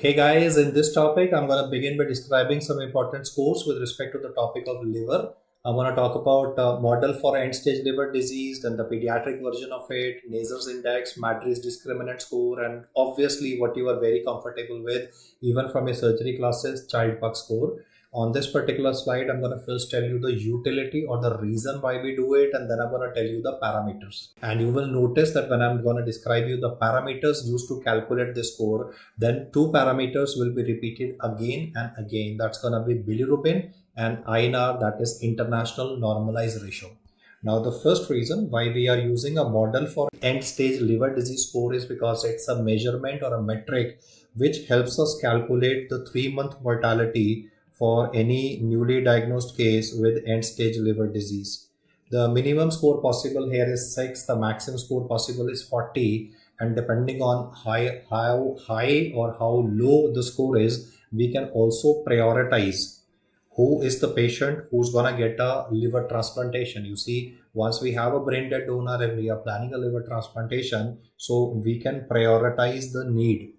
Hey guys, in this topic, I'm going to begin by describing some important scores with respect to the topic of liver. I'm going to talk about model for end-stage liver disease, then the pediatric version of it, Nazar's index, Madrid's discriminant score, and obviously what you are very comfortable with, even from your surgery classes, Child-Pugh score. On this particular slide, I'm going to first tell you the utility or the reason why we do it, and then I'm going to tell you the parameters. And you will notice that when I'm going to describe you the parameters used to calculate the score, then two parameters will be repeated again and again. That's going to be bilirubin and INR, that is international normalized ratio. Now, the first reason why we are using a model for end-stage liver disease score is because it's a measurement or a metric which helps us calculate the 3-month mortality for any newly diagnosed case with end-stage liver disease. The minimum score possible here is 6, the maximum score possible is 40, and depending on how high or how low the score is, we can also prioritize who is the patient who's gonna get a liver transplantation. You see, once we have a brain dead donor and we are planning a liver transplantation, so we can prioritize the need,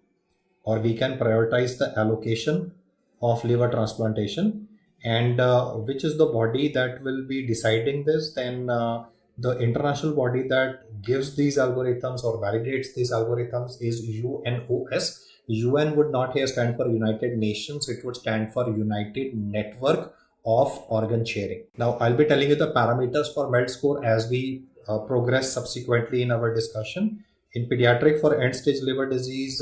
or we can prioritize the allocation of liver transplantation, and which is the body that will be deciding this. Then the international body that gives these algorithms or validates these algorithms is UNOS. UN would not here stand for United Nations, it would stand for United Network of Organ Sharing. Now I'll be telling you the parameters for MELD score as we progress subsequently in our discussion. In pediatric for end-stage liver disease,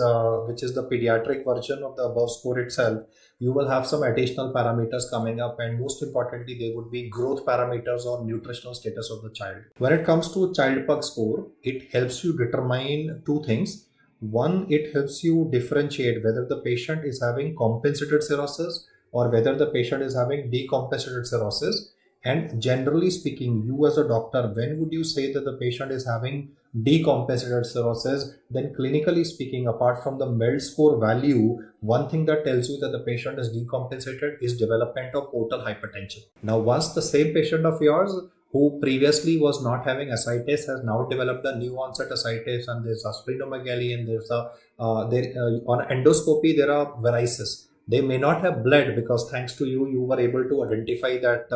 which is the pediatric version of the above score itself, you will have some additional parameters coming up, and most importantly, they would be growth parameters or nutritional status of the child. When it comes to Child-Pugh score, it helps you determine two things. One, it helps you differentiate whether the patient is having compensated cirrhosis or whether the patient is having decompensated cirrhosis. And generally speaking, you as a doctor, when would you say that the patient is having decompensated cirrhosis? Then clinically speaking, apart from the MELD score value, one thing that tells you that the patient is decompensated is development of portal hypertension. Now, once the same patient of yours who previously was not having ascites has now developed a new onset ascites, and there's a splenomegaly, and there's a on endoscopy there are varices. They may not have bled because thanks to you, you were able to identify that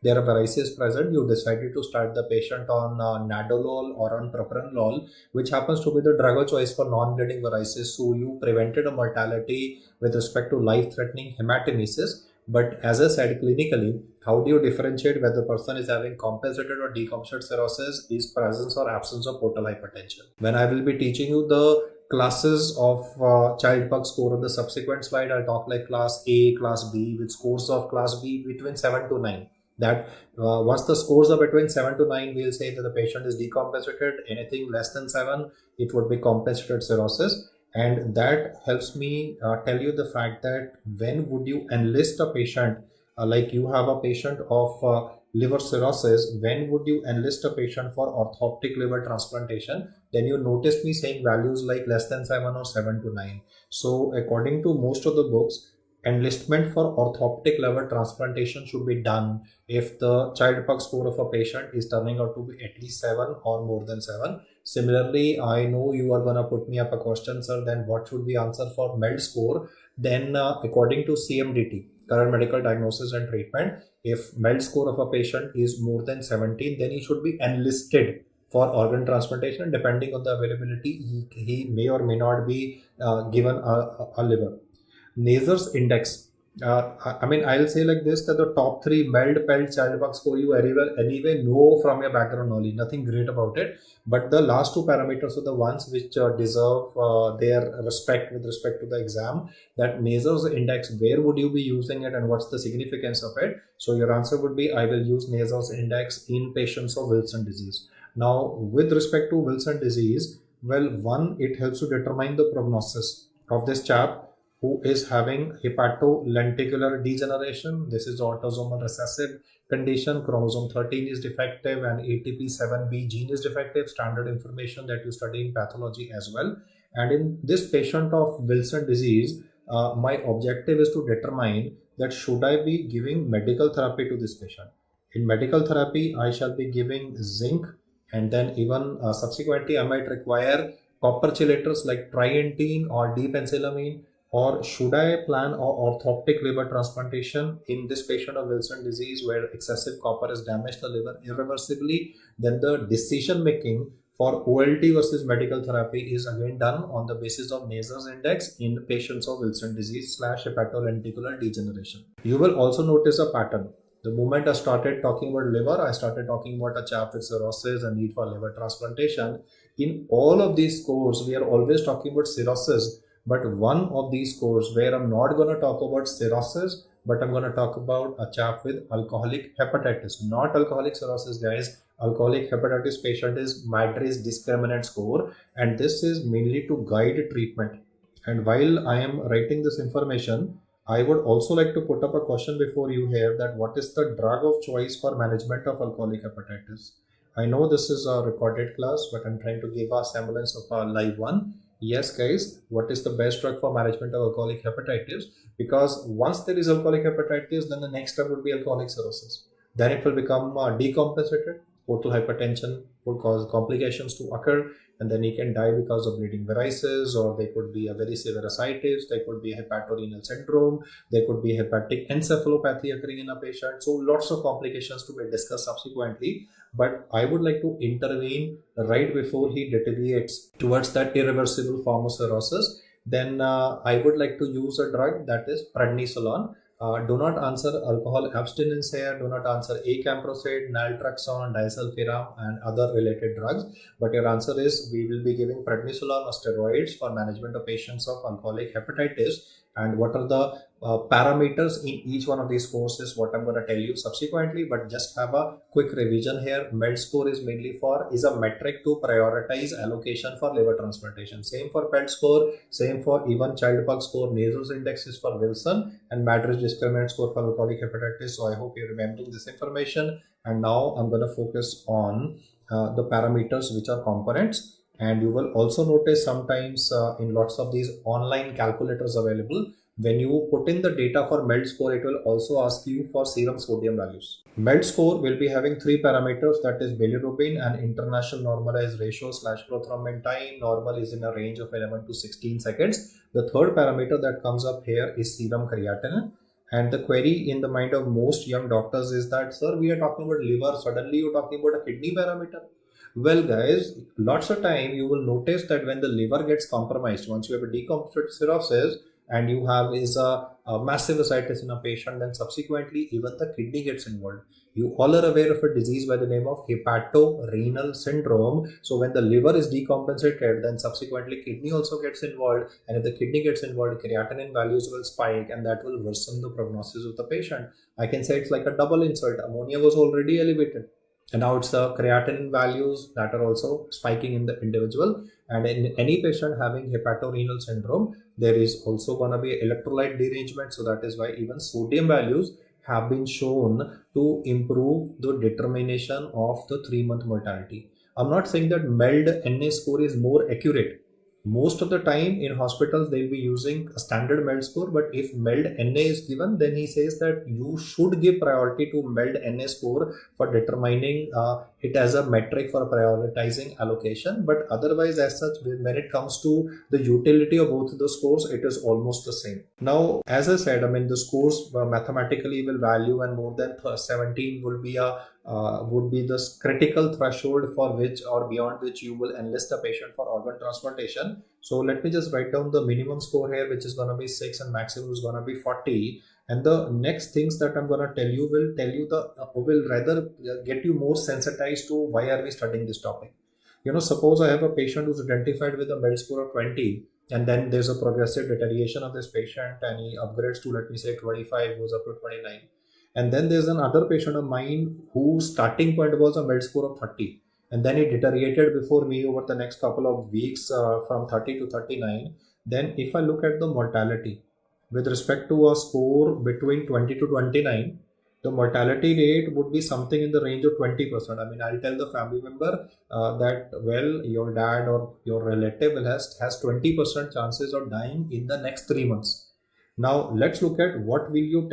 there are varices present. You decided to start the patient on nadolol or on propranolol, which happens to be the drug of choice for non-bleeding varices. So you prevented a mortality with respect to life-threatening hematemesis. But as I said, clinically, how do you differentiate whether the person is having compensated or decompensated cirrhosis is presence or absence of portal hypertension. When I will be teaching you the classes of Child-Pugh score on the subsequent slide, I'll talk like class A, class B, with scores of class B between 7 to 9. That once the scores are between 7 to 9, we'll say that the patient is decompensated. Anything less than 7, it would be compensated cirrhosis. And that helps me tell you the fact that when would you enlist a patient, like you have a patient of liver cirrhosis, when would you enlist a patient for orthoptic liver transplantation? Then you noticed me saying values like less than 7 or 7 to 9. So according to most of the books, enlistment for orthoptic liver transplantation should be done if the Child-Pugh score of a patient is turning out to be at least 7 or more than 7. Similarly, I know you are going to put me up a question, sir, then what should we answer for MELD score? Then according to CMDT, current medical diagnosis and treatment, if MELD score of a patient is more than 17, then he should be enlisted for organ transplantation. Depending on the availability, he may or may not be given a liver. Nazar's index. I'll say like this, that the top 3 MELD, PELD, Child-Pugh score you anyway know from your background knowledge, nothing great about it. But the last 2 parameters are the ones which deserve their respect with respect to the exam. That Nazar's index, where would you be using it and what's the significance of it? So your answer would be, I will use Nazar's index in patients of Wilson disease. Now, with respect to Wilson disease, well, one, it helps to determine the prognosis of this chap who is having hepatolenticular degeneration. This is autosomal recessive condition. Chromosome 13 is defective and ATP7B gene is defective. Standard information that you study in pathology as well. And in this patient of Wilson disease, my objective is to determine that should I be giving medical therapy to this patient. In medical therapy, I shall be giving zinc, and then even subsequently I might require copper chelators like trientine or dipencilamine, Or should I plan orthoptic liver transplantation in this patient of Wilson disease where excessive copper has damaged the liver irreversibly? Then the decision making for OLT versus medical therapy is again done on the basis of Nazar's index in patients of Wilson disease / hepatolenticular degeneration. You will also notice a pattern. The moment I started talking about liver, I started talking about a chap with cirrhosis and need for liver transplantation. In all of these scores, we are always talking about cirrhosis, but one of these scores where I'm not going to talk about cirrhosis, but I'm going to talk about a chap with alcoholic hepatitis, not alcoholic cirrhosis, guys. Alcoholic hepatitis patient is Madris discriminant score, and this is mainly to guide treatment. And while I am writing this information, I would also like to put up a question before you here, that what is the drug of choice for management of alcoholic hepatitis? I know this is a recorded class, but I'm trying to give a semblance of a live one. Yes, guys, what is the best drug for management of alcoholic hepatitis? Because once there is alcoholic hepatitis, then the next step would be alcoholic cirrhosis. Then it will become decompensated. Portal hypertension will cause complications to occur, and then he can die because of bleeding varices, or there could be a very severe ascites, there could be hepatorenal syndrome, there could be hepatic encephalopathy occurring in a patient. So lots of complications to be discussed subsequently, but I would like to intervene right before he deteriorates towards that irreversible form of cirrhosis. Then I would like to use a drug that is prednisolone. Do not answer alcohol abstinence here. Do not answer acamprosate, naltrexone, disulfiram, and other related drugs. But your answer is we will be giving prednisolone or steroids for management of patients of alcoholic hepatitis. And what are the parameters in each one of these courses? What I'm going to tell you subsequently. But just have a quick revision here. MELD score is mainly is a metric to prioritize allocation for liver transplantation. Same for PET score. Same for even Child-Pugh score. Nazar's index is for Wilson, and Madris discriminant score for alcoholic hepatitis. So I hope you're remembering this information. And now I'm going to focus on the parameters which are components. And you will also notice sometimes in lots of these online calculators available, when you put in the data for MELD score, it will also ask you for serum sodium values. MELD score will be having three parameters, that is bilirubin and international normalized ratio / prothrombin time. Normal is in a range of 11 to 16 seconds. The third parameter that comes up here is serum creatinine. And the query in the mind of most young doctors is that, sir, we are talking about liver, suddenly you're talking about a kidney parameter. Well, guys, lots of time you will notice that when the liver gets compromised, once you have a decompensated cirrhosis and you have a massive ascites in a patient, then subsequently even the kidney gets involved. You all are aware of a disease by the name of hepatorenal syndrome. So when the liver is decompensated, then subsequently kidney also gets involved, and if the kidney gets involved, creatinine values will spike, and that will worsen the prognosis of the patient. I can say it's like a double insult. Ammonia was already elevated, and now it's the creatinine values that are also spiking in the individual. And in any patient having hepatorenal syndrome, there is also going to be electrolyte derangement. So that is why even sodium values have been shown to improve the determination of the 3-month mortality. I'm not saying that MELD NA score is more accurate. Most of the time in hospitals, they'll be using a standard MELD score, but if MELD NA is given, then he says that you should give priority to MELD NA score for determining it as a metric for prioritizing allocation. But otherwise, as such, when it comes to the utility of both the scores, it is almost the same. Now, as I said, I mean, the scores mathematically will value, and more than 17 would be the critical threshold for which or beyond which you will enlist a patient for organ transplantation. So let me just write down the minimum score here, which is going to be 6, and maximum is going to be 40. And the next things that I'm going to tell you will rather get you more sensitized to why are we studying this topic. Suppose I have a patient who's identified with a MELD score of 20, and then there's a progressive deterioration of this patient, and he upgrades to, let me say, 25, goes up to 29. And then there's another patient of mine whose starting point was a MELD score of 30. And then it deteriorated before me over the next couple of weeks from 30 to 39. Then if I look at the mortality with respect to a score between 20 to 29, the mortality rate would be something in the range of 20%. I mean, I'll tell the family member that, well, your dad or your relative has 20% chances of dying in the next 3 months. Now let's look at what will you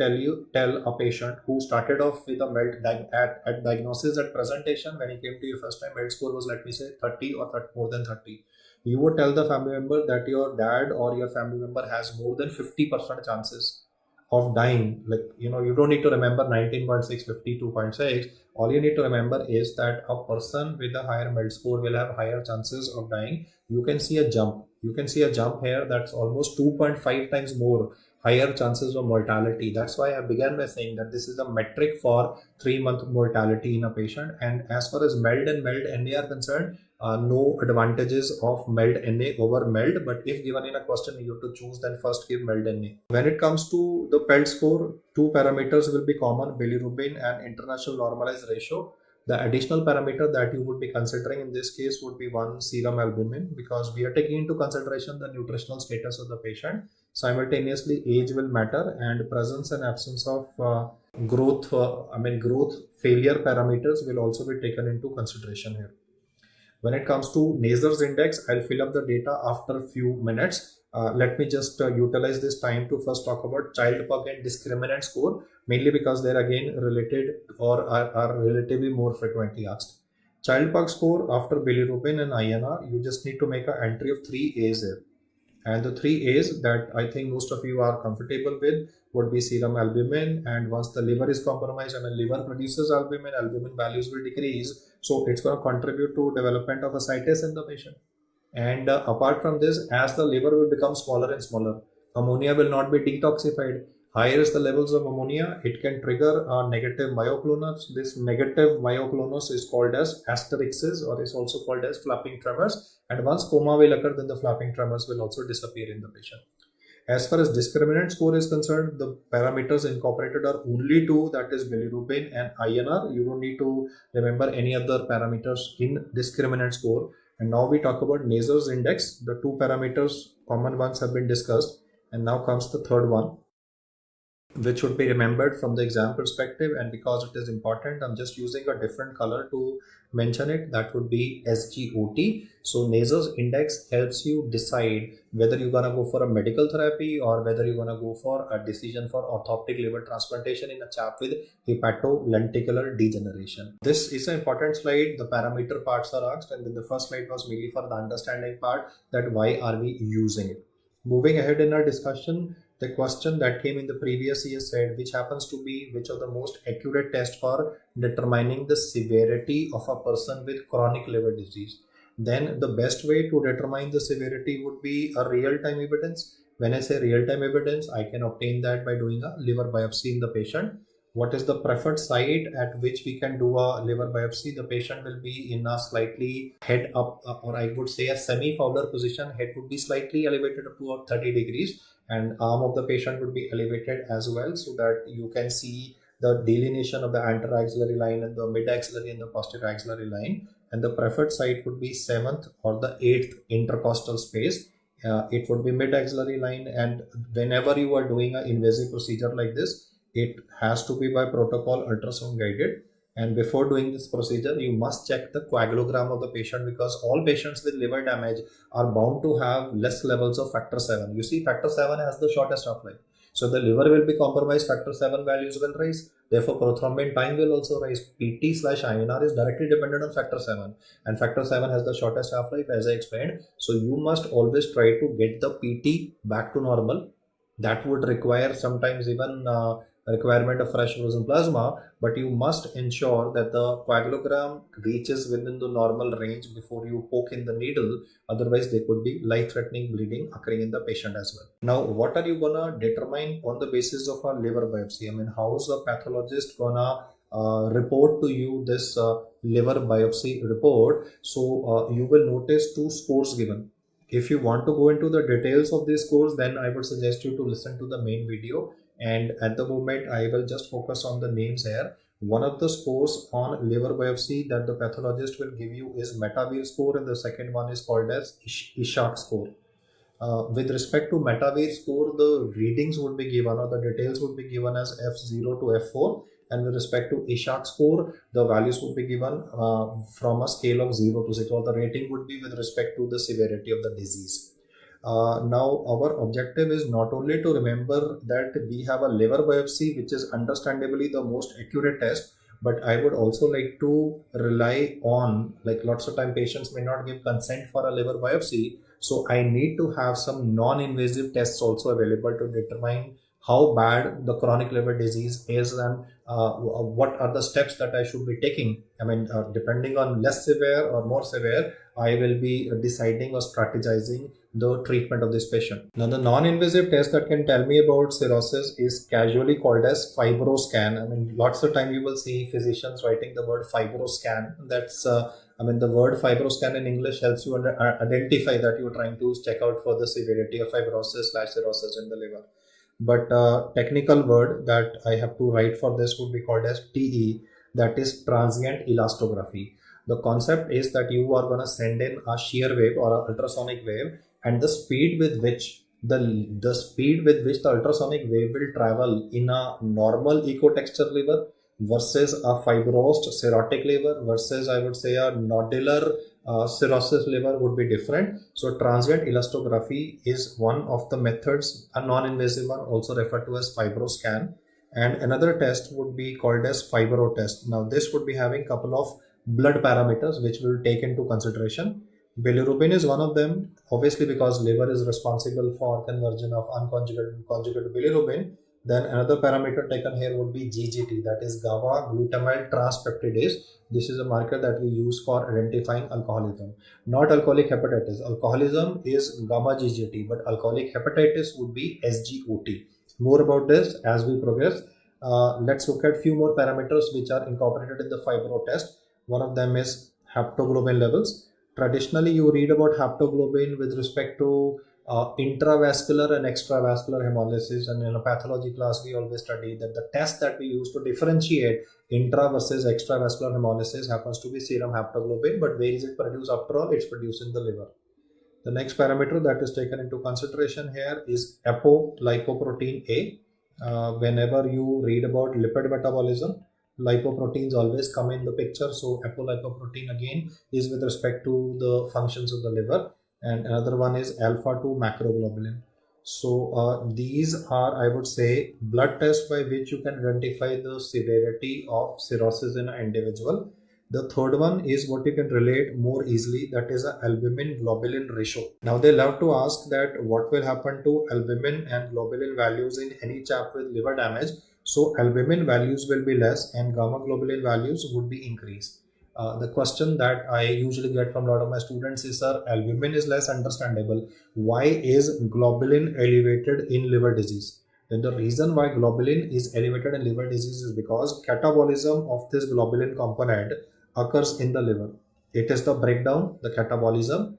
tell a patient who started off with a MELD at diagnosis at presentation. When he came to you first time, MELD score was, let me say, 30 or more than 30. you would tell the family member that your dad or your family member has more than 50% chances of dying. Like, you don't need to remember 19.6, 52.6. All you need to remember is that a person with a higher MELD score will have higher chances of dying. You can see a jump. You can see a jump here that's almost 2.5 times more higher chances of mortality. That's why I began by saying that this is a metric for 3-month mortality in a patient. And as far as MELD and MELD NA are concerned, no advantages of MELD NA over MELD, but if given in a question you have to choose, then first give MELD NA. When it comes to the PELD score, two parameters will be common: bilirubin and international normalized ratio. The additional parameter that you would be considering in this case would be one, serum albumin, because we are taking into consideration the nutritional status of the patient. Simultaneously, age will matter, and presence and absence of growth failure parameters will also be taken into consideration here. When it comes to Nazar's index, I'll fill up the data after a few minutes. Let me just utilize this time to first talk about Child-Pugh and discriminant score, mainly because they're again related or are relatively more frequently asked. Child-Pugh score after bilirubin and INR, you just need to make an entry of 3 A's here. And the 3 A's that I think most of you are comfortable with would be serum albumin. And once the liver is compromised and the liver produces albumin, albumin values will decrease. So it's going to contribute to development of ascites in the patient. And apart from this, as the liver will become smaller and smaller, ammonia will not be detoxified. Higher is the levels of ammonia, it can trigger a negative myoclonus. This negative myoclonus is called as asterixis, or is also called as flapping tremors. And once coma will occur, then the flapping tremors will also disappear in the patient. As far as discriminant score is concerned, the parameters incorporated are only two, that is bilirubin and INR. You don't need to remember any other parameters in discriminant score. And now we talk about Nazar's index. The two parameters, common ones, have been discussed. And now comes the third one, which should be remembered from the exam perspective. And because it is important, I'm just using a different color to mention it. That would be SGOT. So Nazar's index helps you decide whether you're going to go for a medical therapy or whether you're going to go for a decision for orthoptic liver transplantation in a chap with hepatolenticular degeneration. This is an important slide. The parameter parts are asked, and then the first slide was mainly for the understanding part, that why are we using it. Moving ahead in our discussion, the question that came in the previous year said, which happens to be which of the most accurate tests for determining the severity of a person with chronic liver disease. Then the best way to determine the severity would be a real-time evidence. When I say real-time evidence, I can obtain that by doing a liver biopsy in the patient. What is the preferred site at which we can do a liver biopsy? The patient will be in a slightly head up, or I would say a semi-Fowler position. Head would be slightly elevated up to 30 degrees, and arm of the patient would be elevated as well, so that you can see the delineation of the anteraxillary line and the mid-axillary and the posterior axillary line. And the preferred site would be 7th or the 8th intercostal space. It would be mid-axillary line, and whenever you are doing an invasive procedure like this, it has to be by protocol ultrasound guided. And before doing this procedure, you must check the coagulogram of the patient, because all patients with liver damage are bound to have less levels of factor 7. You see, factor 7 has the shortest half-life. So the liver will be compromised, factor 7 values will rise. Therefore, prothrombin time will also rise. PT/INR is directly dependent on factor 7. And factor 7 has the shortest half-life, as I explained. So you must always try to get the PT back to normal. That would require sometimes even requirement of fresh frozen plasma, but you must ensure that the coagulogram reaches within the normal range before you poke in the needle. Otherwise, there could be life-threatening bleeding occurring in the patient as well. Now, what are you gonna determine on the basis of a liver biopsy? I mean, how is the pathologist gonna report to you this liver biopsy report? So you will notice two scores given. If you want to go into the details of these scores, then I would suggest you to listen to the main video. And at the moment, I will just focus on the names here. One of the scores on liver biopsy that the pathologist will give you is METAVIR score, and the second one is called as Ishak score. With respect to METAVIR score, the readings would be given, or the details would be given as F0 to F4. And with respect to Ishak score, the values would be given from a scale of 0 to 6, or the rating would be with respect to the severity of the disease. Now, our objective is not only to remember that we have a liver biopsy, which is understandably the most accurate test, but I would also like to rely on, like lots of time patients may not give consent for a liver biopsy. So I need to have some non-invasive tests also available to determine how bad the chronic liver disease is, and what are the steps that I should be taking. I mean, depending on less severe or more severe, I will be deciding or strategizing the treatment of this patient. Now, the non-invasive test that can tell me about cirrhosis is casually called as fibroscan. I mean, lots of time you will see physicians writing the word fibroscan. That's the word fibroscan in English helps you identify that you're trying to check out for the severity of fibrosis/cirrhosis in the liver. But technical word that I have to write for this would be called as TE, that is transient elastography. The concept is that you are going to send in a shear wave or an ultrasonic wave, and the speed with which the ultrasonic wave will travel in a normal ecotexture liver versus a fibrosed cirrhotic liver versus, I would say, a nodular cirrhosis liver would be different. So transient elastography is one of the methods, a non-invasive one also referred to as fibroscan, and another test would be called as fibro test. Now this would be having couple of blood parameters which we'll take into consideration. Bilirubin is one of them, obviously because liver is responsible for conversion of unconjugated and conjugated bilirubin. Then another parameter taken here would be GGT, that is gamma glutamyl transpeptidase. This is a marker that we use for identifying alcoholism, not alcoholic hepatitis. Alcoholism is gamma GGT, but alcoholic hepatitis would be SGOT. More about this as we progress. Let's look at few more parameters which are incorporated in the fibro test. One of them is haptoglobin levels. Traditionally, you read about haptoglobin with respect to intravascular and extravascular hemolysis, and in a pathology class we always study that the test that we use to differentiate intra versus extravascular hemolysis happens to be serum haptoglobin. But where is it produced? After all, it's produced in the liver. The next parameter that is taken into consideration here is apolipoprotein A. Whenever you read about lipid metabolism, lipoproteins always come in the picture. So apolipoprotein again is with respect to the functions of the liver. And another one is alpha-2 macroglobulin. So these are, I would say, blood tests by which you can identify the severity of cirrhosis in an individual. The third one is what you can relate more easily, that is a albumin globulin ratio. Now they love to ask that what will happen to albumin and globulin values in any chap with liver damage. So albumin values will be less and gamma globulin values would be increased. The question that I usually get from a lot of my students is, sir, albumin is less, understandable. Why is globulin elevated in liver disease? Then the reason why globulin is elevated in liver disease is because catabolism of this globulin component occurs in the liver. It is the breakdown, the catabolism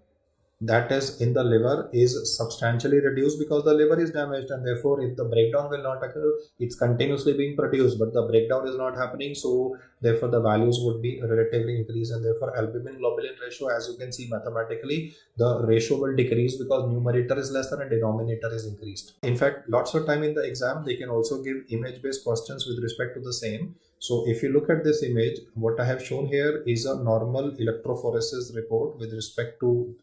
that is in the liver is substantially reduced because the liver is damaged, and therefore if the breakdown will not occur, it's continuously being produced but the breakdown is not happening, so therefore the values would be relatively increased, and therefore albumin globulin ratio, as you can see mathematically, the ratio will decrease because numerator is lesser and denominator is increased. In fact, lots of time in the exam they can also give image based questions with respect to the same. So if you look at this image, what I have shown here is a normal electrophoresis report with respect to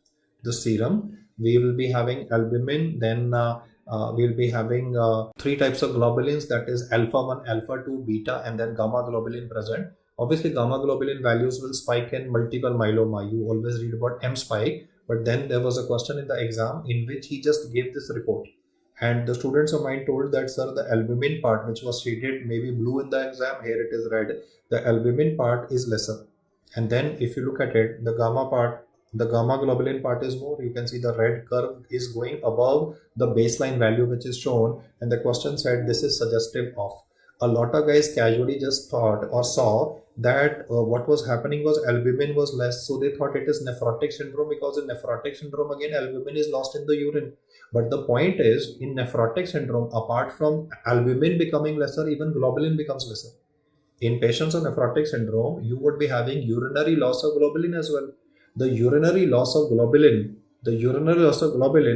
the serum. We will be having albumin, then we'll be having three types of globulins, that is alpha 1, alpha 2, beta, and then gamma globulin present. Obviously gamma globulin values will spike in multiple myeloma. You always read about M spike, but then there was a question in the exam in which he just gave this report, and the students of mine told that, sir, the albumin part which was shaded maybe blue in the exam, here it is red, the albumin part is lesser, and then if you look at it, the gamma globulin part is more. You can see the red curve is going above the baseline value which is shown, and the question said this is suggestive of. A lot of guys casually just thought or saw that what was happening was albumin was less, so they thought it is nephrotic syndrome, because in nephrotic syndrome again albumin is lost in the urine. But the point is, in nephrotic syndrome, apart from albumin becoming lesser, even globulin becomes lesser. In patients of nephrotic syndrome, you would be having urinary loss of globulin as well. The urinary loss of globulin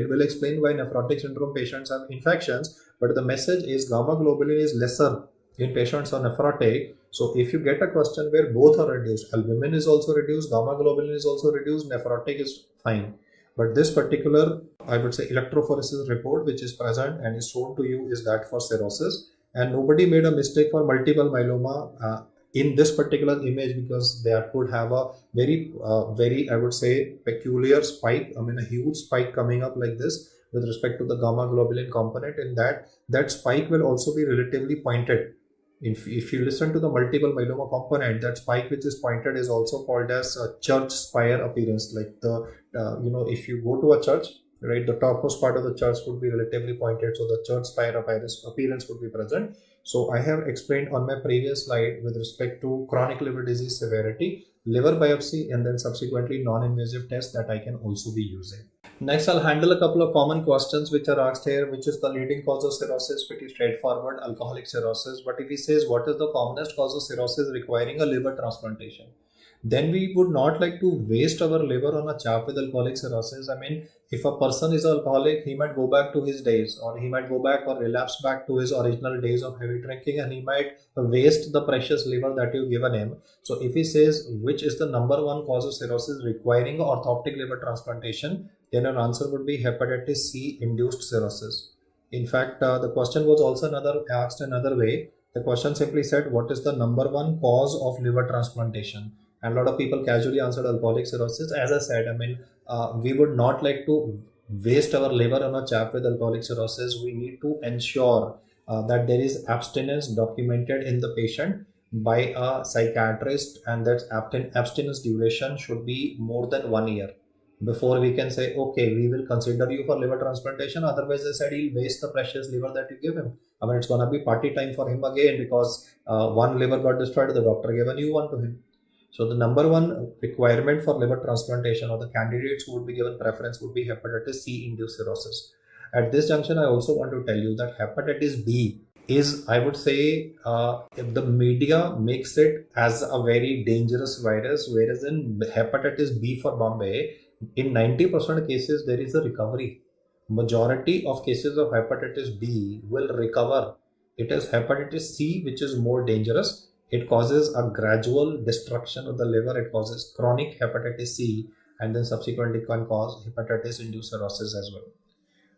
will explain why nephrotic syndrome patients have infections, but the message is gamma globulin is lesser in patients on nephrotic. So if you get a question where both are reduced, albumin is also reduced, gamma globulin is also reduced, nephrotic is fine. But this particular, I would say, electrophoresis report which is present and is shown to you is that for cirrhosis, and nobody made a mistake for multiple myeloma. in this particular image, because that would have a very, I would say, peculiar spike, I mean a huge spike coming up like this with respect to the gamma globulin component, and that spike will also be relatively pointed. If you listen to the multiple myeloma component, that spike which is pointed is also called as a church spire appearance. Like the if you go to a church, right, the topmost part of the church would be relatively pointed, so the church spire appearance would be present. So I have explained on my previous slide with respect to chronic liver disease severity, liver biopsy, and then subsequently non-invasive tests that I can also be using. Next, I'll handle a couple of common questions which are asked here, which is the leading cause of cirrhosis. Pretty straightforward, alcoholic cirrhosis. But if he says what is the commonest cause of cirrhosis requiring a liver transplantation, then we would not like to waste our liver on a chap with alcoholic cirrhosis. I mean, if a person is alcoholic, he might go back to his days, or he might go back or relapse back to his original days of heavy drinking, and he might waste the precious liver that you've given him. So if he says which is the number one cause of cirrhosis requiring orthoptic liver transplantation, then an answer would be hepatitis C induced cirrhosis. In fact, the question was also asked another way. The question simply said, what is the number one cause of liver transplantation? And a lot of people casually answered alcoholic cirrhosis. As I said, I mean, we would not like to waste our liver on a chap with alcoholic cirrhosis. We need to ensure that there is abstinence documented in the patient by a psychiatrist, and that abstinence duration should be more than 1 year before we can say, okay, we will consider you for liver transplantation. Otherwise, I said, he'll waste the precious liver that you give him. I mean, it's going to be party time for him again, because one liver got destroyed, the doctor gave a new one to him. So the number one requirement for liver transplantation, or the candidates who would be given preference, would be hepatitis C induced cirrhosis. At this junction, I also want to tell you that hepatitis B is, I would say, the media makes it as a very dangerous virus, whereas in hepatitis B for Bombay, in 90% of cases, there is a recovery. Majority of cases of hepatitis B will recover. It is hepatitis C which is more dangerous. It causes a gradual destruction of the liver. It causes chronic hepatitis C, and then subsequently can cause hepatitis-induced cirrhosis as well.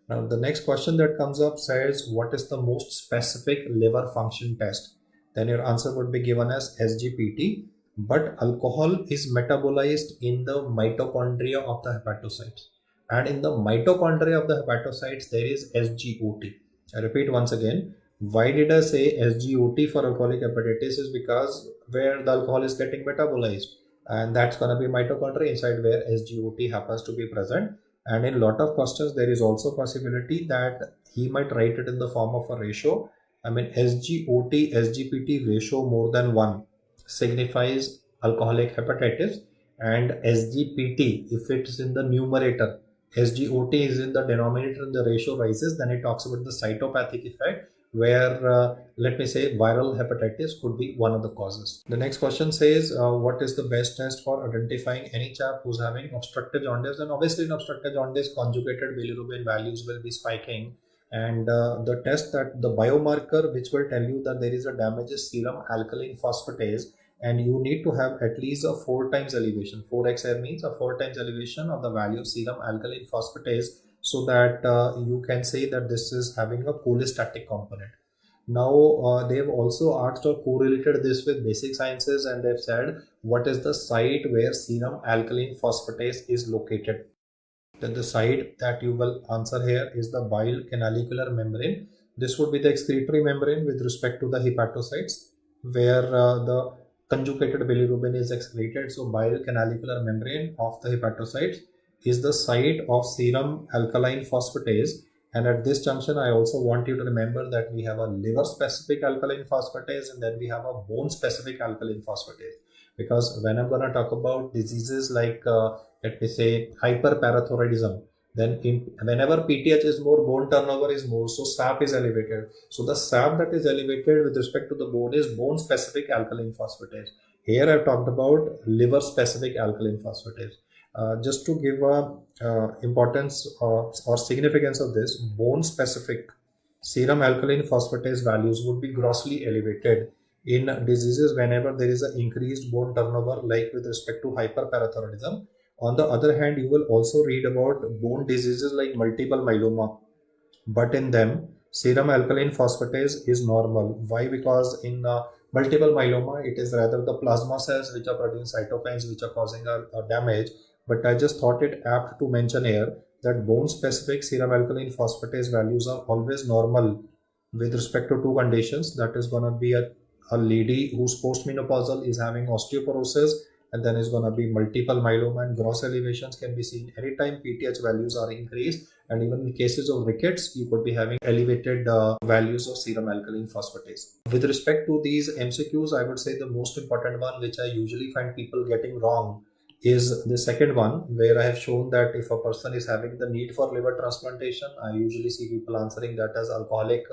Now, the next question that comes up says, what is the most specific liver function test? Then your answer would be given as SGPT. But alcohol is metabolized in the mitochondria of the hepatocytes, and in the mitochondria of the hepatocytes there is SGOT. I repeat once again, why did I say SGOT for alcoholic hepatitis? Is because where the alcohol is getting metabolized, and that's going to be mitochondria inside where SGOT happens to be present. And in a lot of questions there is also possibility that he might write it in the form of a ratio. I mean, SGOT SGPT ratio more than 1 signifies alcoholic hepatitis, and SGPT, if it is in the numerator, SGOT is in the denominator and the ratio rises, then it talks about the cytopathic effect, where let me say viral hepatitis could be one of the causes. The next question says, what is the best test for identifying any chap who's having obstructive jaundice? And obviously in obstructive jaundice, conjugated bilirubin values will be spiking, and the test, that the biomarker which will tell you that there is a damage is serum alkaline phosphatase, and you need to have at least a 4 times elevation. 4xr means a 4 times elevation of the value of serum alkaline phosphatase, so that you can say that this is having a cholestatic component. Now they've also asked or correlated this with basic sciences, and they've said what is the site where serum alkaline phosphatase is located. Then the site that you will answer here is the bile canalicular membrane. This would be the excretory membrane with respect to the hepatocytes, where the conjugated bilirubin is excreted. So bile canalicular membrane of the hepatocytes is the site of serum alkaline phosphatase. And at this junction, I also want you to remember that we have a liver specific alkaline phosphatase, and then we have a bone specific alkaline phosphatase. Because when I'm going to talk about diseases like let me say hyperparathyroidism, then whenever PTH is more, bone turnover is more, so SAP is elevated. So the SAP that is elevated with respect to the bone is bone specific alkaline phosphatase. Here I've talked about liver specific alkaline phosphatase. Just to give importance or significance of this, bone specific serum alkaline phosphatase values would be grossly elevated in diseases whenever there is an increased bone turnover, like with respect to hyperparathyroidism. On the other hand, you will also read about bone diseases like multiple myeloma, but in them serum alkaline phosphatase is normal. Why? Because in Multiple myeloma, it is rather the plasma cells which are producing cytokines which are causing a damage. But I just thought it apt to mention here that bone specific serum alkaline phosphatase values are always normal with respect to two conditions. That is going to be a lady who's postmenopausal is having osteoporosis, and then is going to be multiple myeloma, and gross elevations can be seen anytime PTH values are increased. And even in cases of rickets, you could be having elevated values of serum alkaline phosphatase. With respect to these MCQs, I would say the most important one, which I usually find people getting wrong, is the second one, where I have shown that if a person is having the need for liver transplantation, I usually see people answering that as alcoholic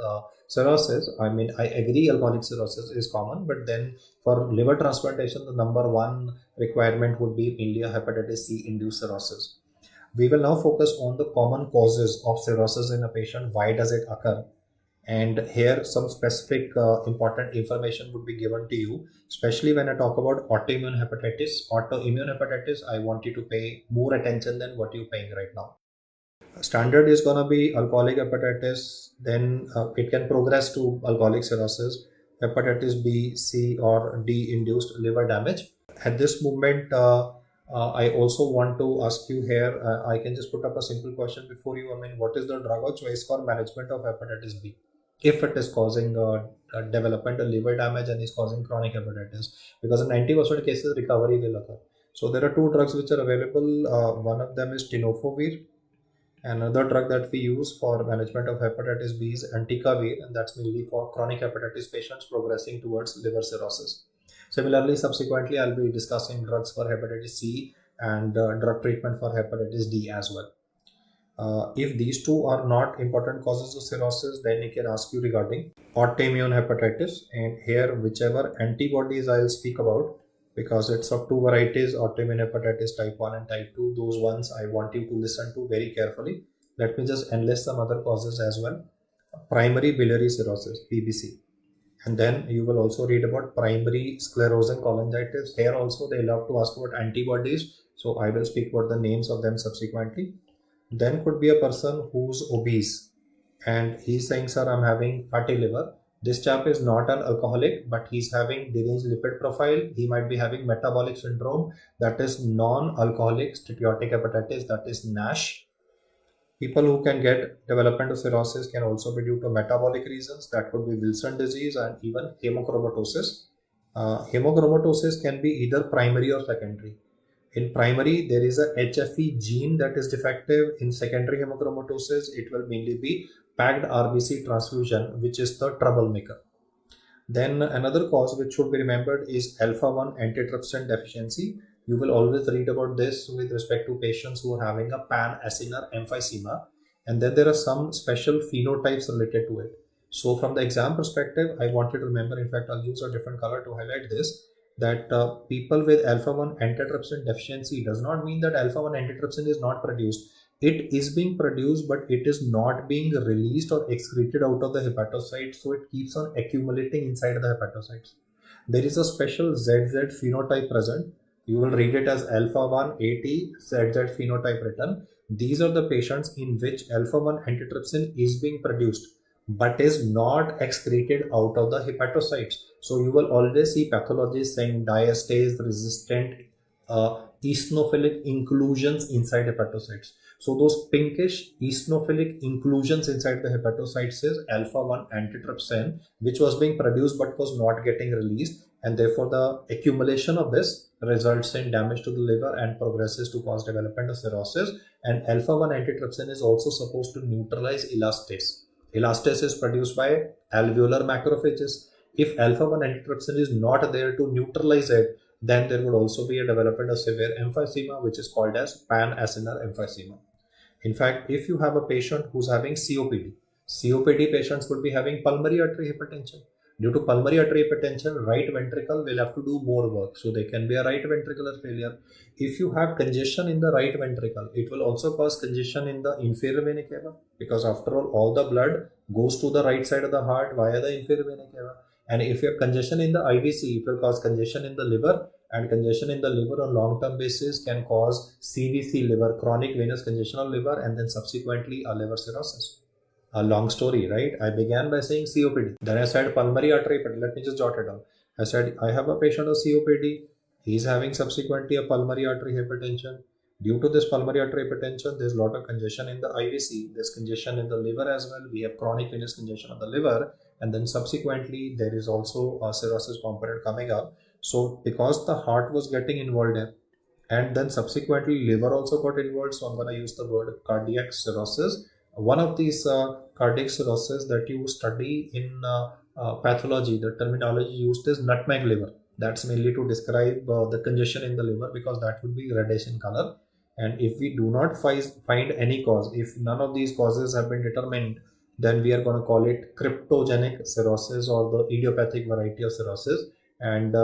cirrhosis. I mean, I agree alcoholic cirrhosis is common, but then for liver transplantation, the number one requirement would be mainly a hepatitis C induced cirrhosis. We will now focus on the common causes of cirrhosis in a patient. Why does it occur? And here some specific important information would be given to you, especially when I talk about autoimmune hepatitis. Autoimmune hepatitis, I want you to pay more attention than what you're paying right now. Standard is going to be alcoholic hepatitis, then it can progress to alcoholic cirrhosis, hepatitis B, C or D induced liver damage. At this moment, I also want to ask you here, I can just put up a simple question before you. I mean, what is the drug of choice for management of hepatitis B? If it is causing developmental liver damage and is causing chronic hepatitis, because in 90% cases recovery will occur. So there are two drugs which are available. One of them is tenofovir. Another drug that we use for management of hepatitis B is entecavir, and that's mainly for chronic hepatitis patients progressing towards liver cirrhosis. Similarly, subsequently, I'll be discussing drugs for hepatitis C and drug treatment for hepatitis D as well. If these two are not important causes of cirrhosis, then I can ask you regarding autoimmune hepatitis. And here, whichever antibodies I'll speak about, because it's of two varieties, autoimmune hepatitis type 1 and type 2, those ones I want you to listen to very carefully. Let me just enlist some other causes as well. Primary biliary cirrhosis, PBC. And then you will also read about primary sclerosing cholangitis. Here also they love to ask about antibodies. So I will speak about the names of them subsequently. Then could be a person who's obese and he's saying, sir, I'm having fatty liver. This chap is not an alcoholic, but he's having deranged lipid profile. He might be having metabolic syndrome, that is non-alcoholic steatotic hepatitis, that is NASH. People who can get developmental cirrhosis can also be due to metabolic reasons. That could be Wilson disease and even hemochromatosis. Hemochromatosis can be either primary or secondary. In primary, there is a HFE gene that is defective. In secondary hemochromatosis, it will mainly be packed RBC transfusion, which is the troublemaker. Then another cause which should be remembered is alpha-1 antitrypsin deficiency. You will always read about this with respect to patients who are having a pan-acinar emphysema. And then there are some special phenotypes related to it. So from the exam perspective, I want you to remember, in fact, I'll use a different color to highlight this, that people with alpha-1 antitrypsin deficiency does not mean that alpha-1 antitrypsin is not produced. It is being produced, but it is not being released or excreted out of the hepatocyte, so it keeps on accumulating inside the hepatocytes. There is a special ZZ phenotype present. You will read it as alpha-1 AT ZZ phenotype written. These are the patients in which alpha-1 antitrypsin is being produced, but is not excreted out of the hepatocytes. So you will always see pathologists saying diastase resistant eosinophilic inclusions inside hepatocytes. So those pinkish eosinophilic inclusions inside the hepatocytes is alpha-1 antitrypsin, which was being produced but was not getting released, and therefore the accumulation of this results in damage to the liver and progresses to cause development of cirrhosis. And alpha-1 antitrypsin is also supposed to neutralize elastase. Elastase is produced by alveolar macrophages. If alpha-1 antitrypsin is not there to neutralize it, then there would also be a development of severe emphysema, which is called as pan-acinar emphysema. In fact, if you have a patient who's having COPD patients would be having pulmonary artery hypertension. Due to pulmonary artery hypertension, right ventricle will have to do more work. So there can be a right ventricular failure. If you have congestion in the right ventricle, it will also cause congestion in the inferior vena cava, because after all the blood goes to the right side of the heart via the inferior vena cava. And if you have congestion in the IVC, it will cause congestion in the liver, and congestion in the liver on long-term basis can cause CVC liver, chronic venous congestion of liver, and then subsequently a liver cirrhosis. A long story, right? I began by saying COPD. Then I said pulmonary artery, but let me just jot it down. I said, I have a patient of COPD. He is having subsequently a pulmonary artery hypertension. Due to this pulmonary artery hypertension, there's a lot of congestion in the IVC. There's congestion in the liver as well. We have chronic venous congestion of the liver. And then subsequently, there is also a cirrhosis component coming up. So because the heart was getting involved in, and then subsequently liver also got involved, so I'm going to use the word cardiac cirrhosis. One of these cardiac cirrhosis that you study in pathology, the terminology used is nutmeg liver. That's mainly to describe the congestion in the liver, because that would be reddish in color. And if we do not find any cause, if none of these causes have been determined, then we are going to call it cryptogenic cirrhosis, or the idiopathic variety of cirrhosis. And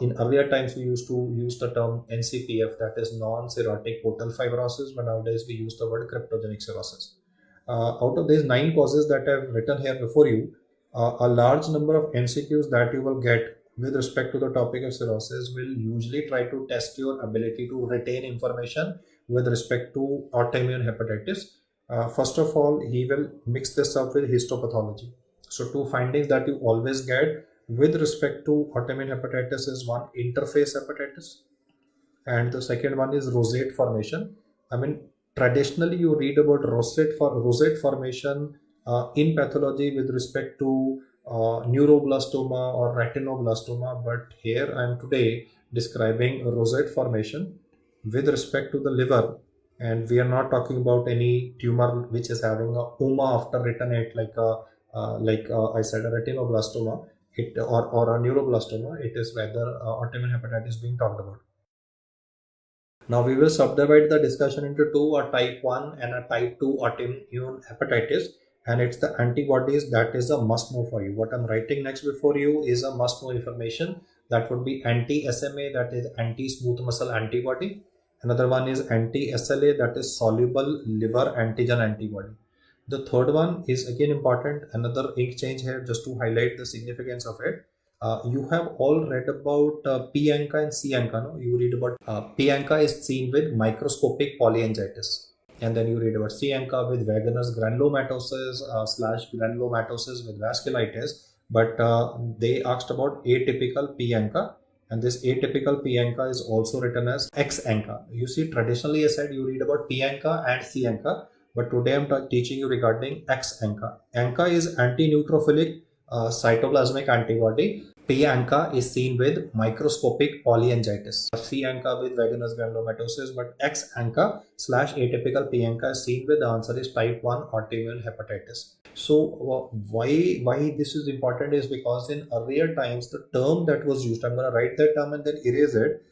in earlier times, we used to use the term NCPF, that is non-cirrhotic portal fibrosis, but nowadays we use the word cryptogenic cirrhosis. Out of these 9 causes that I've written here before you, a large number of MCQs that you will get with respect to the topic of cirrhosis will usually try to test your ability to retain information with respect to autoimmune hepatitis. First of all, he will mix this up with histopathology. So 2 findings that you always get with respect to autoimmune hepatitis is one, interface hepatitis, and the second one is rosette formation. I mean, traditionally you read about rosette formation in pathology with respect to neuroblastoma or retinoblastoma, but here I am today describing rosette formation with respect to the liver, and we are not talking about any tumor which is having a UMA after retinate, like I said, a retinoblastoma, or a neuroblastoma. It is rather autoimmune hepatitis being talked about. Now we will subdivide the discussion into 2, a type 1 and a type 2 autoimmune hepatitis, and it's the antibodies that is a must know for you. What I'm writing next before you is a must know information. That would be anti-SMA, that is anti-smooth muscle antibody. Another one is anti-SLA, that is soluble liver antigen antibody. The third one is again important, another ink change here just to highlight the significance of it. You have all read about P-ANCA and C-ANCA, no? You read about P-ANCA is seen with microscopic polyangiitis, and then you read about C-ANCA with vaginous granulomatosis / granulomatosis with vasculitis. But they asked about atypical P-ANCA, and this atypical P-ANCA is also written as X-ANCA. You see, traditionally I said you read about P-ANCA and C-ANCA, but today I'm teaching you regarding X-ANCA. ANCA is anti-neutrophilic cytoplasmic antibody. P-ANCA is seen with microscopic polyangiitis. C-ANCA with vaginous granulomatosis, but X-ANCA / atypical P-ANCA is seen with, the answer is type 1 autoimmune hepatitis. So why this is important is because in earlier times, the term that was used, I'm going to write that term and then erase it.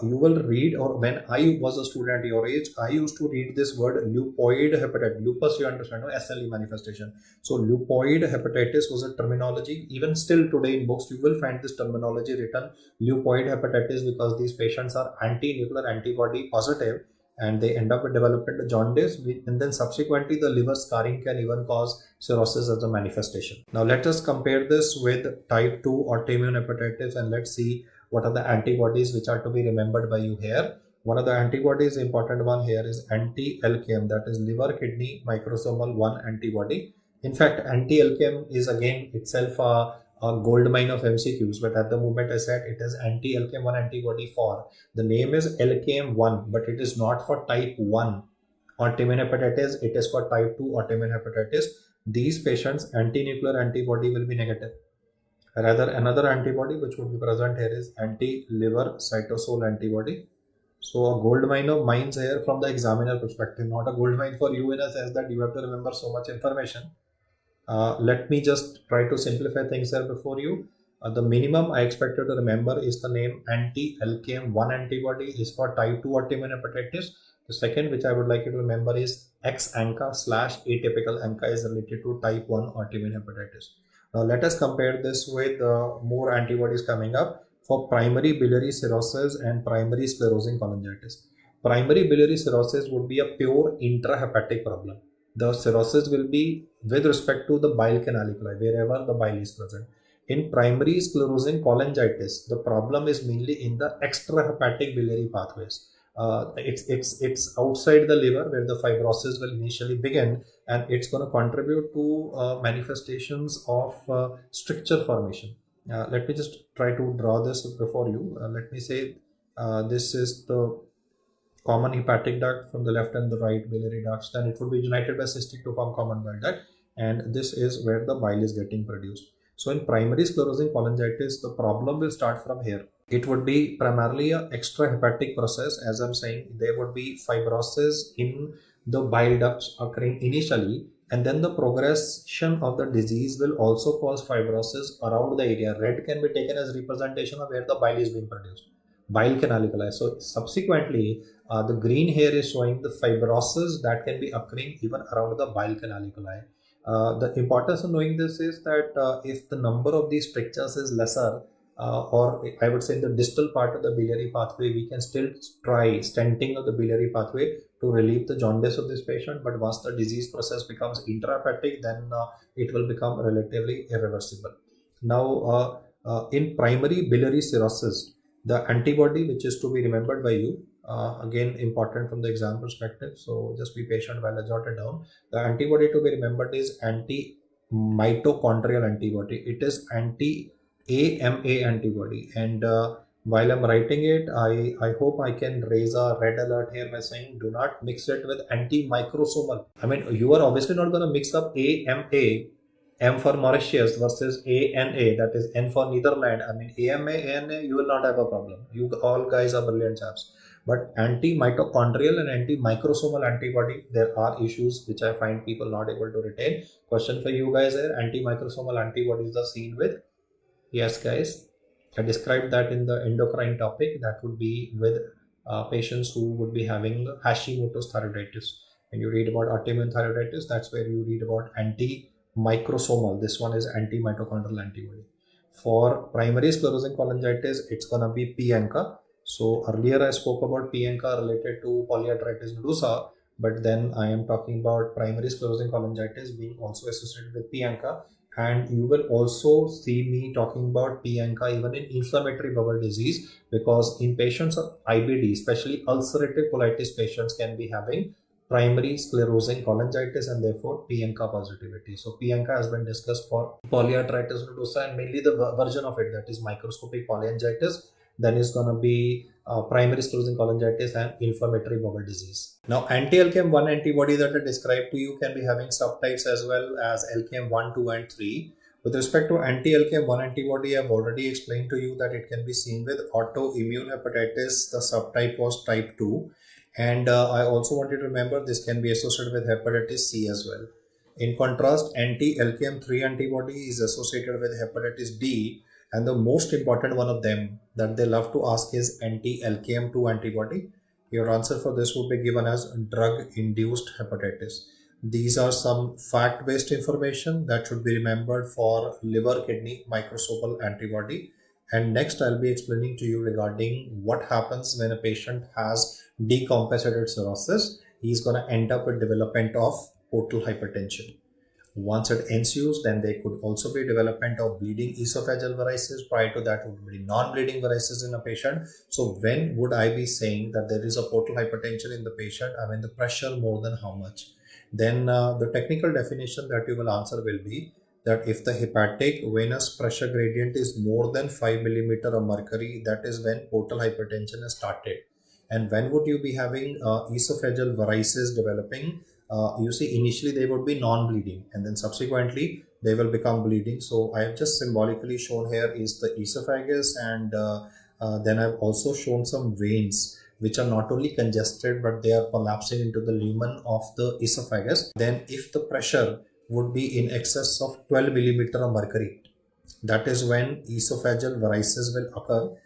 You will read, or when I was a student your age, I used to read this word leukoid hepatitis. Lupus, you understand, no? SLE manifestation. So leukoid hepatitis was a terminology. Even still today in books, you will find this terminology written, leukoid hepatitis, because these patients are anti-nuclear antibody positive, and they end up with development jaundice, and then subsequently the liver scarring can even cause cirrhosis as a manifestation. Now let us compare this with type 2 autoimmune hepatitis, and let's see what are the antibodies which are to be remembered by you here. One of the antibodies, important one here, is anti-LKM, that is liver kidney microsomal 1 antibody. In fact, anti-LKM is again itself a gold mine of MCQs, but at the moment I said it is anti-LKM1 antibody for. The name is LKM1, but it is not for type 1 autoimmune hepatitis, it is for type 2 autoimmune hepatitis. These patients, anti-nuclear antibody will be negative. Rather, another antibody which would be present here is anti-liver cytosol antibody. So a gold mine of mines here from the examiner perspective, not a gold mine for you in a sense that you have to remember so much information. Let me just try to simplify things here before you. The minimum I expect you to remember is the name anti-LKM1 antibody is for type 2 autoimmune hepatitis. The second which I would like you to remember is X-ANCA / atypical ANCA is related to type 1 autoimmune hepatitis. Now let us compare this with more antibodies coming up for primary biliary cirrhosis and primary sclerosing cholangitis. Primary biliary cirrhosis would be a pure intrahepatic problem. The cirrhosis will be with respect to the bile canaliculi, wherever the bile is present. In primary sclerosing cholangitis, the problem is mainly in the extrahepatic biliary pathways. It's outside the liver where the fibrosis will initially begin, and it's going to contribute to manifestations of stricture formation. Let me just try to draw this before you. Let me say this is the common hepatic duct from the left and the right biliary ducts. Then it would be united by cystic to form common bile duct, and this is where the bile is getting produced. So in primary sclerosing cholangitis, the problem will start from here. It would be primarily a extrahepatic process. As I'm saying, there would be fibrosis in the bile ducts occurring initially, and then the progression of the disease will also cause fibrosis around the area. Red can be taken as representation of where the bile is being produced, bile canaliculi. So subsequently, the green here is showing the fibrosis that can be occurring even around the bile canaliculi. The importance of knowing this is that if the number of these strictures is lesser, or I would say in the distal part of the biliary pathway, we can still try stenting of the biliary pathway to relieve the jaundice of this patient. But once the disease process becomes intrahepatic, then it will become relatively irreversible. Now, in primary biliary cirrhosis, the antibody which is to be remembered by you, again important from the exam perspective, so just be patient while I jot it down. The antibody to be remembered is anti-mitochondrial antibody. It is anti-AMA antibody, and while I'm writing it, I hope I can raise a red alert here by saying do not mix it with anti-microsomal. I mean, you are obviously not going to mix up AMA, M for Mauritius versus ANA, that is N for Netherlands. I mean, AMA, ANA, you will not have a problem. You all guys are brilliant chaps. But anti-mitochondrial and anti-microsomal antibody, there are issues which I find people not able to retain. Question for you guys here, anti-microsomal antibodies are seen with? Yes, guys. I described that in the endocrine topic. That would be with patients who would be having Hashimoto's thyroiditis. When you read about autoimmune thyroiditis, that's where you read about anti-microsomal. This one is anti-mitochondrial antibody. For primary sclerosing cholangitis, it's gonna be P-ANCA. So earlier I spoke about P-ANCA related to polyarteritis nodosa, but then I am talking about primary sclerosing cholangitis being also associated with P-ANCA. And you will also see me talking about P-ANCA even in inflammatory bowel disease, because in patients of IBD, especially ulcerative colitis patients, can be having primary sclerosing cholangitis and therefore P-ANCA positivity. So P-ANCA has been discussed for polyarteritis nodosa, and mainly the version of it, that is microscopic polyangiitis. Then is going to be primary sclerosing cholangitis and inflammatory bowel disease. Now, anti-LKM1 antibody that I described to you can be having subtypes as well as LKM1, 2 and 3. With respect to anti-LKM1 antibody, I have already explained to you that it can be seen with autoimmune hepatitis. The subtype was type 2. And I also want you to remember this can be associated with hepatitis C as well. In contrast, anti-LKM3 antibody is associated with hepatitis D, and the most important one of them that they love to ask is anti-LKM2 antibody. Your answer for this would be given as drug-induced hepatitis. These are some fact-based information that should be remembered for liver-kidney microsomal antibody. And next, I'll be explaining to you regarding what happens when a patient has decompensated cirrhosis. He's going to end up with development of portal hypertension. Once it ensues, then there could also be development of bleeding esophageal varices. Prior to that would be non-bleeding varices in a patient. So when would I be saying that there is a portal hypertension in the patient? I mean the pressure more than how much? Then the technical definition that you will answer will be that if the hepatic venous pressure gradient is more than 5 millimeter of mercury, that is when portal hypertension has started. And when would you be having esophageal varices developing? You see, initially they would be non-bleeding and then subsequently they will become bleeding. So I have just symbolically shown here is the esophagus, and then I've also shown some veins which are not only congested but they are collapsing into the lumen of the esophagus. Then if the pressure would be in excess of 12 millimeter of mercury, that is when esophageal varices will occur.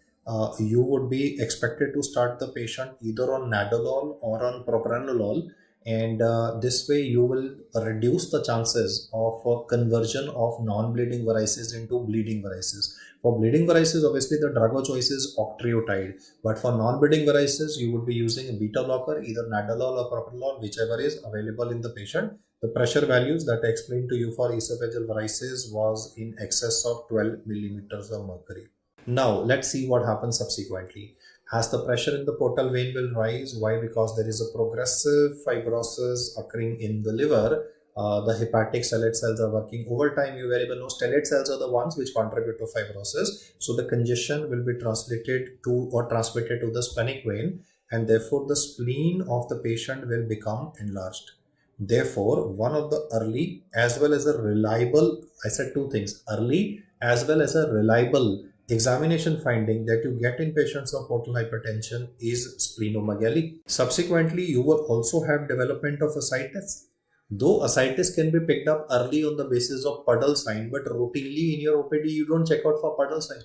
You would be expected to start the patient either on nadolol or on propranolol, and this way you will reduce the chances of conversion of non-bleeding varices into bleeding varices. For bleeding varices, obviously the drug of choice is octreotide, but for non-bleeding varices you would be using a beta blocker, either nadolol or propranolol, whichever is available in the patient. The pressure values that I explained to you for esophageal varices was in excess of 12 millimeters of mercury. Now let's see what happens subsequently. As the pressure in the portal vein will rise, why? Because there is a progressive fibrosis occurring in the liver. The hepatic stellate cells are working. Over time, you very well know stellate cells are the ones which contribute to fibrosis. So the congestion will be translated to or transmitted to the splenic vein, and therefore the spleen of the patient will become enlarged. Therefore, one of the early as well as a reliable, I said two things, early as well as a reliable examination finding that you get in patients of portal hypertension is splenomegaly. Subsequently, you will also have development of ascites. Though ascites can be picked up early on the basis of puddle sign, but routinely in your OPD, you don't check out for puddle sign.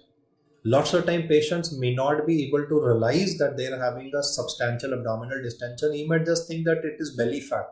Lots of time patients may not be able to realize that they are having a substantial abdominal distension. He might just think that it is belly fat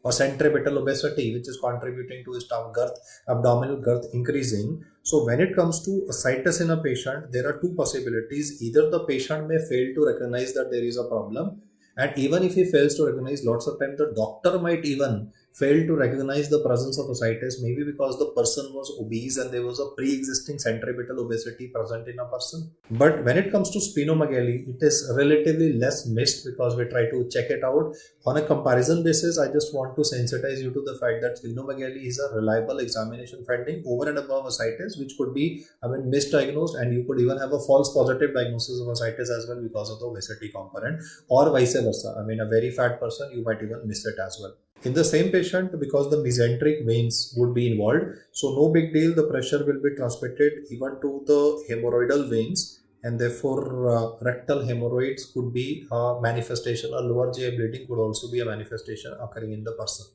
or centripetal obesity, which is contributing to his stomach girth, abdominal girth increasing. So when it comes to ascites in a patient, there are two possibilities. Either the patient may fail to recognize that there is a problem, and even if he fails to recognize, lots of times the doctor might even fail to recognize the presence of ascites, maybe because the person was obese and there was a pre-existing centripetal obesity present in a person. But when it comes to splenomegaly, it is relatively less missed because we try to check it out. On a comparison basis, I just want to sensitize you to the fact that splenomegaly is a reliable examination finding over and above ascites, which could be, misdiagnosed, and you could even have a false positive diagnosis of ascites as well because of the obesity component, or vice versa. A very fat person, you might even miss it as well. In the same patient, because the mesenteric veins would be involved, so no big deal, the pressure will be transmitted even to the hemorrhoidal veins, and therefore rectal hemorrhoids could be a manifestation, or lower GI bleeding could also be a manifestation occurring in the person.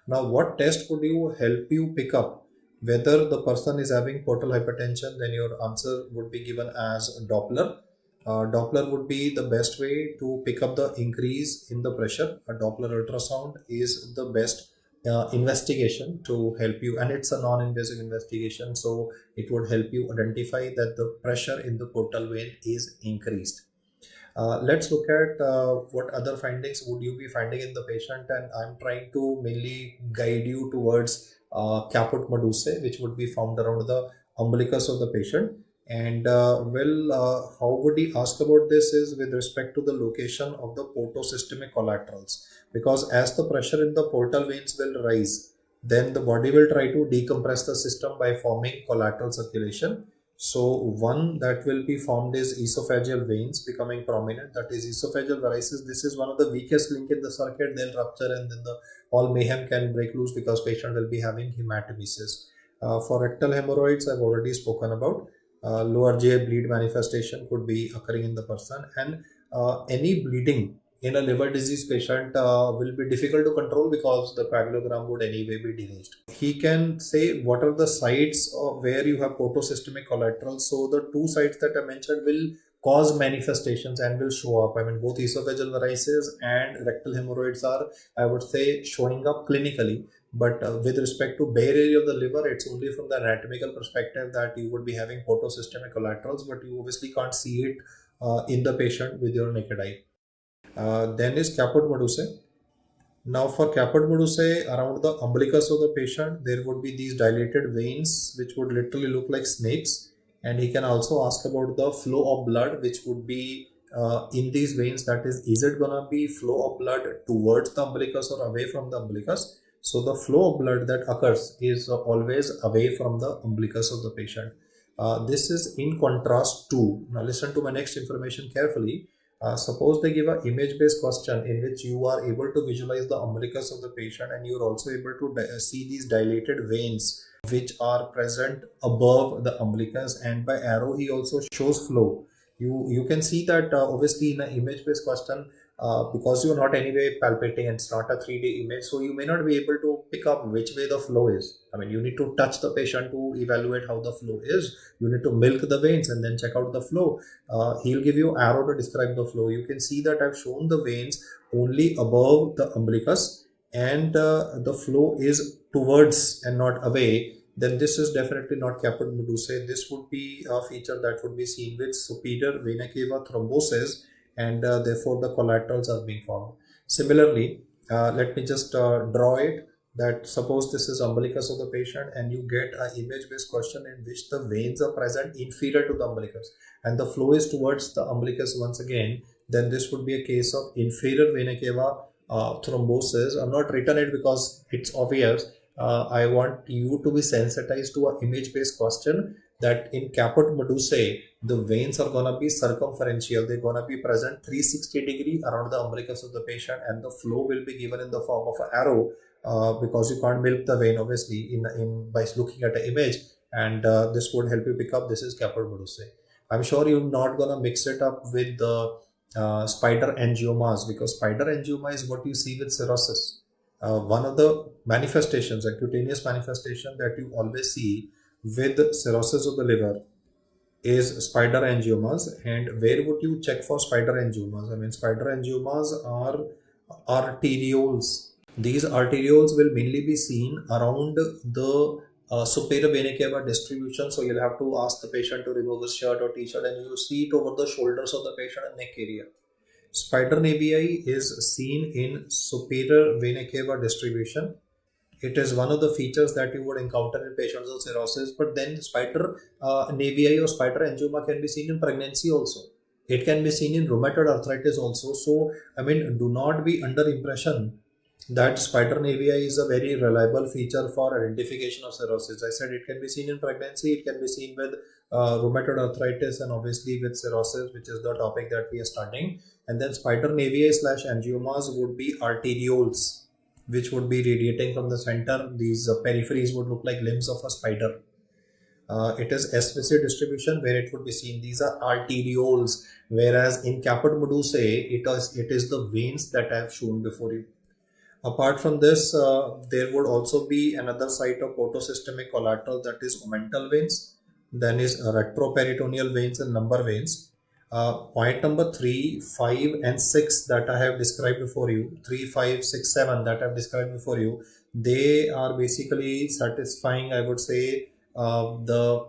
Now, what test would you help you pick up whether the person is having portal hypertension? Then your answer would be given as Doppler. Doppler would be the best way to pick up the increase in the pressure. A Doppler ultrasound is the best investigation to help you, and it's a non-invasive investigation, so it would help you identify that the pressure in the portal vein is increased. Let's look at what other findings would you be finding in the patient, and I'm trying to mainly guide you towards caput medusae, which would be found around the umbilicus of the patient. And how would he ask about this is with respect to the location of the portosystemic collaterals, because as the pressure in the portal veins will rise, then the body will try to decompress the system by forming collateral circulation. So one that will be formed is esophageal veins becoming prominent, that is esophageal varices. This is one of the weakest link in the circuit. They'll rupture and then all mayhem can break loose because patient will be having hematemesis. For rectal hemorrhoids, I've already spoken about. Lower GI bleed manifestation could be occurring in the person, and any bleeding in a liver disease patient will be difficult to control because the coagulogram would anyway be deranged. He can say what are the sites where you have portosystemic collaterals. So the two sites that I mentioned will cause manifestations and will show up. Both esophageal varices and rectal hemorrhoids are, I would say, showing up clinically. But with respect to bare area of the liver, it's only from the anatomical perspective that you would be having portosystemic collaterals, but you obviously can't see it in the patient with your naked eye. Then is caput medusae. Now for caput medusae, around the umbilicus of the patient, there would be these dilated veins which would literally look like snakes. And he can also ask about the flow of blood, which would be in these veins. That is it gonna be flow of blood towards the umbilicus or away from the umbilicus? So the flow of blood that occurs is always away from the umbilicus of the patient. This is in contrast to, now listen to my next information carefully. Suppose they give an image-based question in which you are able to visualize the umbilicus of the patient, and you're also able to see these dilated veins which are present above the umbilicus, and by arrow he also shows flow. You can see that obviously in an image-based question, because you're not anyway palpating and it's not a 3D image, so you may not be able to pick up which way the flow is. You need to touch the patient to evaluate how the flow is. You need to milk the veins and then check out the flow. He'll give you arrow to describe the flow. You can see that I've shown the veins only above the umbilicus, and the flow is towards and not away. Then this is definitely not caput medusae. This would be a feature that would be seen with superior vena cava thrombosis, and therefore the collaterals are being formed. Similarly, let me just draw it, that suppose this is umbilicus of the patient and you get an image-based question in which the veins are present inferior to the umbilicus and the flow is towards the umbilicus once again, then this would be a case of inferior vena cava thrombosis. I'm not written it because it's obvious. I want you to be sensitized to an image-based question that in caput medusae, the veins are gonna be circumferential. They're gonna be present 360 degree around the umbilicus of the patient, and the flow will be given in the form of an arrow because you can't milk the vein obviously in by looking at an image, and this would help you pick up this is caput medusae. I'm sure you're not gonna mix it up with the spider angiomas, because spider angioma is what you see with cirrhosis. One of the manifestations, a cutaneous manifestation that you always see with cirrhosis of the liver is spider angiomas. And where would you check for spider angiomas? I mean, spider angiomas are arterioles. These arterioles will mainly be seen around the superior vena cava distribution. So you'll have to ask the patient to remove his shirt or t-shirt, and you see it over the shoulders of the patient and neck area. Spider nevi is seen in superior vena cava distribution. It is one of the features that you would encounter in patients with cirrhosis. But then spider nevi or spider angioma can be seen in pregnancy also. It can be seen in rheumatoid arthritis also. So, I mean, do not be under impression that spider nevi is a very reliable feature for identification of cirrhosis. I said it can be seen in pregnancy, it can be seen with rheumatoid arthritis, and obviously with cirrhosis, which is the topic that we are studying. And then spider nevi slash angiomas would be arterioles, which would be radiating from the center. These peripheries would look like limbs of a spider. It is SVC distribution where it would be seen. These are arterioles, whereas in caput medusae, it is the veins that I have shown before you. Apart from this, there would also be another site of portosystemic collateral, that is omental veins. Then is retroperitoneal veins and lumbar veins. Point number 3, 5 and 6 that I have described before you, 3, 5, 6, 7 that I have described before you, they are basically satisfying, I would say, the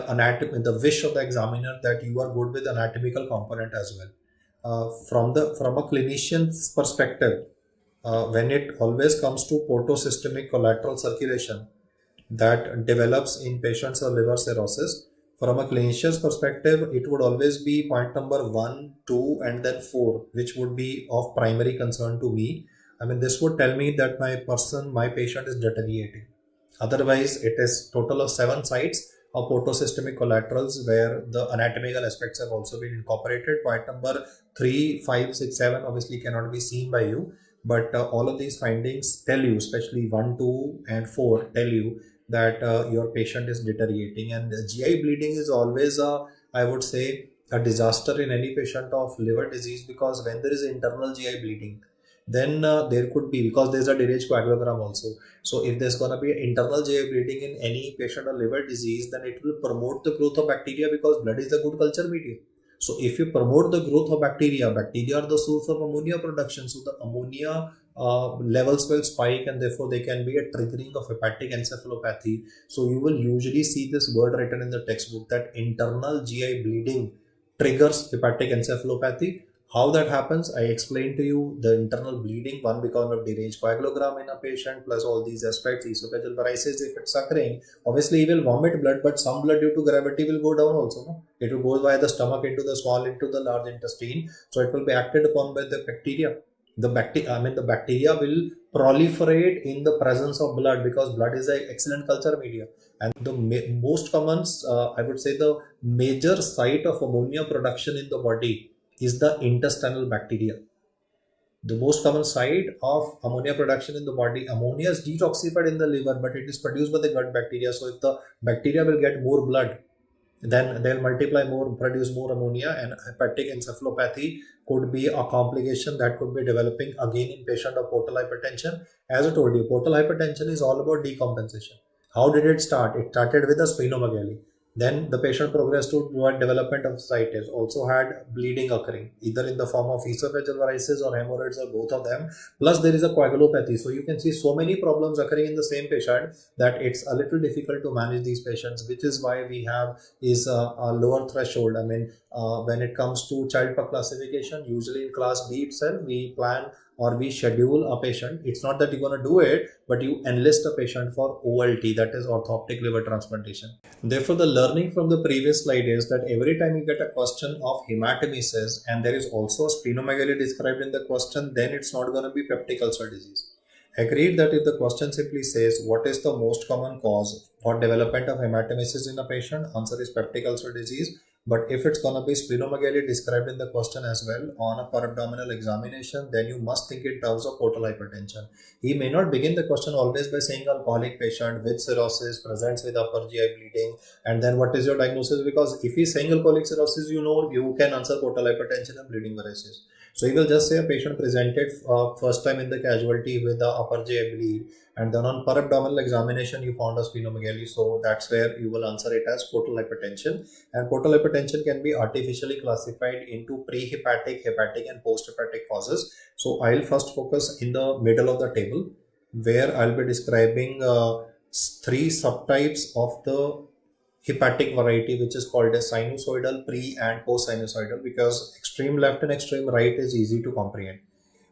anatomy, the wish of the examiner that you are good with anatomical component as well. From a clinician's perspective, when it always comes to portosystemic collateral circulation that develops in patients of liver cirrhosis, from a clinician's perspective, it would always be point number 1, 2, and then 4, which would be of primary concern to me. I mean, this would tell me that my patient is deteriorating. Otherwise, it is total of 7 sites of portosystemic collaterals where the anatomical aspects have also been incorporated. Point number 3, 5, 6, 7 obviously cannot be seen by you, but all of these findings tell you, especially 1, 2, and 4, tell you that your patient is deteriorating. And GI bleeding is always I would say, a disaster in any patient of liver disease, because when there is internal GI bleeding, then there could be, because there's a deranged coagulogram also. So if there's going to be internal GI bleeding in any patient of liver disease, then it will promote the growth of bacteria, because blood is a good culture medium. So if you promote the growth of bacteria are the source of ammonia production. So the ammonia levels will spike, and therefore they can be a triggering of hepatic encephalopathy. So you will usually see this word written in the textbook that internal GI bleeding triggers hepatic encephalopathy. How that happens, I explained to you. The internal bleeding, one because of deranged coagulogram in a patient, plus all these aspects, esophageal varices, if it's occurring, obviously he will vomit blood, but some blood due to gravity will go down also. No? It will go via the stomach into the small, into the large intestine. So it will be acted upon by the bacteria. The bacteria will proliferate in the presence of blood, because blood is an excellent culture media. And the most common, I would say, the major site of ammonia production in the body is the intestinal bacteria. The most common site of ammonia production in the body, ammonia is detoxified in the liver, but it is produced by the gut bacteria. So if the bacteria will get more blood, then they'll multiply more, produce more ammonia, and hepatic encephalopathy could be a complication that could be developing again in patient of portal hypertension. As I told you, portal hypertension is all about decompensation. How did it start? It started with a splenomegaly. Then the patient progressed to development of ascites, also had bleeding occurring, either in the form of esophageal varices or hemorrhoids, or both of them. Plus there is a coagulopathy. So you can see so many problems occurring in the same patient that it's a little difficult to manage these patients, which is why we have is a lower threshold. I mean, when it comes to child per classification, usually in class B itself, we plan or we schedule a patient. It's not that you're going to do it, but you enlist a patient for OLT, that is orthopic liver transplantation. Therefore, the learning from the previous slide is that every time you get a question of hematemesis and there is also a splenomegaly described in the question, then it's not going to be peptic ulcer disease. Agreed that if the question simply says what is the most common cause for development of hematemesis in a patient, answer is peptic ulcer disease. But if it's going to be splenomegaly described in the question as well on a per abdominal examination, then you must think in terms of portal hypertension. He may not begin the question always by saying alcoholic patient with cirrhosis, presents with upper GI bleeding, and then what is your diagnosis? Because if he's saying alcoholic cirrhosis, you know you can answer portal hypertension and bleeding varices. So he will just say a patient presented first time in the casualty with the upper GI bleed, and then on per abdominal examination you found a splenomegaly. So that's where you will answer it as portal hypertension. And portal hypertension can be artificially classified into prehepatic, hepatic, and posthepatic causes. So I'll first focus in the middle of the table, where I'll be describing three subtypes of the hepatic variety, which is called as sinusoidal, pre and post sinusoidal, because extreme left and extreme right is easy to comprehend.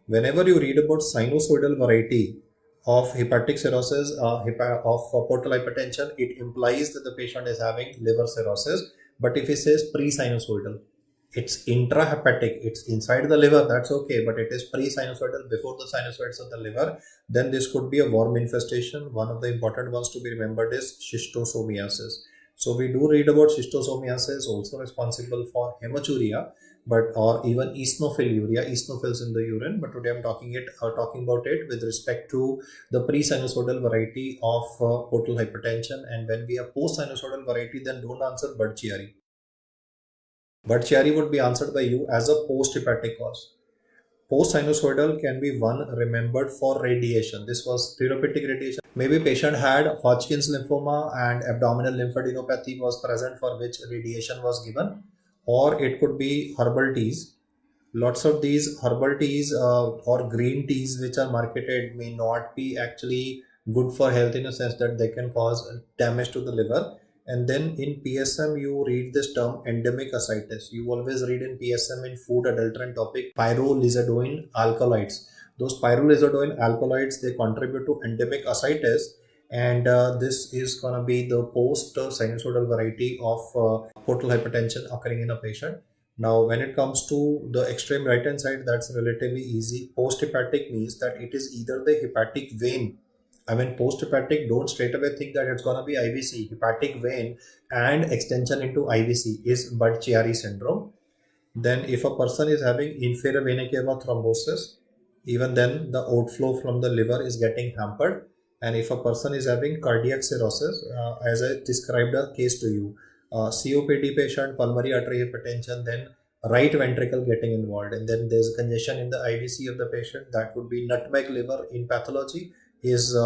Whenever you read about sinusoidal variety of hepatic cirrhosis, of portal hypertension, it implies that the patient is having liver cirrhosis. But if he says pre-sinusoidal, it's intrahepatic, it's inside the liver, that's okay, but it is pre-sinusoidal, before the sinusoids of the liver, then this could be a worm infestation. One of the important ones to be remembered is schistosomiasis. So we do read about schistosomiasis, also responsible for hematuria, but or even eosinophiluria, eosinophils in the urine. But today I'm talking about it with respect to the pre-sinusoidal variety of portal hypertension. And when we have post-sinusoidal variety, then don't answer Budd-Chiari. Budd-Chiari would be answered by you as a post-hepatic cause. Post-sinusoidal can be one remembered for radiation. This was therapeutic radiation. Maybe patient had Hodgkin's lymphoma and abdominal lymphadenopathy was present, for which radiation was given. Or it could be herbal teas. Lots of these herbal teas or green teas which are marketed may not be actually good for health, in a sense that they can cause damage to the liver. And then in PSM, you read this term endemic ascites. You always read in PSM in food adulterant topic pyrrolizidone alkaloids. Those pyrrolizidone alkaloids, they contribute to endemic ascites, and this is going to be the post sinusoidal variety of portal hypertension occurring in a patient. Now, when it comes to the extreme right hand side, that's relatively easy. Post hepatic means that it is either the hepatic vein. I mean, post-hepatic, don't straight away think that it's going to be IVC. Hepatic vein and extension into IVC is Budd-Chiari syndrome. Then if a person is having inferior vena cava thrombosis, even then the outflow from the liver is getting hampered. And if a person is having cardiac cirrhosis, as I described a case to you, COPD patient, pulmonary artery hypertension, then right ventricle getting involved, and then there's congestion in the IVC of the patient, that would be nutmeg liver in pathology, is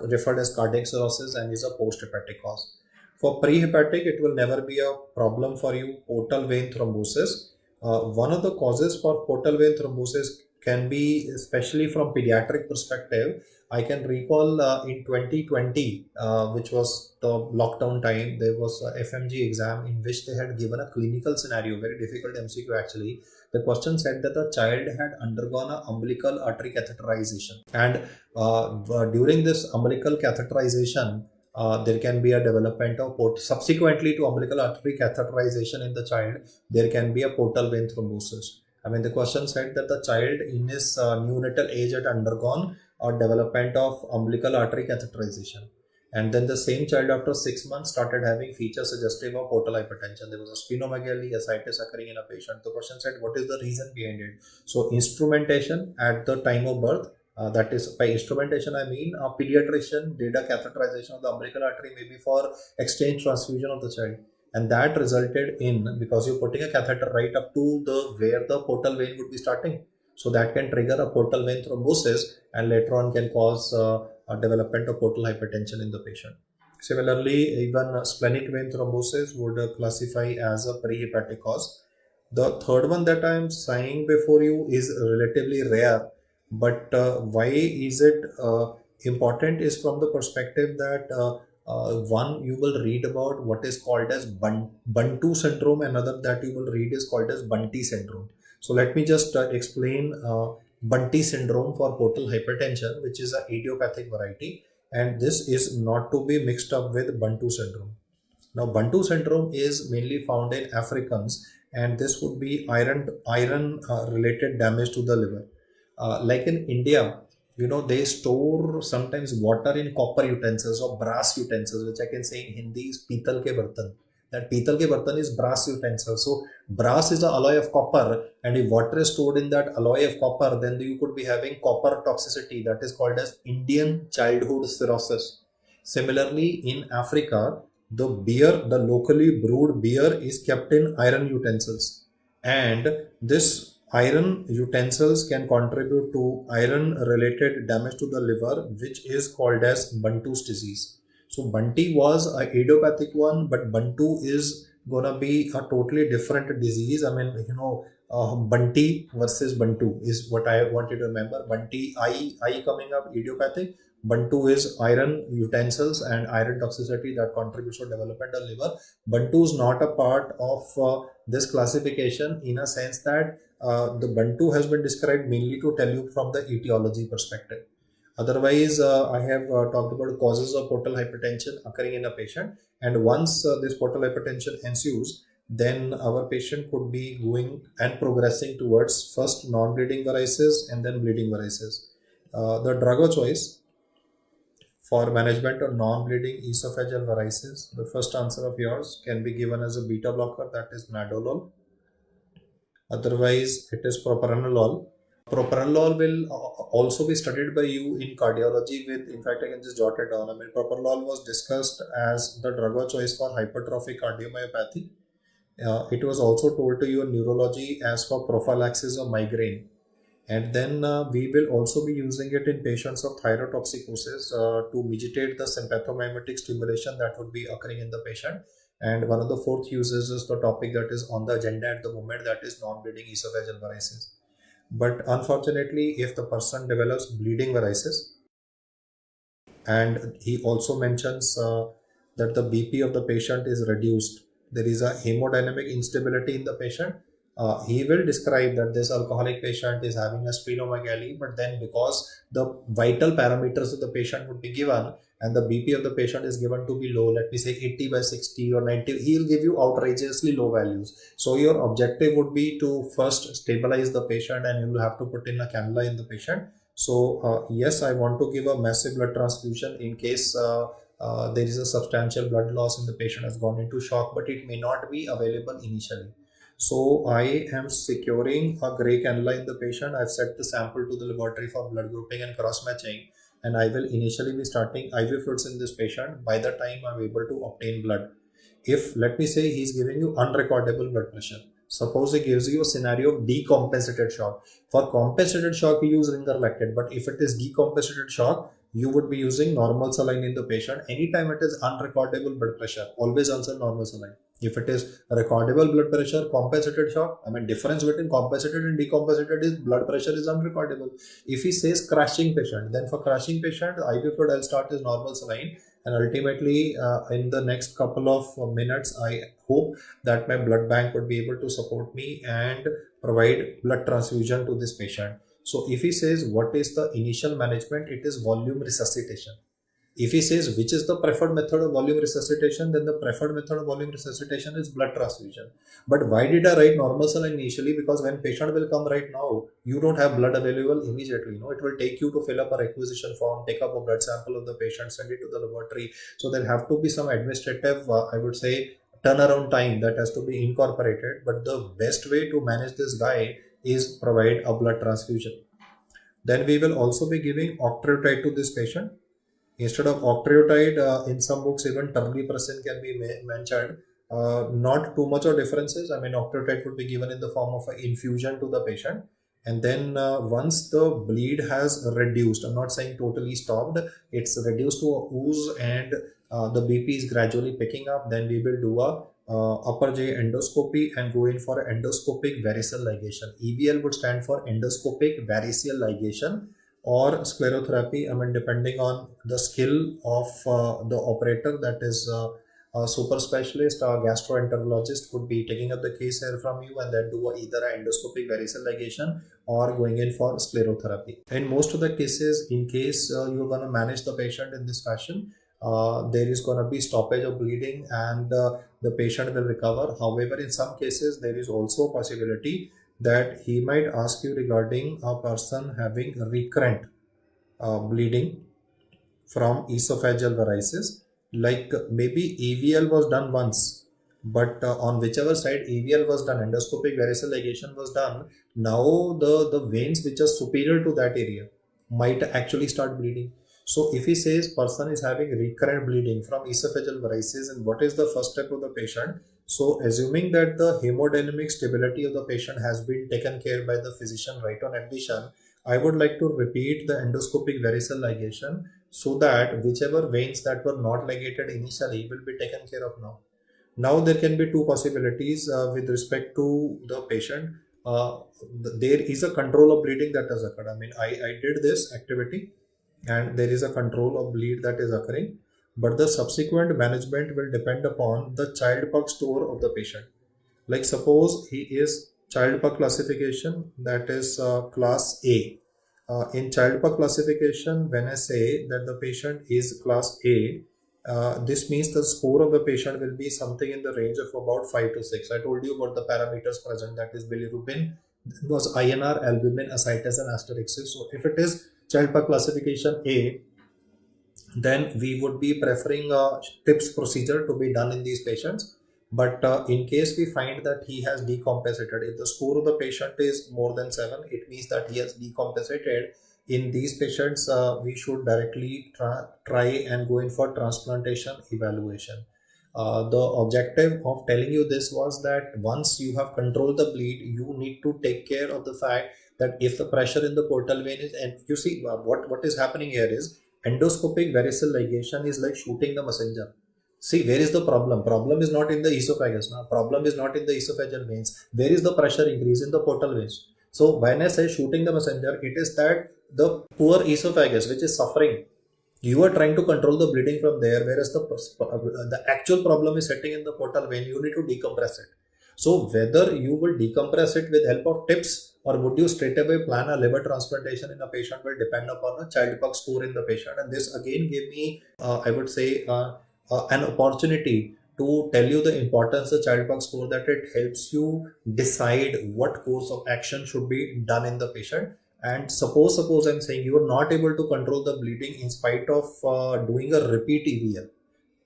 referred as cardiac cirrhosis and is a post-hepatic cause. For pre-hepatic, it will never be a problem for you. Portal vein thrombosis. One of the causes for portal vein thrombosis can be, especially from pediatric perspective, I can recall in 2020, which was the lockdown time, there was a FMG exam in which they had given a clinical scenario, very difficult MCQ actually. The question said that the child had undergone an umbilical artery catheterization, and during this umbilical catheterization, there can be a development of subsequently to umbilical artery catheterization in the child, there can be a portal vein thrombosis. I mean, the question said that the child in his neonatal age had undergone a development of umbilical artery catheterization. And then the same child after 6 months started having features suggestive of portal hypertension. There was a splenomegaly, ascites occurring in a patient. The question said, what is the reason behind it? So instrumentation at the time of birth, that is, by instrumentation I mean a pediatrician did a catheterization of the umbilical artery, maybe for exchange transfusion of the child. And that resulted in, because you're putting a catheter right up to the where the portal vein would be starting. So that can trigger a portal vein thrombosis and later on can cause a development of portal hypertension in the patient. Similarly, even splenic vein thrombosis would classify as a prehepatic cause. The third one that I am saying before you is relatively rare, but why is it important is from the perspective that one, you will read about what is called as Bantu syndrome, another that you will read is called as Bunty syndrome. So let me just explain Bunty syndrome for portal hypertension, which is an idiopathic variety, and this is not to be mixed up with Bantu syndrome. Now, Bantu syndrome is mainly found in Africans, and this would be iron related damage to the liver. Like in India, they store sometimes water in copper utensils or brass utensils, which I can say in Hindi is pital ke bartan. That pital ke bartan is brass utensil. So brass is an alloy of copper, and if water is stored in that alloy of copper, then you could be having copper toxicity, that is called as Indian childhood cirrhosis. Similarly, in Africa, the locally brewed beer is kept in iron utensils, and this iron utensils can contribute to iron related damage to the liver, which is called as Bantu's disease. So Bunty was a idiopathic one, but Bantu is gonna be a totally different disease. I mean, Bunty versus Bantu is what I wanted to remember. Bunty, I coming up idiopathic. Bantu is iron utensils and iron toxicity that contributes to development of liver. Bantu is not a part of this classification, in a sense that the Bantu has been described mainly to tell you from the etiology perspective. Otherwise, I have talked about causes of portal hypertension occurring in a patient, and once this portal hypertension ensues, then our patient could be going and progressing towards first non-bleeding varices and then bleeding varices. The drug of choice for management of non-bleeding esophageal varices, the first answer of yours can be given as a beta blocker, that is nadolol. Otherwise, it is propranolol. Propranolol will also be studied by you in cardiology with, in fact, I can just jot it down. I mean, propranolol was discussed as the drug of choice for hypertrophic cardiomyopathy. It was also told to you in neurology as for prophylaxis of migraine. And then we will also be using it in patients of thyrotoxicosis to mitigate the sympathomimetic stimulation that would be occurring in the patient. And one of the fourth uses is the topic that is on the agenda at the moment, that is non-bleeding esophageal varices. But unfortunately, if the person develops bleeding varices, and he also mentions that the BP of the patient is reduced, there is a hemodynamic instability in the patient, he will describe that this alcoholic patient is having a splenomegaly, but then because the vital parameters of the patient would be given and the BP of the patient is given to be low, let me say 80/60 or 90, he will give you outrageously low values. So your objective would be to first stabilize the patient, and you will have to put in a cannula in the patient. So yes, I want to give a massive blood transfusion in case there is a substantial blood loss and the patient has gone into shock, but it may not be available initially. So I am securing a gray cannula in the patient. I've set the sample to the laboratory for blood grouping and cross matching, and I will initially be starting IV fluids in this patient by the time I'm able to obtain blood. If, let me say, he's giving you unrecordable blood pressure, suppose he gives you a scenario of decompensated shock. For compensated shock, we use ringer lactate, but if it is decompensated shock, you would be using normal saline in the patient. Anytime it is unrecordable blood pressure, always answer normal saline. If it is recordable blood pressure, compensated shock, I mean, difference between compensated and decompensated is blood pressure is unrecordable. If he says crashing patient, then for crashing patient, IV fluid I'll start is normal saline, and ultimately in the next couple of minutes, I hope that my blood bank would be able to support me and provide blood transfusion to this patient. So if he says what is the initial management, it is volume resuscitation. If he says which is the preferred method of volume resuscitation, then the preferred method of volume resuscitation is blood transfusion. But why did I write normal saline initially? Because when patient will come right now, you don't have blood available immediately. It will take you to fill up a requisition form, take up a blood sample of the patient, send it to the laboratory. So there have to be some administrative, I would say, turnaround time that has to be incorporated. But the best way to manage this guy is provide a blood transfusion. Then we will also be giving octreotide to this patient. Instead of octreotide, in some books even terlipressin can be mentioned. Not too much of differences. I mean, octreotide would be given in the form of an infusion to the patient. And then once the bleed has reduced, I'm not saying totally stopped, it's reduced to a ooze and the BP is gradually picking up, then we will do a upper J endoscopy and go in for endoscopic variceal ligation. EVL would stand for endoscopic variceal ligation or sclerotherapy. I mean, depending on the skill of the operator, that is a super specialist, a gastroenterologist would be taking up the case here from you and then do either an endoscopic varicose ligation or going in for sclerotherapy. In most of the cases, in case you're going to manage the patient in this fashion, there is going to be stoppage of bleeding and the patient will recover. However, in some cases, there is also a possibility that he might ask you regarding a person having recurrent bleeding from esophageal varices, like maybe AVL was done once, but on whichever side AVL was done, endoscopic varicose ligation was done, now the veins which are superior to that area might actually start bleeding. So if he says person is having recurrent bleeding from esophageal varices, and what is the first step of the patient? So assuming that the hemodynamic stability of the patient has been taken care by the physician right on admission, I would like to repeat the endoscopic varicose ligation so that whichever veins that were not ligated initially will be taken care of now. Now there can be two possibilities with respect to the patient. There is a control of bleeding that has occurred. I mean, I did this activity and there is a control of bleed that is occurring, but the subsequent management will depend upon the Child-Pugh score of the patient. Like suppose he is Child-Pugh classification, that is class A. In Child-Pugh classification, when I say that the patient is class A, this means the score of the patient will be something in the range of about 5 to 6. I told you about the parameters present, that is bilirubin, it was INR, albumin, ascites, and asterixis. So if it is Child-Pugh classification A, then we would be preferring a TIPS procedure to be done in these patients. But in case we find that he has decompensated, if the score of the patient is more than 7, it means that he has decompensated. In these patients, we should directly try and go in for transplantation evaluation. The objective of telling you this was that once you have controlled the bleed, you need to take care of the fact that if the pressure in the portal vein is, and you see what is happening here is endoscopic varicose ligation is like shooting the messenger. See, where is the problem? Problem is not in the esophagus. Now, problem is not in the esophageal veins. Where is the pressure increase in the portal veins? So when I say shooting the messenger, it is that the poor esophagus which is suffering, you are trying to control the bleeding from there, whereas the actual problem is setting in the portal vein. You need to decompress it. So whether you will decompress it with help of TIPS or would you straight away plan a liver transplantation in a patient will depend upon a Child-Pugh score in the patient. And this again gave me, I would say, an opportunity to tell you the importance of Child-Pugh score, that it helps you decide what course of action should be done in the patient. And suppose I'm saying you are not able to control the bleeding in spite of doing a repeat EVL.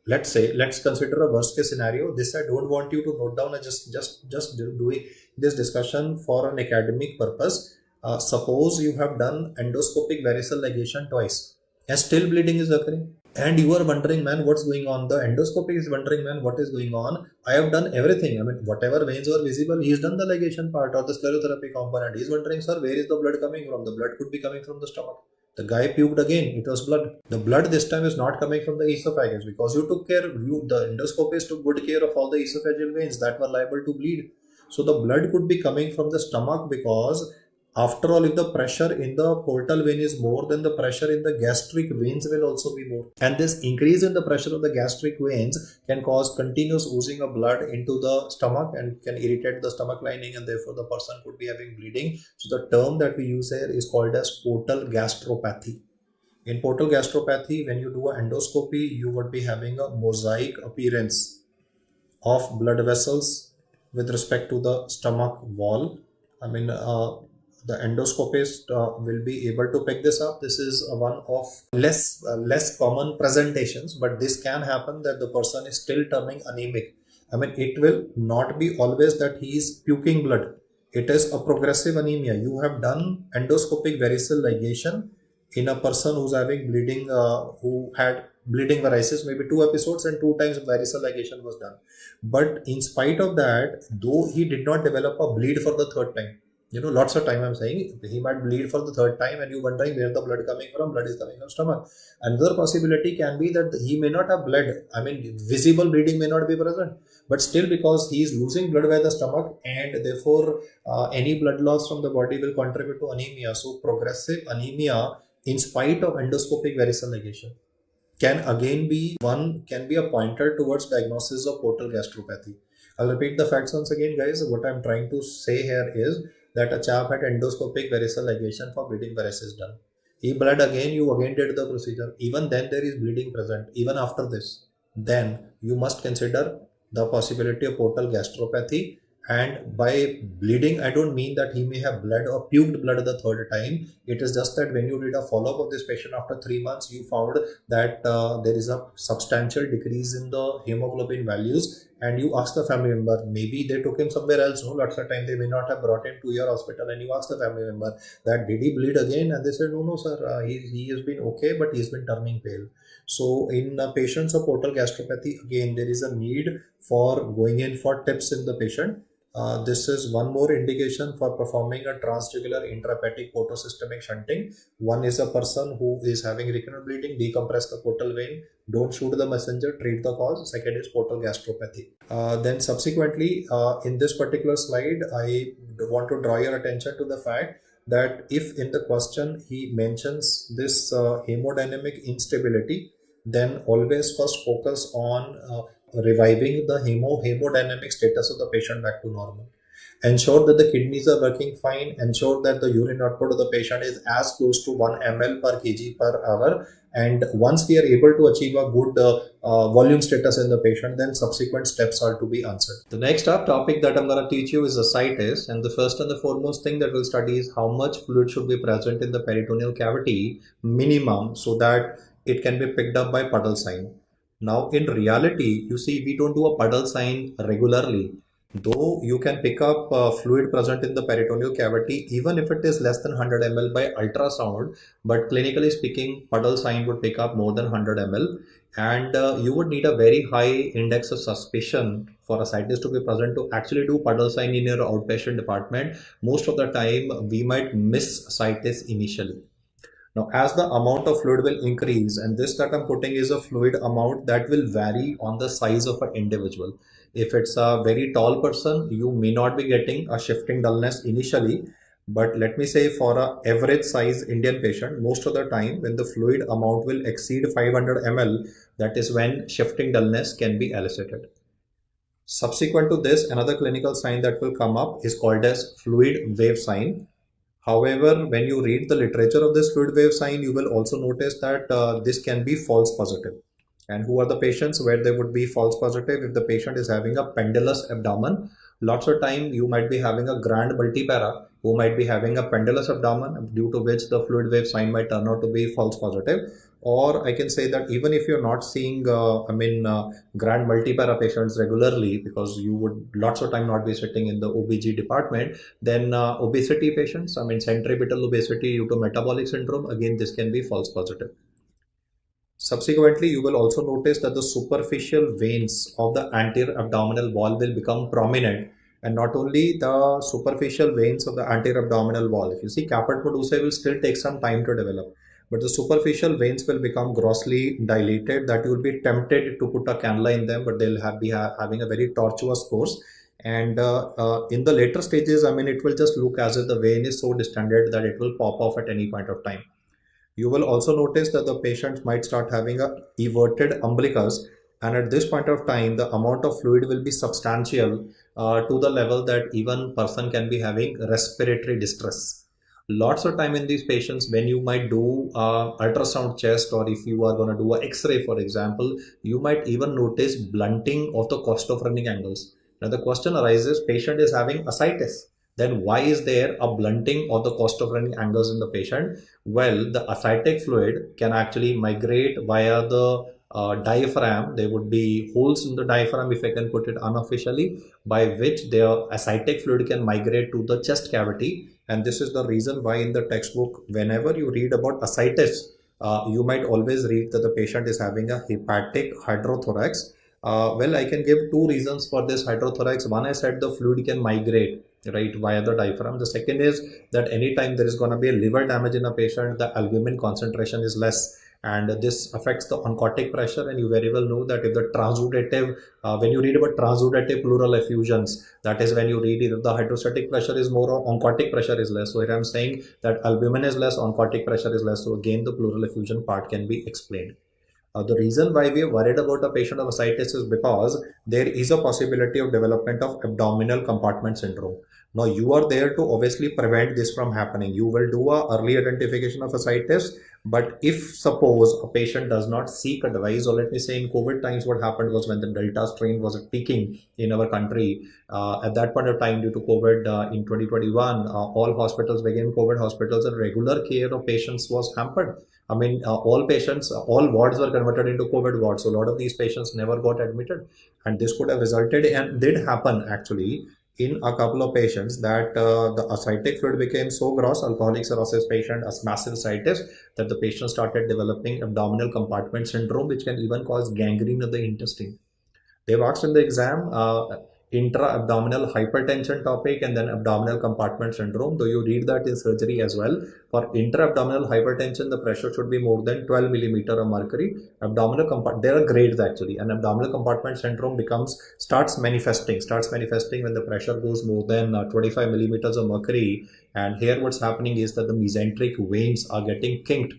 Let's consider a worst case scenario. This I don't want you to note down. I just doing this discussion for an academic purpose. Suppose you have done endoscopic varicose ligation twice and still bleeding is occurring. And you are wondering, man, what's going on? The endoscopic is wondering, man, what is going on? I have done everything. I mean, whatever veins were visible, he's done the ligation part or the sclerotherapy component. He's wondering, sir, where is the blood coming from? The blood could be coming from the stomach. The guy puked again. It was blood. The blood this time is not coming from the esophagus because you took care, the endoscopist took good care of all the esophageal veins that were liable to bleed. So the blood could be coming from the stomach because after all, if the pressure in the portal vein is more, then the pressure in the gastric veins will also be more. And this increase in the pressure of the gastric veins can cause continuous oozing of blood into the stomach and can irritate the stomach lining, and therefore the person could be having bleeding. So the term that we use here is called as portal gastropathy. In portal gastropathy, when you do an endoscopy, you would be having a mosaic appearance of blood vessels with respect to the stomach wall. I mean, the endoscopist will be able to pick this up. This is one of less common presentations, but this can happen that the person is still turning anemic. I mean, it will not be always that he is puking blood. It is a progressive anemia. You have done endoscopic varicose ligation in a person who's having bleeding, who had bleeding varices, maybe 2 episodes and 2 times varicose ligation was done. But in spite of that, though he did not develop a bleed for the third time, lots of time I'm saying he might bleed for the third time and you're wondering where the blood coming from. Blood is coming from stomach. Another possibility can be that he may not have bled. I mean, visible bleeding may not be present, but still because he is losing blood by the stomach and therefore any blood loss from the body will contribute to anemia. So progressive anemia in spite of endoscopic varicose ligation. can again be a pointer towards diagnosis of portal gastropathy. I'll repeat the facts once again, guys. What I'm trying to say here is that a chap had endoscopic varicose ligation for bleeding varices done. He bled again, you again did the procedure. Even then there is bleeding present, even after this. Then you must consider the possibility of portal gastropathy. And by bleeding, I don't mean that he may have bled or puked blood the third time. It is just that when you did a follow-up of this patient after 3 months, you found that there is a substantial decrease in the hemoglobin values, and you ask the family member, maybe they took him somewhere else, no, lots of time they may not have brought him to your hospital, and you ask the family member that did he bleed again, and they said no sir, he has been okay, but he's been turning pale. So in patients of portal gastropathy, again there is a need for going in for tips in the patient. This is one more indication for performing a transjugular intrahepatic portosystemic shunting. One is a person who is having recurrent bleeding, decompress the portal vein, don't shoot the messenger, treat the cause. Second is portal gastropathy. Then subsequently, in this particular slide, I want to draw your attention to the fact that if in the question he mentions this hemodynamic instability, then always first focus on reviving the hemodynamic status of the patient back to normal. Ensure that the kidneys are working fine. Ensure that the urine output of the patient is as close to 1 ml per kg per hour. And once we are able to achieve a good volume status in the patient, then subsequent steps are to be answered. The next topic that I'm going to teach you is ascites. And the first and the foremost thing that we'll study is how much fluid should be present in the peritoneal cavity minimum so that it can be picked up by puddle sign. Now, in reality, you see, we don't do a puddle sign regularly. Though you can pick up fluid present in the peritoneal cavity, even if it is less than 100 ml by ultrasound, but clinically speaking, puddle sign would pick up more than 100 ml. And you would need a very high index of suspicion for ascites to be present to actually do puddle sign in your outpatient department. Most of the time, we might miss ascites initially. Now, as the amount of fluid will increase, and this that I'm putting is a fluid amount that will vary on the size of an individual. If it's a very tall person, you may not be getting a shifting dullness initially. But let me say for an average size Indian patient, most of the time when the fluid amount will exceed 500 ml, that is when shifting dullness can be elicited. Subsequent to this, another clinical sign that will come up is called as fluid wave sign. However, when you read the literature of this fluid wave sign, you will also notice that this can be false positive. And who are the patients where they would be false positive? If the patient is having a pendulous abdomen, lots of time you might be having a grand multipara who might be having a pendulous abdomen, due to which the fluid wave sign might turn out to be false positive. Or I can say that even if you're not seeing, grand multipara patients regularly, because you would lots of time not be sitting in the OBG department, then obesity patients, centripetal obesity due to metabolic syndrome, again, this can be false positive. Subsequently, you will also notice that the superficial veins of the anterior abdominal wall will become prominent. And not only the superficial veins of the anterior abdominal wall, if you see caput medusae will still take some time to develop, but the superficial veins will become grossly dilated that you will be tempted to put a cannula in them, but they'll be having a very tortuous course. And in the later stages, it will just look as if the vein is so distended that it will pop off at any point of time. You will also notice that the patient might start having a everted umbilicus, and at this point of time the amount of fluid will be substantial to the level that even person can be having respiratory distress. Lots of time in these patients, when you might do ultrasound chest, or if you are going to do an x-ray for example, you might even notice blunting of the cost of running angles. Now the question arises, patient is having ascites, then why is there a blunting of the cost of running angles in the patient? Well, the ascitic fluid can actually migrate via the diaphragm. There would be holes in the diaphragm, if I can put it unofficially, by which the ascitic fluid can migrate to the chest cavity. And this is the reason why in the textbook, whenever you read about ascites, you might always read that the patient is having a hepatic hydrothorax. Well, I can give two reasons for this hydrothorax. One, I said the fluid can migrate right via the diaphragm. The second is that anytime there is going to be a liver damage in a patient, the albumin concentration is less, and this affects the oncotic pressure. And you very well know that if the transudative, when you read about transudative pleural effusions, that is when you read if the hydrostatic pressure is more or oncotic pressure is less. So here I'm saying that albumin is less, oncotic pressure is less. So again, the pleural effusion part can be explained. The reason why we are worried about a patient of ascites is because there is a possibility of development of abdominal compartment syndrome. Now you are there to obviously prevent this from happening. You will do a early identification of ascites, but if suppose a patient does not seek advice, or let me say in COVID times, what happened was when the Delta strain was peaking in our country, at that point of time due to COVID in 2021, all hospitals began COVID hospitals and regular care of patients was hampered. I mean, all patients, all wards were converted into COVID wards. So a lot of these patients never got admitted. And this could have resulted and did happen actually in a couple of patients that the ascitic fluid became so gross, alcoholic cirrhosis patient, a massive ascites, that the patient started developing abdominal compartment syndrome, which can even cause gangrene of the intestine. They've asked in the exam intra-abdominal hypertension topic and then abdominal compartment syndrome. Do you read that in surgery as well? For intra-abdominal hypertension, the pressure should be more than 12 millimeter of mercury. Abdominal compartment, there are grades actually, and abdominal compartment syndrome starts manifesting when the pressure goes more than 25 millimeters of mercury. And here what's happening is that the mesenteric veins are getting kinked,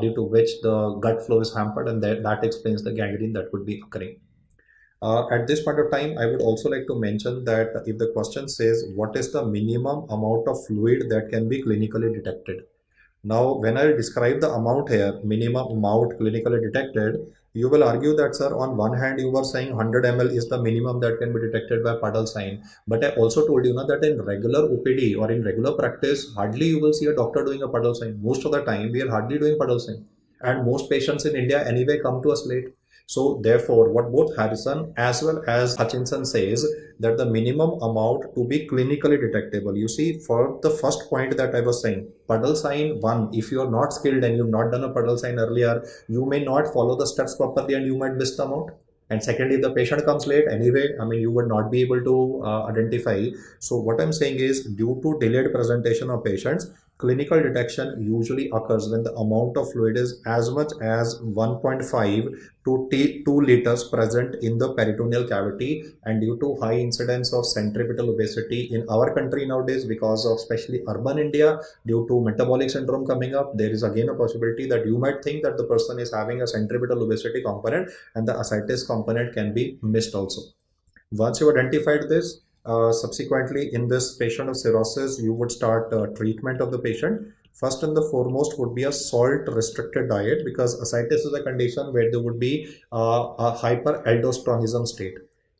due to which the gut flow is hampered, and that explains the gangrene that could be occurring. At this point of time, I would also like to mention that if the question says what is the minimum amount of fluid that can be clinically detected. Now, when I describe the amount here, minimum amount clinically detected, you will argue that, sir, on one hand, you were saying 100 ml is the minimum that can be detected by Puddle sign. But I also told you that in regular OPD or in regular practice, hardly you will see a doctor doing a Puddle sign. Most of the time, we are hardly doing Puddle sign. And most patients in India anyway come to us late. So therefore, what both Harrison as well as Hutchinson says, that the minimum amount to be clinically detectable. You see, for the first point that I was saying, Puddle sign 1, if you are not skilled and you've not done a Puddle sign earlier, you may not follow the steps properly and you might miss the amount. And secondly, if the patient comes late anyway, I mean, you would not be able to identify. So what I'm saying is, due to delayed presentation of patients, clinical detection usually occurs when the amount of fluid is as much as 1.5 to 2 liters present in the peritoneal cavity. And due to high incidence of centripetal obesity in our country nowadays, because of especially urban India, due to metabolic syndrome coming up, there is again a possibility that you might think that the person is having a centripetal obesity component, and the ascites component can be missed also. Once you identified this, subsequently in this patient of cirrhosis, you would start treatment of the patient. First and the foremost would be a salt restricted diet, because ascites is a condition where there would be a hyperaldosteronism state.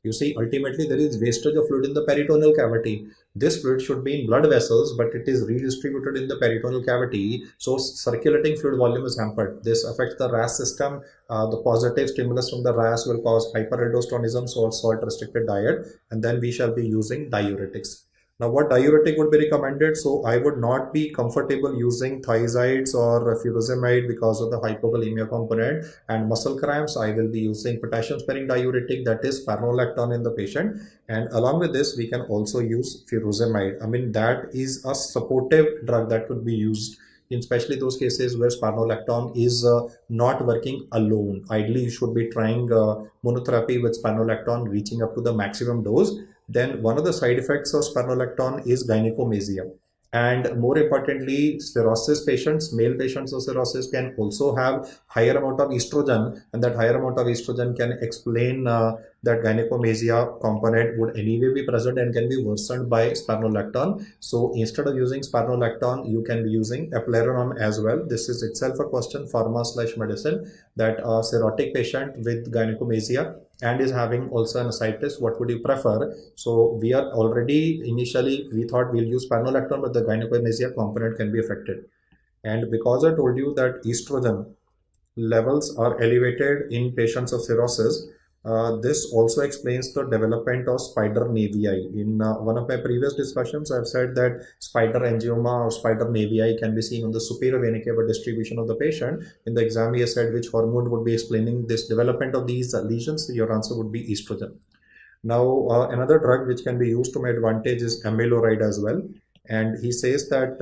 You see, ultimately there is wastage of fluid in the peritoneal cavity. This fluid should be in blood vessels, but it is redistributed in the peritoneal cavity. So circulating fluid volume is hampered. This affects the RAS system. The positive stimulus from the RAS will cause hyperaldosteronism, so salt restricted diet. And then we shall be using diuretics. Now, what diuretic would be recommended? So I would not be comfortable using thiazides or furosemide because of the hypokalemia component and muscle cramps. I will be using potassium sparing diuretic, that is spironolactone in the patient. And along with this, we can also use furosemide. I mean, that is a supportive drug that could be used in especially those cases where spironolactone is not working alone. Ideally, you should be trying monotherapy with spironolactone reaching up to the maximum dose. Then one of the side effects of spironolactone is gynecomastia. And more importantly, cirrhosis patients, male patients of cirrhosis can also have higher amount of estrogen, and that higher amount of estrogen can explain that gynecomastia component would anyway be present and can be worsened by spironolactone. So instead of using spironolactone, you can be using eplerenone as well. This is itself a question, pharma/medicine, that a cirrhotic patient with gynecomastia and is having also an ascites, what would you prefer? So we are already, initially we thought we'll use spironolactone, but the gynecomastia component can be affected. And because I told you that estrogen levels are elevated in patients of cirrhosis, this also explains the development of spider nevii. In one of my previous discussions, I've said that spider angioma or spider nevii can be seen on the superior vena cava distribution of the patient. In the exam, he said which hormone would be explaining this development of these lesions. Your answer would be estrogen. Now, another drug which can be used to my advantage is amiloride as well. And he says that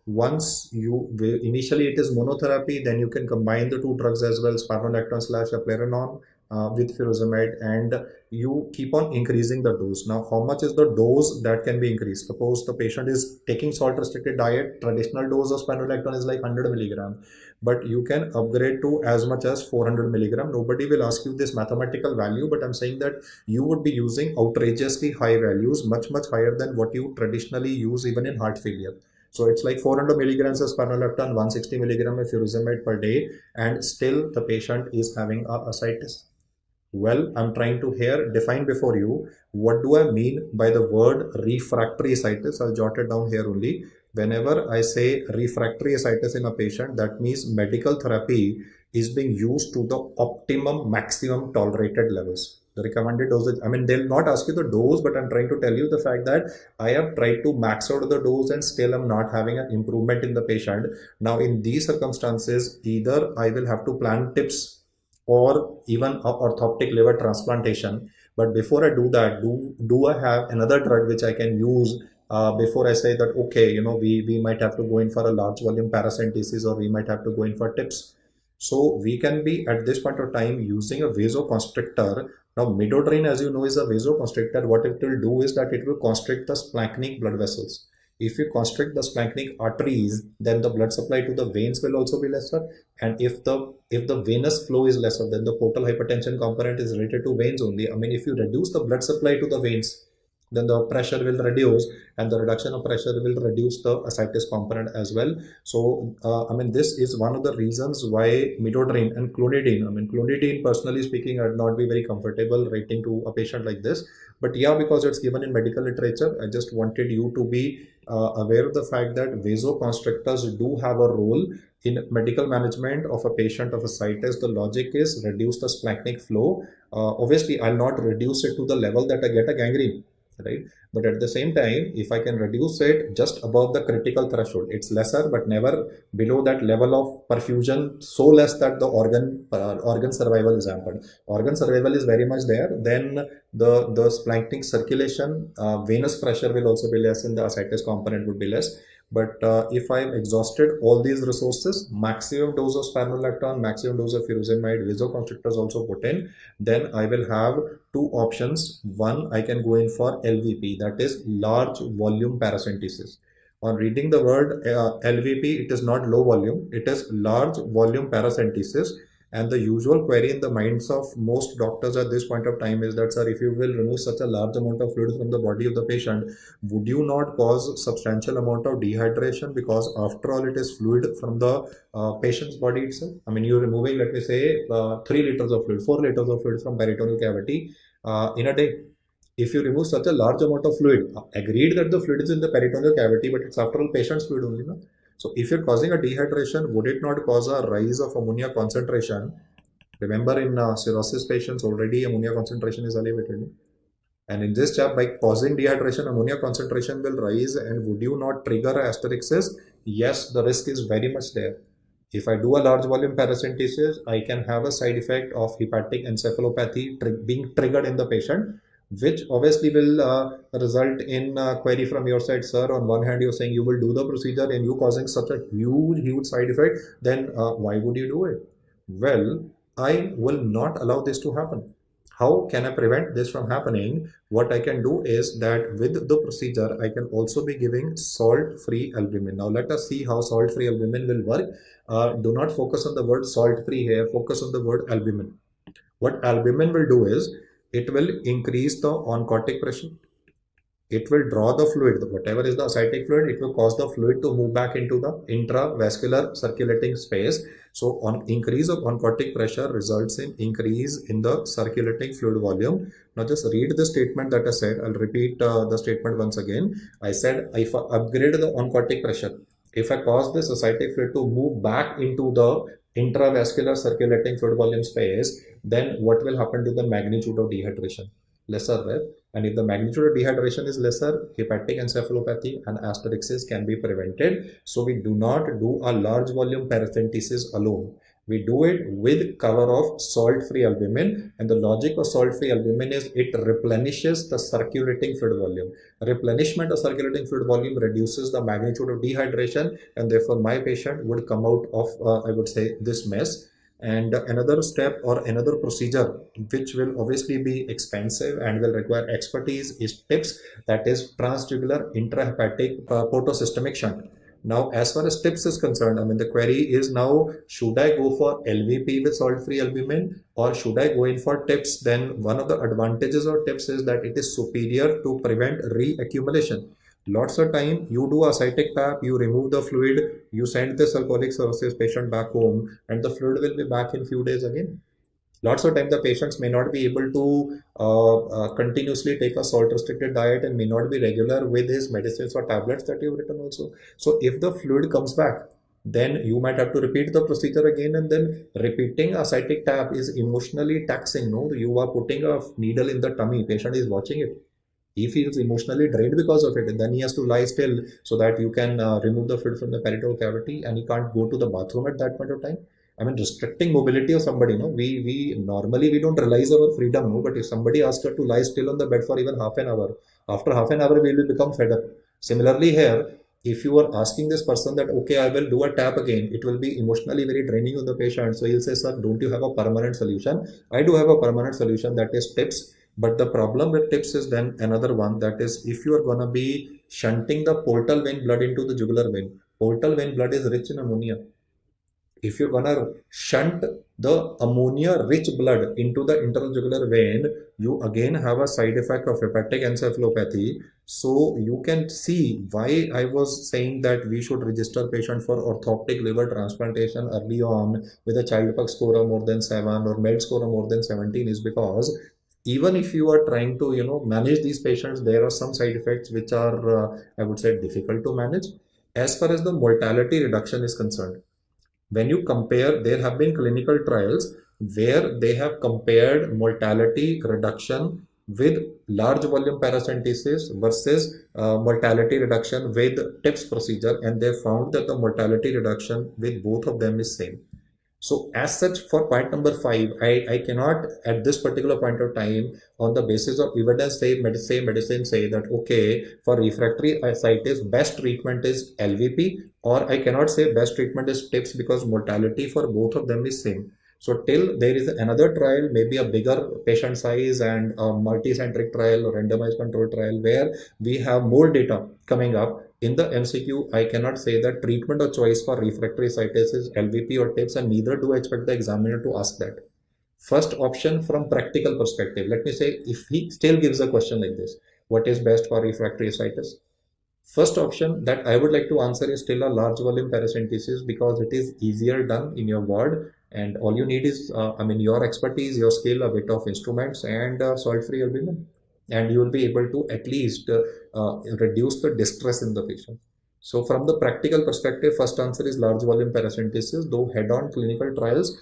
once initially it is monotherapy, then you can combine the two drugs as well, spironolactone/eplerenone. with furosemide, and you keep on increasing the dose. Now, how much is the dose that can be increased? Suppose the patient is taking salt restricted diet, traditional dose of spironolactone is like 100 milligram, but you can upgrade to as much as 400 milligram. Nobody will ask you this mathematical value, but I'm saying that you would be using outrageously high values, much higher than what you traditionally use even in heart failure. So it's like 400 milligrams of spironolactone, 160 milligram of furosemide per day, and still the patient is having a ascites. Well, I'm trying to here define before you what do I mean by the word refractory ascites. I'll jot it down here only. Whenever I say refractory ascites in a patient, that means medical therapy is being used to the optimum maximum tolerated levels. The recommended dosage, I mean, they'll not ask you the dose, but I'm trying to tell you the fact that I have tried to max out the dose and still I'm not having an improvement in the patient. Now, in these circumstances, either I will have to plan tips or even a orthoptic liver transplantation. But before I do that, do I have another drug which I can use before I say that, okay, we might have to go in for a large volume paracentesis, or we might have to go in for tips. So we can be at this point of time using a vasoconstrictor. Now, midodrine, as you know, is a vasoconstrictor. What it will do is that it will constrict the splanchnic blood vessels. If you constrict the splanchnic arteries, then the blood supply to the veins will also be lesser. And if the venous flow is lesser, then the portal hypertension component is related to veins only. I mean, if you reduce the blood supply to the veins, then the pressure will reduce, and the reduction of pressure will reduce the ascites component as well. So, I mean, this is one of the reasons why midodrine and clonidine, I mean, clonidine, personally speaking, I'd not be very comfortable writing to a patient like this. But yeah, because it's given in medical literature, I just wanted you to be aware of the fact that vasoconstrictors do have a role in medical management of a patient of ascites. The logic is reduce the splanchnic flow. Obviously, I'll not reduce it to the level that I get a gangrene, right? But at the same time, if I can reduce it just above the critical threshold, it's lesser, but never below that level of perfusion, so less that the organ survival is hampered. Organ survival is very much there. Then the splanchnic circulation, venous pressure will also be less, and the ascites component would be less. But if I've exhausted all these resources, maximum dose of spironolactone, maximum dose of furosemide, vasoconstrictors also put in, then I will have two options. One, I can go in for LVP, that is large volume paracentesis. On reading the word LVP, it is not low volume, it is large volume paracentesis. And the usual query in the minds of most doctors at this point of time is that, sir, if you will remove such a large amount of fluid from the body of the patient, would you not cause substantial amount of dehydration? Because after all, it is fluid from the patient's body itself. I mean, you're removing, let me say, 3 liters of fluid, 4 liters of fluid from peritoneal cavity in a day. If you remove such a large amount of fluid, agreed that the fluid is in the peritoneal cavity, but it's after all patient's fluid only, no? So if you're causing a dehydration, would it not cause a rise of ammonia concentration? Remember, in cirrhosis patients, already ammonia concentration is elevated. And in this chap, by causing dehydration, ammonia concentration will rise. And would you not trigger asterixis? Yes, the risk is very much there. If I do a large volume paracentesis, I can have a side effect of hepatic encephalopathy being triggered in the patient, which obviously will result in query from your side, sir. On one hand, you're saying you will do the procedure and you causing such a huge side effect, then why would you do it? Well, I will not allow this to happen. How can I prevent this from happening? What I can do is that with the procedure, I can also be giving salt-free albumin. Now, let us see how salt-free albumin will work. Do not focus on the word salt-free here. Focus on the word albumin. What albumin will do is, it will increase the oncotic pressure. It will draw the fluid, whatever is the ascitic fluid, it will cause the fluid to move back into the intravascular circulating space. So on increase of oncotic pressure results in increase in the circulating fluid volume. Now just read the statement that I said. I'll repeat the statement once again. I said, if I upgrade the oncotic pressure, if I cause this ascitic fluid to move back into the intravascular circulating fluid volume space, then what will happen to the magnitude of dehydration? Lesser, right? And if the magnitude of dehydration is lesser, hepatic encephalopathy and asterixis can be prevented. So we do not do a large volume paracentesis alone. We do it with cover of salt-free albumin, and the logic of salt-free albumin is it replenishes the circulating fluid volume. Replenishment of circulating fluid volume reduces the magnitude of dehydration, and therefore my patient would come out of, I would say, this mess. And another step or another procedure which will obviously be expensive and will require expertise is TIPS, that is transjugular intrahepatic portosystemic shunt. Now, as far as TIPS is concerned, I mean, the query is now, should I go for LVP with salt-free albumin or should I go in for TIPS? Then one of the advantages of TIPS is that it is superior to prevent reaccumulation. Lots of time you do ascitic tap, you remove the fluid, you send this alcoholic cirrhosis patient back home, and the fluid will be back in few days again. Lots of time the patients may not be able to continuously take a salt restricted diet and may not be regular with his medicines or tablets that you've written also. So if the fluid comes back, then you might have to repeat the procedure again, and then repeating ascitic tap is emotionally taxing. No, you are putting a needle in the tummy, patient is watching it. He feels emotionally drained because of it, and then he has to lie still so that you can remove the fluid from the parietal cavity, and he can't go to the bathroom at that point of time. I mean, restricting mobility of somebody, no, we normally we don't realize our freedom, no, but if somebody asks her to lie still on the bed for even half an hour, after half an hour we will become fed up. Similarly here, if you are asking this person that, okay, I will do a tap again, it will be emotionally very draining on the patient. So he'll say, sir, don't you have a permanent solution? I do have a permanent solution, that is TIPS. But the problem with TIPS is then another one, that is, if you are going to be shunting the portal vein blood into the jugular vein, portal vein blood is rich in ammonia. If you're gonna shunt the ammonia rich blood into the interjugular vein, you again have a side effect of hepatic encephalopathy. So you can see why I was saying that we should register patient for orthoptic liver transplantation early on with a Child-Pugh score of more than 7 or MELD score of more than 17 is because even if you are trying to manage these patients, there are some side effects which are I would say difficult to manage. As far as the mortality reduction is concerned, when you compare, there have been clinical trials where they have compared mortality reduction with large volume paracentesis versus mortality reduction with TIPS procedure, and they found that the mortality reduction with both of them is same. So as such, for point number 5, I cannot at this particular point of time on the basis of evidence say medicine say that okay, for refractory ascites best treatment is LVP, or I cannot say best treatment is TIPS because mortality for both of them is same. So till there is another trial, maybe a bigger patient size and a multi-centric trial or randomized control trial where we have more data coming up. In the MCQ, I cannot say that treatment of choice for refractory ascites is LVP or TIPS, and neither do I expect the examiner to ask that. First option from practical perspective, let me say, if he still gives a question like this, what is best for refractory ascites? First option that I would like to answer is still a large volume paracentesis because it is easier done in your ward, and all you need is, your expertise, your skill, a bit of instruments, and salt-free albumin, and you will be able to at least reduce the distress in the patient. So from the practical perspective, first answer is large volume paracentesis, though head-on clinical trials,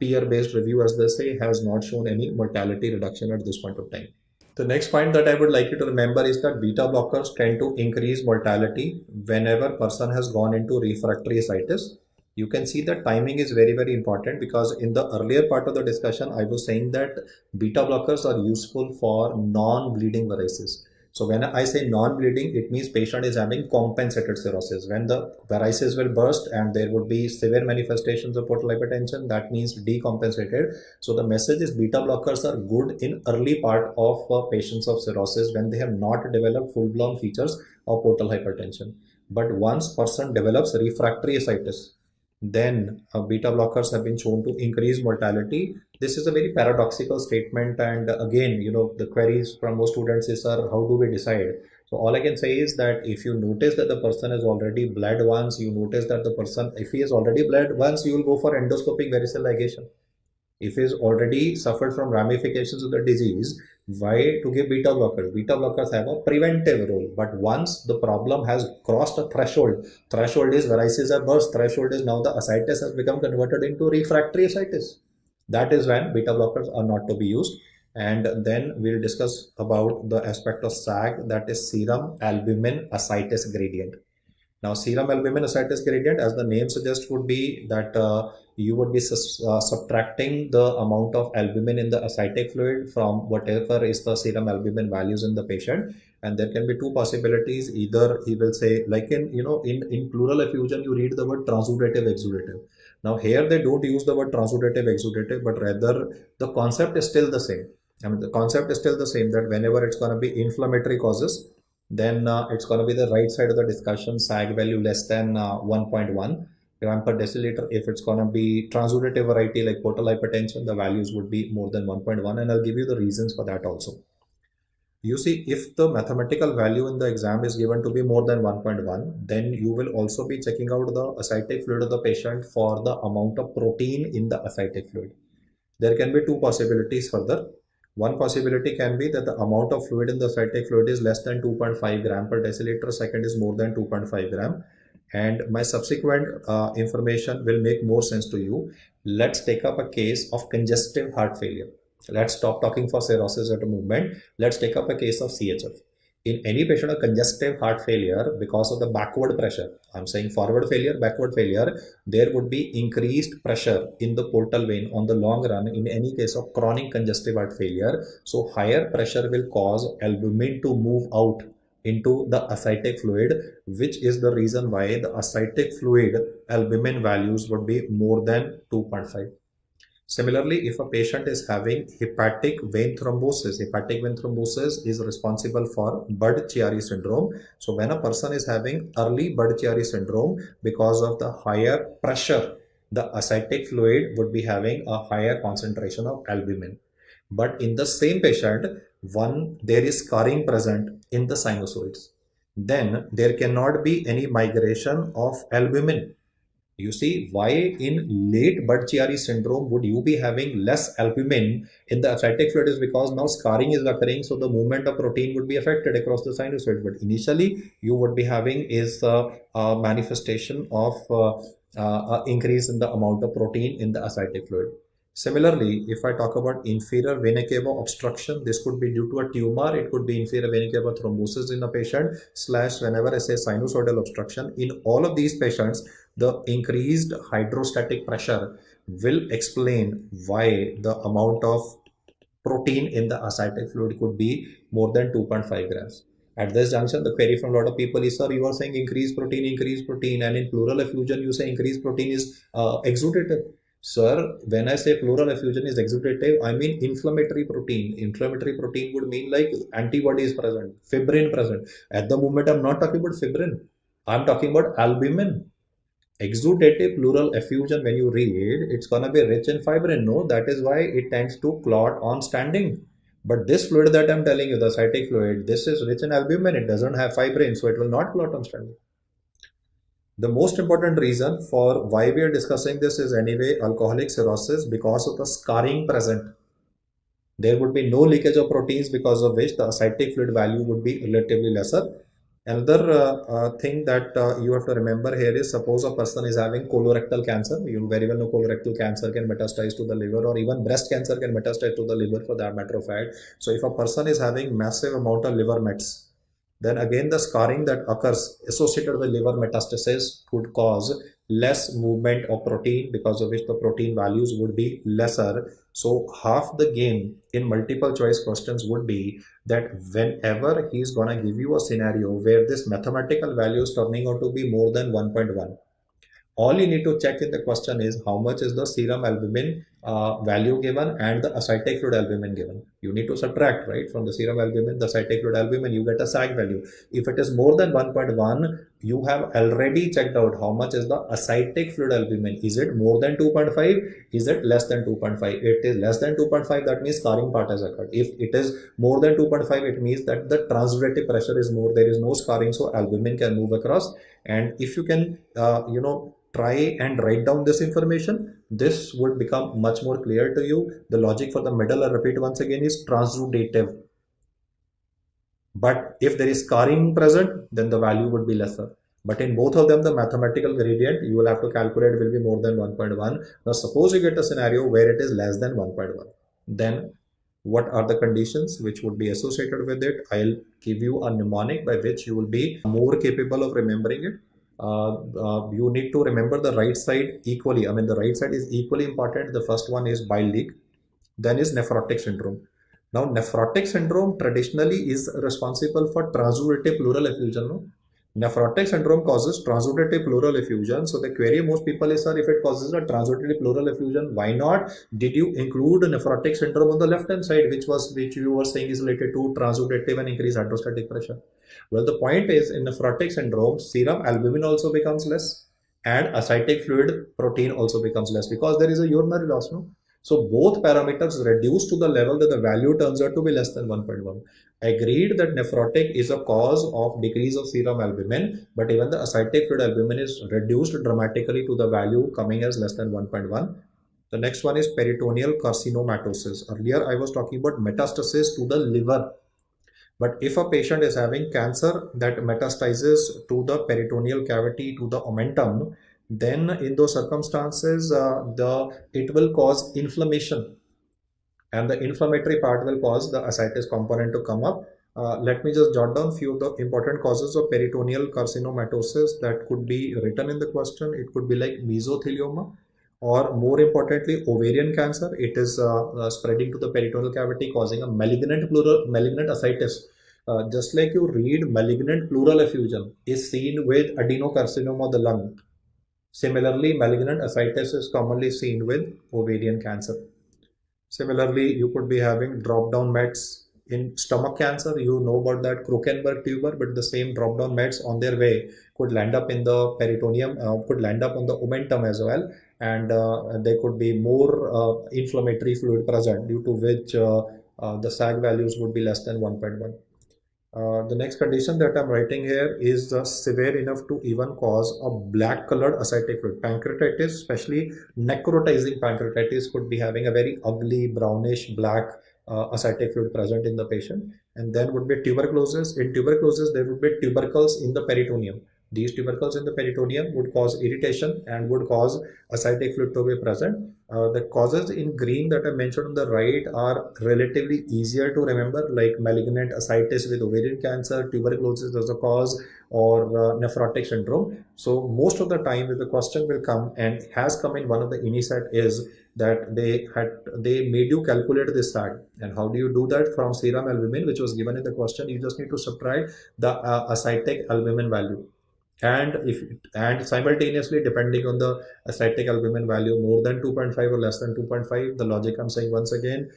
peer-based review as they say, has not shown any mortality reduction at this point of time. The next point that I would like you to remember is that beta blockers tend to increase mortality whenever person has gone into refractory ascites. You can see that timing is very, very important because in the earlier part of the discussion, I was saying that beta blockers are useful for non-bleeding varices. So when I say non-bleeding, it means patient is having compensated cirrhosis. When the varices will burst and there would be severe manifestations of portal hypertension, that means decompensated. So the message is beta blockers are good in early part of patients of cirrhosis when they have not developed full-blown features of portal hypertension. But once person develops refractory ascites, then beta blockers have been shown to increase mortality. This is a very paradoxical statement, and again, the queries from most students is, sir, how do we decide? So all I can say is that if you notice that the person has already bled once, you notice that the person, if he has already bled once, you will go for endoscopic varicose ligation. If he has already suffered from ramifications of the disease, why to give beta blockers? Beta blockers have a preventive role, but once the problem has crossed a threshold is varices are burst, threshold is now the ascites has become converted into refractory ascites. That is when beta blockers are not to be used. And then we'll discuss about the aspect of SAG, that is serum albumin ascites gradient. Now, serum albumin ascites gradient, as the name suggests, would be that you would be subtracting the amount of albumin in the ascitic fluid from whatever is the serum albumin values in the patient. And there can be two possibilities. Either he will say, like in plural effusion, you read the word transudative, exudative. Now here they don't use the word transudative, exudative, but rather the concept is still the same. I mean, the concept is still the same, that whenever it's going to be inflammatory causes, then it's going to be the right side of the discussion, SAG value less than 1.1 gram per deciliter. If it's going to be transudative variety like portal hypertension, the values would be more than 1.1, and I'll give you the reasons for that also. You see, if the mathematical value in the exam is given to be more than 1.1, then you will also be checking out the ascitic fluid of the patient for the amount of protein in the ascitic fluid. There can be two possibilities further. One possibility can be that the amount of fluid in the ascitic fluid is less than 2.5 gram per deciliter. Second is more than 2.5 gram. And my subsequent information will make more sense to you. Let's take up a case of congestive heart failure. Let's stop talking for cirrhosis at a moment. Let's take up a case of CHF. In any patient of congestive heart failure, because of the backward pressure, I'm saying forward failure, backward failure, there would be increased pressure in the portal vein on the long run in any case of chronic congestive heart failure. So higher pressure will cause albumin to move out into the ascitic fluid, which is the reason why the ascitic fluid albumin values would be more than 2.5. Similarly, if a patient is having hepatic vein thrombosis is responsible for Budd-Chiari syndrome. So when a person is having early Budd-Chiari syndrome, because of the higher pressure, the ascitic fluid would be having a higher concentration of albumin. But in the same patient, there is scarring present in the sinusoids, then there cannot be any migration of albumin. You see, why in late Budd-Chiari syndrome would you be having less albumin in the ascitic fluid is because now scarring is occurring, so the movement of protein would be affected across the sinusoid. But initially, you would be having is a manifestation of increase in the amount of protein in the ascitic fluid. Similarly, if I talk about inferior vena cava obstruction, this could be due to a tumor, it could be inferior vena cava thrombosis in a patient, / whenever I say sinusoidal obstruction. In all of these patients, the increased hydrostatic pressure will explain why the amount of protein in the ascitic fluid could be more than 2.5 grams. At this junction, the query from a lot of people is, sir, you are saying increased protein, and in pleural effusion, you say increased protein is exudative. Sir, when I say pleural effusion is exudative, I mean inflammatory protein. Inflammatory protein would mean like antibody is present, fibrin present. At the moment, I'm not talking about fibrin. I'm talking about albumin. Exudative pleural effusion, when you read, it's going to be rich in fibrin. No, that is why it tends to clot on standing. But this fluid that I'm telling you, the ascitic fluid, this is rich in albumin. It doesn't have fibrin, so it will not clot on standing. The most important reason for why we are discussing this is anyway alcoholic cirrhosis, because of the scarring present. There would be no leakage of proteins, because of which the ascitic fluid value would be relatively lesser. Another thing that you have to remember here is, suppose a person is having colorectal cancer. You very well know colorectal cancer can metastasize to the liver, or even breast cancer can metastasize to the liver for that matter of fact. So if a person is having massive amount of liver mets, then again the scarring that occurs associated with liver metastasis could cause less movement of protein, because of which the protein values would be lesser. So half the game in multiple choice questions would be that whenever he is going to give you a scenario where this mathematical value is turning out to be more than 1.1, all you need to check in the question is how much is the serum albumin value given and the ascitic fluid albumin given. You need to subtract, right, from the serum albumin, the ascitic fluid albumin, you get a SAG value. If it is more than 1.1, you have already checked out how much is the ascitic fluid albumin. Is it more than 2.5? Is it less than 2.5? It is less than 2.5, that means scarring part has occurred. If it is more than 2.5, it means that the transudative pressure is more, there is no scarring, so albumin can move across. And if you can, try and write down this information, this would become much more clear to you. The logic for the middle, I'll repeat once again, is transudative. But if there is scarring present, then the value would be lesser. But in both of them, the mathematical gradient you will have to calculate will be more than 1.1. Now, suppose you get a scenario where it is less than 1.1. Then what are the conditions which would be associated with it? I'll give you a mnemonic by which you will be more capable of remembering it. You need to remember the right side equally. I mean, the right side is equally important. The first one is bile leak, then is nephrotic syndrome. Now, nephrotic syndrome traditionally is responsible for transudative pleural effusion. No? Nephrotic syndrome causes transudative pleural effusion. So the query most people is, sir, if it causes a transudative pleural effusion, why not did you include nephrotic syndrome on the left hand side, which you were saying is related to transudative and increased hydrostatic pressure? Well, the point is, in nephrotic syndrome, serum albumin also becomes less, and ascitic fluid protein also becomes less because there is a urinary loss, no? So both parameters reduce to the level that the value turns out to be less than 1.1. Agreed that nephrotic is a cause of decrease of serum albumin, but even the ascitic fluid albumin is reduced dramatically to the value coming as less than 1.1. The next one is peritoneal carcinomatosis. Earlier I was talking about metastasis to the liver. But if a patient is having cancer that metastasizes to the peritoneal cavity, to the omentum, then in those circumstances, it will cause inflammation, and the inflammatory part will cause the ascites component to come up. Let me just jot down few of the important causes of peritoneal carcinomatosis that could be written in the question. It could be like mesothelioma, or more importantly, ovarian cancer. It is spreading to the peritoneal cavity, causing a malignant ascites. Just like you read, malignant pleural effusion is seen with adenocarcinoma of the lung. Similarly, malignant ascites is commonly seen with ovarian cancer. Similarly, you could be having drop-down mets in stomach cancer. You know about that Krokenberg tumor, but the same drop-down mets on their way could land up in the peritoneum, could land up on the omentum as well, and there could be more inflammatory fluid present, due to which the SAG values would be less than 1.1. The next condition that I'm writing here is severe enough to even cause a black colored ascitic fluid. Pancreatitis, especially necrotizing pancreatitis, could be having a very ugly brownish black ascitic fluid present in the patient. And then would be tuberculosis. In tuberculosis, there would be tubercles in the peritoneum. These tubercles in the peritoneum would cause irritation and would cause ascitic fluid to be present. The causes in green that I mentioned on the right are relatively easier to remember, like malignant ascites with ovarian cancer, tuberculosis as a cause, or nephrotic syndrome. So most of the time, if the question will come, and has come in one of the INISET, is that they made you calculate this SAG. And how do you do that? From serum albumin, which was given in the question, you just need to subtract the ascitic albumin value. And simultaneously, depending on the ascitic albumin value, more than 2.5 or less than 2.5, the logic I'm saying once again,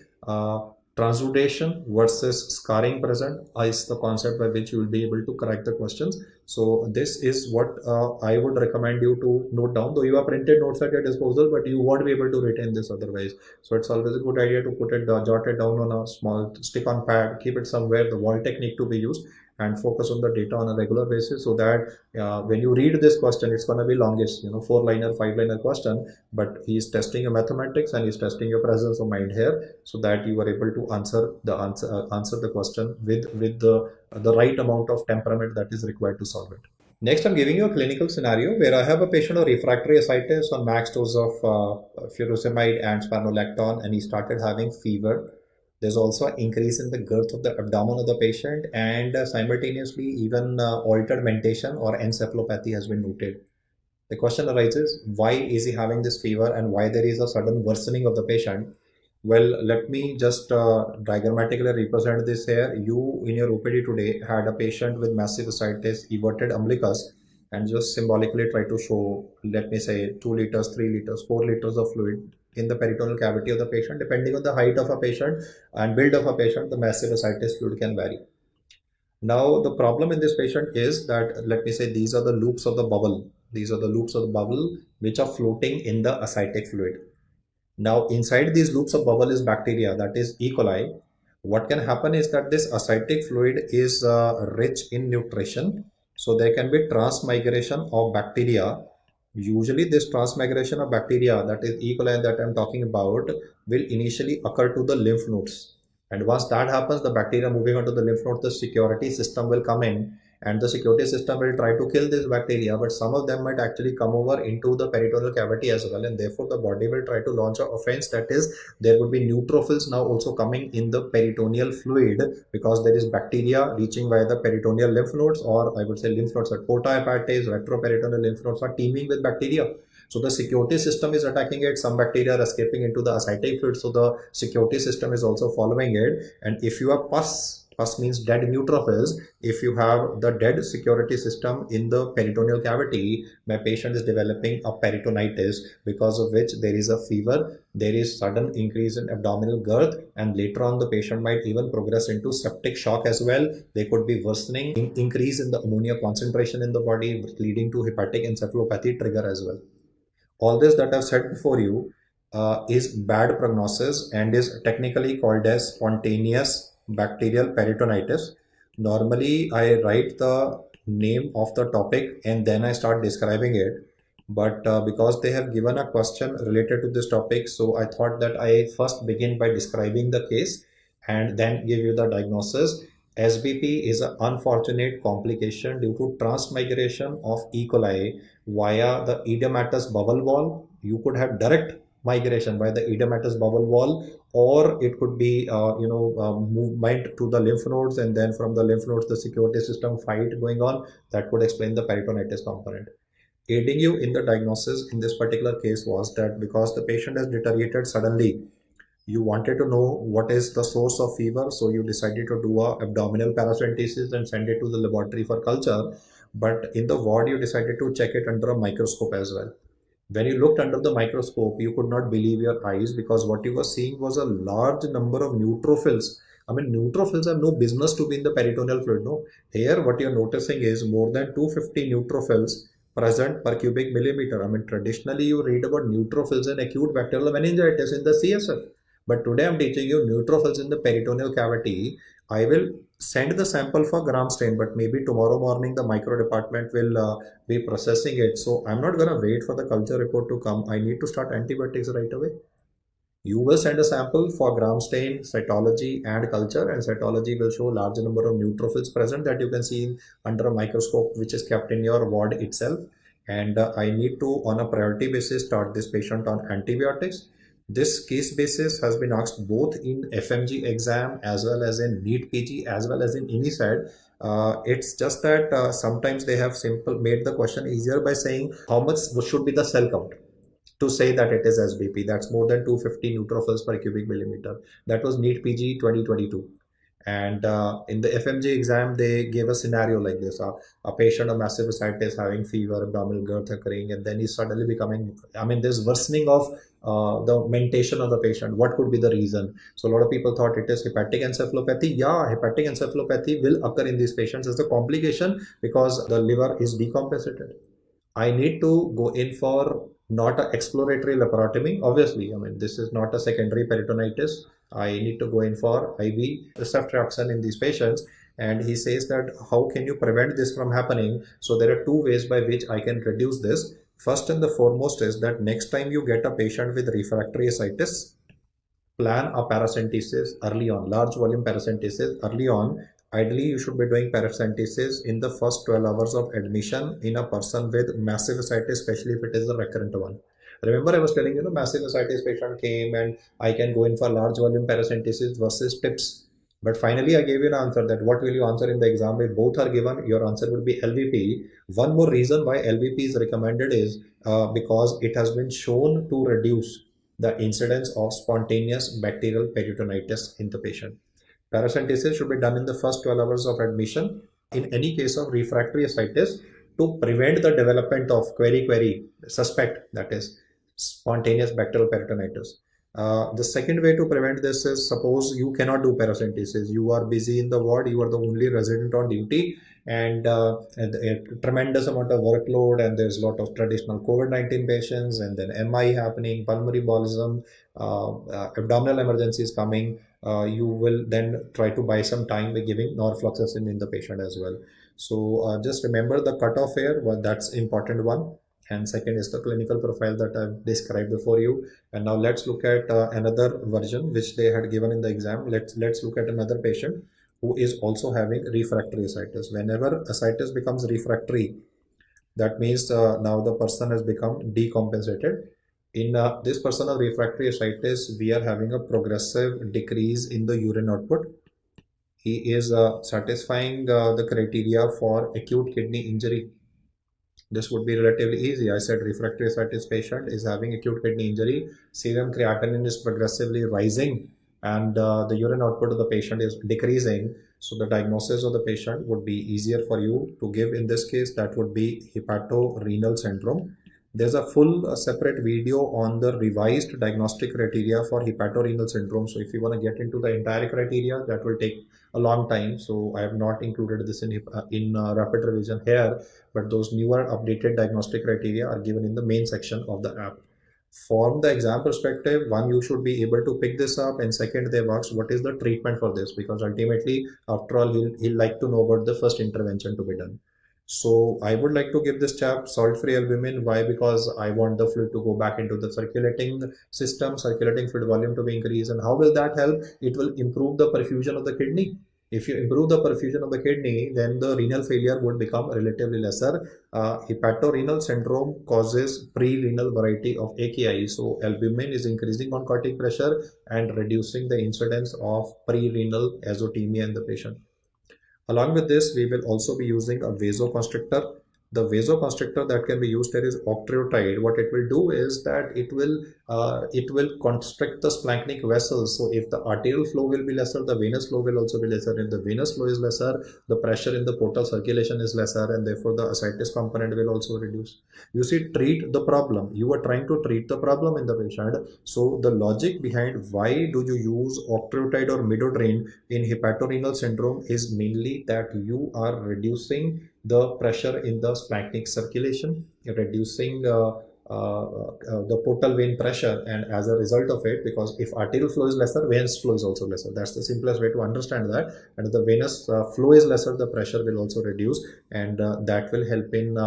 transudation versus scarring present is the concept by which you will be able to correct the questions. So this is what I would recommend you to note down, though you have printed notes at your disposal, but you won't be able to retain this otherwise. So it's always a good idea to put it, jot it down on a small stick-on pad, keep it somewhere, the wall technique to be used, and focus on the data on a regular basis, so that when you read this question, it's going to be longest, 4-liner, 5-liner question, but he's testing your mathematics and he's testing your presence of mind here, so that you are able to answer the question with the right amount of temperament that is required to solve it. Next, I'm giving you a clinical scenario where I have a patient of refractory ascites on max dose of furosemide and spironolactone, and he started having fever. There's also an increase in the girth of the abdomen of the patient, and simultaneously even altered mentation or encephalopathy has been noted. The question arises, why is he having this fever and why there is a sudden worsening of the patient? Well, let me just diagrammatically represent this here. You in your OPD today had a patient with massive ascites, everted umbilicus, and just symbolically try to show, let me say, 2 liters, 3 liters, 4 liters of fluid in the peritoneal cavity of the patient. Depending on the height of a patient and build of a patient, the massive ascites fluid can vary. Now, the problem in this patient is that, let me say, these are the loops of the bubble. These are the loops of the bubble which are floating in the ascitic fluid. Now, inside these loops of bubble is bacteria, that is E. coli. What can happen is that this ascitic fluid is rich in nutrition. So there can be transmigration of bacteria. Usually this transmigration of bacteria, that is E. coli that I'm talking about, will initially occur to the lymph nodes. And once that happens, the bacteria moving onto the lymph nodes, the security system will come in, and the security system will try to kill this bacteria, but some of them might actually come over into the peritoneal cavity as well, and therefore the body will try to launch an offense, that is, there would be neutrophils now also coming in the peritoneal fluid, because there is bacteria reaching via the peritoneal lymph nodes, or I would say lymph nodes at porta hepatis, retroperitoneal lymph nodes are teeming with bacteria. So the security system is attacking it. Some bacteria are escaping into the ascitic fluid, so the security system is also following it. And if you have pus Pus means dead neutrophils. If you have the dead security system in the peritoneal cavity, my patient is developing a peritonitis, because of which there is a fever, there is sudden increase in abdominal girth, and later on the patient might even progress into septic shock as well. There could be worsening, increase in the ammonia concentration in the body, leading to hepatic encephalopathy trigger as well. All this that I've said before you is bad prognosis and is technically called as spontaneous bacterial peritonitis. Normally, I write the name of the topic and then I start describing it. But because they have given a question related to this topic, so I thought that I first begin by describing the case and then give you the diagnosis. SBP is an unfortunate complication due to transmigration of E. coli via the edematous bubble wall. You could have direct migration by the edematous bubble wall, or it could be movement to the lymph nodes, and then from the lymph nodes the security system fight going on. That could explain the peritonitis component. Aiding you in the diagnosis in this particular case was that because the patient has deteriorated suddenly, you wanted to know what is the source of fever, so you decided to do a abdominal paracentesis and send it to the laboratory for culture. But in the ward, you decided to check it under a microscope as well. When you looked under the microscope, you could not believe your eyes, because what you were seeing was a large number of neutrophils. I mean, neutrophils have no business to be in the peritoneal fluid. No, here what you're noticing is more than 250 neutrophils present per cubic millimeter. I mean, traditionally you read about neutrophils in acute bacterial meningitis in the CSF. But today I'm teaching you neutrophils in the peritoneal cavity. I will send the sample for gram stain, but maybe tomorrow morning the micro department will be processing it. So I'm not going to wait for the culture report to come. I need to start antibiotics right away. You will send a sample for gram stain, cytology and culture, and cytology will show large number of neutrophils present that you can see under a microscope, which is kept in your ward itself. And I need to, on a priority basis, start this patient on antibiotics. This case basis has been asked both in FMG exam as well as in NEET PG as well as in INISAD. It's just that sometimes they have made the question easier by saying how much should be the cell count to say that it is SBP. That's more than 250 neutrophils per cubic millimeter. That was NEET PG 2022. And in the FMG exam, they gave a scenario like this. A patient of massive ascites having fever, abdominal girth occurring, and then he's suddenly becoming, I mean, there's worsening of the mentation of the patient. What could be the reason? So a lot of people thought it is hepatic encephalopathy. Yeah, hepatic encephalopathy will occur in these patients as a complication because the liver is decompensated. I need to go in for not an exploratory laparotomy. Obviously, I mean, this is not a secondary peritonitis. I need to go in for IV ceftriaxone in these patients. And he says that how can you prevent this from happening? So there are two ways by which I can reduce this. First and the foremost is that next time you get a patient with refractory ascites, plan a paracentesis early on, large volume paracentesis early on. Ideally, you should be doing paracentesis in the first 12 hours of admission in a person with massive ascites, especially if it is a recurrent one. Remember, I was telling you, massive ascites patient came and I can go in for large volume paracentesis versus tips. But finally, I gave you an answer that what will you answer in the exam? If both are given, your answer will be LVP. One more reason why LVP is recommended is because it has been shown to reduce the incidence of spontaneous bacterial peritonitis in the patient. Paracentesis should be done in the first 12 hours of admission in any case of refractory ascites to prevent the development of suspect, that is spontaneous bacterial peritonitis. The second way to prevent this is, suppose you cannot do paracentesis, you are busy in the ward, you are the only resident on duty, and a tremendous amount of workload, and there's a lot of traditional COVID-19 patients, and then MI happening, pulmonary embolism, abdominal emergencies coming. You will then try to buy some time by giving norfloxacin in the patient as well. So just remember the cutoff here, that's important one. And second is the clinical profile that I've described before you. And now let's look at another version which they had given in the exam. Let's look at another patient who is also having refractory ascites. Whenever ascites becomes refractory, that means now the person has become decompensated. In this person of refractory ascites, we are having a progressive decrease in the urine output. He is satisfying the criteria for acute kidney injury. This would be relatively easy. I said refractory ascites patient is having acute kidney injury. Serum creatinine is progressively rising. and the urine output of the patient is decreasing, so the diagnosis of the patient would be easier for you to give. In this case, that would be hepatorenal syndrome. There's a full separate video on the revised diagnostic criteria for hepatorenal syndrome. So if you want to get into the entire criteria, that will take a long time. So I have not included this in rapid revision here, but those newer updated diagnostic criteria are given in the main section of the app. From the exam perspective, one, you should be able to pick this up, and second, they've asked what is the treatment for this, because ultimately, after all, he'll like to know about the first intervention to be done. So I would like to give this chap salt-free albumin. Why? Because I want the fluid to go back into the circulating system, circulating fluid volume to be increased. And how will that help? It will improve the perfusion of the kidney. If you improve the perfusion of the kidney, then the renal failure would become relatively lesser. Hepatorenal syndrome causes pre-renal variety of AKI. So albumin is increasing oncotic pressure and reducing the incidence of pre-renal azotemia in the patient. Along with this, we will also be using a vasoconstrictor. The vasoconstrictor that can be used here is octreotide. What it will do is that it will constrict the splanchnic vessels. So if the arterial flow will be lesser, the venous flow will also be lesser. If the venous flow is lesser, the pressure in the portal circulation is lesser, and therefore the ascites component will also reduce. You see, treat the problem. You are trying to treat the problem in the patient. So the logic behind why do you use octreotide or midodrine in hepatorenal syndrome is mainly that you are reducing the pressure in the splanchnic circulation, reducing the portal vein pressure, and as a result of it, because if arterial flow is lesser, venous flow is also lesser. That's the simplest way to understand that. And if the venous flow is lesser, the pressure will also reduce, and that will help in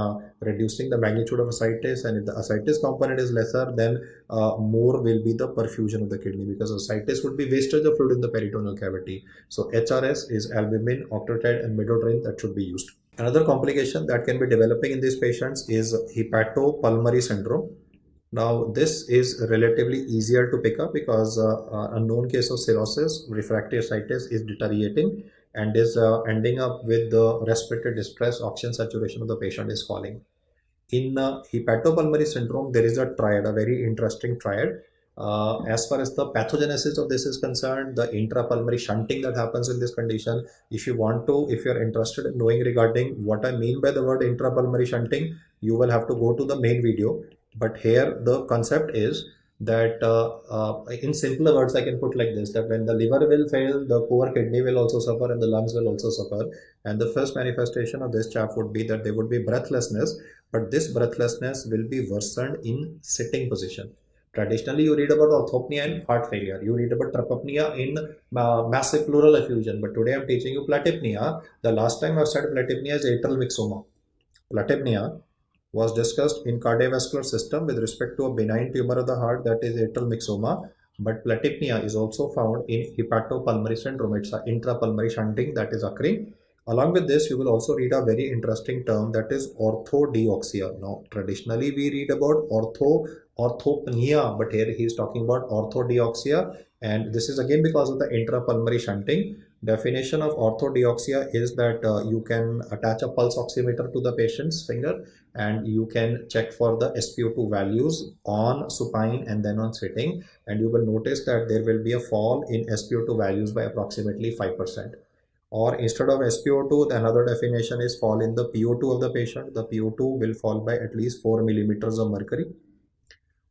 reducing the magnitude of ascites. And if the ascites component is lesser, then more will be the perfusion of the kidney, because ascites would be wastage of fluid in the peritoneal cavity. So HRS is albumin, octreotide, and midodrine that should be used. Another complication that can be developing in these patients is hepatopulmonary syndrome. Now, this is relatively easier to pick up because a known case of cirrhosis, refractory ascites, is deteriorating and is ending up with the respiratory distress. Oxygen saturation of the patient is falling. In hepatopulmonary syndrome, there is a triad, a very interesting triad. As far as the pathogenesis of this is concerned, the intrapulmonary shunting that happens in this condition, if you're interested in knowing regarding what I mean by the word intrapulmonary shunting, you will have to go to the main video. But here the concept is that in simpler words, I can put like this, that when the liver will fail, the poor kidney will also suffer and the lungs will also suffer. And the first manifestation of this chap would be that there would be breathlessness, but this breathlessness will be worsened in sitting position. Traditionally, you read about orthopnea in heart failure. You read about trypopnea in massive pleural effusion. But today I'm teaching you platypnea. The last time I've said platypnea is atrial myxoma. Platypnea was discussed in cardiovascular system with respect to a benign tumor of the heart, that is atrial myxoma. But platypnea is also found in hepatopulmonary syndrome. It's an intrapulmonary shunting that is occurring. Along with this, you will also read a very interesting term, that is orthodeoxia. Now, traditionally we read about orthopnea, but here he is talking about orthodeoxia, and this is again because of the intrapulmonary shunting. Definition of orthodeoxia is that you can attach a pulse oximeter to the patient's finger and you can check for the SpO2 values on supine and then on sitting, and you will notice that there will be a fall in SpO2 values by approximately 5%. Or instead of SpO2, the another definition is fall in the PO2 of the patient. The PO2 will fall by at least 4 millimeters of mercury.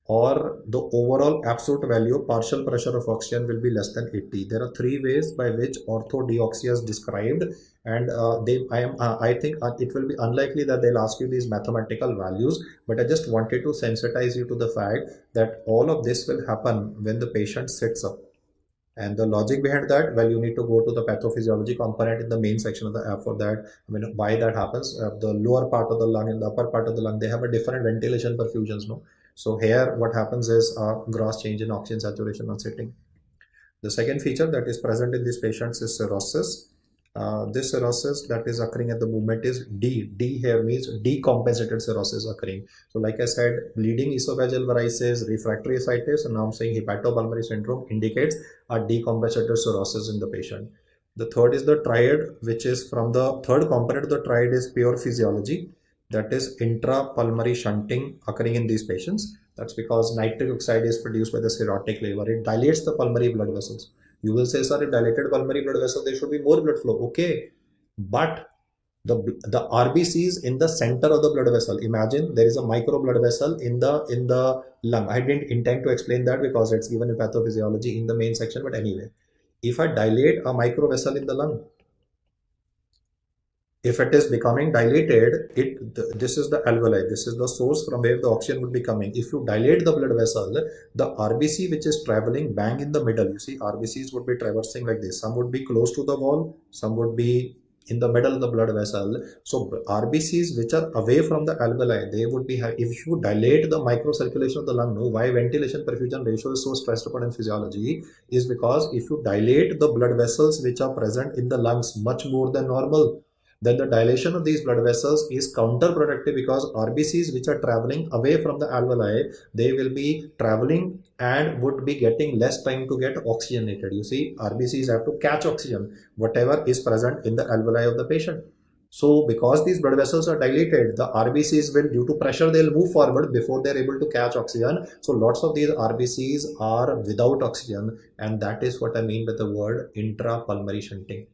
Or the overall absolute value, partial pressure of oxygen, will be less than 80. There are three ways by which orthodeoxia is described, and I think it will be unlikely that they'll ask you these mathematical values, but I just wanted to sensitize you to the fact that all of this will happen when the patient sits up. And the logic behind that, well, you need to go to the pathophysiology component in the main section of the app for that. I mean, why that happens, the lower part of the lung and the upper part of the lung, they have a different ventilation perfusions, no? So here what happens is a gross change in oxygen saturation on sitting. The second feature that is present in these patients is cirrhosis. This cirrhosis that is occurring at the moment is D. D here means decompensated cirrhosis occurring. So like I said, bleeding esophageal varices, refractory ascites, and now I'm saying hepatopulmonary syndrome indicates a decompensated cirrhosis in the patient. The third is the triad, which is from the third component of the triad is pure physiology. That is intrapulmonary shunting occurring in these patients. That's because nitric oxide is produced by the cirrhotic liver. It dilates the pulmonary blood vessels. You will say, sir, if dilated pulmonary blood vessel, there should be more blood flow. Okay, but the RBCs in the center of the blood vessel. Imagine there is a micro blood vessel in the lung. I didn't intend to explain that because it's given in pathophysiology in the main section. But anyway, if I dilate a micro vessel in the lung, if it is becoming dilated, this is the alveoli. This is the source from where the oxygen would be coming. If you dilate the blood vessel, the RBC which is traveling bang in the middle. You see, RBCs would be traversing like this. Some would be close to the wall. Some would be in the middle of the blood vessel. So RBCs which are away from the alveoli, they would be if you dilate the microcirculation of the lung. No, why ventilation perfusion ratio is so stressed upon in physiology is because if you dilate the blood vessels which are present in the lungs much more than normal, then the dilation of these blood vessels is counterproductive because RBCs which are traveling away from the alveoli, they will be traveling and would be getting less time to get oxygenated. You see, RBCs have to catch oxygen, whatever is present in the alveoli of the patient. So because these blood vessels are dilated, the RBCs will, due to pressure, they'll move forward before they're able to catch oxygen. So lots of these RBCs are without oxygen, and that is what I mean by the word intrapulmonary shunting.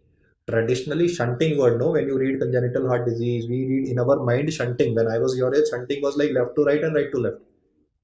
Traditionally, shunting word, no, when you read congenital heart disease, we read in our mind shunting. When I was your age, shunting was like left to right and right to left.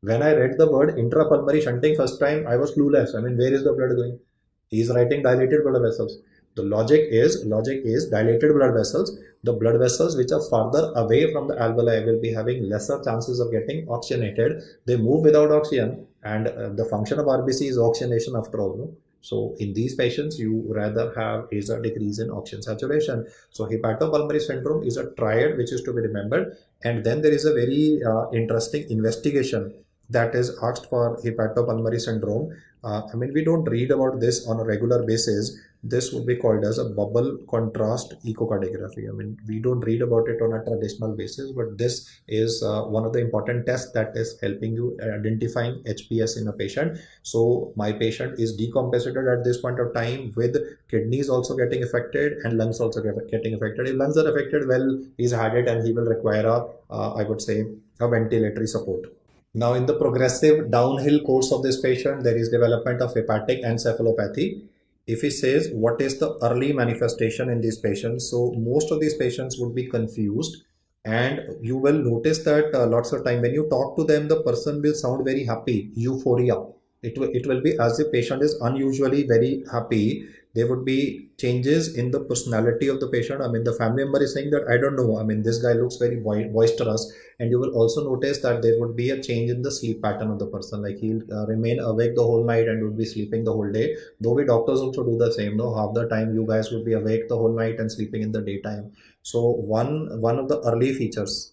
When I read the word intrapulmonary shunting first time, I was clueless. I mean, where is the blood going? He is writing dilated blood vessels. The logic is dilated blood vessels. The blood vessels which are farther away from the alveoli will be having lesser chances of getting oxygenated. They move without oxygen, and the function of RBC is oxygenation after all. No? So in these patients, you rather have is a decrease in oxygen saturation. So hepatopulmonary syndrome is a triad which is to be remembered. And then there is a very interesting investigation that is asked for hepatopulmonary syndrome. I mean, we don't read about this on a regular basis. This would be called as a bubble contrast echocardiography. I mean, we don't read about it on a traditional basis, but this is one of the important tests that is helping you identifying HPS in a patient. So my patient is decompensated at this point of time with kidneys also getting affected and lungs also getting affected. If lungs are affected, well, he's had it and he will require I would say, a ventilatory support. Now, in the progressive downhill course of this patient, there is development of hepatic encephalopathy. If he says what is the early manifestation in these patients, so most of these patients would be confused, and you will notice that lots of time when you talk to them, the person will sound very happy, euphoria. It will be as if patient is unusually very happy. There would be changes in the personality of the patient. I mean, the family member is saying that, I don't know, I mean, this guy looks very boisterous. And you will also notice that there would be a change in the sleep pattern of the person. Like he'll remain awake the whole night and would be sleeping the whole day. Though we doctors also do the same. No, half the time you guys would be awake the whole night and sleeping in the daytime. So one of the early features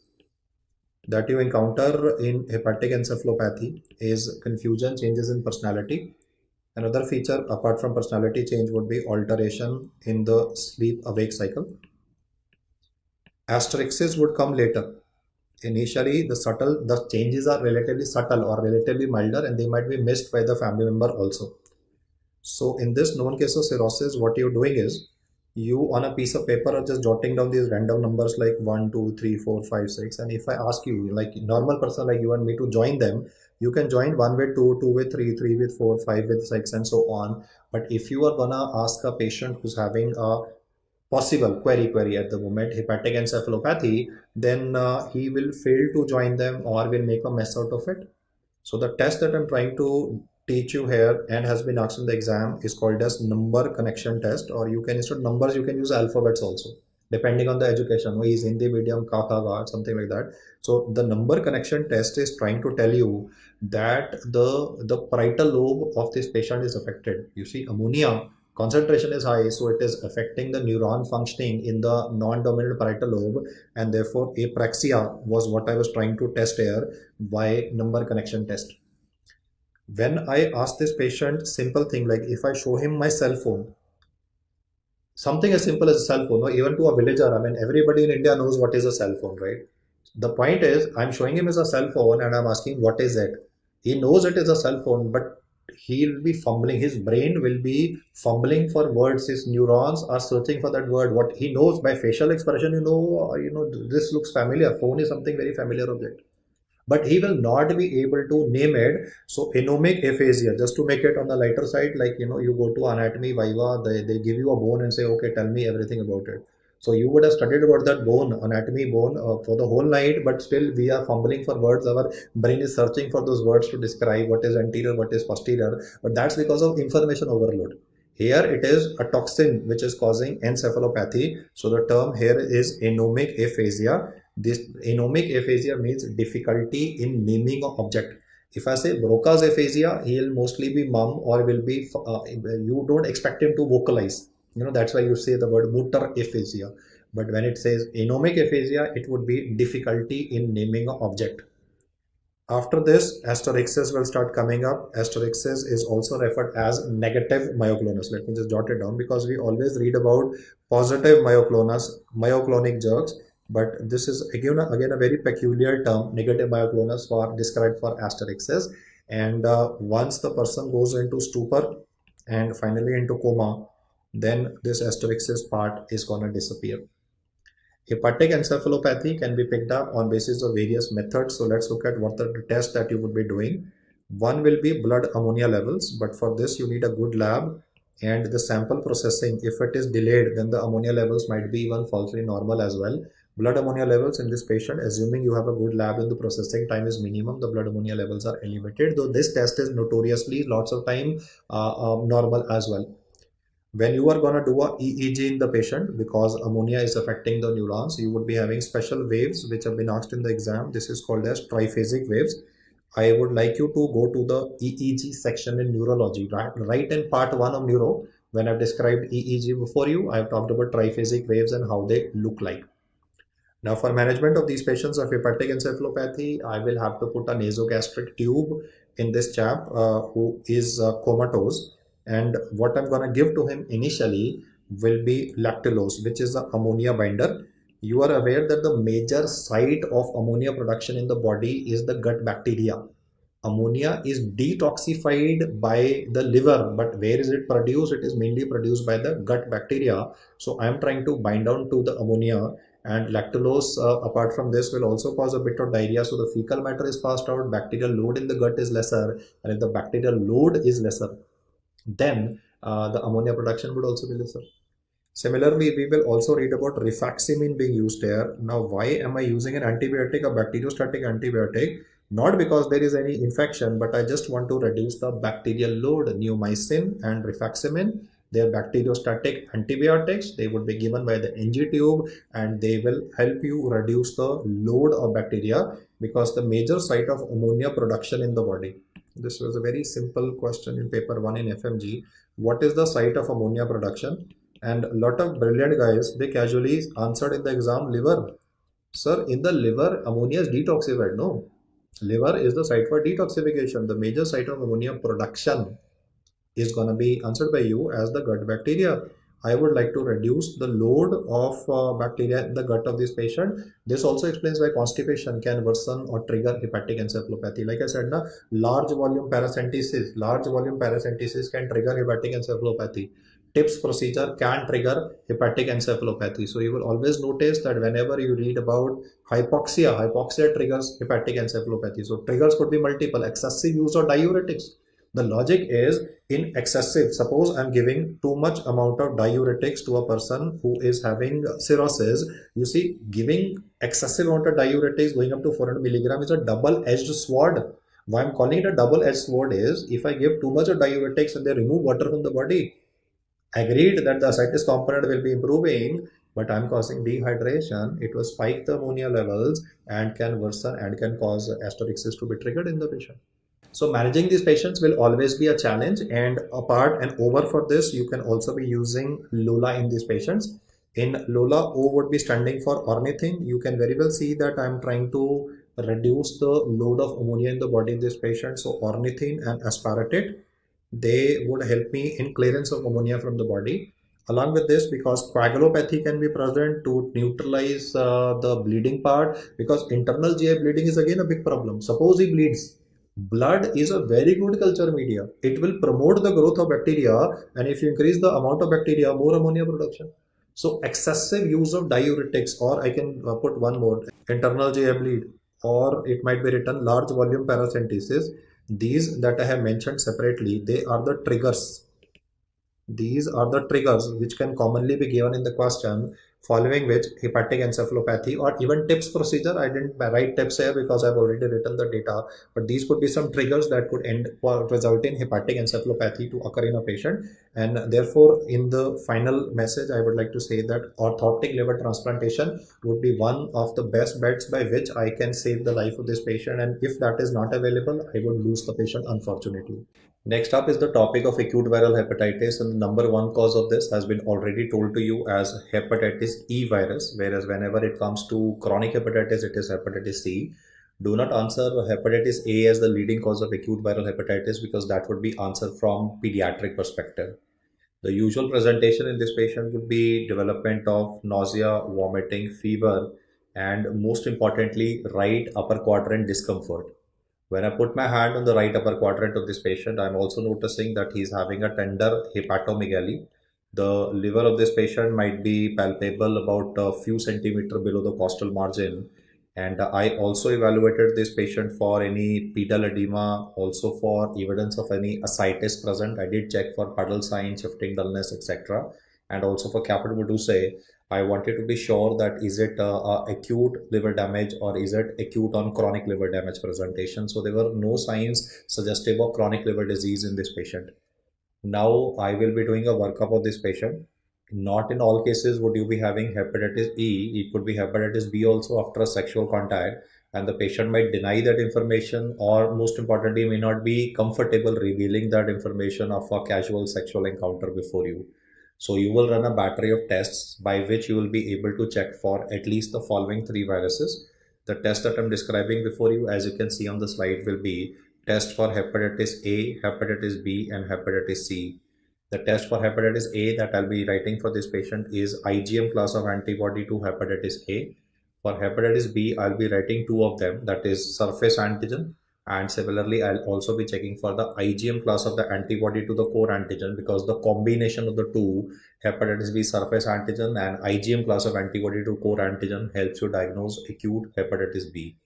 that you encounter in hepatic encephalopathy is confusion, changes in personality. Another feature apart from personality change would be alteration in the sleep-awake cycle. Asterixes would come later. Initially, the changes are relatively subtle or relatively milder, and they might be missed by the family member also. So in this known case of cirrhosis, what you're doing is, you on a piece of paper are just jotting down these random numbers like 1, 2, 3, 4, 5, 6. And if I ask you, like normal person like you and me, to join them, you can join 1 with 2, 2 with 3, 3 with 4, 5 with 6, and so on. But if you are gonna ask a patient who's having a possible query at the moment, hepatic encephalopathy, then he will fail to join them or will make a mess out of it. So the test that I'm trying to teach you here and has been asked in the exam is called as number connection test, or you can, instead of numbers, you can use alphabets also, depending on the education. He is Hindi medium, ka, something like that. So the number connection test is trying to tell you that the parietal lobe of this patient is affected. You see, ammonia concentration is high, so it is affecting the neuron functioning in the non-dominant parietal lobe, and therefore apraxia was what I was trying to test here by number connection test. When I ask this patient simple thing, like if I show him my cell phone, something as simple as a cell phone, or even to a villager, I mean, everybody in India knows what is a cell phone, right? The point is, I'm showing him as a cell phone and I'm asking what is it. He knows it is a cell phone, but he'll be fumbling. His brain will be fumbling for words. His neurons are searching for that word. What he knows by facial expression, this looks familiar. Phone is something very familiar object. but he will not be able to name it. So anomic aphasia, just to make it on the lighter side, like you go to anatomy viva, they give you a bone and say, okay, tell me everything about it. So you would have studied about that bone, anatomy bone, for the whole night, but still we are fumbling for words. Our brain is searching for those words to describe what is anterior, what is posterior, but that's because of information overload. Here it is a toxin which is causing encephalopathy. So the term here is anomic aphasia. This anomic aphasia means difficulty in naming an object. If I say Broca's aphasia, he'll mostly be mum or will be, you don't expect him to vocalize. That's why you say the word motor aphasia. But when it says anomic aphasia, it would be difficulty in naming an object. After this, asterixis will start coming up. Asterixis is also referred as negative myoclonus. Let me just jot it down because we always read about positive myoclonus, myoclonic jerks. But this is again a very peculiar term, negative myoclonus, for described for asterixis. And once the person goes into stupor and finally into coma, then this asterixis part is going to disappear. Hepatic encephalopathy can be picked up on basis of various methods. So let's look at what the test that you would be doing. One will be blood ammonia levels, but for this you need a good lab and the sample processing. If it is delayed, then the ammonia levels might be even falsely normal as well. Blood ammonia levels in this patient, assuming you have a good lab and the processing time is minimum, the blood ammonia levels are elevated, though this test is notoriously lots of time normal as well. When you are going to do a EEG in the patient, because ammonia is affecting the neurons, you would be having special waves which have been asked in the exam. This is called as triphasic waves. I would like you to go to the EEG section in neurology, right in part 1 of neuro. When I've described EEG before you, I've talked about triphasic waves and how they look like. Now for management of these patients of hepatic encephalopathy, I will have to put a nasogastric tube in this chap who is comatose. And what I'm going to give to him initially will be lactulose, which is the ammonia binder. You are aware that the major site of ammonia production in the body is the gut bacteria. Ammonia is detoxified by the liver, but where is it produced? It is mainly produced by the gut bacteria. So I am trying to bind down to the ammonia, and lactulose apart from this will also cause a bit of diarrhea. So the fecal matter is passed out, bacterial load in the gut is lesser, and if the bacterial load is lesser, then the ammonia production would also be lesser. Similarly, we will also read about rifaximin being used here. Now, why am I using an antibiotic, a bacteriostatic antibiotic? Not because there is any infection, but I just want to reduce the bacterial load. Neomycin and rifaximin, they are bacteriostatic antibiotics. They would be given by the NG tube and they will help you reduce the load of bacteria because the major site of ammonia production in the body. This was a very simple question in paper 1 in FMG. What is the site of ammonia production? And a lot of brilliant guys, they casually answered in the exam, liver. Sir, in the liver, ammonia is detoxified. No, liver is the site for detoxification. The major site of ammonia production is going to be answered by you as the gut bacteria. I would like to reduce the load of bacteria in the gut of this patient. This also explains why constipation can worsen or trigger hepatic encephalopathy. Like I said, large volume paracentesis can trigger hepatic encephalopathy. TIPS procedure can trigger hepatic encephalopathy. So you will always notice that whenever you read about hypoxia triggers hepatic encephalopathy. So triggers could be multiple. Excessive use of diuretics. The logic is in excessive. Suppose I'm giving too much amount of diuretics to a person who is having cirrhosis. You see, giving excessive amount of diuretics going up to 400 milligram is a double-edged sword. Why I'm calling it a double-edged sword is if I give too much of diuretics and they remove water from the body, agreed that the ascites component will be improving, but I'm causing dehydration. It will spike the ammonia levels and can worsen and can cause asterixis to be triggered in the patient. So managing these patients will always be a challenge, and apart and over for this, you can also be using LOLA in these patients. In LOLA, O would be standing for ornithine. You can very well see that I'm trying to reduce the load of ammonia in the body in this patient. So ornithine and asparatate, they would help me in clearance of ammonia from the body. Along with this, because coagulopathy can be present to neutralize the bleeding part, because internal GI bleeding is again a big problem. Suppose he bleeds. Blood is a very good culture media. It will promote the growth of bacteria, and if you increase the amount of bacteria, more ammonia production. So excessive use of diuretics, or I can put one more, internal GI bleed. or it might be written large volume paracentesis. These that I have mentioned separately, they are the triggers. These are the triggers which can commonly be given in the question, following which hepatic encephalopathy or even TIPS procedure. I didn't write TIPS here because I've already written the data, but these could be some triggers that could end or result in hepatic encephalopathy to occur in a patient. And therefore, in the final message, I would like to say that orthotic liver transplantation would be one of the best bets by which I can save the life of this patient. And if that is not available, I would lose the patient, unfortunately. Next up is the topic of acute viral hepatitis, and the number one cause of this has been already told to you as hepatitis E virus, whereas whenever it comes to chronic hepatitis, it is hepatitis C. Do not answer hepatitis A as the leading cause of acute viral hepatitis because that would be answered from pediatric perspective. The usual presentation in this patient would be development of nausea, vomiting, fever, and most importantly, right upper quadrant discomfort. When I put my hand on the right upper quadrant of this patient, I'm also noticing that he's having a tender hepatomegaly. The liver of this patient might be palpable about a few centimeters below the costal margin. And I also evaluated this patient for any pedal edema, also for evidence of any ascites present. I did check for puddle signs, shifting dullness, etc. And also for Kaplan-Meier, I wanted to be sure that is it acute liver damage or is it acute on chronic liver damage presentation. So there were no signs suggestive of chronic liver disease in this patient. Now I will be doing a workup of this patient. Not in all cases would you be having hepatitis E. It could be hepatitis B also after a sexual contact, and the patient might deny that information, or most importantly may not be comfortable revealing that information of a casual sexual encounter before you. So you will run a battery of tests by which you will be able to check for at least the following three viruses. The test that I'm describing before you, as you can see on the slide, will be test for hepatitis A, hepatitis B, and hepatitis C. The test for hepatitis A that I'll be writing for this patient is IgM class of antibody to hepatitis A. For hepatitis B, I'll be writing two of them, that is surface antigen, and similarly I'll also be checking for the IgM class of the antibody to the core antigen, because the combination of the two, hepatitis B surface antigen and IgM class of antibody to core antigen, helps you diagnose acute hepatitis B.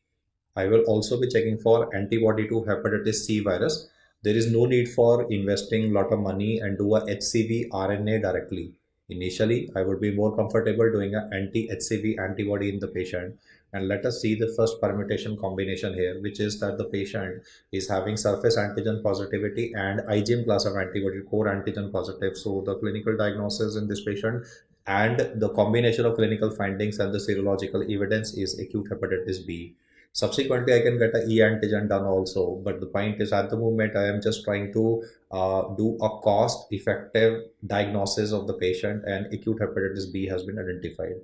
I will also be checking for antibody to hepatitis C virus. There is no need for investing a lot of money and do a HCV RNA directly. Initially, I would be more comfortable doing an anti-HCV antibody in the patient. And let us see the first permutation combination here, which is that the patient is having surface antigen positivity and IgM class of antibody core antigen positive. So the clinical diagnosis in this patient and the combination of clinical findings and the serological evidence is acute hepatitis B. Subsequently, I can get a E antigen done also, but the point is at the moment I am just trying to do a cost-effective diagnosis of the patient, and acute hepatitis B has been identified.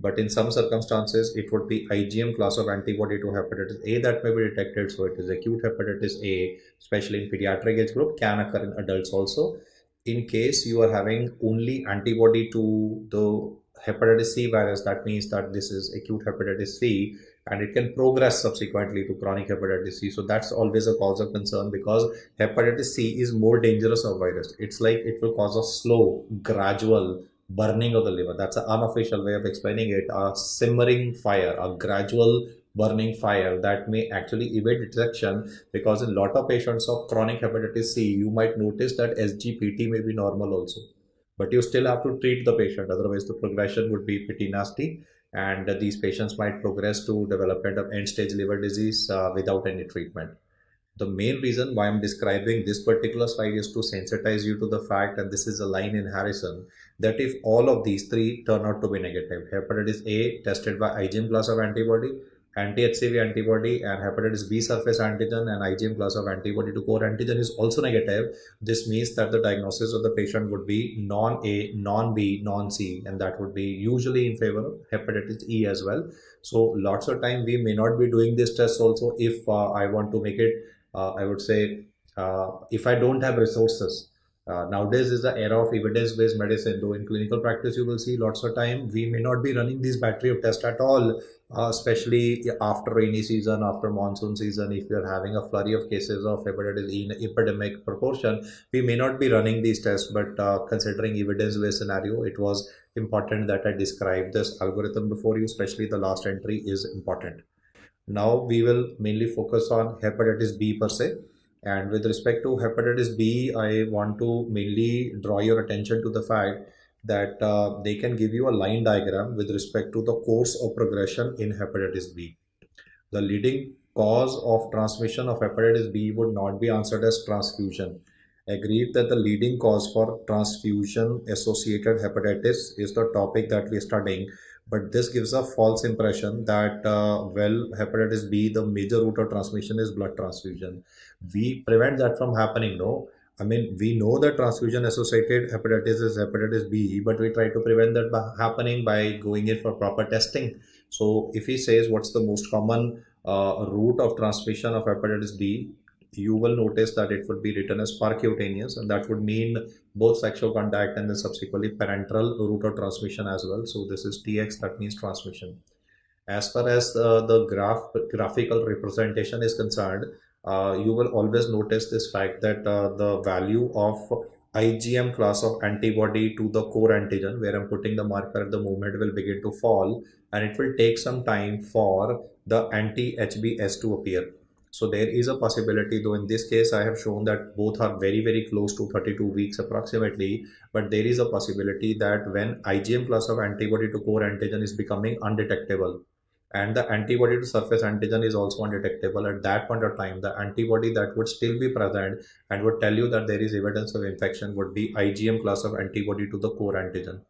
But in some circumstances, it would be IgM class of antibody to hepatitis A that may be detected. So it is acute hepatitis A, especially in pediatric age group, can occur in adults also. In case you are having only antibody to the hepatitis C virus, that means that this is acute hepatitis C, and it can progress subsequently to chronic hepatitis C. So that's always a cause of concern, because hepatitis C is more dangerous of virus. It's like it will cause a slow, gradual burning of the liver. That's an unofficial way of explaining it. A simmering fire, a gradual burning fire that may actually evade detection, because in a lot of patients of chronic hepatitis C, you might notice that SGPT may be normal also. But you still have to treat the patient, otherwise the progression would be pretty nasty, and these patients might progress to development of end-stage liver disease without any treatment. The main reason why I'm describing this particular slide is to sensitize you to the fact, and this is a line in Harrison, that if all of these three turn out to be negative, hepatitis A tested by IgM class of antibody, anti-HCV antibody, and hepatitis B surface antigen and IgM class of antibody to core antigen is also negative, this means that the diagnosis of the patient would be non-A, non-B, non-C, and that would be usually in favor of hepatitis E as well. So lots of time we may not be doing this test also if I want to make it, I would say, if I don't have resources. Nowadays is the era of evidence-based medicine, though in clinical practice you will see lots of time we may not be running this battery of tests at all, especially after rainy season, after monsoon season. If you are having a flurry of cases of hepatitis E in epidemic proportion, we may not be running these tests, but considering evidence-based scenario, it was important that I describe this algorithm before you, especially the last entry is important. Now we will mainly focus on hepatitis B per se. And with respect to hepatitis B, I want to mainly draw your attention to the fact that they can give you a line diagram with respect to the course of progression in hepatitis B. The leading cause of transmission of hepatitis B would not be answered as transfusion. Agreed that the leading cause for transfusion associated hepatitis is the topic that we are studying, but this gives a false impression that hepatitis B, the major route of transmission is blood transfusion. We prevent that from happening. No, I mean, we know that transfusion associated hepatitis is hepatitis B, but we try to prevent that by happening by going in for proper testing. So if he says what's the most common route of transmission of hepatitis B, you will notice that it would be written as percutaneous, and that would mean both sexual contact and then subsequently parenteral route of transmission as well. So this is TX, that means transmission. As far as the graphical representation is concerned, you will always notice this fact that the value of IgM class of antibody to the core antigen, where I'm putting the marker at the moment, will begin to fall, and it will take some time for the anti-HBs to appear. So there is a possibility, though in this case I have shown that both are very close to 32 weeks approximately, but there is a possibility that when IgM class of antibody to core antigen is becoming undetectable and the antibody to surface antigen is also undetectable, at that point of time the antibody that would still be present and would tell you that there is evidence of infection would be IgM class of antibody to the core antigen.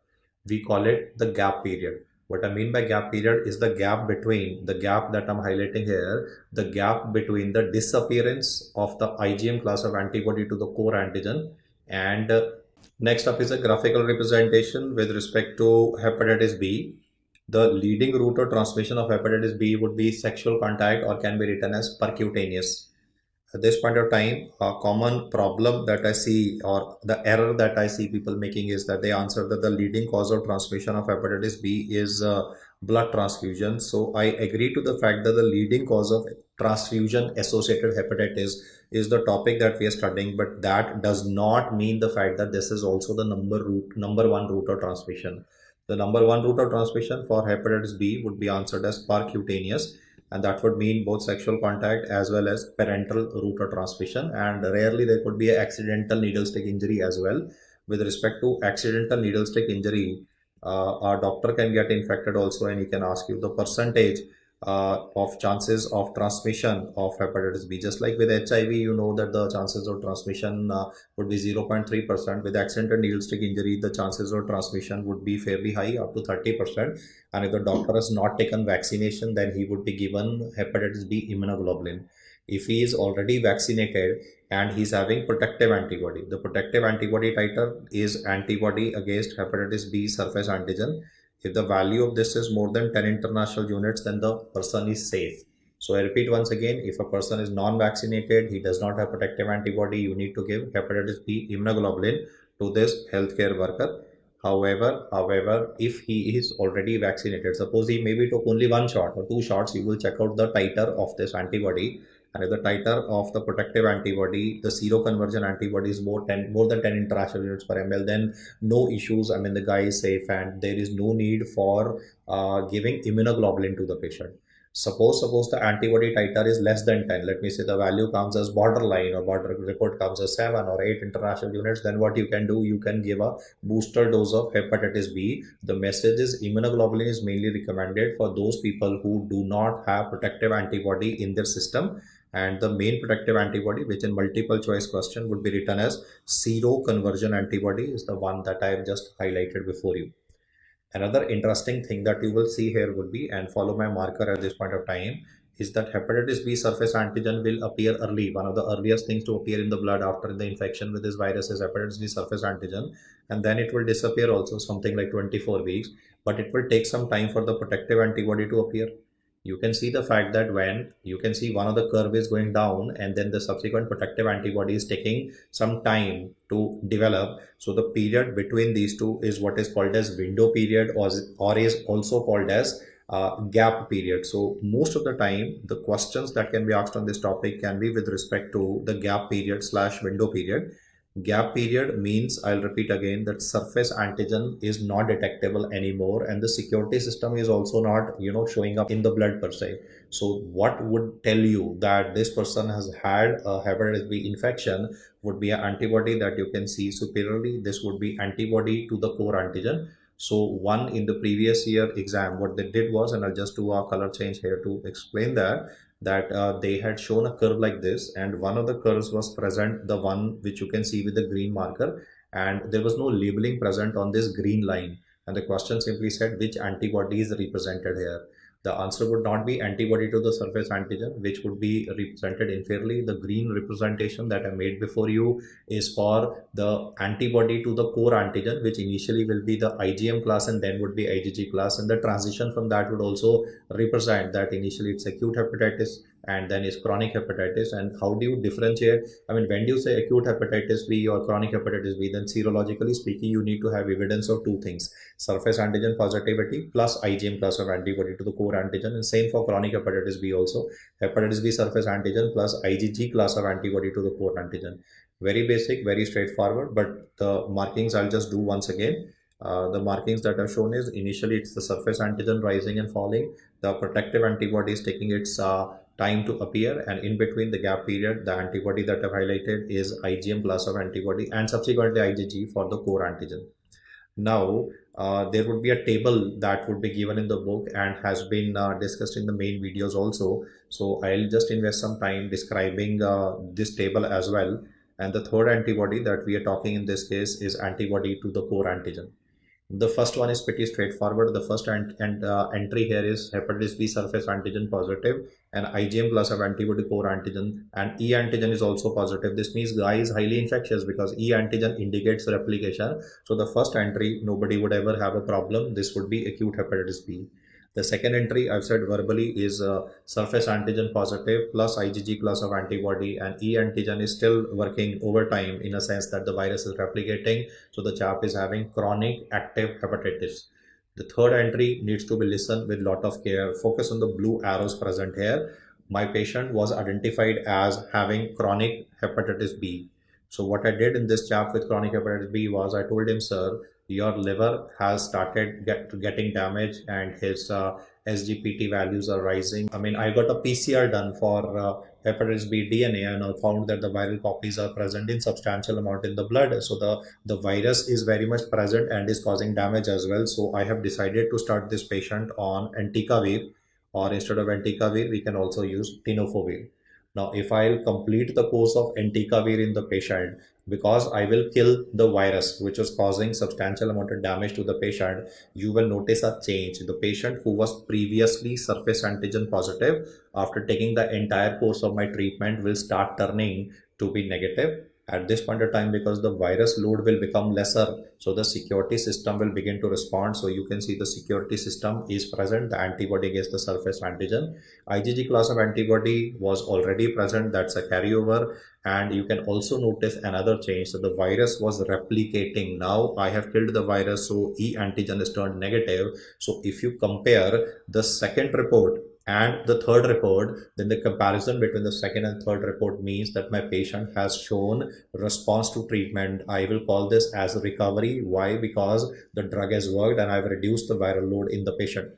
We call it the gap period. What I mean by gap period is the gap between the gap that I'm highlighting here, the gap between the disappearance of the IgM class of antibody to the core antigen. And next up is a graphical representation with respect to hepatitis B. The leading route of transmission of hepatitis B would be sexual contact, or can be written as percutaneous. At this point of time, a common problem that I see, or the error that I see people making, is that they answer that the leading cause of transmission of hepatitis B is blood transfusion. So I agree to the fact that the leading cause of transfusion associated hepatitis is the topic that we are studying, but that does not mean the fact that this is also the number one route of transmission. The number one route of transmission for hepatitis B would be answered as percutaneous, and that would mean both sexual contact as well as parenteral route of transmission, and rarely there could be an accidental needle stick injury as well. With respect to accidental needle stick injury, our doctor can get infected also, and he can ask you the percentage of chances of transmission of hepatitis B. Just like with HIV, you know that the chances of transmission would be 0.3%. With accidental needle stick injury, the chances of transmission would be fairly high, up to 30%. And if the doctor has not taken vaccination, then he would be given hepatitis B immunoglobulin. If he is already vaccinated and he's having protective antibody, the protective antibody titer is antibody against hepatitis B surface antigen. If the value of this is more than 10 international units, then the person is safe. So I repeat once again, if a person is non-vaccinated, he does not have protective antibody, you need to give hepatitis B immunoglobulin to this healthcare worker. However, if he is already vaccinated, suppose he maybe took only one shot or two shots, you will check out the titer of this antibody. And if the titer of the protective antibody, the seroconversion antibody is more than 10 international units per ml, then no issues. I mean, the guy is safe and there is no need for giving immunoglobulin to the patient. Suppose the antibody titer is less than 10. Let me say the value comes as borderline, or border report comes as 7 or 8 international units. Then what you can do, you can give a booster dose of hepatitis B. The message is immunoglobulin is mainly recommended for those people who do not have protective antibody in their system. And the main protective antibody, which in multiple choice question would be written as seroconversion antibody, is the one that I have just highlighted before you. Another interesting thing that you will see here would be, and follow my marker at this point of time, is that hepatitis B surface antigen will appear early. One of the earliest things to appear in the blood after the infection with this virus is hepatitis B surface antigen, and then it will disappear also, something like 24 weeks, but it will take some time for the protective antibody to appear. You can see the fact that when you can see one of the curve is going down and then the subsequent protective antibody is taking some time to develop. So the period between these two is what is called as window period, or is also called as gap period. So most of the time the questions that can be asked on this topic can be with respect to the gap period / window period. Gap period means, I'll repeat again, that surface antigen is not detectable anymore, and the security system is also not, showing up in the blood per se. So what would tell you that this person has had a hepatitis B infection would be an antibody that you can see superiorly. This would be antibody to the core antigen. So one in the previous year exam, what they did was, and I'll just do a color change here to explain that they had shown a curve like this, and one of the curves was present, the one which you can see with the green marker, and there was no labeling present on this green line, and the question simply said which antibody is represented here. The answer would not be antibody to the surface antigen, which would be represented unfairly. The green representation that I made before you is for the antibody to the core antigen, which initially will be the IgM class and then would be IgG class, and the transition from that would also represent that initially it's acute hepatitis and then it's chronic hepatitis. And how do you differentiate? I mean, when do you say acute hepatitis B or chronic hepatitis B, then serologically speaking, you need to have evidence of two things: surface antigen positivity plus IgM class of antibody to the core antigen. And same for chronic hepatitis B also, hepatitis B surface antigen plus IgG class of antibody to the core antigen. Very basic, very straightforward, but the markings I'll just do once again. The markings that are shown is initially it's the surface antigen rising and falling, the protective antibody is taking its time to appear, and in between the gap period, the antibody that I've highlighted is IgM class of antibody and subsequently IgG for the core antigen. Now, there would be a table that would be given in the book and has been discussed in the main videos also. So I'll just invest some time describing this table as well. And the third antibody that we are talking in this case is antibody to the core antigen. The first one is pretty straightforward. The first entry here is hepatitis B surface antigen positive and IgM class of antibody core antigen, and E antigen is also positive. This means guy is highly infectious because E antigen indicates replication. So the first entry, nobody would ever have a problem. This would be acute hepatitis B. The second entry I've said verbally is surface antigen positive plus IgG class of antibody, and E antigen is still working overtime in a sense that the virus is replicating. So the chap is having chronic active hepatitis. The third entry needs to be listened with lot of care. Focus on the blue arrows present here. My patient was identified as having chronic hepatitis B. So what I did in this chap with chronic hepatitis B was I told him, sir, your liver has started getting damaged and his SGPT values are rising. I mean, I got a PCR done for hepatitis B DNA and I found that the viral copies are present in substantial amount in the blood. So the virus is very much present and is causing damage as well. So I have decided to start this patient on entecavir, or instead of entecavir, we can also use tenofovir. Now, if I'll complete the course of entecavir in the patient, because I will kill the virus which was causing substantial amount of damage to the patient, you will notice a change. The patient who was previously surface antigen positive, after taking the entire course of my treatment, will start turning to be negative at this point of time because the virus load will become lesser. So the security system will begin to respond. So you can see the security system is present, the antibody against the surface antigen. IgG class of antibody was already present, that's a carryover. And you can also notice another change, that the virus was replicating. Now I have killed the virus, so E antigen is turned negative. So if you compare the second report and the third report, then the comparison between the second and third report means that my patient has shown response to treatment. I will call this as recovery. Why? Because the drug has worked and I've reduced the viral load in the patient.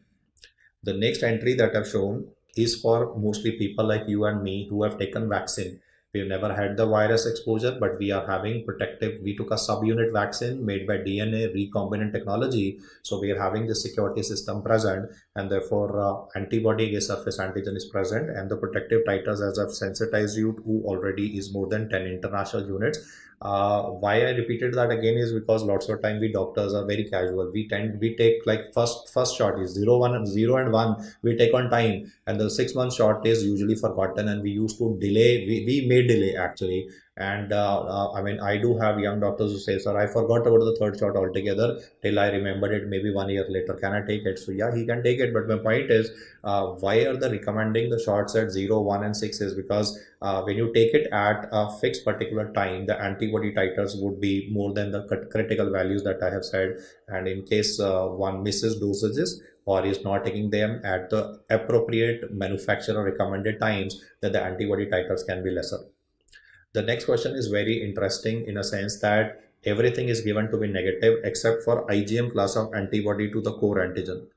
The next entry that I've shown is for mostly people like you and me who have taken vaccine. We've never had the virus exposure, but we are having protective. We took a subunit vaccine made by DNA recombinant technology. So we are having the security system present, and therefore antibody against surface antigen is present, and the protective titers, as I've sensitized you to already, is more than 10 international units. Why I repeated that again is because lots of time we doctors are very casual. We take like first shot is 0 and 1 we take on time, and the 6 month shot is usually forgotten, and we used to delay. We may delay actually. And I mean, I do have young doctors who say, sir, I forgot about the third shot altogether till I remembered it maybe 1 year later. Can I take it? So yeah, he can take it. But my point is, why are they recommending the shots at 0, 1 and 6 is because when you take it at a fixed particular time, the antibody titers would be more than the critical values that I have said. And in case one misses dosages or is not taking them at the appropriate manufacturer recommended times, then the antibody titers can be lesser. The next question is very interesting in a sense that everything is given to be negative except for IgM class of antibody to the core antigen.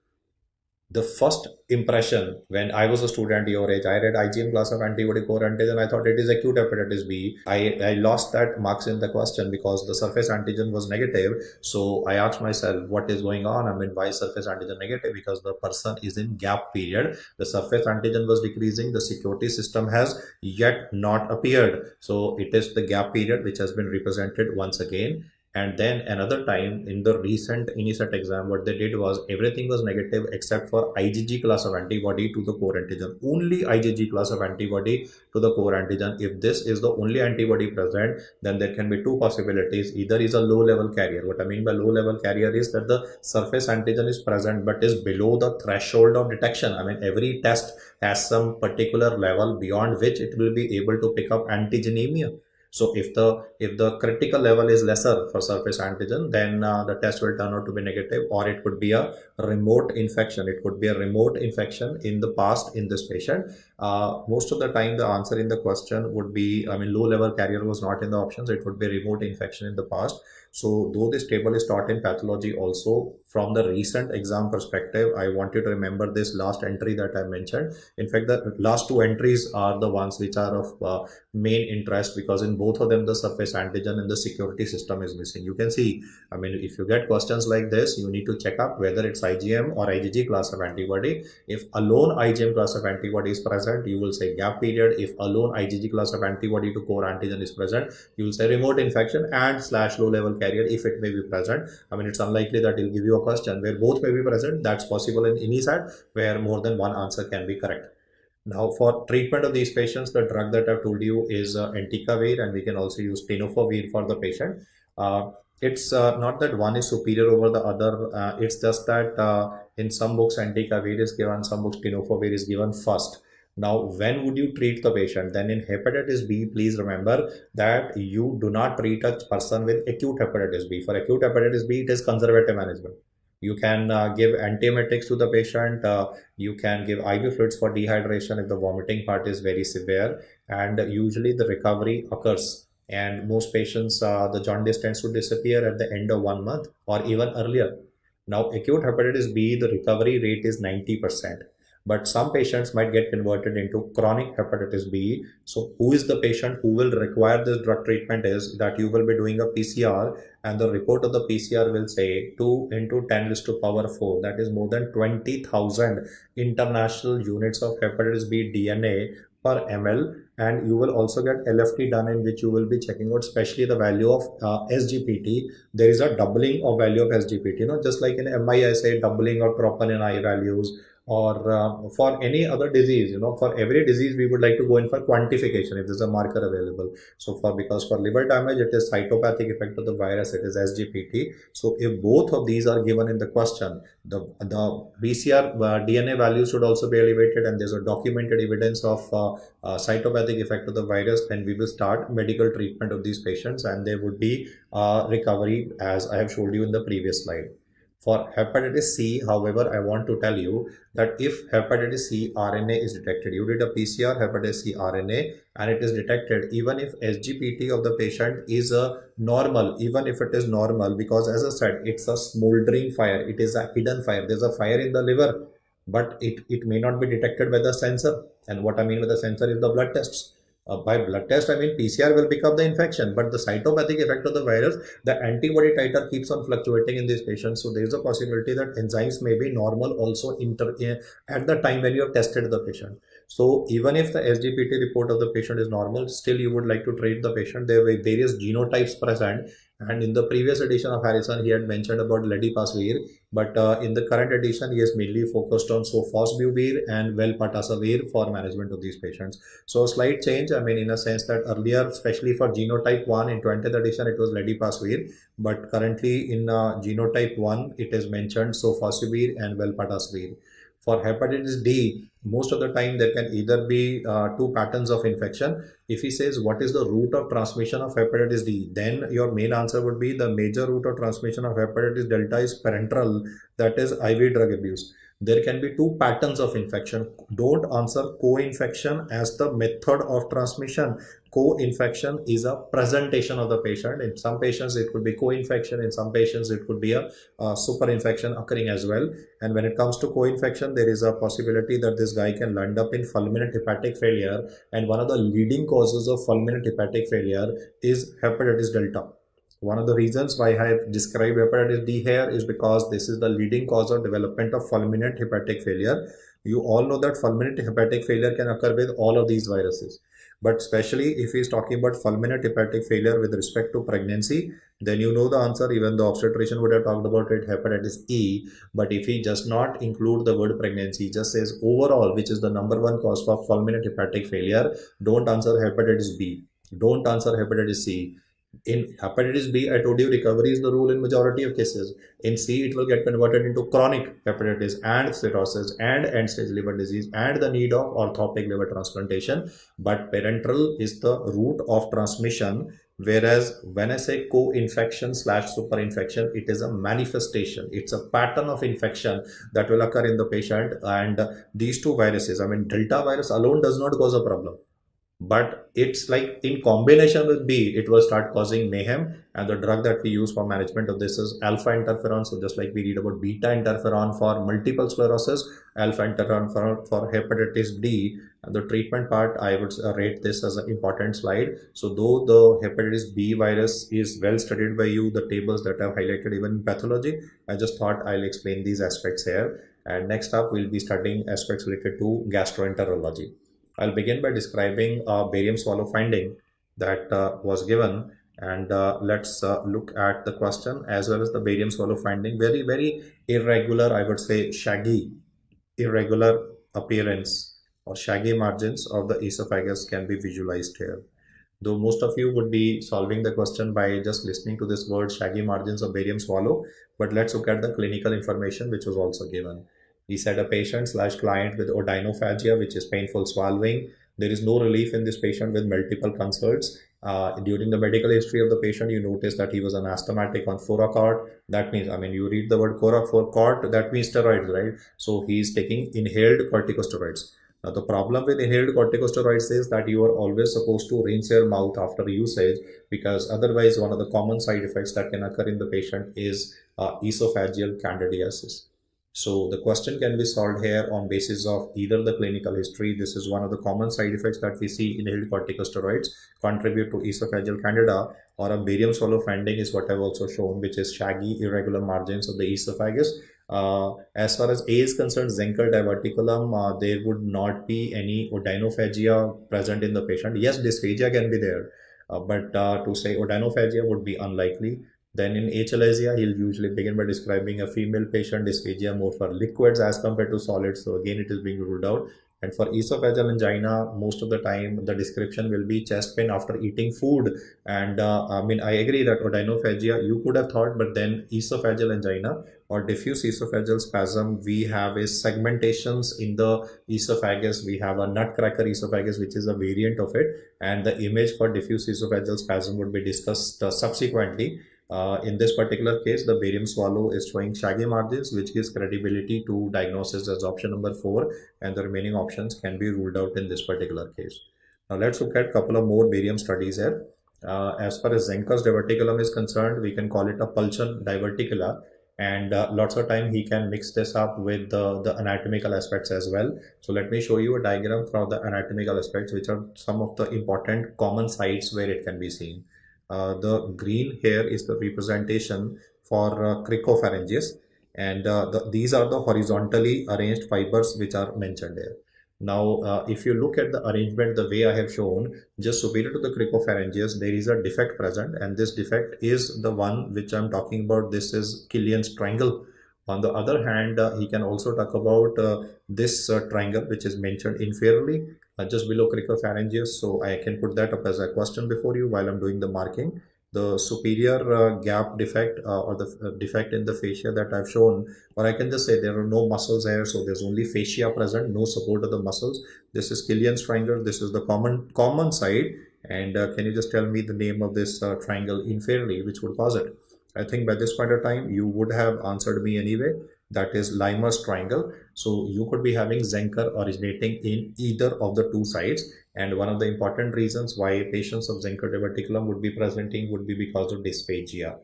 The first impression when I was a student your age, I read IgM class of antibody core antigen. I thought it is acute hepatitis B. I lost that marks in the question because the surface antigen was negative. So I asked myself, what is going on? I mean, why is surface antigen negative? Because the person is in gap period. The surface antigen was decreasing. The security system has yet not appeared. So it is the gap period which has been represented once again. And then another time in the recent INISET exam, what they did was everything was negative except for IgG class of antibody to the core antigen. Only IgG class of antibody to the core antigen. If this is the only antibody present, then there can be two possibilities. Either is a low level carrier. What I mean by low level carrier is that the surface antigen is present but is below the threshold of detection. I mean, every test has some particular level beyond which it will be able to pick up antigenemia. So if the critical level is lesser for surface antigen, then the test will turn out to be negative, or it could be a remote infection. It could be a remote infection in the past in this patient. Most of the time, the answer in the question would be, I mean, low level carrier was not in the options. It would be remote infection in the past. So though this table is taught in pathology also, from the recent exam perspective, I want you to remember this last entry that I mentioned. In fact, the last two entries are the ones which are of main interest, because in both of them the surface antigen and the security system is missing. You can see, I mean, if you get questions like this, you need to check up whether it's IgM or IgG class of antibody. If alone IgM class of antibody is present, you will say gap period. If alone IgG class of antibody to core antigen is present, you will say remote infection and / low level carrier if it may be present. I mean, it's unlikely that he'll give you a question where both may be present. That's possible in INISET where more than one answer can be correct. Now, for treatment of these patients, the drug that I've told you is entecavir, and we can also use tenofovir for the patient. It's not that one is superior over the other. It's just that in some books entecavir is given, some books tenofovir is given first. Now, when would you treat the patient? Then in hepatitis B, please remember that you do not treat a person with acute hepatitis B. For acute hepatitis B, it is conservative management. You can give antiemetics to the patient. You can give IV fluids for dehydration if the vomiting part is very severe. And usually the recovery occurs. And most patients, the jaundice tends to disappear at the end of 1 month or even earlier. Now, acute hepatitis B, the recovery rate is 90%. But some patients might get converted into chronic hepatitis B. So who is the patient who will require this drug treatment is that you will be doing a PCR, and the report of the PCR will say 2 into 10 raised to power 4. That is more than 20,000 international units of hepatitis B DNA per ml. And you will also get LFT done, in which you will be checking out especially the value of SGPT. There is a doubling of value of SGPT, just like in MI I say doubling of troponin I values, or for any other disease, for every disease we would like to go in for quantification if there's a marker available. So because for liver damage it is cytopathic effect of the virus, it is SGPT. So if both of these are given in the question, the BCR DNA values should also be elevated, and there's a documented evidence of cytopathic effect of the virus, then we will start medical treatment of these patients, and there would be recovery, as I have showed you in the previous slide. For hepatitis C, however, I want to tell you that if hepatitis C RNA is detected, you did a PCR hepatitis C RNA and it is detected, even if SGPT of the patient is normal, even if it is normal, because as I said, it's a smoldering fire, it is a hidden fire, there's a fire in the liver, but it may not be detected by the sensor. And what I mean by the sensor is the blood tests. By blood test, I mean PCR will pick up the infection, but the cytopathic effect of the virus, the antibody titer keeps on fluctuating in these patients. So there is a possibility that enzymes may be normal also at the time when you have tested the patient. So even if the SGPT report of the patient is normal, still you would like to treat the patient. There were various genotypes present. And in the previous edition of Harrison, he had mentioned about ledipasvir, but in the current edition, he has mainly focused on sofosbuvir and velpatasvir for management of these patients. So a slight change, I mean, in a sense that earlier, especially for genotype 1 in 20th edition, it was ledipasvir, but currently in genotype 1, it is mentioned sofosbuvir and velpatasvir. For hepatitis D, most of the time there can either be two patterns of infection. If he says what is the route of transmission of hepatitis D, then your main answer would be the major route of transmission of hepatitis delta is parenteral, that is IV drug abuse. There can be two patterns of infection. Don't answer co-infection as the method of transmission. Co-infection is a presentation of the patient. In some patients, it could be co-infection. In some patients, it could be a super infection occurring as well. And when it comes to co-infection, there is a possibility that this guy can land up in fulminant hepatic failure. And one of the leading causes of fulminant hepatic failure is hepatitis delta. One of the reasons why I have described hepatitis D here is because this is the leading cause of development of fulminant hepatic failure. You all know that fulminant hepatic failure can occur with all of these viruses. But especially if he is talking about fulminant hepatic failure with respect to pregnancy, then you know the answer. Even the obstetrician would have talked about it, hepatitis E. But if he does not include the word pregnancy, just says overall, which is the number one cause for fulminant hepatic failure, don't answer hepatitis B. Don't answer hepatitis C. In hepatitis B, I told you recovery is the rule in majority of cases. In C, it will get converted into chronic hepatitis and cirrhosis and end-stage liver disease and the need of orthopic liver transplantation. But parenteral is the route of transmission. Whereas when I say co-infection / superinfection, it is a manifestation. It's a pattern of infection that will occur in the patient. And these two viruses, I mean, Delta virus alone does not cause a problem. But it's like in combination with B, it will start causing mayhem. And the drug that we use for management of this is alpha interferon. So just like we read about beta interferon for multiple sclerosis, alpha interferon for hepatitis D. And the treatment part, I would rate this as an important slide. So though the hepatitis B virus is well studied by you, the tables that I've highlighted even in pathology, I just thought I'll explain these aspects here. And next up, we'll be studying aspects related to gastroenterology. I'll begin by describing a barium swallow finding that was given, and let's look at the question as well as the barium swallow finding. Very, very irregular, I would say shaggy, irregular appearance or shaggy margins of the esophagus can be visualized here. Though most of you would be solving the question by just listening to this word shaggy margins of barium swallow, but let's look at the clinical information which was also given. He said a patient / client with odynophagia, which is painful swallowing. There is no relief in this patient with multiple consults. During the medical history of the patient, you notice that he was an asthmatic on Foracort. That means, I mean, you read the word Foracort, that means steroids, right? So he is taking inhaled corticosteroids. Now, the problem with inhaled corticosteroids is that you are always supposed to rinse your mouth after usage, because otherwise one of the common side effects that can occur in the patient is esophageal candidiasis. So the question can be solved here on basis of either the clinical history. This is one of the common side effects that we see in inhaled corticosteroids contribute to esophageal candida, or a barium swallow finding is what I've also shown, which is shaggy irregular margins of the esophagus. As far as A is concerned, Zenkel diverticulum, there would not be any odynophagia present in the patient. Yes, dysphagia can be there, but to say odynophagia would be unlikely. Then in achalasia, he'll usually begin by describing a female patient, dysphagia more for liquids as compared to solids. So again, it is being ruled out. And for esophageal angina, most of the time, the description will be chest pain after eating food. And I mean, I agree that odynophagia, you could have thought, but then esophageal angina or diffuse esophageal spasm, we have is segmentations in the esophagus. We have a nutcracker esophagus, which is a variant of it. And the image for diffuse esophageal spasm would be discussed subsequently. In this particular case, the barium swallow is showing shaggy margins, which gives credibility to diagnosis as option number 4, and the remaining options can be ruled out in this particular case. Now let's look at a couple of more barium studies here. As far as Zenker's diverticulum is concerned, we can call it a pulsion diverticula, and lots of time he can mix this up with the anatomical aspects as well. So let me show you a diagram from the anatomical aspects, which are some of the important common sites where it can be seen. The green here is the representation for cricopharyngeus, and these are the horizontally arranged fibers which are mentioned here. Now, if you look at the arrangement the way I have shown, just superior to the cricopharyngeus, there is a defect present, and this defect is the one which I'm talking about. This is Killian's triangle. On the other hand, he can also talk about this triangle which is mentioned inferiorly, just below cricopharyngeus. So I can put that up as a question before you while I'm doing the marking. The superior gap defect or the defect in the fascia that I've shown, or I can just say there are no muscles here, so there's only fascia present, no support of the muscles. This is Killian's triangle. This is the common side. And can you just tell me the name of this triangle inferiorly, which would cause it? I think by this point of time, you would have answered me anyway. that is Limer's triangle. So you could be having Zenker originating in either of the two sides. And one of the important reasons why patients of Zenker diverticulum would be presenting would be because of dysphagia.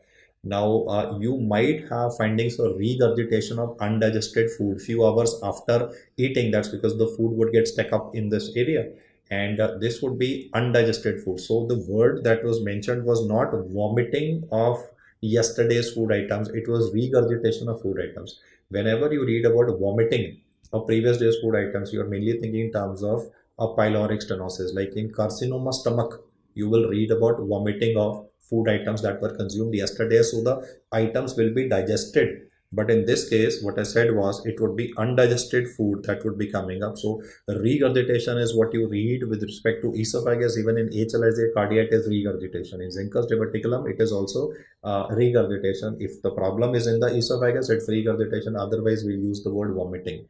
Now, you might have findings of regurgitation of undigested food few hours after eating. That's because the food would get stuck up in this area, and this would be undigested food. So the word that was mentioned was not vomiting of yesterday's food items, it was regurgitation of food items. Whenever you read about vomiting of previous day's food items, you are mainly thinking in terms of a pyloric stenosis. Like in carcinoma stomach, you will read about vomiting of food items that were consumed yesterday, so the items will be digested. But in this case, what I said was it would be undigested food that would be coming up. So regurgitation is what you read with respect to esophagus. Even in HLHA cardiac is regurgitation. In Zenker's diverticulum, it is also regurgitation. If the problem is in the esophagus, it's regurgitation. Otherwise, we use the word vomiting.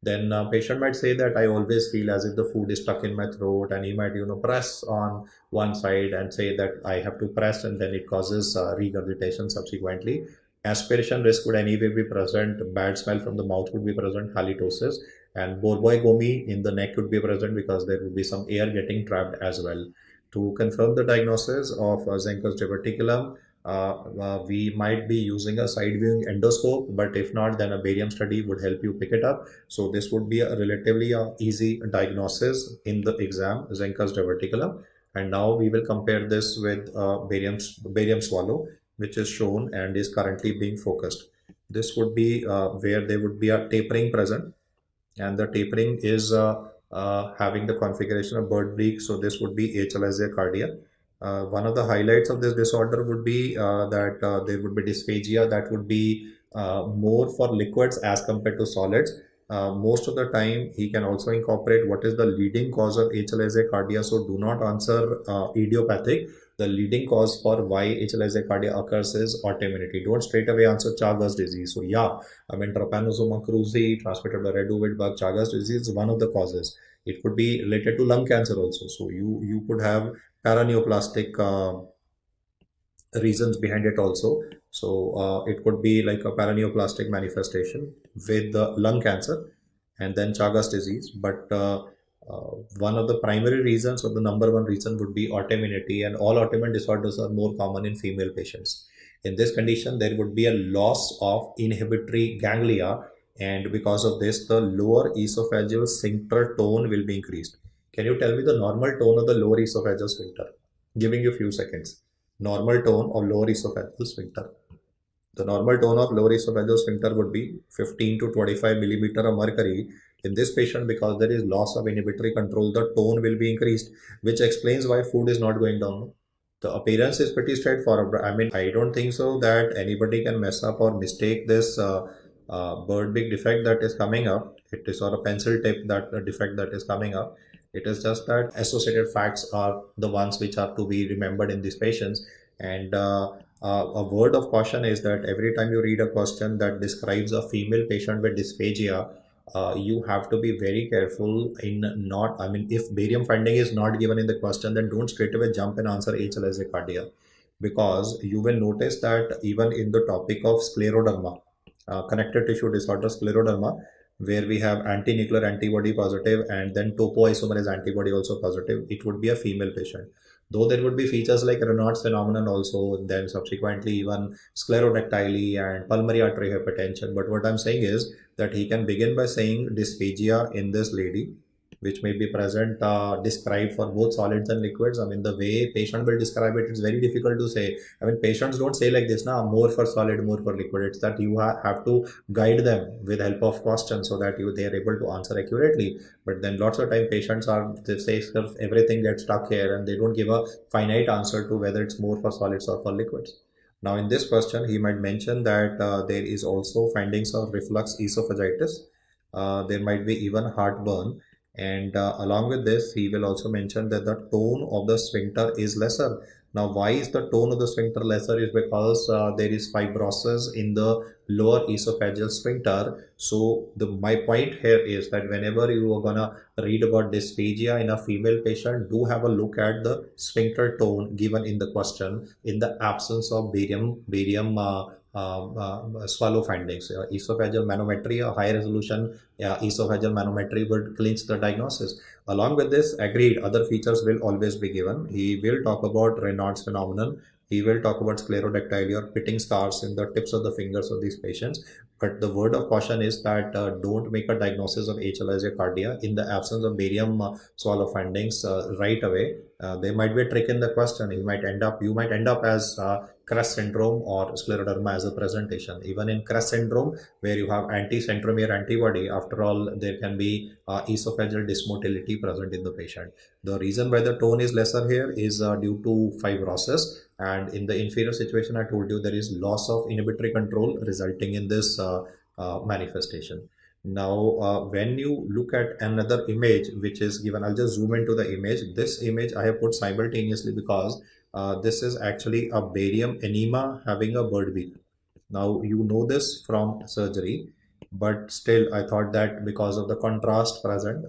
Then patient might say that I always feel as if the food is stuck in my throat, and he might press on one side and say that I have to press, and then it causes regurgitation subsequently. Aspiration risk would anyway be present, bad smell from the mouth would be present, halitosis, and Borboigomi in the neck would be present because there would be some air getting trapped as well. To confirm the diagnosis of Zenker's diverticulum, we might be using a side viewing endoscope, but if not, then a barium study would help you pick it up. So this would be a relatively easy diagnosis in the exam, Zenker's diverticulum. And now we will compare this with barium swallow, which is shown and is currently being focused. This would be where there would be a tapering present, and the tapering is having the configuration of bird beak. So this would be HLHA cardia. One of the highlights of this disorder would be that there would be dysphagia that would be more for liquids as compared to solids. Most of the time, he can also incorporate what is the leading cause of HLHA cardia. So do not answer idiopathic. The leading cause for why HLHA cardia occurs is autoimmunity. Don't straight away answer Chagas disease. So yeah, I mean Trypanosoma cruzi transmitted by red ovid bug, Chagas disease is one of the causes. It could be related to lung cancer also. So you could have paraneoplastic reasons behind it also. So it could be like a paraneoplastic manifestation with lung cancer and then Chagas disease. But one of the primary reasons or the number one reason would be autoimmunity, and all autoimmune disorders are more common in female patients. In this condition, there would be a loss of inhibitory ganglia, and because of this, the lower esophageal sphincter tone will be increased. Can you tell me the normal tone of the lower esophageal sphincter? Giving you a few seconds. Normal tone of lower esophageal sphincter. The normal tone of lower esophageal sphincter would be 15 to 25 millimeter of mercury. In this patient, because there is loss of inhibitory control, the tone will be increased, which explains why food is not going down. The appearance is pretty straightforward. I mean, I don't think so that anybody can mess up or mistake this bird beak defect that is coming up. It is or a pencil tip that defect that is coming up. It is just that associated facts are the ones which are to be remembered in these patients. And a word of caution is that every time you read a question that describes a female patient with dysphagia, you have to be very careful in not, I mean, if barium finding is not given in the question, then don't straight away jump and answer HLHA cardia, because you will notice that even in the topic of scleroderma, connective tissue disorder scleroderma, where we have anti-nuclear antibody positive and then topoisomerase antibody also positive, it would be a female patient. Though there would be features like Raynaud's phenomenon also, then subsequently even sclerodactyly and pulmonary artery hypertension. But what I'm saying is that he can begin by saying dysphagia in this lady, which may be present described for both solids and liquids. I mean, the way patient will describe it, it's very difficult to say. I mean, patients don't say like this, now more for solid, more for liquid. It's that you have to guide them with help of questions so that they are able to answer accurately. But then lots of time patients they say everything gets stuck here and they don't give a finite answer to whether it's more for solids or for liquids. Now in this question, he might mention that there is also findings of reflux esophagitis. There might be even heartburn. And along with this, he will also mention that the tone of the sphincter is lesser. Now, why is the tone of the sphincter lesser? Is because there is fibrosis in the lower esophageal sphincter. So my point here is that whenever you are gonna read about dysphagia in a female patient, do have a look at the sphincter tone given in the question in the absence of barium swallow findings. Esophageal manometry, a high resolution esophageal manometry would clinch the diagnosis. Along with this, agreed, other features will always be given. He will talk about Raynaud's phenomenon. He will talk about sclerodactyly or pitting scars in the tips of the fingers of these patients. But the word of caution is that don't make a diagnosis of HLIJ cardia in the absence of barium swallow findings right away. There might be a trick in the question. You might end up as CREST syndrome or scleroderma as a presentation. Even in CREST syndrome, where you have anti-centromere antibody, after all, there can be esophageal dysmotility present in the patient. The reason why the tone is lesser here is due to fibrosis, and in the inferior situation, I told you there is loss of inhibitory control resulting in this manifestation. Now, when you look at another image which is given, I'll just zoom into the image. This image I have put simultaneously because this is actually a barium enema having a bird beak. Now, you know this from surgery, but still I thought that because of the contrast present,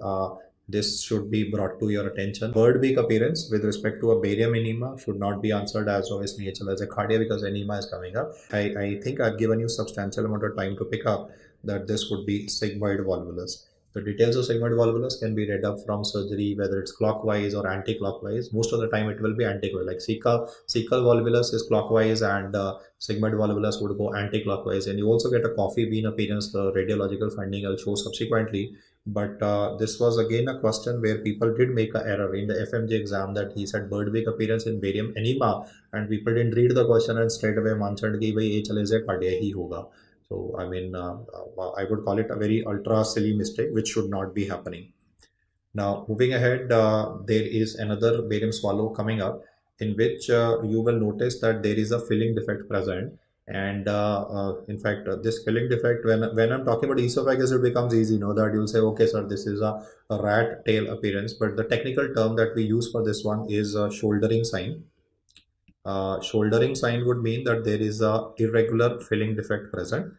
this should be brought to your attention. Bird beak appearance with respect to a barium enema should not be answered as obviously HL as a cardia because enema is coming up. I think I've given you substantial amount of time to pick up that this would be sigmoid volvulus. The details of sigmoid volvulus can be read up from surgery, whether it's clockwise or anti-clockwise. Most of the time it will be anti-clockwise. Like cecal volvulus is clockwise and sigmoid volvulus would go anti-clockwise. And you also get a coffee bean appearance, the radiological finding I'll show subsequently. But this was again a question where people did make an error in the FMG exam that he said bird beak appearance in barium enema, and people didn't read the question and straight away mentioned कि भाई HLA cardia ही होगा. So, I mean, I would call it a very ultra silly mistake, which should not be happening. Now, moving ahead, there is another barium swallow coming up in which you will notice that there is a filling defect present. And in fact, this filling defect, when I'm talking about esophagus, it becomes easy, that you'll say, okay, sir, this is a rat tail appearance. But the technical term that we use for this one is shouldering sign. Shouldering sign would mean that there is a irregular filling defect present.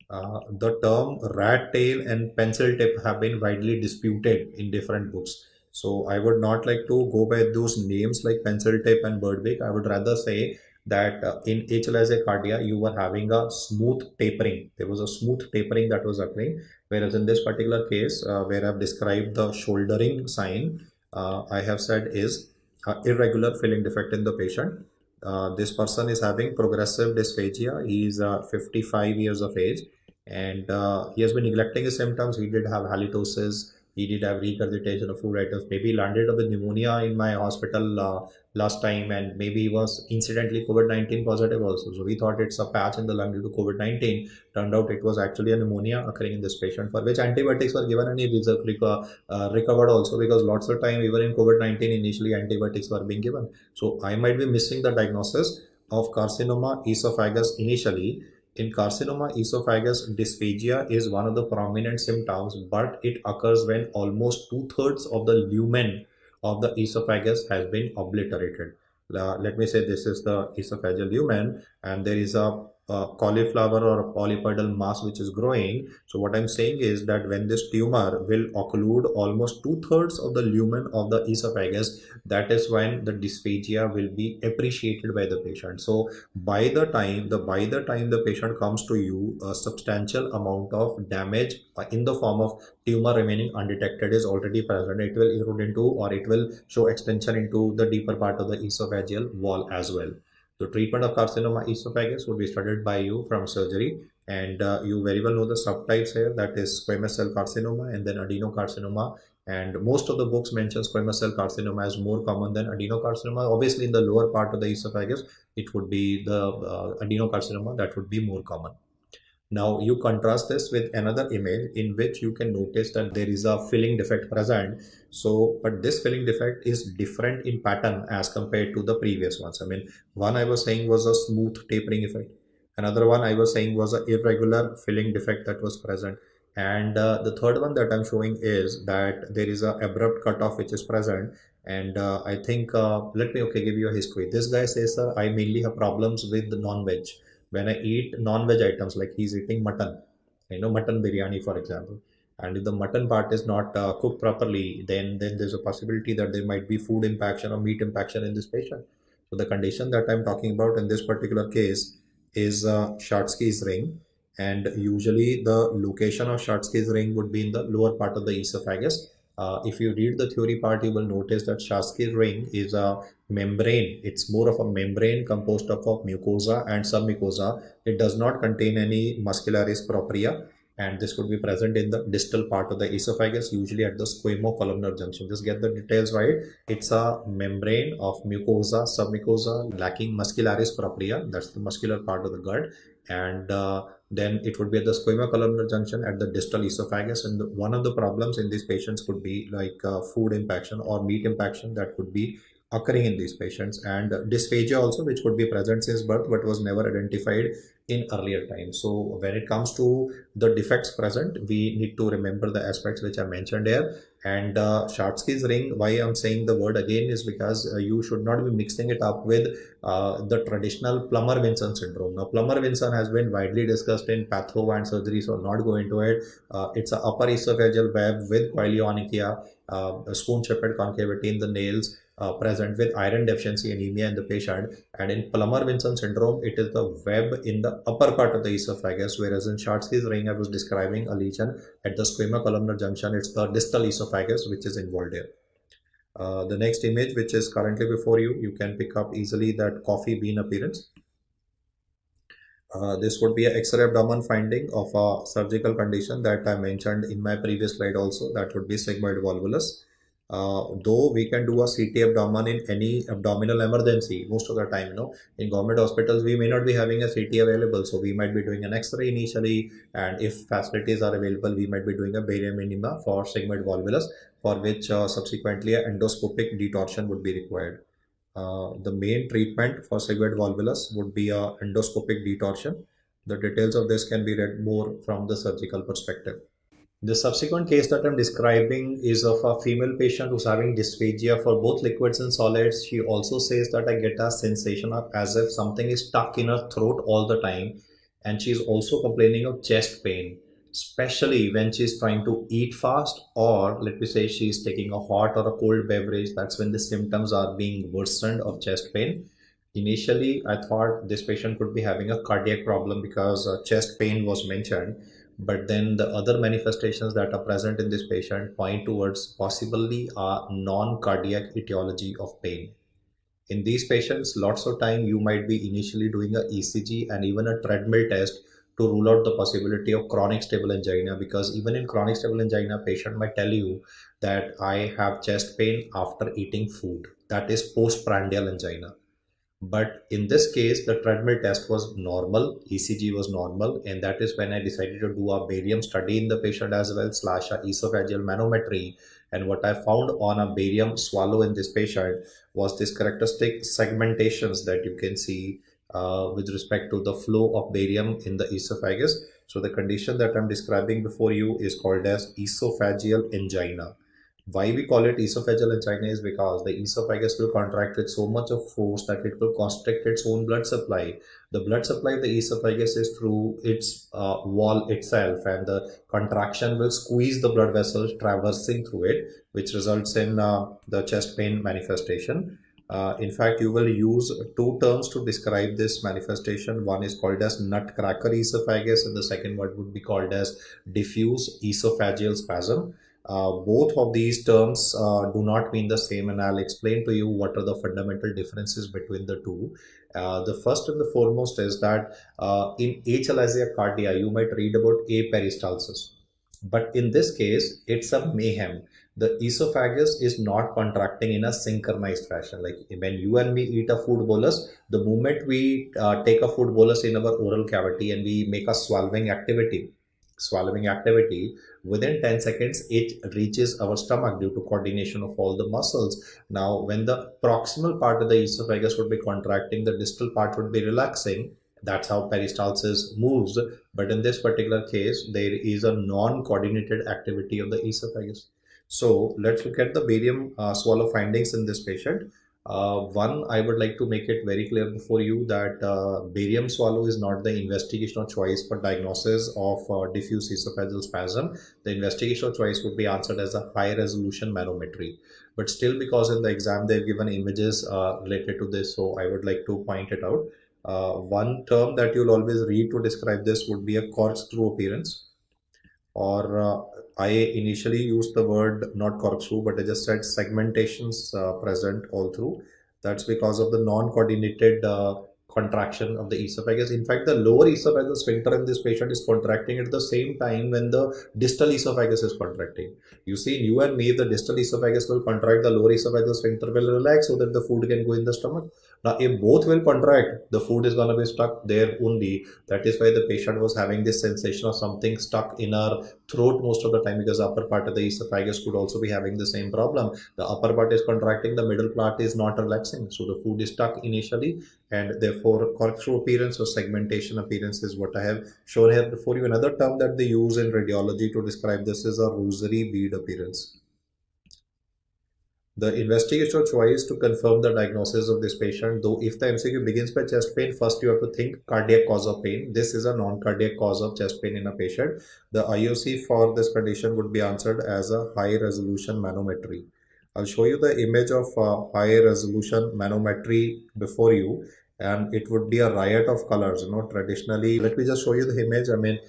The term rat tail and pencil tip have been widely disputed in different books. So I would not like to go by those names like pencil tip and bird beak. I would rather say that in HLIJ cardia, you were having a smooth tapering. There was a smooth tapering that was occurring. Whereas in this particular case, where I've described the shouldering sign, I have said is irregular filling defect in the patient. This person is having progressive dysphagia. He is 55 years of age and he has been neglecting his symptoms. He did have halitosis. He did have regurgitation of fooditis. Maybe he landed with pneumonia in my hospital last time, and maybe he was incidentally COVID-19 positive also. So we thought it's a patch in the lung due to COVID-19. Turned out it was actually a pneumonia occurring in this patient, for which antibiotics were given and he recovered also, because lots of time even in COVID-19 initially antibiotics were being given. So I might be missing the diagnosis of carcinoma esophagus initially. In carcinoma esophagus, dysphagia is one of the prominent symptoms, but it occurs when almost 2/3 of the lumen of the esophagus has been obliterated. Let me say this is the esophageal lumen and there is a cauliflower or a polypoidal mass which is growing. So what I'm saying is that when this tumor will occlude almost 2/3 of the lumen of the esophagus, that is when the dysphagia will be appreciated by the patient. So by the time the patient comes to you, a substantial amount of damage in the form of tumor remaining undetected is already present. It will erode into, or it will show extension into the deeper part of the esophageal wall as well. The treatment of carcinoma esophagus would be studied by you from surgery, and you very well know the subtypes here, that is squamous cell carcinoma and then adenocarcinoma. And most of the books mention squamous cell carcinoma as more common than adenocarcinoma. Obviously, in the lower part of the esophagus, it would be the adenocarcinoma that would be more common. Now you contrast this with another image in which you can notice that there is a filling defect present. So, but this filling defect is different in pattern as compared to the previous ones. I mean, one I was saying was a smooth tapering effect. Another one I was saying was an irregular filling defect that was present. And the third one that I'm showing is that there is a abrupt cutoff which is present. And I think, let me give you a history. This guy says, sir, I mainly have problems with the non-veg. When I eat non-veg items, like he's eating mutton, mutton biryani, for example. And if the mutton part is not cooked properly, then there's a possibility that there might be food impaction or meat impaction in this patient. So the condition that I'm talking about in this particular case is Schatzki's ring. And usually the location of Schatzki's ring would be in the lower part of the esophagus. If you read the theory part, you will notice that Schatzki's ring is a membrane. It's more of a membrane composed of mucosa and submucosa. It does not contain any muscularis propria, and this could be present in the distal part of the esophagus, usually at the squamocolumnar junction. Just get the details right. It's a membrane of mucosa, submucosa, lacking muscularis propria. That's the muscular part of the gut. And then it would be at the squamocolumnar junction at the distal esophagus. And one of the problems in these patients could be like food impaction or meat impaction that could be occurring in these patients, and dysphagia also, which could be present since birth but was never identified in earlier times. So when it comes to the defects present, we need to remember the aspects which I mentioned here. And Schatzki's ring, why I'm saying the word again is because you should not be mixing it up with the traditional Plummer-Vinson syndrome. Now, Plummer-Vinson has been widely discussed in patho and surgery, so I'll not go into it. It's an upper esophageal web with chorioonychia, spoon-shaped concavity in the nails, present with iron deficiency anemia in the patient. And in Plummer-Vinson syndrome, it is the web in the upper part of the esophagus, whereas in Schatzki's ring, I was describing a lesion at the squamocolumnar junction. It's the distal esophagus which is involved here. The next image, which is currently before you, you can pick up easily that coffee bean appearance. This would be an X-ray abdomen finding of a surgical condition that I mentioned in my previous slide also. That would be sigmoid volvulus. Though we can do a CT abdomen in any abdominal emergency most of the time, in government hospitals we may not be having a CT available, so we might be doing an X-ray initially, and if facilities are available, we might be doing a barium enema for sigmoid volvulus, for which subsequently an endoscopic detorsion would be required. The main treatment for sigmoid volvulus would be a endoscopic detortion. The details of this can be read more from the surgical perspective. The subsequent case that I'm describing is of a female patient who's having dysphagia for both liquids and solids. She also says that I get a sensation of as if something is stuck in her throat all the time. And she's also complaining of chest pain, especially when she's trying to eat fast, or let me say she's taking a hot or a cold beverage. That's when the symptoms are being worsened of chest pain. Initially, I thought this patient could be having a cardiac problem because chest pain was mentioned. But then the other manifestations that are present in this patient point towards possibly a non-cardiac etiology of pain. In these patients, lots of time you might be initially doing a ECG and even a treadmill test to rule out the possibility of chronic stable angina, because even in chronic stable angina, patient might tell you that I have chest pain after eating food. That is postprandial angina. But in this case, the treadmill test was normal, ECG was normal, and that is when I decided to do a barium study in the patient as well, / a esophageal manometry. And what I found on a barium swallow in this patient was this characteristic segmentations that you can see with respect to the flow of barium in the esophagus. So the condition that I'm describing before you is called as esophageal angina. Why we call it esophageal angina is because the esophagus will contract with so much of force that it will constrict its own blood supply. The blood supply of the esophagus is through its wall itself, and the contraction will squeeze the blood vessels traversing through it, which results in the chest pain manifestation. In fact, you will use two terms to describe this manifestation. One is called as nutcracker esophagus, and the second one would be called as diffuse esophageal spasm. Both of these terms do not mean the same, and I'll explain to you what are the fundamental differences between the two. The first and the foremost is that in achalasia cardia, you might read about aperistalsis. But in this case, it's a mayhem. The esophagus is not contracting in a synchronized fashion. Like when you and me eat a food bolus, the moment we take a food bolus in our oral cavity and we make a swallowing activity, within 10 seconds it reaches our stomach due to coordination of all the muscles. Now when the proximal part of the esophagus would be contracting, the distal part would be relaxing. That's how peristalsis moves. But in this particular case, there is a non-coordinated activity of the esophagus. So let's look at the barium swallow findings in this patient. One, I would like to make it very clear before you that barium swallow is not the investigational choice for diagnosis of diffuse esophageal spasm. The investigational choice would be answered as a high resolution manometry. But still, because in the exam they've given images related to this, so I would like to point it out. One term that you'll always read to describe this would be a corkscrew appearance, or I initially used the word not corkscrew, but I just said segmentations present all through. That's because of the non-coordinated contraction of the esophagus. In fact, the lower esophageal sphincter in this patient is contracting at the same time when the distal esophagus is contracting. You see, in you and me, the distal esophagus will contract, the lower esophageal sphincter will relax so that the food can go in the stomach. Now, if both will contract, the food is going to be stuck there only. That is why the patient was having this sensation of something stuck in our throat most of the time, because the upper part of the esophagus could also be having the same problem. The upper part is contracting, the middle part is not relaxing, so the food is stuck initially, and therefore corkscrew appearance or segmentation appearance is what I have shown here before you. Another term that they use in radiology to describe this is a rosary bead appearance. The investigational choice to confirm the diagnosis of this patient, though if the MCQ begins by chest pain, first you have to think cardiac cause of pain. This is a non-cardiac cause of chest pain in a patient. The IOC for this condition would be answered as a high resolution manometry. I'll show you the image of high resolution manometry before you, and it would be a riot of colors. Traditionally, let me just show you the image. I mean,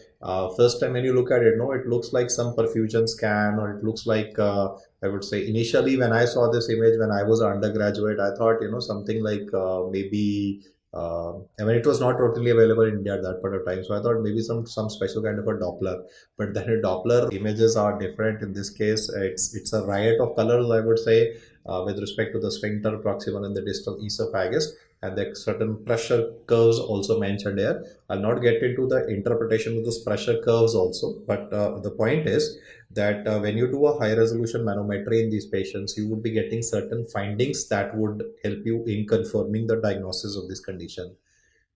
first time when you look at it, it looks like some perfusion scan, or it looks like I would say initially when I saw this image when I was an undergraduate, I thought, something like maybe, I mean, it was not totally available in India at that point of time. So I thought maybe some special kind of a Doppler. But then a Doppler images are different. In this case, it's a riot of colors, I would say, with respect to the sphincter, proximal, and the distal esophagus. And the certain pressure curves also mentioned here. I'll not get into the interpretation of those pressure curves also. But the point is that when you do a high resolution manometry in these patients, you would be getting certain findings that would help you in confirming the diagnosis of this condition.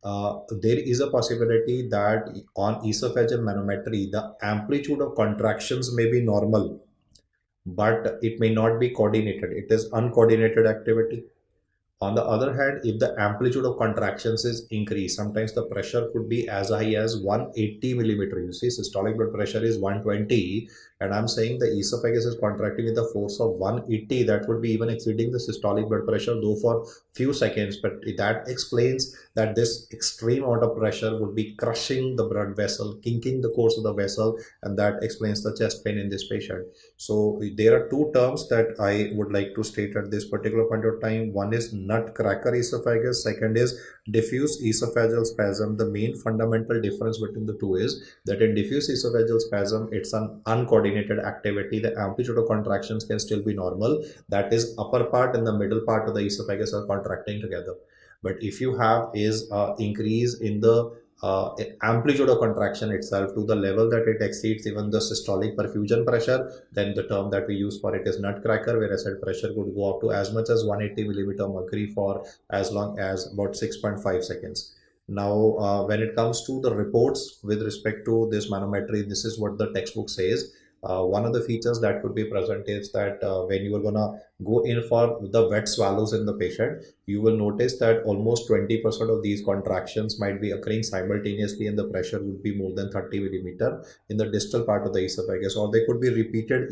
There is a possibility that on esophageal manometry, the amplitude of contractions may be normal, but it may not be coordinated. It is uncoordinated activity. On the other hand, if the amplitude of contractions is increased, sometimes the pressure could be as high as 180 millimeter. You see, systolic blood pressure is 120, and I'm saying the esophagus is contracting with a force of 180. That would be even exceeding the systolic blood pressure, though for few seconds. But that explains that this extreme amount of pressure would be crushing the blood vessel, kinking the course of the vessel, and that explains the chest pain in this patient. So there are two terms that I would like to state at this particular point of time. One is nutcracker esophagus, second is diffuse esophageal spasm. The main fundamental difference between the two is that in diffuse esophageal spasm, it's an uncoordinated activity. The amplitude of contractions can still be normal. That is, upper part and the middle part of the esophagus are contracting together. But if you have is increase in the amplitude of contraction itself to the level that it exceeds even the systolic perfusion pressure, then the term that we use for it is nutcracker, where I said pressure could go up to as much as 180 millimeter mercury for as long as about 6.5 seconds. Now, when it comes to the reports with respect to this manometry, this is what the textbook says. One of the features that could be present is that when you are gonna go in for the wet swallows in the patient, you will notice that almost 20% of these contractions might be occurring simultaneously, and the pressure would be more than 30 millimeter in the distal part of the esophagus, or they could be repeated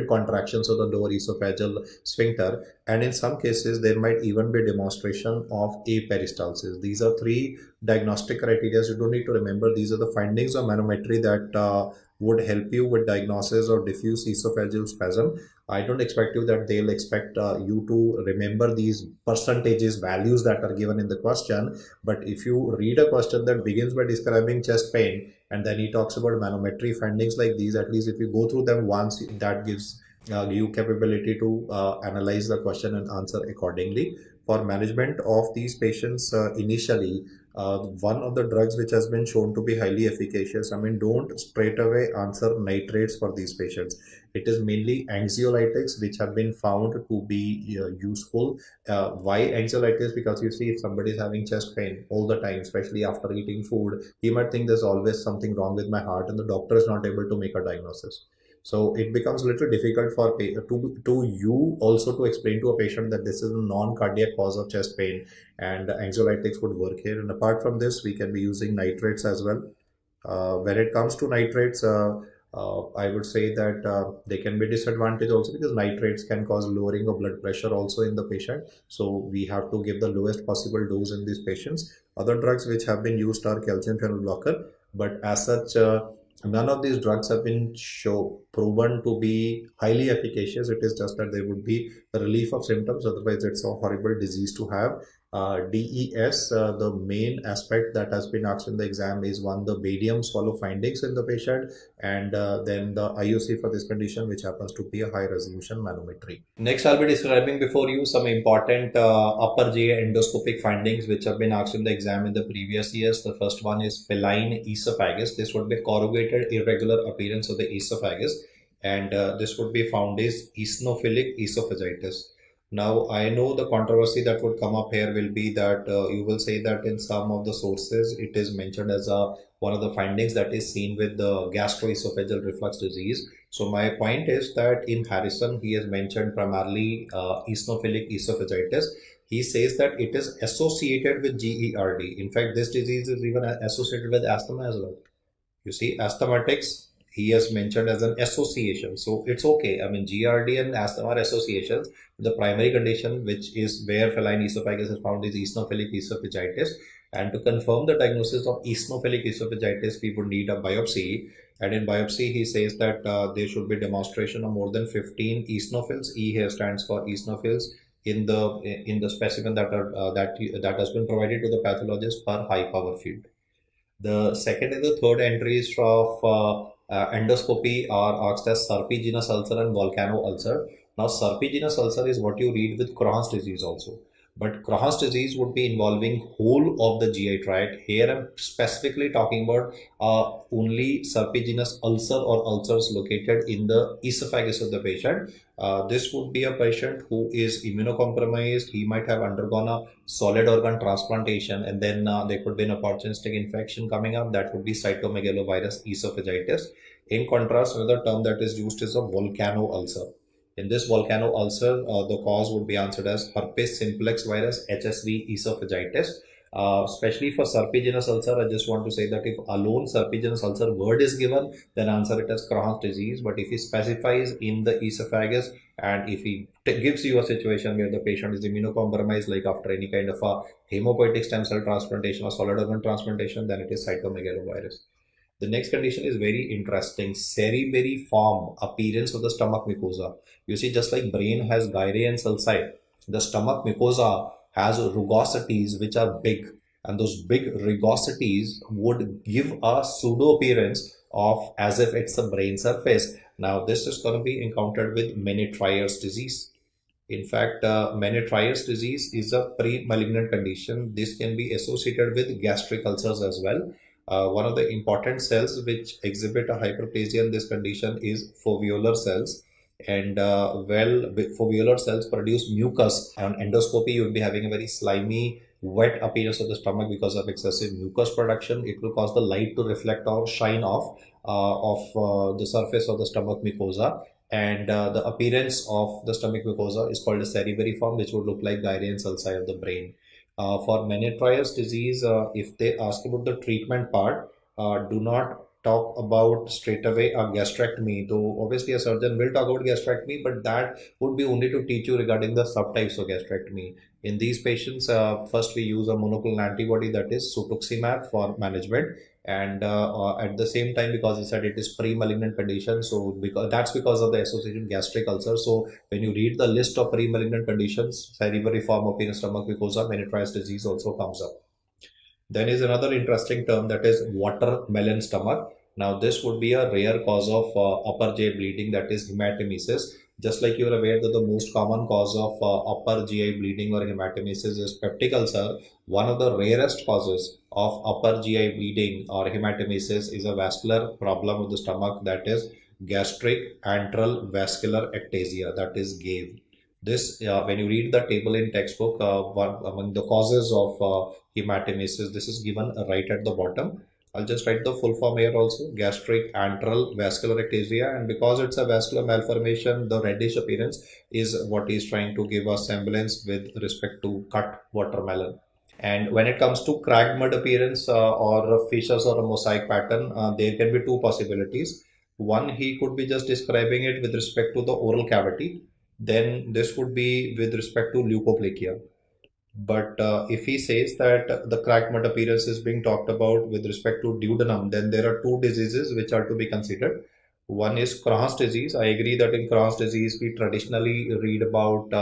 contractions of the lower esophageal sphincter, and in some cases there might even be demonstration of aperistalsis. These are three diagnostic criteria. You don't need to remember. These are the findings of manometry that would help you with diagnosis of diffuse esophageal spasm. I don't expect you that they'll expect you to remember these percentages values that are given in the question. But if you read a question that begins by describing chest pain and then he talks about manometry findings like these, at least if you go through them once, that gives you capability to analyze the question and answer accordingly. For management of these patients initially, one of the drugs which has been shown to be highly efficacious, I mean, don't straight away answer nitrates for these patients. It is mainly anxiolytics which have been found to be useful. Why anxiolytics? Because you see, if somebody is having chest pain all the time, especially after eating food, he might think there's always something wrong with my heart, and the doctor is not able to make a diagnosis. So it becomes a little difficult for to you also to explain to a patient that this is a non-cardiac cause of chest pain, and anxiolytics would work here. And apart from this, we can be using nitrates as well. When it comes to nitrates, I would say that they can be disadvantage also, because nitrates can cause lowering of blood pressure also in the patient. So we have to give the lowest possible dose in these patients. Other drugs which have been used are calcium channel blocker, but as such, none of these drugs have been proven to be highly efficacious. It is just that there would be a relief of symptoms. Otherwise, it's a horrible disease to have. DES, the main aspect that has been asked in the exam is one, the barium swallow findings in the patient, and then the IOC for this condition, which happens to be a high resolution manometry. Next, I'll be describing before you some important upper GI endoscopic findings which have been asked in the exam in the previous years. The first one is feline esophagus. This would be corrugated irregular appearance of the esophagus, and this would be found is eosinophilic esophagitis. Now, I know the controversy that would come up here will be that you will say that in some of the sources it is mentioned as one of the findings that is seen with the gastroesophageal reflux disease. So my point is that in Harrison, he has mentioned primarily eosinophilic esophagitis. He says that it is associated with GERD. In fact, this disease is even associated with asthma as well. You see, asthmatics, he has mentioned as an association. So it's okay. I mean, GERD and asthma are associations. The primary condition, which is where feline esophagus is found, is eosinophilic esophagitis. And to confirm the diagnosis of eosinophilic esophagitis, we would need a biopsy. And in biopsy, he says that there should be demonstration of more than 15 eosinophils. E here stands for eosinophils in the specimen that has been provided to the pathologist per high power field. The second and the third entries of endoscopy are asked as serpiginous ulcer and volcano ulcer. Now, serpiginous ulcer is what you read with Crohn's disease also. But Crohn's disease would be involving whole of the GI tract. Here I'm specifically talking about only serpiginous ulcer or ulcers located in the esophagus of the patient. This would be a patient who is immunocompromised. He might have undergone a solid organ transplantation, and then there could be an opportunistic infection coming up. That would be cytomegalovirus esophagitis. In contrast, another term that is used is a volcano ulcer. In this volcano ulcer, the cause would be answered as herpes simplex virus, HSV esophagitis. Especially for serpiginous ulcer, I just want to say that if alone serpiginous ulcer word is given, then answer it as Crohn's disease. But if he specifies in the esophagus, and if he gives you a situation where the patient is immunocompromised, like after any kind of a hematopoietic stem cell transplantation or solid organ transplantation, then it is cytomegalovirus. The next condition is very interesting. Cerebelliform appearance of the stomach mucosa. You see, just like brain has gyre and sulci, the stomach mucosa has rugosities which are big, and those big rugosities would give a pseudo appearance of as if it's a brain surface. Now, this is going to be encountered with Menetrier's disease. In fact, Menetrier's disease is a pre-malignant condition. This can be associated with gastric ulcers as well. One of the important cells which exhibit a hyperplasia in this condition is foveolar cells. And foveolar cells produce mucus. On endoscopy, you will be having a very slimy, wet appearance of the stomach because of excessive mucus production. It will cause the light to reflect or shine off the surface of the stomach mucosa. And the appearance of the stomach mucosa is called a cerebelliform, which would look like gyre and sulci of the brain. For Menetrier's disease, if they ask about the treatment part, do not talk about straight away a gastrectomy. Though obviously a surgeon will talk about gastrectomy, but that would be only to teach you regarding the subtypes of gastrectomy. In these patients, first we use a monoclonal antibody, that is cetuximab, for management. And at the same time, because he said it is pre-malignant condition, so because of the associated gastric ulcer. So when you read the list of pre-malignant conditions, cerebelliform appearance stomach mucosa, Menetrier's disease also comes up. Then is another interesting term, that is watermelon stomach. Now this would be a rare cause of upper GI bleeding, that is hematemesis. Just like you are aware that the most common cause of upper GI bleeding or hematemesis is peptic ulcer, one of the rarest causes of upper GI bleeding or hematemesis is a vascular problem of the stomach, that is gastric antral vascular ectasia, that is GAVE. This, when you read the table in textbook, one among the causes of hematemesis, this is given right at the bottom. I'll just write the full form here also, gastric antral vascular ectasia, and because it's a vascular malformation, the reddish appearance is what is trying to give a semblance with respect to cut watermelon. And when it comes to cracked mud appearance or fissures or a mosaic pattern, there can be two possibilities. One, he could be just describing it with respect to the oral cavity. Then this would be with respect to leukoplakia. But if he says that the cracked mud appearance is being talked about with respect to duodenum, then there are two diseases which are to be considered. One is Crohn's disease. I agree that in Crohn's disease, we traditionally read about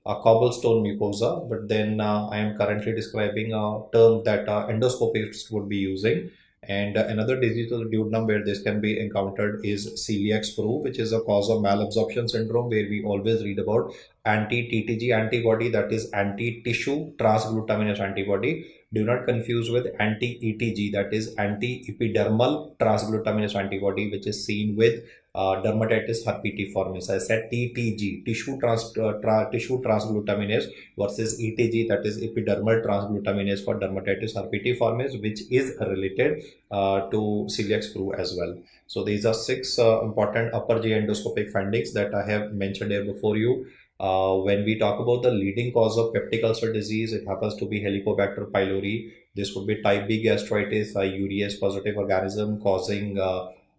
a cobblestone mucosa, but then I am currently describing a term that endoscopists would be using. And another disease of the duodenum where this can be encountered is celiac sprue, which is a cause of malabsorption syndrome, where we always read about anti-TTG antibody, that is anti-tissue transglutaminase antibody. Do not confuse with anti-ETG, that is anti-epidermal transglutaminase antibody, which is seen with dermatitis herpetiformis. I said TTG, tissue transglutaminase, versus ETG, that is epidermal transglutaminase for dermatitis herpetiformis, which is related to celiac sprue as well. So these are six important upper GI endoscopic findings that I have mentioned here before you. When we talk about the leading cause of peptic ulcer disease, it happens to be Helicobacter pylori. This would be type B gastritis, a urease positive organism causing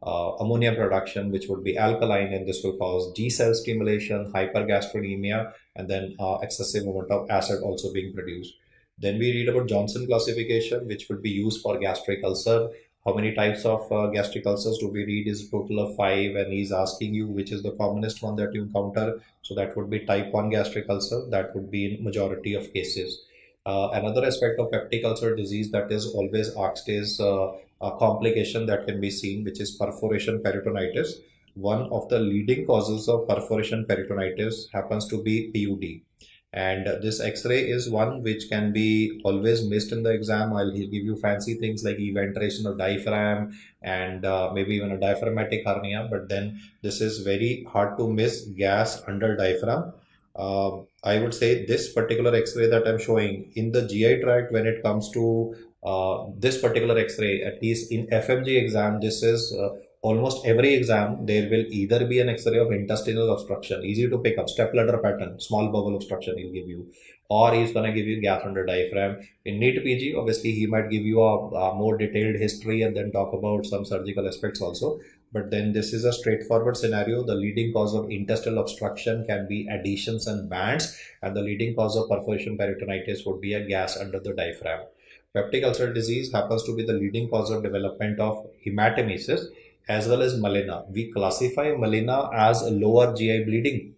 ammonia production, which would be alkaline, and this will cause G cell stimulation, hypergastremia, and then excessive amount of acid also being produced. Then we read about Johnson classification, which would be used for gastric ulcer. How many types of gastric ulcers do we read? Is a total of 5, and he's asking you which is the commonest one that you encounter. So that would be type 1 gastric ulcer. That would be in majority of cases. Another aspect of peptic ulcer disease that is always asked is a complication that can be seen, which is perforation peritonitis. One of the leading causes of perforation peritonitis happens to be PUD. And this X-ray is one which can be always missed in the exam. I'll give you fancy things like eventration of diaphragm and maybe even a diaphragmatic hernia, but then this is very hard to miss, gas under diaphragm. I would say this particular X-ray that I'm showing in the GI tract, when it comes to this particular X-ray, at least in FMG exam, this is almost every exam, there will either be an X-ray of intestinal obstruction, easy to pick up, stepladder pattern, small bowel obstruction he'll give you, or he's going to give you gas under diaphragm. In NEET PG, obviously he might give you a more detailed history and then talk about some surgical aspects also. But then this is a straightforward scenario. The leading cause of intestinal obstruction can be adhesions and bands, and the leading cause of perforation peritonitis would be a gas under the diaphragm. Peptic ulcer disease happens to be the leading cause of development of hematemesis as well as melena. We classify melena as lower GI bleeding,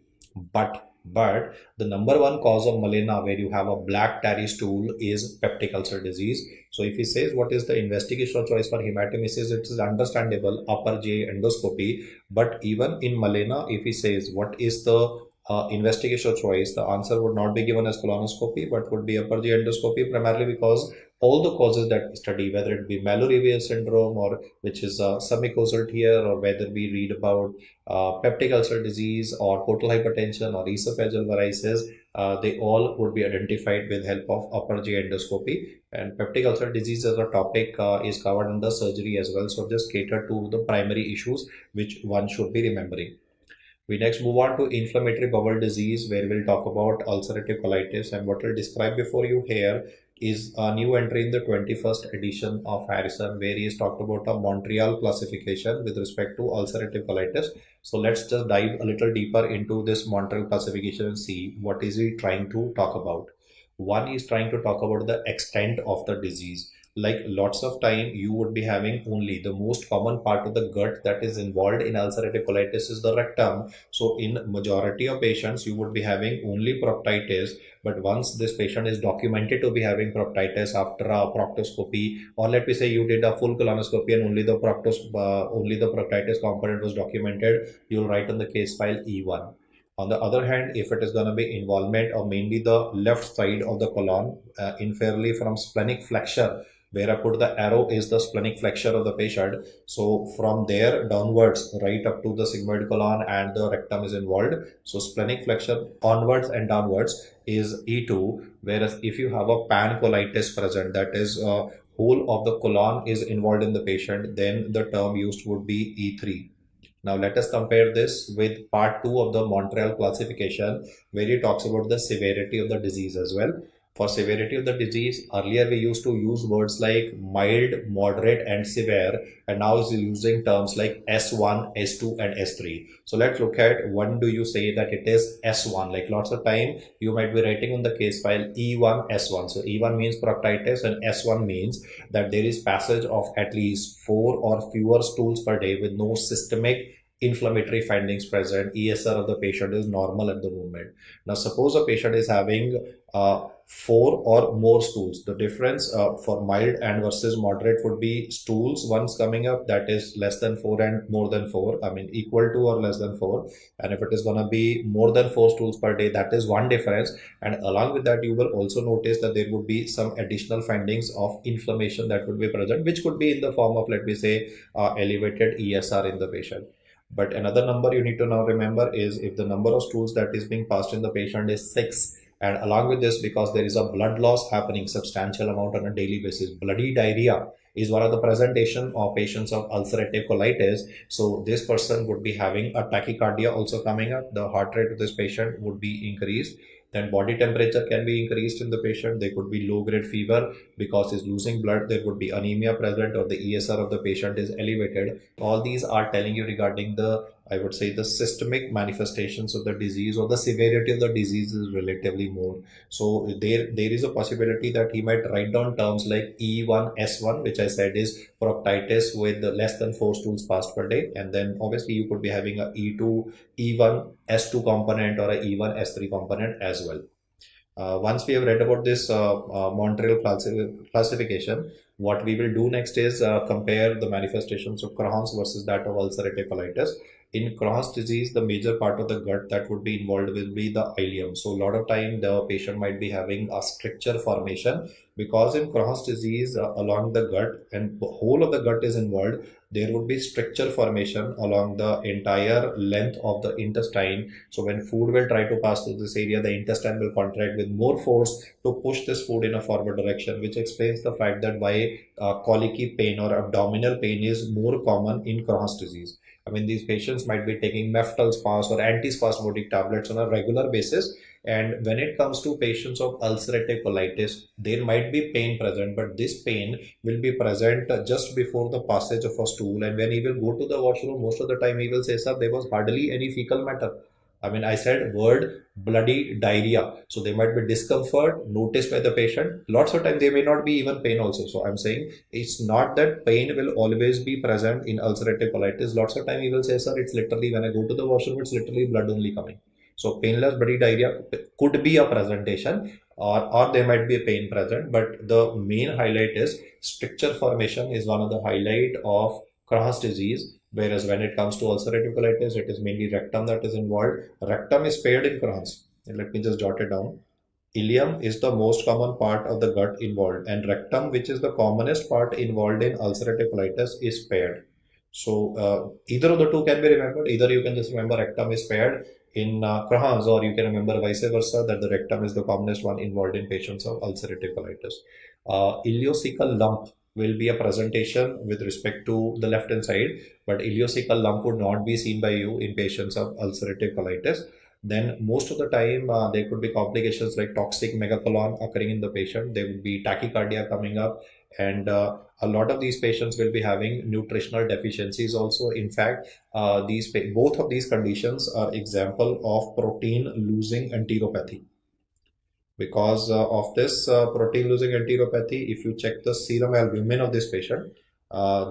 but the number one cause of melena where you have a black tarry stool is peptic ulcer disease. So if he says what is the investigational choice for hematemesis, it is understandable, upper GI endoscopy. But even in melena, if he says what is the investigational choice, the answer would not be given as colonoscopy, but would be upper GI endoscopy, primarily because all the causes that we study, whether it be Mallory-Weill syndrome, or which is submucosal tear, or whether we read about peptic ulcer disease or portal hypertension or esophageal varices, they all would be identified with help of upper GI endoscopy. And peptic ulcer disease as a topic is covered in the surgery as well. So just cater to the primary issues which one should be remembering. We next move on to inflammatory bowel disease, where we'll talk about ulcerative colitis, and what we'll describe before you here is a new entry in the 21st edition of Harrison, where he has talked about a Montreal classification with respect to ulcerative colitis. So let's just dive a little deeper into this Montreal classification and see what is he trying to talk about. One is trying to talk about the extent of the disease. Like lots of time you would be having only the most common part of the gut that is involved in ulcerative colitis is the rectum. So in majority of patients you would be having only proctitis, but once this patient is documented to be having proctitis after a proctoscopy, or let me say you did a full colonoscopy and only the proctitis component was documented, you'll write on the case file E1. On the other hand, if it is going to be involvement of mainly the left side of the colon, inferably from splenic flexure, Where I put the arrow is the splenic flexure of the patient. So from there downwards, right up to the sigmoid colon and the rectum is involved. So splenic flexure onwards and downwards is E2. Whereas if you have a pancolitis present, that is whole of the colon is involved in the patient, then the term used would be E3. Now let us compare this with part 2 of the Montreal classification, where it talks about the severity of the disease as well. For severity of the disease, earlier we used to use words like mild, moderate and severe, and now is using terms like S1, S2 and S3. So let's look at when do you say that it is S1. Like lots of time you might be writing on the case file E1, S1. So E1 means proctitis and S1 means that there is passage of at least 4 or fewer stools per day with no systemic inflammatory findings present. ESR of the patient is normal at the moment. Now suppose a patient is having 4 or more stools. The difference for mild and versus moderate would be stools once coming up, that is less than 4 and more than 4, I mean equal to or less than 4. And if it is going to be more than 4 stools per day, that is one difference. And along with that, you will also notice that there would be some additional findings of inflammation that would be present, which could be in the form of, let me say, elevated ESR in the patient. But another number you need to now remember is if the number of stools that is being passed in the patient is 6, and along with this, because there is a blood loss happening substantial amount on a daily basis, bloody diarrhea is one of the presentation of patients of ulcerative colitis. So this person would be having a tachycardia also coming up. The heart rate of this patient would be increased. Then body temperature can be increased in the patient. There could be low grade fever because he's losing blood. There would be anemia present or the ESR of the patient is elevated. All these are telling you regarding the, I would say, the systemic manifestations of the disease or the severity of the disease is relatively more. So there is a possibility that he might write down terms like E1, S1, which I said is proctitis with less than 4 stools passed per day. And then obviously you could be having a E2, E1, S2 component or a E1, S3 component as well. Once we have read about this Montreal classification, what we will do next is compare the manifestations of Crohn's versus that of ulcerative colitis. In Crohn's disease, the major part of the gut that would be involved will be the ileum. So a lot of time the patient might be having a stricture formation because in Crohn's disease along the gut and the whole of the gut is involved. There would be stricture formation along the entire length of the intestine. So when food will try to pass through this area, the intestine will contract with more force to push this food in a forward direction, which explains the fact that why colicky pain or abdominal pain is more common in Crohn's disease. I mean, these patients might be taking meftal-spas or antispasmodic tablets on a regular basis. And when it comes to patients of ulcerative colitis, there might be pain present, but this pain will be present just before the passage of a stool. And when he will go to the washroom, most of the time he will say, sir, there was hardly any fecal matter. I mean, I said word bloody diarrhea. So there might be discomfort noticed by the patient. Lots of time there may not be even pain also. So I'm saying it's not that pain will always be present in ulcerative colitis. Lots of time he will say, sir, it's literally when I go to the washroom, it's literally blood only coming. So painless bloody diarrhea could be a presentation or there might be a pain present. But the main highlight is stricture formation is one of the highlight of Crohn's disease. Whereas when it comes to ulcerative colitis, it is mainly rectum that is involved. Rectum is paired in Crohn's. Let me just jot it down. Ileum is the most common part of the gut involved, and rectum, which is the commonest part involved in ulcerative colitis, is paired. So either of the two can be remembered. Either you can just remember rectum is paired in Crohn's, or you can remember vice versa that the rectum is the commonest one involved in patients of ulcerative colitis. Ileocecal lump will be a presentation with respect to the left hand side, but ileocecal lump would not be seen by you in patients of ulcerative colitis. Then most of the time there could be complications like toxic megacolon occurring in the patient. There would be tachycardia coming up, and a lot of these patients will be having nutritional deficiencies also. In fact, both of these conditions are example of protein losing enteropathy. Because of this protein losing enteropathy, if you check the serum albumin of this patient,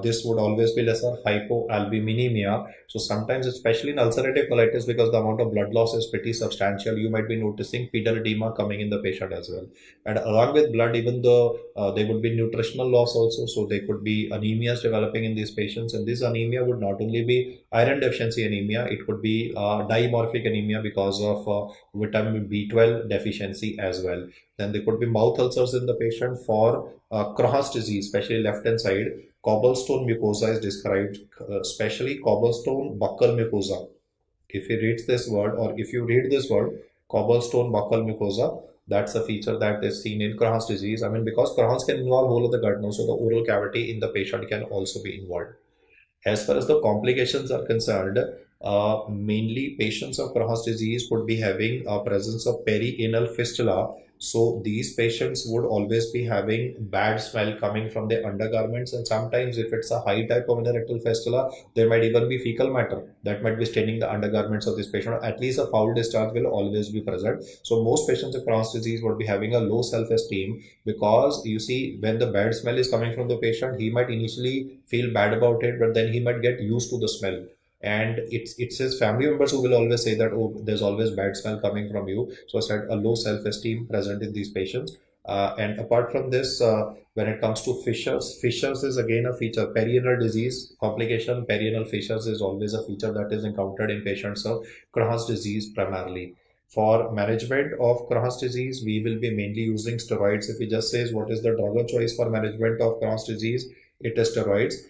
This would always be lesser. Hypoalbuminemia. So sometimes, especially in ulcerative colitis, because the amount of blood loss is pretty substantial, you might be noticing pedal edema coming in the patient as well. And along with blood, even though there would be nutritional loss also, so there could be anemias developing in these patients. And this anemia would not only be iron deficiency anemia, it could be dimorphic anemia because of vitamin B12 deficiency as well. Then there could be mouth ulcers in the patient for Crohn's disease, especially left hand side. Cobblestone mucosa is described, especially cobblestone buccal mucosa. If you read this word, or if you read this word, cobblestone buccal mucosa, that's a feature that is seen in Crohn's disease. I mean, because Crohn's can involve whole of the gut now, so the oral cavity in the patient can also be involved. As far as the complications are concerned, mainly patients of Crohn's disease would be having a presence of perianal fistula. So these patients would always be having bad smell coming from their undergarments, and sometimes if it's a high type of rectal fistula, there might even be fecal matter that might be staining the undergarments of this patient. At least a foul discharge will always be present. So most patients with Crohn's disease would be having a low self-esteem, because you see, when the bad smell is coming from the patient, he might initially feel bad about it, but then he might get used to the smell. And it's his family members who will always say that, oh, there's always bad smell coming from you. So I said a low self-esteem present in these patients. And apart from this, when it comes to fissures is again a feature. Perianal disease complication, perianal fissures is always a feature that is encountered in patients of Crohn's disease primarily. For management of Crohn's disease, we will be mainly using steroids. If he just says what is the drug of choice for management of Crohn's disease, it is steroids.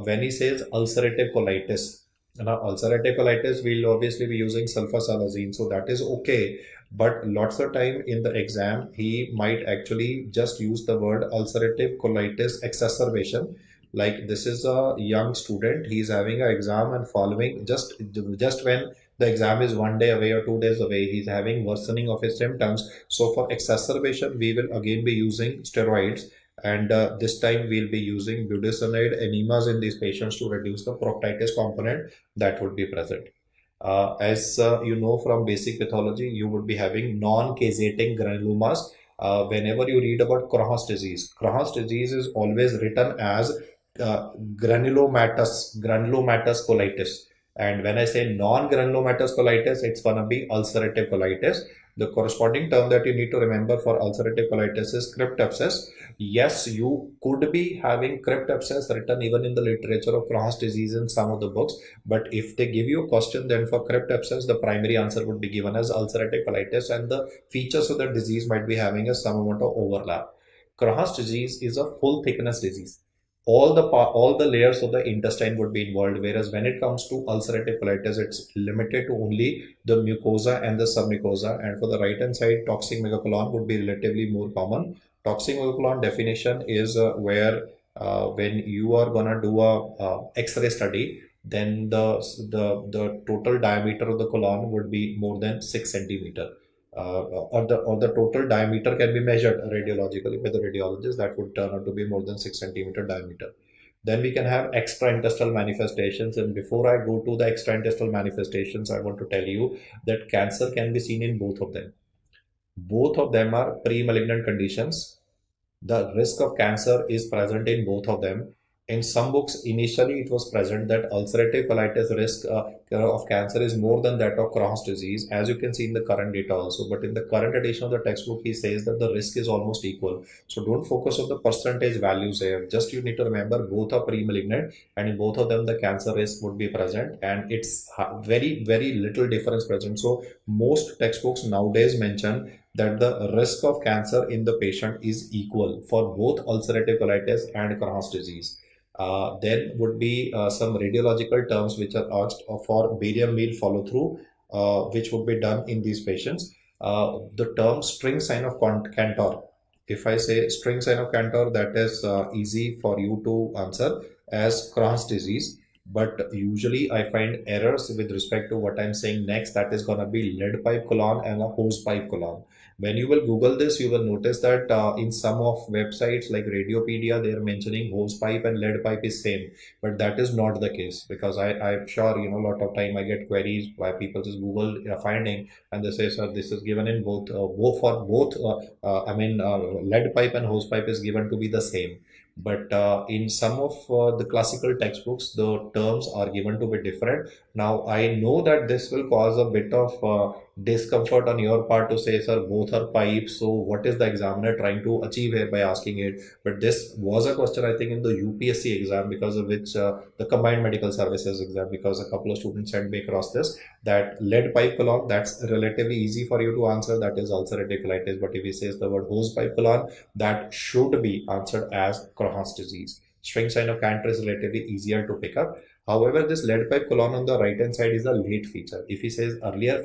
When he says ulcerative colitis, now ulcerative colitis, we'll obviously be using sulfasalazine, so that is okay. But lots of time in the exam, he might actually just use the word ulcerative colitis exacerbation. Like, this is a young student, he's having an exam and following just when the exam is 1 day away or 2 days away, he's having worsening of his symptoms. So for exacerbation, we will again be using steroids, and this time we'll be using budesonide enemas in these patients to reduce the proctitis component that would be present. As you know from basic pathology, you would be having non-caseating granulomas. Whenever you read about Crohn's disease is always written as granulomatous colitis. And when I say non-granulomatous colitis, it's gonna be ulcerative colitis. The corresponding term that you need to remember for ulcerative colitis is crypt abscess. Yes, you could be having crypt abscess written even in the literature of Crohn's disease in some of the books. But if they give you a question, then for crypt abscess, the primary answer would be given as ulcerative colitis, and the features of the disease might be having a some amount of overlap. Crohn's disease is a full thickness disease. All the layers of the intestine would be involved, whereas when it comes to ulcerative colitis, it's limited to only the mucosa and the submucosa. And for the right hand side, toxic megacolon would be relatively more common. Toxic megacolon definition is where when you are gonna do a X-ray study, then the total diameter of the colon would be more than 6 centimeter. Or the total diameter can be measured radiologically by the radiologist, that would turn out to be more than 6 centimeter diameter. Then we can have extraintestinal manifestations, and before I go to the extraintestinal manifestations, I want to tell you that cancer can be seen in both of them. Both of them are pre-malignant conditions. The risk of cancer is present in both of them. In some books, initially it was present that ulcerative colitis risk of cancer is more than that of Crohn's disease, as you can see in the current data also. But in the current edition of the textbook, he says that the risk is almost equal. So don't focus on the percentage values here. Just you need to remember both are pre-malignant, and in both of them the cancer risk would be present, and it's very, very little difference present. So most textbooks nowadays mention that the risk of cancer in the patient is equal for both ulcerative colitis and Crohn's disease. Then would be some radiological terms which are asked for barium meal follow through, which would be done in these patients. The term string sign of Cantor. If I say string sign of Cantor, that is easy for you to answer as Crohn's disease. But usually I find errors with respect to what I'm saying next. That is going to be lead pipe colon and a hose pipe colon. When you will Google this, you will notice that in some of websites like Radiopedia, they are mentioning hose pipe and lead pipe is same, but that is not the case, because I'm sure, a lot of time I get queries why people just Google finding, and they say, sir, this is given in both, lead pipe and hose pipe is given to be the same. But in some of the classical textbooks, the terms are given to be different. Now, I know that this will cause a bit of discomfort on your part to say, sir, both are pipes. So, what is the examiner trying to achieve here by asking it? But this was a question, I think, in the UPSC exam, because of which the combined medical services exam, because a couple of students sent me across this, that lead pipe colon, that's relatively easy for you to answer, that is ulcerative colitis. But if he says the word hose pipe colon, that should be answered as Crohn's disease. String sign of Cantor is relatively easier to pick up. However, this lead pipe colon on the right hand side is a late feature. If he says earliest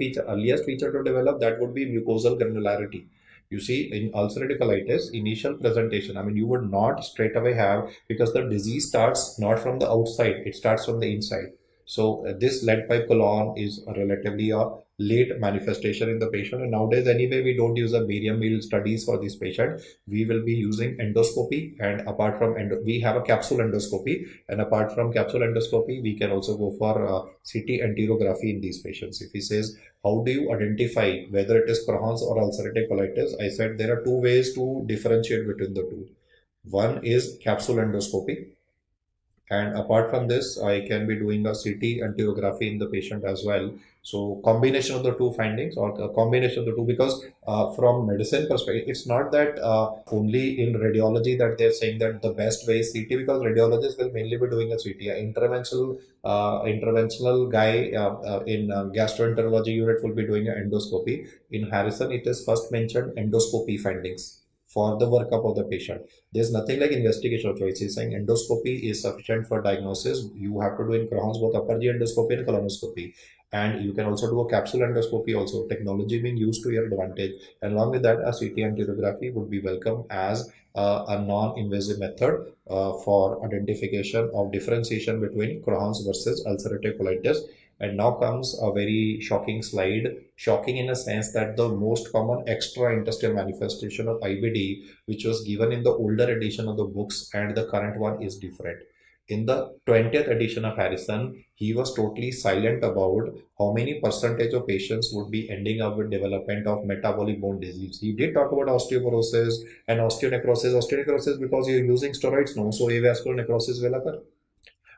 feature to develop, that would be mucosal granularity. You see, in ulcerative colitis, initial presentation, I mean, you would not straight away have, because the disease starts not from the outside, it starts from the inside. So this lead pipe colon is relatively a late manifestation in the patient. And nowadays, anyway, we don't use a barium meal studies for this patient. We will be using endoscopy, and apart from we have a capsule endoscopy, and apart from capsule endoscopy, we can also go for CT enterography in these patients. If he says, how do you identify whether it is Crohn's or ulcerative colitis? I said there are two ways to differentiate between the two. One is capsule endoscopy, and apart from this, I can be doing a CT angiography in the patient as well. So combination of the two findings, or a combination of the two, because from medicine perspective, it's not that only in radiology that they're saying that the best way is CT, because radiologists will mainly be doing a CT. Interventional guy in gastroenterology unit will be doing an endoscopy. In Harrison, it is first mentioned endoscopy findings for the workup of the patient. There's nothing like investigation of choice. He's saying endoscopy is sufficient for diagnosis. You have to do in Crohn's both upper GI endoscopy and colonoscopy. And you can also do a capsule endoscopy also, technology being used to your advantage. And along with that, a CT angiography would be welcome as a non-invasive method for identification of differentiation between Crohn's versus ulcerative colitis. And now comes a very shocking slide. Shocking in a sense that the most common extra-intestinal manifestation of IBD, which was given in the older edition of the books and the current one, is different. In the 20th edition of Harrison, he was totally silent about how many percentage of patients would be ending up with development of metabolic bone disease. He did talk about osteoporosis and osteonecrosis. Osteonecrosis because you're using steroids now, so avascular necrosis will occur.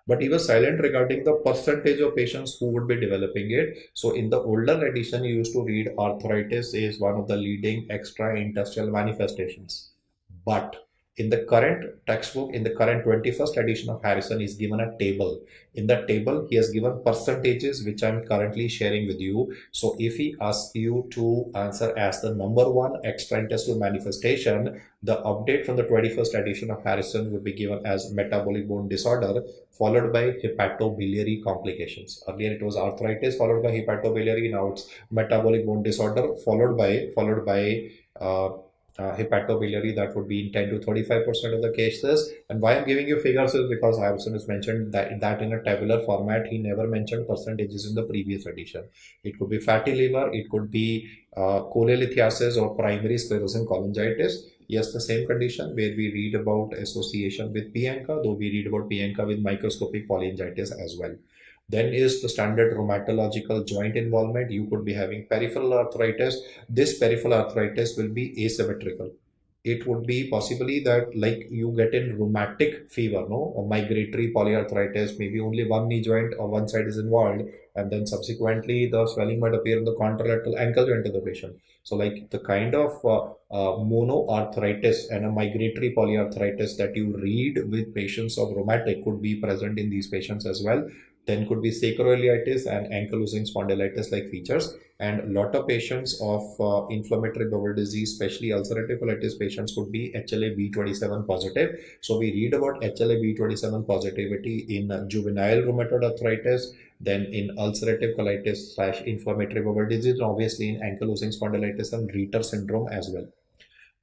But he was silent regarding the percentage of patients who would be developing it. So in the older edition, you used to read arthritis is one of the leading extra-intestinal manifestations. But in the current textbook, in the current 21st edition of Harrison, is given a table. In that table, he has given percentages, which I'm currently sharing with you. So if he asks you to answer as the number one extra-intestinal manifestation, the update from the 21st edition of Harrison would be given as metabolic bone disorder, followed by hepatobiliary complications. Earlier it was arthritis followed by hepatobiliary. Now it's metabolic bone disorder followed by hepatobiliary. That would be in 10 to 35% of the cases. And why I'm giving you figures is because Harrison has mentioned that in a tabular format. He never mentioned percentages in the previous edition. It could be fatty liver, it could be cholelithiasis or primary sclerosing cholangitis. Yes, the same condition where we read about association with P-ANCA, though we read about P-ANCA with microscopic polyangiitis as well. Then is the standard rheumatological joint involvement. You could be having peripheral arthritis. This peripheral arthritis will be asymmetrical. It would be possibly that like you get in rheumatic fever, no, or migratory polyarthritis, maybe only one knee joint or one side is involved, and then subsequently the swelling might appear in the contralateral ankle joint of the patient. So like the kind of monoarthritis and a migratory polyarthritis that you read with patients of rheumatic could be present in these patients as well. Then could be sacroiliitis and ankylosing spondylitis like features. And a lot of patients of inflammatory bowel disease, especially ulcerative colitis patients, could be HLA-B27 positive. So we read about HLA-B27 positivity in juvenile rheumatoid arthritis, then in ulcerative colitis / inflammatory bowel disease, and obviously in ankylosing spondylitis and Reiter syndrome as well.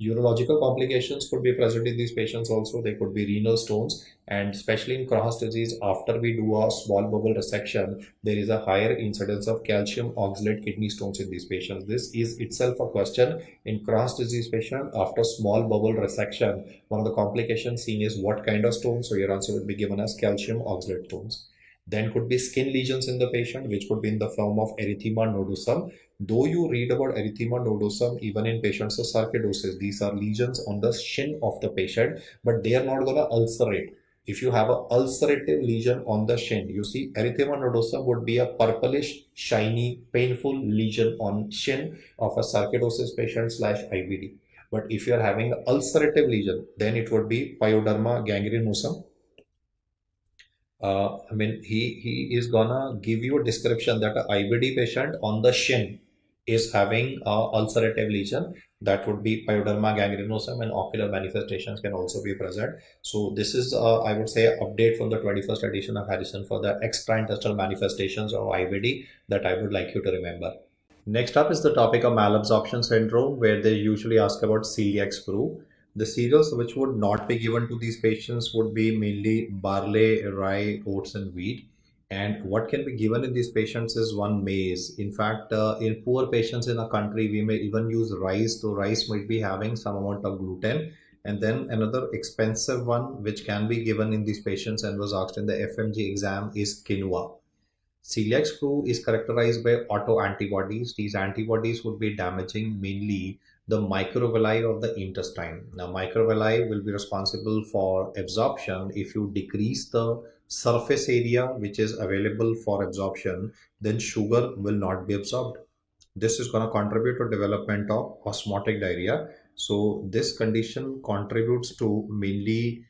Urological complications could be present in these patients also. They could be renal stones, and especially in Crohn's disease, after we do a small bowel resection, there is a higher incidence of calcium oxalate kidney stones in these patients. This is itself a question in Crohn's disease patient after small bowel resection. One of the complications seen is what kind of stones, so your answer would be given as calcium oxalate stones. Then could be skin lesions in the patient, which could be in the form of erythema nodosum. Though you read about erythema nodosum even in patients of sarcoidosis, these are lesions on the shin of the patient, but they are not going to ulcerate. If you have an ulcerative lesion on the shin, you see erythema nodosum would be a purplish, shiny, painful lesion on shin of a sarcoidosis patient slash IBD. But if you are having an ulcerative lesion, then it would be pyoderma gangrenosum. He is gonna give you a description that a IBD patient on the shin is having a ulcerative lesion. That would be pyoderma gangrenosum, and ocular manifestations can also be present. So this is, I would say, update from the 21st edition of Harrison for the extraintestinal manifestations of IBD that I would like you to remember. Next up is the topic of malabsorption syndrome, where they usually ask about celiac sprue. The cereals which would not be given to these patients would be mainly barley, rye, oats, and wheat. And what can be given in these patients is one maize. In fact, in poor patients in a country, we may even use rice. So rice might be having some amount of gluten. And then another expensive one which can be given in these patients and was asked in the FMG exam is quinoa. Celiac sprue is characterized by autoantibodies. These antibodies would be damaging mainly the microvilli of the intestine. Now, microvilli will be responsible for absorption. If you decrease the surface area which is available for absorption, then sugar will not be absorbed. This is going to contribute to development of osmotic diarrhea. So this condition contributes to mainly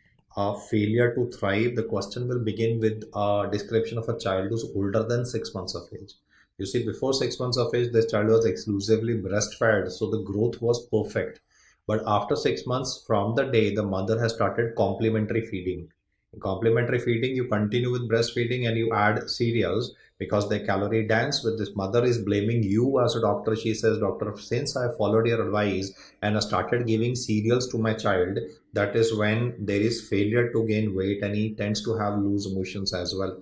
failure to thrive. The question will begin with a description of a child who's older than 6 months of age. You see, before 6 months of age, this child was exclusively breastfed, so the growth was perfect. But after 6 months, from the day the mother has started complementary feeding, complementary feeding, you continue with breastfeeding and you add cereals because they calorie dense. With this, mother is blaming you as a doctor. She says, doctor, since I followed your advice and I started giving cereals to my child, that is when there is failure to gain weight and he tends to have loose motions as well.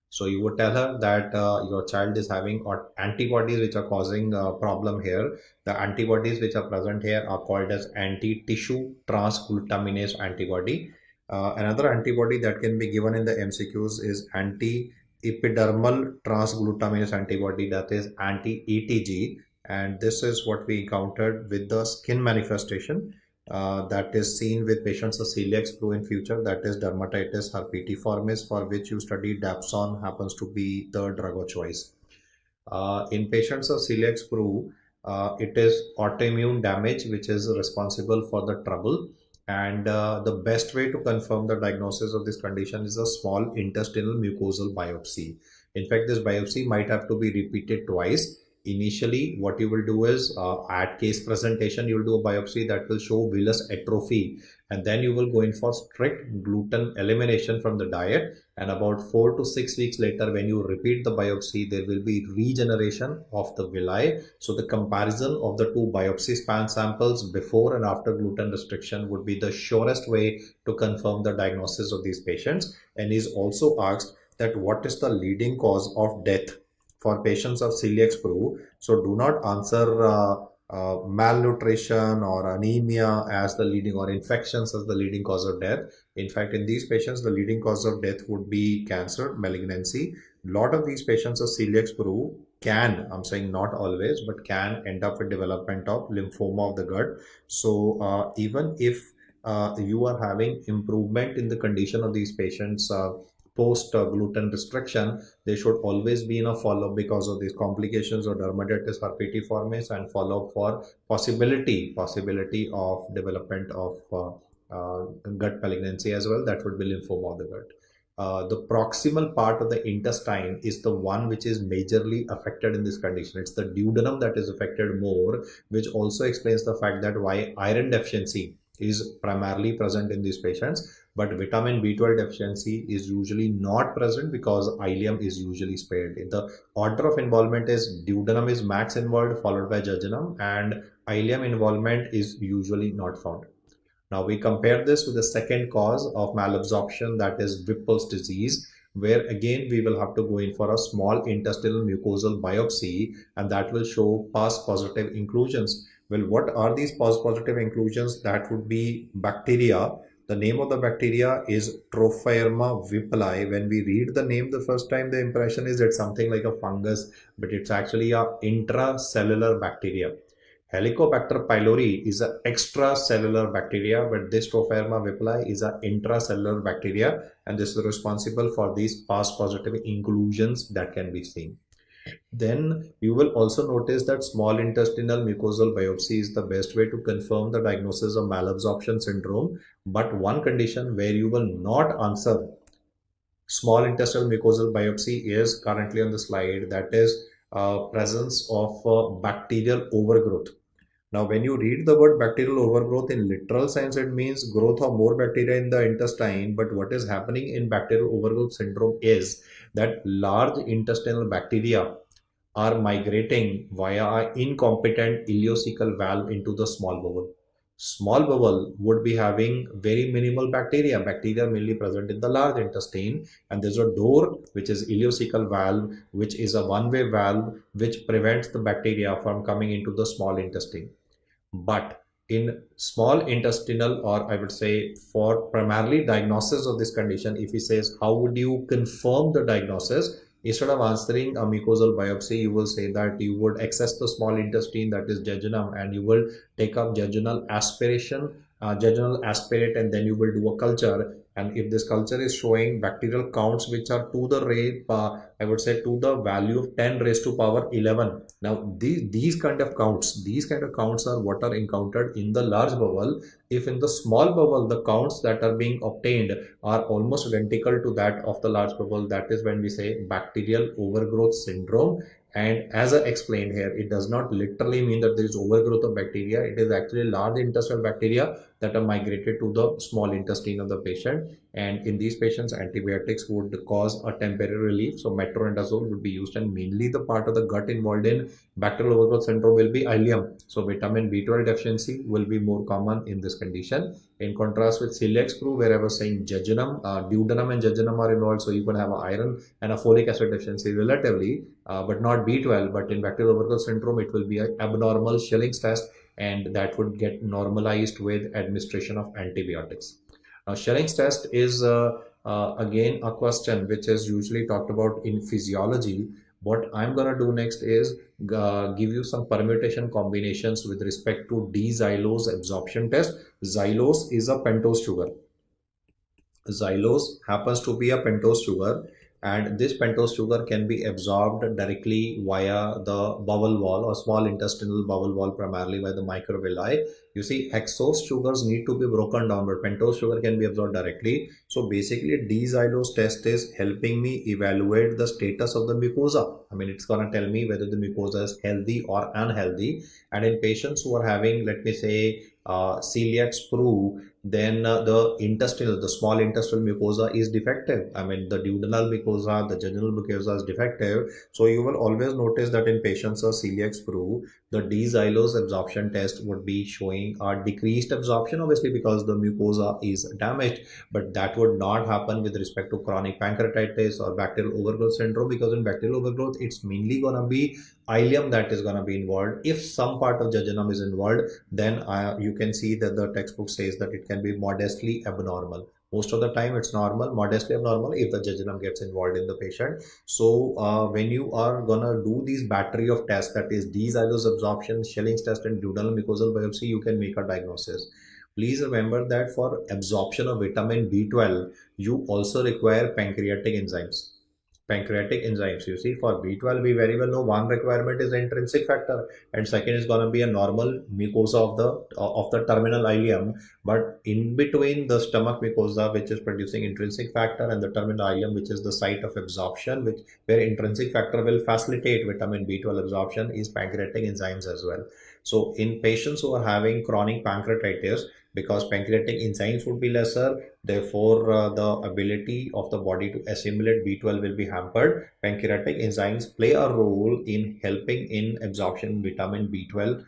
So you would tell her that your child is having antibodies which are causing a problem here. The antibodies which are present here are called as anti-tissue transglutaminase antibody. Another antibody that can be given in the MCQs is anti-epidermal transglutaminase antibody, that is anti-ETG. And this is what we encountered with the skin manifestation that is seen with patients of celiac sprue in future, that is dermatitis herpetiformis, for which you studied dapsone happens to be the drug of choice. In patients of celiac sprue, it is autoimmune damage which is responsible for the trouble. And the best way to confirm the diagnosis of this condition is a small intestinal mucosal biopsy. In fact, this biopsy might have to be repeated twice. Initially, what you will do is at case presentation, you will do a biopsy that will show villus atrophy, and then you will go in for strict gluten elimination from the diet. And about 4 to 6 weeks later, when you repeat the biopsy, there will be regeneration of the villi. So the comparison of the two biopsy span samples before and after gluten restriction would be the surest way to confirm the diagnosis of these patients. And is also asked that what is the leading cause of death for patients of celiac sprue. So do not answer malnutrition or anemia as the leading, or infections as the leading cause of death. In fact, in these patients, the leading cause of death would be cancer, malignancy. A lot of these patients of celiac sprue can, I'm saying not always, but can end up with development of lymphoma of the gut. So even if you are having improvement in the condition of these patients post gluten restriction, they should always be in a follow-up because of these complications of dermatitis herpetiformis, and follow-up for possibility of development of gut malignancy as well. That would be lymphoma of the gut. The proximal part of the intestine is the one which is majorly affected in this condition. It's the duodenum that is affected more, which also explains the fact that why iron deficiency is primarily present in these patients, but vitamin B12 deficiency is usually not present because ileum is usually spared. In the order of involvement is duodenum is max involved, followed by jejunum, and ileum involvement is usually not found. Now we compare this with the second cause of malabsorption, that is Whipple's disease, where again we will have to go in for a small intestinal mucosal biopsy, and that will show PAS positive inclusions. Well, what are these PAS positive inclusions? That would be bacteria The name of the bacteria is Trophaerma vipili. When we read the name the first time, the impression is it's something like a fungus, but it's actually a intracellular bacteria. Helicobacter pylori is an extracellular bacteria, but this Trophaerma vipili is an intracellular bacteria, and this is responsible for these past positive inclusions that can be seen. Then you will also notice that small intestinal mucosal biopsy is the best way to confirm the diagnosis of malabsorption syndrome. But one condition where you will not answer small intestinal mucosal biopsy is currently on the slide, that is presence of bacterial overgrowth. Now, when you read the word bacterial overgrowth in literal sense, it means growth of more bacteria in the intestine. But what is happening in bacterial overgrowth syndrome is that large intestinal bacteria are migrating via an incompetent ileocecal valve into the small bowel. Small bowel would be having very minimal bacteria mainly present in the large intestine, and there's a door which is ileocecal valve, which is a one-way valve which prevents the bacteria from coming into the small intestine. But in small intestinal, or I would say for primarily diagnosis of this condition, if he says how would you confirm the diagnosis, instead of answering a mucosal biopsy, you will say that you would access the small intestine, that is jejunum, and you will take up jejunal aspiration, jejunal aspirate, and then you will do a culture. And if this culture is showing bacterial counts which are to the rate, I would say to the value of 10 raised to power 11. Now these kind of counts are what are encountered in the large bowel. If in the small bowel the counts that are being obtained are almost identical to that of the large bowel, that is when we say bacterial overgrowth syndrome. And as I explained here, it does not literally mean that there is overgrowth of bacteria. It is actually large intestinal bacteria that are migrated to the small intestine of the patient. And in these patients, antibiotics would cause a temporary relief. So metronidazole would be used, and mainly the part of the gut involved in bacterial overgrowth syndrome will be ileum. So vitamin B12 deficiency will be more common in this condition. In contrast with celiac sprue, where I was saying jejunum, duodenum and jejunum are involved, so you can have an iron and a folic acid deficiency relatively, but not B12. But in bacterial overgrowth syndrome, it will be an abnormal Schilling's test, and that would get normalized with administration of antibiotics. Now, Schilling's test is again a question which is usually talked about in physiology. What I'm going to do next is give you some permutation combinations with respect to D-xylose absorption test. Xylose is a pentose sugar. Xylose happens to be a pentose sugar, and this pentose sugar can be absorbed directly via the bowel wall or small intestinal bowel wall, primarily by the microvilli. You see, hexose sugars need to be broken down, but pentose sugar can be absorbed directly. So basically, D-xylose test is helping me evaluate the status of the mucosa. I mean, it's going to tell me whether the mucosa is healthy or unhealthy. And in patients who are having, let me say, celiac sprue, then the small intestinal mucosa is defective. I mean, the duodenal mucosa, the jejunal mucosa is defective. So you will always notice that in patients of celiac sprue, the D-xylose absorption test would be showing a decreased absorption, obviously because the mucosa is damaged. But that would not happen with respect to chronic pancreatitis or bacterial overgrowth syndrome, because in bacterial overgrowth, it's mainly going to be ileum that is going to be involved. If some part of jejunum is involved, then you can see that the textbook says that it can be modestly abnormal. Most of the time it's normal, modestly abnormal if the jejunum gets involved in the patient. So when you are gonna do these battery of tests, that is D-xylose absorption, Schilling's test, and duodenal mucosal biopsy, you can make a diagnosis. Please remember that for absorption of vitamin B12, you also require pancreatic enzymes. You see, for B12 we very well know one requirement is the intrinsic factor, and second is going to be a normal mucosa of the terminal ileum. But in between the stomach mucosa, which is producing intrinsic factor, and the terminal ileum, which is the site of absorption, where intrinsic factor will facilitate vitamin B12 absorption, is pancreatic enzymes as well. So in patients who are having chronic pancreatitis, because pancreatic enzymes would be lesser, therefore the ability of the body to assimilate B12 will be hampered. Pancreatic enzymes play a role in helping in absorption vitamin B12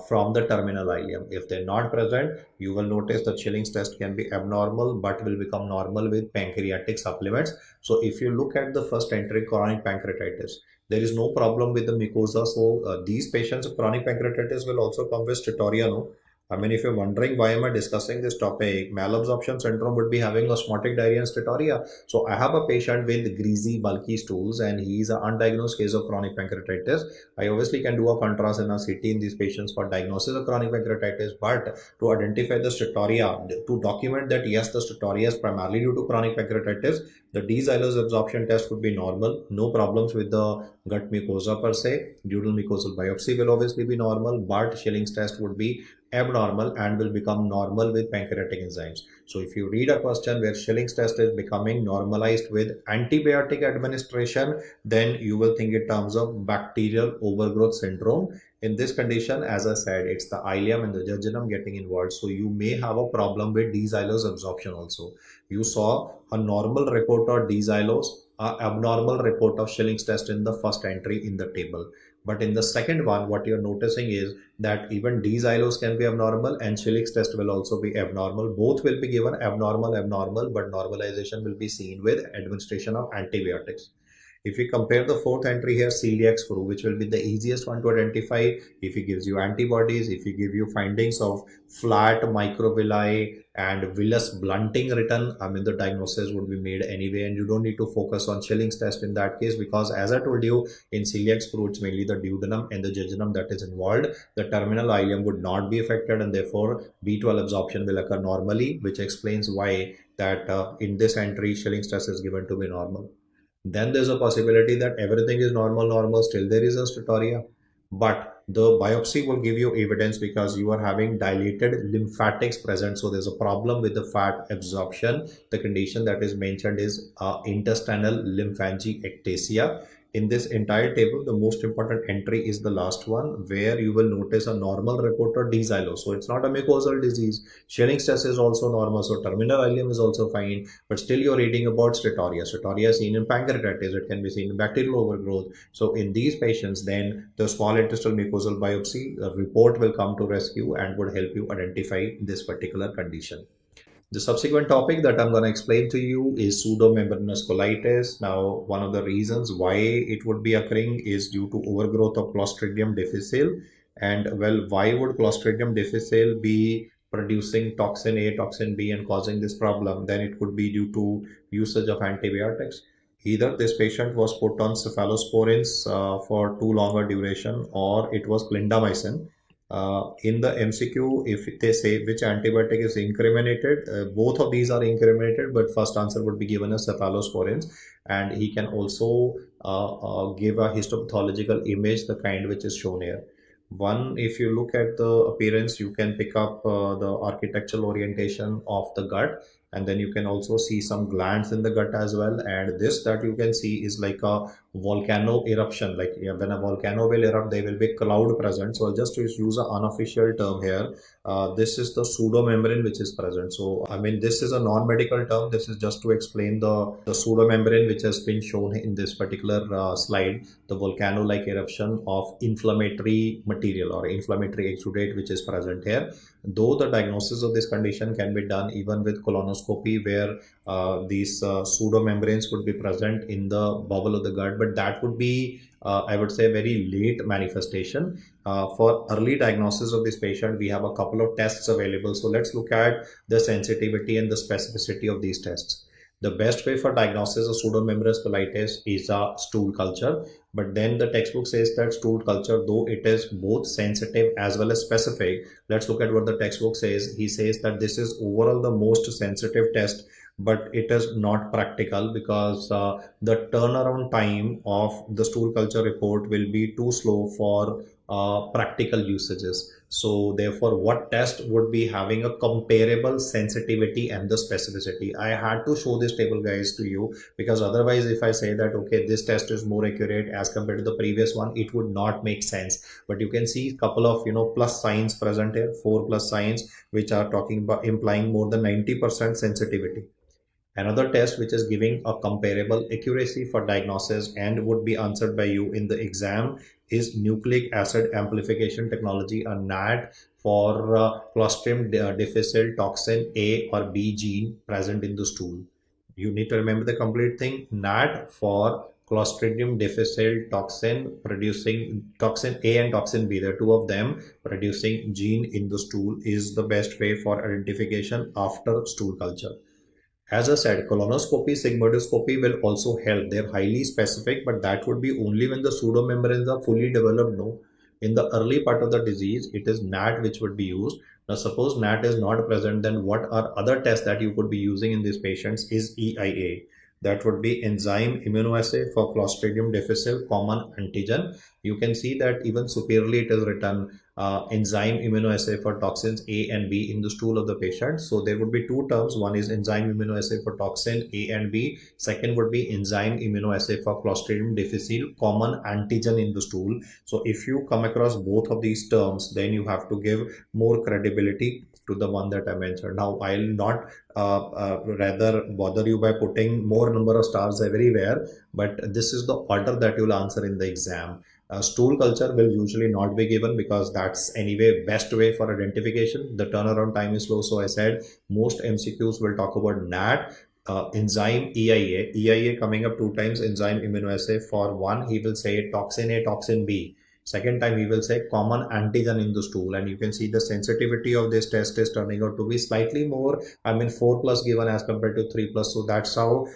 from the terminal ileum. If they're not present, you will notice the Schilling's test can be abnormal but will become normal with pancreatic supplements. So if you look at the first entry, chronic pancreatitis, there is no problem with the mucosa. So these patients of chronic pancreatitis will also come with Stitoriano. I mean, if you're wondering why am I discussing this topic, malabsorption syndrome would be having osmotic diarrhea and steatorrhea. So I have a patient with greasy, bulky stools, and he's an undiagnosed case of chronic pancreatitis. I obviously can do a contrast and a CT in these patients for diagnosis of chronic pancreatitis, but to identify the steatorrhea, to document that yes, the steatorrhea is primarily due to chronic pancreatitis, the D-xylose absorption test would be normal, no problems with the gut mucosa per se. Dural mucosal biopsy will obviously be normal, but Schilling's test would be abnormal and will become normal with pancreatic enzymes. So if you read a question where Schilling's test is becoming normalized with antibiotic administration, then you will think in terms of bacterial overgrowth syndrome. In this condition, as I said, it's the ileum and the jejunum getting involved. So you may have a problem with D-xylose absorption also. You saw a normal report of D-xylose, abnormal report of Schilling's test in the first entry in the table. But in the second one, what you're noticing is that even D-xylose can be abnormal and Schilling's test will also be abnormal. Both will be given abnormal, but normalization will be seen with administration of antibiotics. If we compare the fourth entry here, celiac screw, which will be the easiest one to identify, if he gives you antibodies, if he give you findings of flat microvilli and villus blunting written, I mean the diagnosis would be made anyway, and you don't need to focus on Schilling's test in that case, because as I told you, in celiac screw it's mainly the duodenum and the jejunum that is involved. The terminal ileum would not be affected, and therefore B12 absorption will occur normally, which explains why that in this entry Schilling's test is given to be normal. Then there's a possibility that everything is normal, still there is a steatorrhea. But the biopsy will give you evidence because you are having dilated lymphatics present. So there's a problem with the fat absorption. The condition that is mentioned is intestinal lymphangiectasia. In this entire table, the most important entry is the last one, where you will notice a normal report of D-xylose. So it's not a mucosal disease. Schilling's test is also normal. So terminal ileum is also fine. But still you're reading about steatorrhea. Steatorrhea is seen in pancreatitis. It can be seen in bacterial overgrowth. So in these patients, then the small intestinal mucosal biopsy report will come to rescue and would help you identify this particular condition. The subsequent topic that I'm going to explain to you is pseudomembranous colitis. Now, one of the reasons why it would be occurring is due to overgrowth of Clostridium difficile. And well, why would Clostridium difficile be producing toxin A, toxin B and causing this problem? Then it could be due to usage of antibiotics. Either this patient was put on cephalosporins for too long a duration, or it was clindamycin. In the MCQ, if they say which antibiotic is incriminated, both of these are incriminated, but first answer would be given as cephalosporins, and he can also give a histopathological image, the kind which is shown here. One, if you look at the appearance, you can pick up the architectural orientation of the gut, and then you can also see some glands in the gut as well. And this that you can see is like a volcano eruption. Like when a volcano will erupt, there will be cloud present. So I'll just use an unofficial term here. This is the pseudomembrane which is present. So I mean, this is a non-medical term. This is just to explain the pseudomembrane which has been shown in this particular slide, the volcano-like eruption of inflammatory material or inflammatory exudate which is present here. Though the diagnosis of this condition can be done even with colonoscopy, where these pseudomembranes would be present in the bowel of the gut, but that would be I would say very late manifestation. For early diagnosis of this patient, we have a couple of tests available. So let's look at the sensitivity and the specificity of these tests. The best way for diagnosis of pseudomembranous colitis is a stool culture. But then the textbook says that stool culture, though it is both sensitive as well as specific, let's look at what the textbook says. He says that this is overall the most sensitive test, but it is not practical because the turnaround time of the stool culture report will be too slow for practical usages. So therefore, what test would be having a comparable sensitivity and the specificity? I had to show this table, guys, to you, because otherwise if I say that okay, this test is more accurate as compared to the previous one, it would not make sense. But you can see a couple of plus signs present here, 4 plus signs, which are talking about implying more than 90% sensitivity. Another test which is giving a comparable accuracy for diagnosis and would be answered by you in the exam is nucleic acid amplification technology, a NAT, for Clostridium difficile toxin A or B gene present in the stool. You need to remember the complete thing. NAT for Clostridium difficile toxin producing toxin A and toxin B, the two of them producing gene in the stool, is the best way for identification after stool culture. As I said, colonoscopy, sigmoidoscopy will also help. They're highly specific, but that would be only when the pseudomembranes are fully developed. No, in the early part of the disease, it is NAT which would be used. Now, suppose NAT is not present, then what are other tests that you could be using in these patients is EIA. That would be enzyme immunoassay for Clostridium difficile common antigen. You can see that even superiorly it is written enzyme immunoassay for toxins A and B in the stool of the patient. So there would be two terms. One is enzyme immunoassay for toxin A and B. Second would be enzyme immunoassay for Clostridium difficile common antigen in the stool. So if you come across both of these terms, then you have to give more credibility to the one that I mentioned. Now, I'll not rather bother you by putting more number of stars everywhere, but this is the order that you'll answer in the exam. Stool culture will usually not be given because that's anyway best way for identification. The turnaround time is slow. So I said most MCQs will talk about NAT. Enzyme EIA coming up two times. Enzyme immunoassay for one, he will say toxin A, toxin B. Second time he will say common antigen in the stool, and you can see the sensitivity of this test is turning out to be slightly more, 4+ given as compared to 3+. So that's how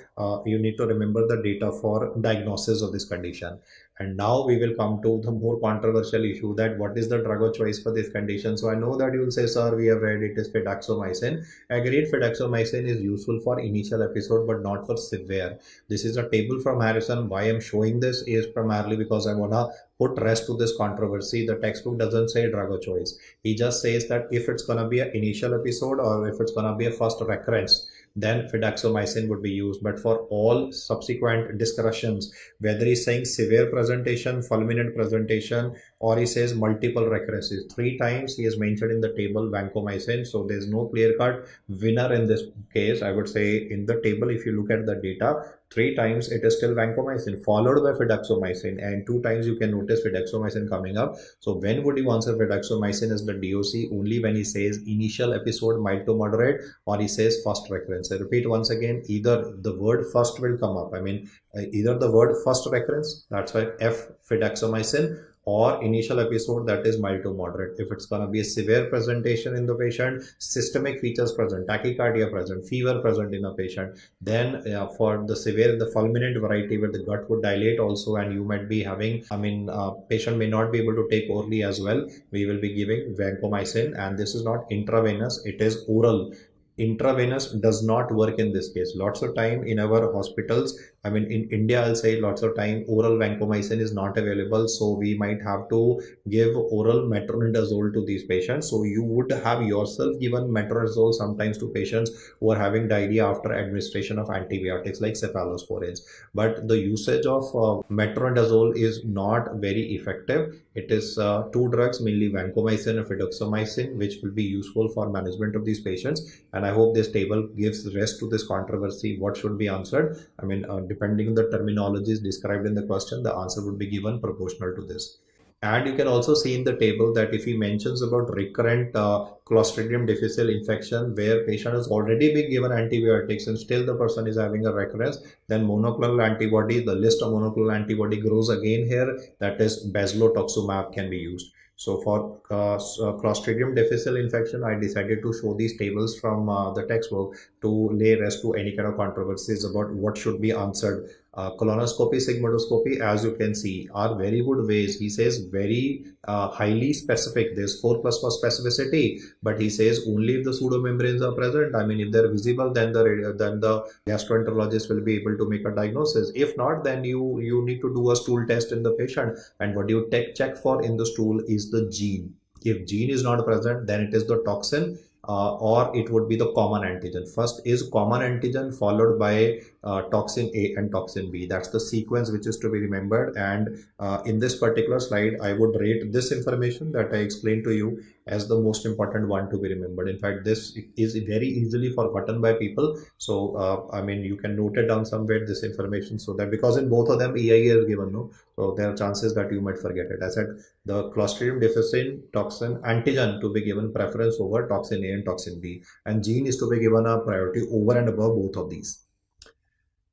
you need to remember the data for diagnosis of this condition. And now we will come to the more controversial issue, that what is the drug of choice for this condition. So I know that you will say, sir, we have read it is fidaxomicin. Agreed, fidaxomicin is useful for initial episode but not for severe. This is a table from Harrison. Why I'm showing this is primarily because I want to put rest to this controversy. The textbook doesn't say drug of choice. He just says that if it's going to be an initial episode or if it's going to be a first recurrence, then fidaxomicin would be used. But for all subsequent discussions, whether he's saying severe presentation, fulminant presentation, or he says multiple recurrences, 3 times he has mentioned in the table vancomycin. So there's no clear-cut winner in this case. I would say in the table, if you look at the data, 3 times it is still vancomycin followed by fidaxomicin, and 2 times you can notice fidaxomicin coming up. So when would you answer fidaxomicin as the DOC? Only when he says initial episode mild to moderate or he says first recurrence. I repeat once again, either the word first will come up. Either the word first recurrence, that's why F fidaxomicin, or initial episode, that is mild to moderate. If it's going to be a severe presentation in the patient, systemic features present, tachycardia present, fever present in a patient, then for the severe, the fulminant variety where the gut would dilate also, and you might be having, patient may not be able to take orally as well, we will be giving vancomycin. And this is not intravenous, it is oral. Intravenous does not work in this case. Lots of time in our hospitals, in India, I'll say lots of time oral vancomycin is not available. So we might have to give oral metronidazole to these patients. So you would have yourself given metronidazole sometimes to patients who are having diarrhea after administration of antibiotics like cephalosporins. But the usage of metronidazole is not very effective. It is 2 drugs, mainly vancomycin and fidaxomicin, which will be useful for management of these patients. And I hope this table gives rest to this controversy. What should be answered? Depending on the terminologies described in the question, the answer would be given proportional to this. And you can also see in the table that if he mentions about recurrent Clostridium difficile infection where patient has already been given antibiotics and still the person is having a recurrence, then monoclonal antibody, the list of monoclonal antibody grows again here, that is basilotocumab can be used. So for Clostridium difficile infection, I decided to show these tables from the textbook to lay rest to any kind of controversies about what should be answered. Colonoscopy, sigmoidoscopy, as you can see, are very good ways. He says very highly specific. There's 4+ for specificity, but he says only if the pseudomembranes are present. If they're visible, then the gastroenterologist will be able to make a diagnosis. If not, then you need to do a stool test in the patient, and what you check for in the stool is the gene. If gene is not present, then it is the toxin. Or it would be the common antigen. First is common antigen followed by toxin A and toxin B. That's the sequence which is to be remembered. And in this particular slide, I would rate this information that I explained to you as the most important one to be remembered. In fact, this is very easily forgotten by people. So, you can note it down somewhere, this information, so that because in both of them EIA is given, no? So there are chances that you might forget it. I said the Clostridium difficile toxin antigen to be given preference over toxin A and toxin B, and gene is to be given a priority over and above both of these.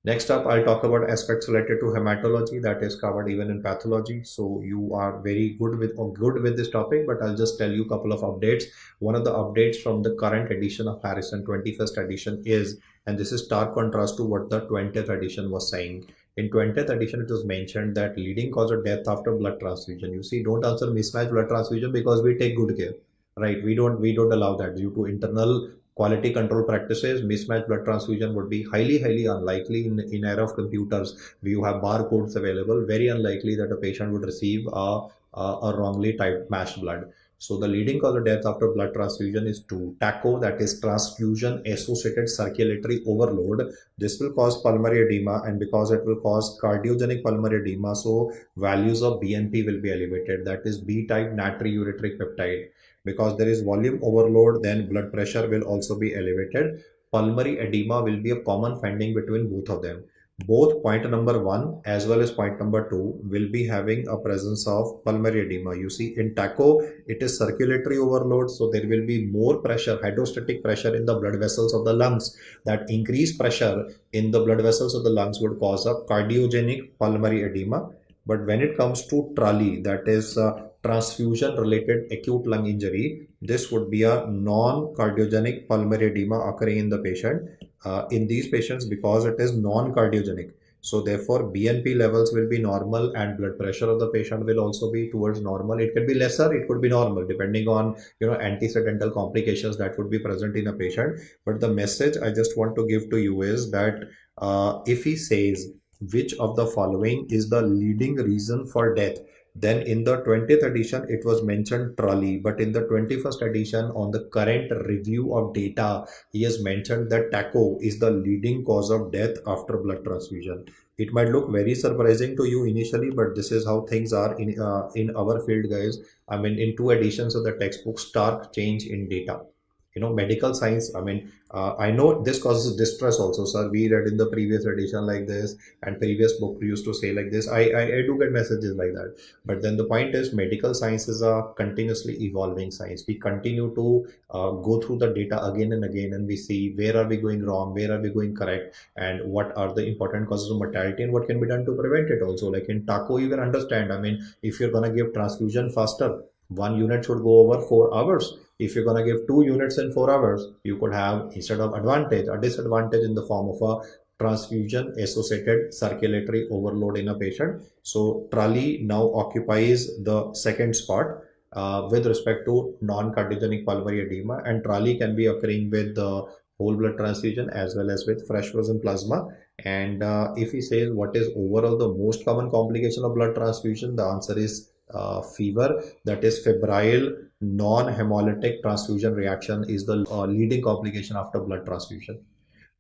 Next up, I'll talk about aspects related to hematology that is covered even in pathology. So you are very good with this topic, but I'll just tell you a couple of updates. One of the updates from the current edition of Harrison, 21st edition is, and this is stark contrast to what the 20th edition was saying. In 20th edition, it was mentioned that leading cause of death after blood transfusion. You see, don't answer mismatched blood transfusion because we take good care, right? We don't allow that due to internal quality control practices. Mismatched blood transfusion would be highly unlikely in era of computers. You have barcodes available. Very unlikely that a patient would receive a wrongly typed matched blood. So the leading cause of death after blood transfusion is TACO, that is transfusion associated circulatory overload. This will cause pulmonary edema, and because it will cause cardiogenic pulmonary edema, so values of BNP will be elevated, that is B type natriuretic peptide. Because there is volume overload, then blood pressure will also be elevated. Pulmonary edema will be a common finding between both of them. Both point number 1 as well as point number 2 will be having a presence of pulmonary edema. You see, in TACO, it is circulatory overload, so there will be more pressure, hydrostatic pressure in the blood vessels of the lungs. That increased pressure in the blood vessels of the lungs would cause a cardiogenic pulmonary edema. But when it comes to TRALI, that is transfusion related acute lung injury, this would be a non-cardiogenic pulmonary edema occurring in the patient. In these patients, because it is non-cardiogenic, so therefore BNP levels will be normal and blood pressure of the patient will also be towards normal. It could be lesser, it could be normal, depending on antecedental complications that would be present in a patient. But the message I just want to give to you is that if he says which of the following is the leading reason for death, then in the 20th edition, it was mentioned TRALI, but in the 21st edition, on the current review of data, he has mentioned that TACO is the leading cause of death after blood transfusion. It might look very surprising to you initially, but this is how things are in our field, guys. I mean, in 2 editions of the textbook, stark change in data. Medical science, I know this causes distress also, sir. We read in the previous edition like this, and previous book used to say like this. I do get messages like that. But then the point is, medical science is a continuously evolving science. We continue to go through the data again and again, and we see where are we going wrong, where are we going correct, and what are the important causes of mortality, and what can be done to prevent it also. Like in TACO, you can understand, if you're going to give transfusion faster, 1 unit should go over 4 hours. If you're going to give 2 units in 4 hours, you could have, instead of advantage, a disadvantage in the form of a transfusion associated circulatory overload in a patient. So TRALI now occupies the second spot with respect to non-cardiogenic pulmonary edema, and TRALI can be occurring with the whole blood transfusion as well as with fresh frozen plasma. And if he says what is overall the most common complication of blood transfusion, the answer is fever, that is febrile non-hemolytic transfusion reaction is the leading complication after blood transfusion.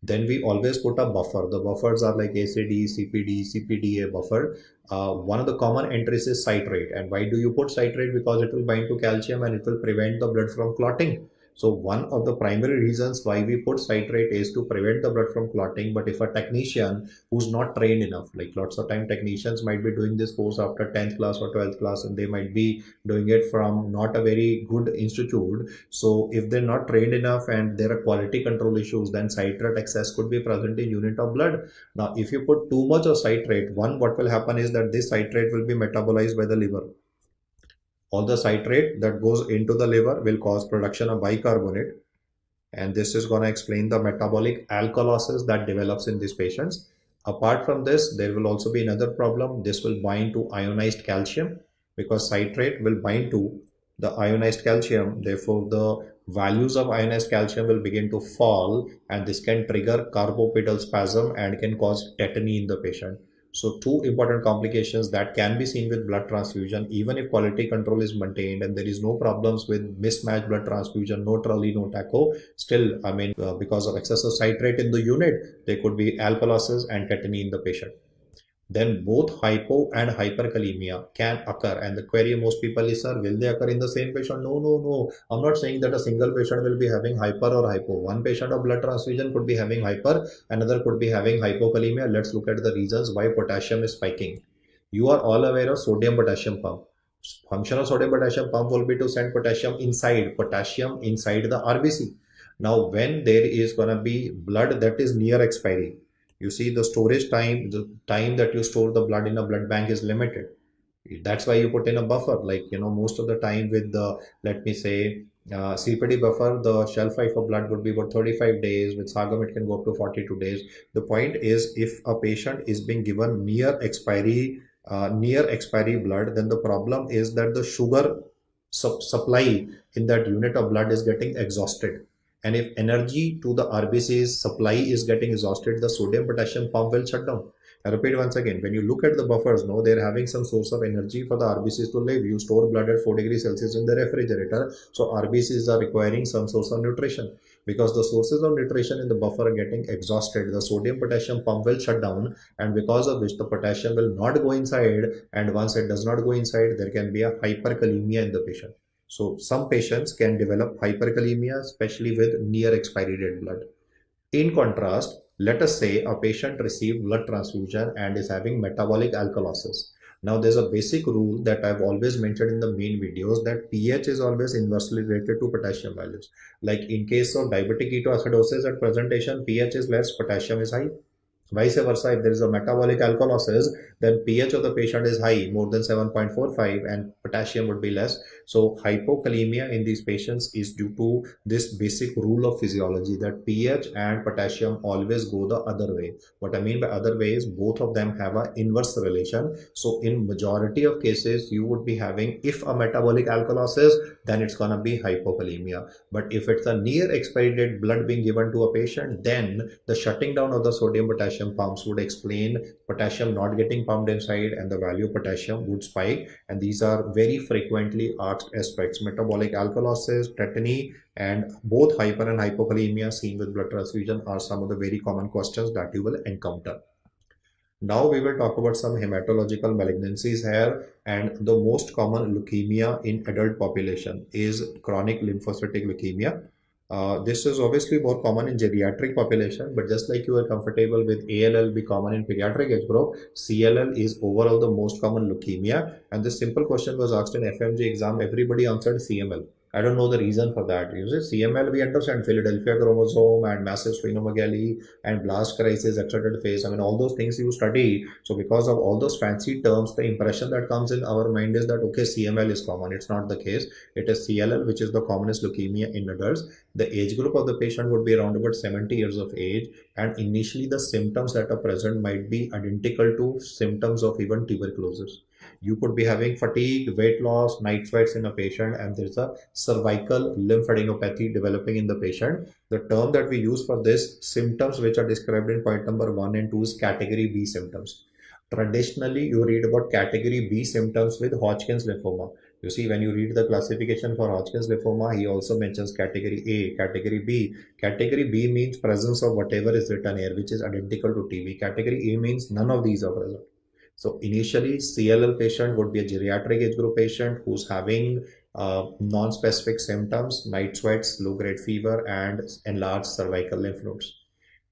Then we always put a buffer. The buffers are like ACD, CPD, CPDA buffer. One of the common entries is citrate. And why do you put citrate? Because it will bind to calcium and it will prevent the blood from clotting. So one of the primary reasons why we put citrate is to prevent the blood from clotting. But if a technician who's not trained enough, like lots of time technicians might be doing this course after 10th class or 12th class, and they might be doing it from not a very good institute. So if they're not trained enough and there are quality control issues, then citrate excess could be present in unit of blood. Now, if you put too much of citrate, what will happen is that this citrate will be metabolized by the liver. All the citrate that goes into the liver will cause production of bicarbonate, and this is going to explain the metabolic alkalosis that develops in these patients. Apart from this, there will also be another problem. This will bind to ionized calcium, because citrate will bind to the ionized calcium. Therefore, the values of ionized calcium will begin to fall, and this can trigger carpopedal spasm and can cause tetany in the patient. So 2 important complications that can be seen with blood transfusion, even if quality control is maintained and there is no problems with mismatched blood transfusion, no TRALI, no TACO. Still, because of excessive citrate in the unit, there could be alkalosis and tetany in the patient. Then both hypo and hyperkalemia can occur, and the query of most people is, sir, will they occur in the same patient? No. I'm not saying that a single patient will be having hyper or hypo. One patient of blood transfusion could be having hyper, another could be having hypokalemia. Let's look at the reasons why potassium is spiking. You are all aware of sodium potassium pump. Function of sodium potassium pump will be to send potassium inside the RBC. Now, when there is going to be blood that is near expiry, You see, the storage time, the time that you store the blood in a blood bank is limited. That's why you put in a buffer. Like, most of the time with the, let me say, CPD buffer, the shelf life of blood would be about 35 days. With Sagam, it can go up to 42 days. The point is, if a patient is being given near expiry blood, then the problem is that the sugar supply in that unit of blood is getting exhausted. And if energy to the RBC's supply is getting exhausted, the sodium potassium pump will shut down. I repeat once again, when you look at the buffers, no, they're having some source of energy for the RBCs to live. You store blood at 4 degrees Celsius in the refrigerator, so RBCs are requiring some source of nutrition. Because the sources of nutrition in the buffer are getting exhausted, the sodium potassium pump will shut down, and because of which the potassium will not go inside, and once it does not go inside, there can be a hyperkalemia in the patient. So some patients can develop hyperkalemia, especially with near expiry date blood. In contrast, let us say a patient received blood transfusion and is having metabolic alkalosis. Now, there's a basic rule that I've always mentioned in the main videos, that pH is always inversely related to potassium values. Like in case of diabetic ketoacidosis at presentation, pH is less, potassium is high. Vice versa, if there is a metabolic alkalosis, then pH of the patient is high, more than 7.45, and potassium would be less. So hypokalemia in these patients is due to this basic rule of physiology, that pH and potassium always go the other way. What I mean by other way is both of them have an inverse relation. So in majority of cases, you would be having, if a metabolic alkalosis, then it's gonna be hypokalemia. But if it's a near expiry date blood being given to a patient, then the shutting down of the sodium potassium pumps would explain potassium not getting pumped inside, and the value of potassium would spike. And these are very frequently asked aspects: metabolic alkalosis, tetany, and both hyper and hypokalemia seen with blood transfusion are some of the very common questions that you will encounter. Now we will talk about some hematological malignancies here, and the most common leukemia in adult population is chronic lymphocytic leukemia. This is obviously more common in geriatric population, but just like you are comfortable with ALL be common in pediatric age group, CLL is overall the most common leukemia. And this simple question was asked in FMG exam. Everybody answered CML. I don't know the reason for that. You see, CML, we understand Philadelphia chromosome and massive sphenomegaly and blast crisis, extended phase. I mean, all those things you study. So because of all those fancy terms, the impression that comes in our mind is that, okay, CML is common. It's not the case. It is CLL, which is the commonest leukemia in adults. The age group of the patient would be around about 70 years of age. And initially, the symptoms that are present might be identical to symptoms of even tuberculosis. You could be having fatigue, weight loss, night sweats in a patient, and there's a cervical lymphadenopathy developing in the patient. The term that we use for this symptoms, which are described in point number 1 and 2, is category B symptoms. Traditionally, you read about category B symptoms with Hodgkin's lymphoma. You see, when you read the classification for Hodgkin's lymphoma, he also mentions category A, category B. Category B means presence of whatever is written here, which is identical to TB. Category A means none of these are present. So initially, CLL patient would be a geriatric age group patient who's having non-specific symptoms, night sweats, low-grade fever, and enlarged cervical lymph nodes.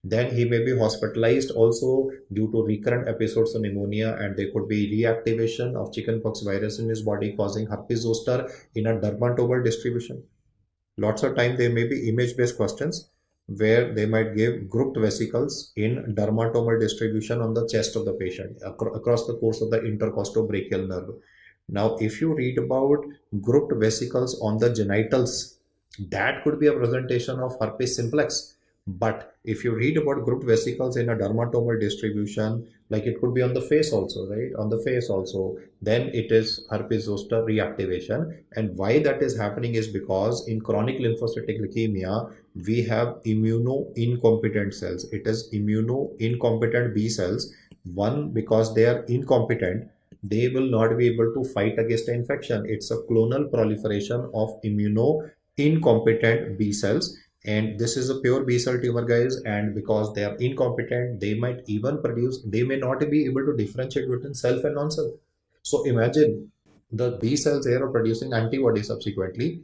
Then he may be hospitalized also due to recurrent episodes of pneumonia, and there could be reactivation of chickenpox virus in his body causing herpes zoster in a dermatomal distribution. Lots of time there may be image-based questions where they might give grouped vesicles in dermatomal distribution on the chest of the patient across the course of the intercostobrachial nerve. Now, if you read about grouped vesicles on the genitals, that could be a presentation of herpes simplex. But if you read about grouped vesicles in a dermatomal distribution, like it could be on the face also, right? On the face also, then it is herpes zoster reactivation. And why that is happening is because in chronic lymphocytic leukemia, we have immuno-incompetent cells. It is immuno-incompetent B cells. One, because they are incompetent, they will not be able to fight against the infection. It's a clonal proliferation of immuno-incompetent B cells. And this is a pure B cell tumor, guys, and because they are incompetent, they might even produce, they may not be able to differentiate between self and non-self. So imagine the B cells here are producing antibodies subsequently,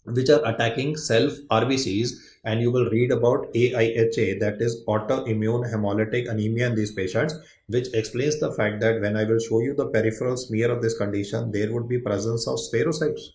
which are attacking self RBCs, and you will read about AIHA, that is autoimmune hemolytic anemia in these patients, which explains the fact that when I will show you the peripheral smear of this condition, there would be presence of spherocytes.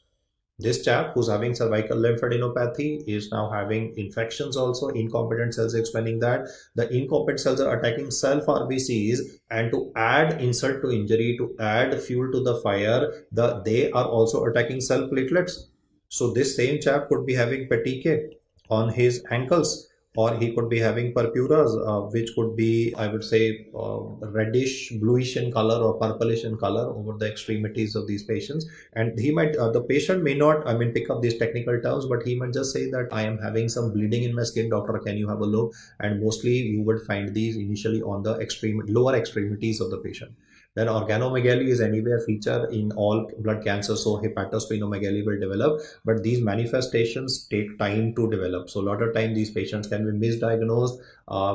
This chap who's having cervical lymphadenopathy is now having infections also, incompetent cells, explaining that the incompetent cells are attacking self RBCs, and to add insult to injury, to add fuel to the fire, they are also attacking cell platelets. So this same chap could be having petechiae on his ankles, or he could be having purpuras, which could be, I would say, reddish, bluish in color or purplish in color over the extremities of these patients. And he might, the patient may not, I mean, pick up these technical terms, but he might just say that I am having some bleeding in my skin, doctor, can you have a look? And mostly you would find these initially on the lower extremities of the patient. Then organomegaly is anyway a feature in all blood cancers, so hepatosplenomegaly will develop, but these manifestations take time to develop. So a lot of time these patients can be misdiagnosed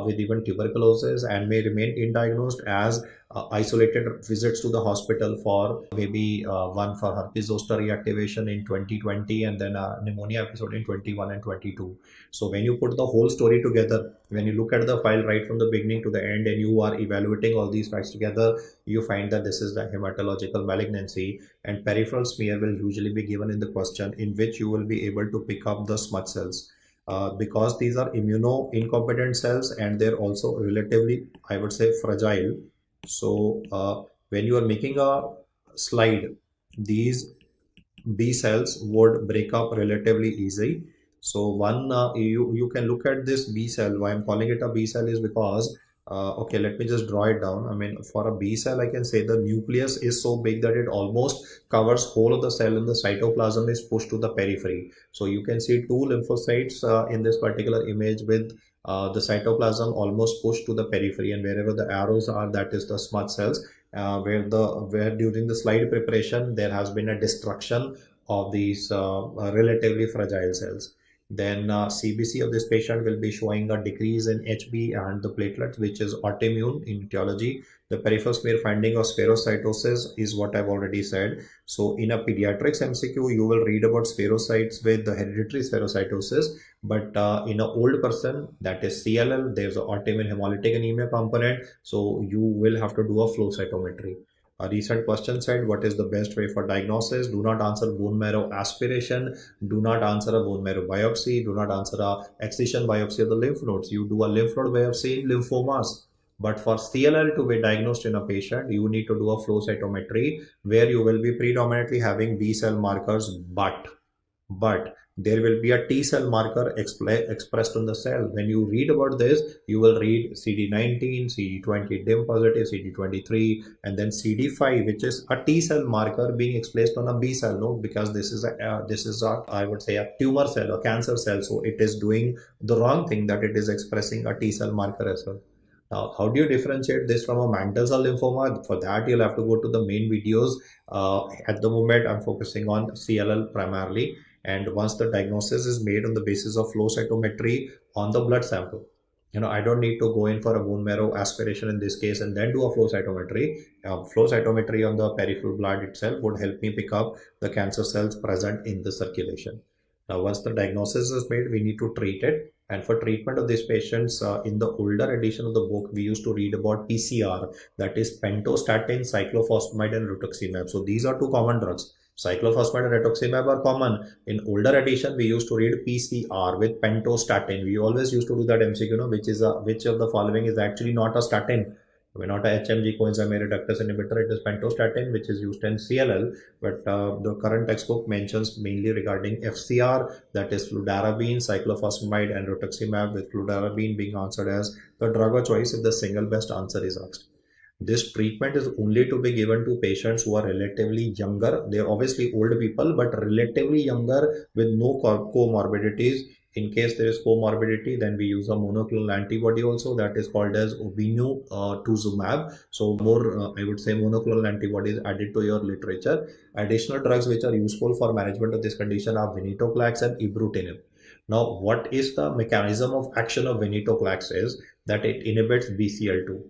with even tuberculosis and may remain undiagnosed as isolated visits to the hospital for maybe one for herpes zoster reactivation in 2020 and then a pneumonia episode in 21 and 22. So when you put the whole story together, when you look at the file right from the beginning to the end and you are evaluating all these facts together, you find that this is the hematological malignancy, and peripheral smear will usually be given in the question, in which you will be able to pick up the smudge cells. Because these are immuno-incompetent cells and they're also relatively, I would say, fragile. So when you are making a slide, these B cells would break up relatively easy. So one, you can look at this B cell. Why I'm calling it a B cell is because okay, let me just draw it down. I mean, for a B cell, I can say the nucleus is so big that it almost covers whole of the cell, and the cytoplasm is pushed to the periphery. So you can see two lymphocytes in this particular image with the cytoplasm almost pushed to the periphery, and wherever the arrows are, that is the smudge cells. Where during the slide preparation there has been a destruction of these relatively fragile cells. Then CBC of this patient will be showing a decrease in HB and the platelets, which is autoimmune in etiology. The peripheral smear finding of spherocytosis is what I've already said. So in a pediatrics MCQ, you will read about spherocytes with the hereditary spherocytosis, but in an old person, that is CLL, there's an autoimmune hemolytic anemia component, so you will have to do a flow cytometry. A recent question said, what is the best way for diagnosis? Do not answer bone marrow aspiration. Do not answer a bone marrow biopsy. Do not answer a excision biopsy of the lymph nodes. You do a lymph node biopsy in lymphomas. But for CLL to be diagnosed in a patient, you need to do a flow cytometry where you will be predominantly having B cell markers, but there will be a T cell marker expressed on the cell. When you read about this, you will read CD19, CD20 DIM positive, CD23, and then CD5, which is a T cell marker being expressed on a B cell. No, because this is a I would say a tumor cell, a cancer cell. So it is doing the wrong thing, that it is expressing a T cell marker as well. Now, how do you differentiate this from a mantle cell lymphoma? For that, you'll have to go to the main videos. At the moment, I'm focusing on CLL primarily. And once the diagnosis is made on the basis of flow cytometry on the blood sample, I don't need to go in for a bone marrow aspiration in this case and then do a flow cytometry. Flow cytometry on the peripheral blood itself would help me pick up the cancer cells present in the circulation. Now, once the diagnosis is made, we need to treat it. And for treatment of these patients, in the older edition of the book, we used to read about PCR, that is pentostatin, cyclophosphamide, and rituximab. So these are two common drugs. Cyclophosphamide and rituximab are common. In older edition, we used to read PCR with pentostatin. We always used to do that MCQ, which of the following is actually not a statin. We're not a HMG coenzyme reductase inhibitor. It is pentostatin, which is used in CLL. But the current textbook mentions mainly regarding FCR, that is fludarabine, cyclophosphamide, and rituximab, with fludarabine being answered as the drug of choice if the single best answer is asked. This treatment is only to be given to patients who are relatively younger. They are obviously old people, but relatively younger with no comorbidities. In case there is comorbidity, then we use a monoclonal antibody also, that is called as obinutuzumab. So more, I would say, monoclonal antibodies added to your literature. Additional drugs which are useful for management of this condition are venetoclax and ibrutinib. Now, what is the mechanism of action of venetoclax is that it inhibits BCL2.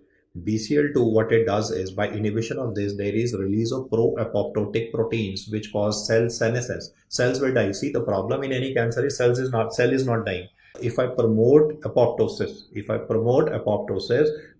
BCL2, what it does is, by inhibition of this, there is release of pro-apoptotic proteins which cause cell senescence. Cells will die. See, the problem in any cancer is cell is not dying. If I promote apoptosis,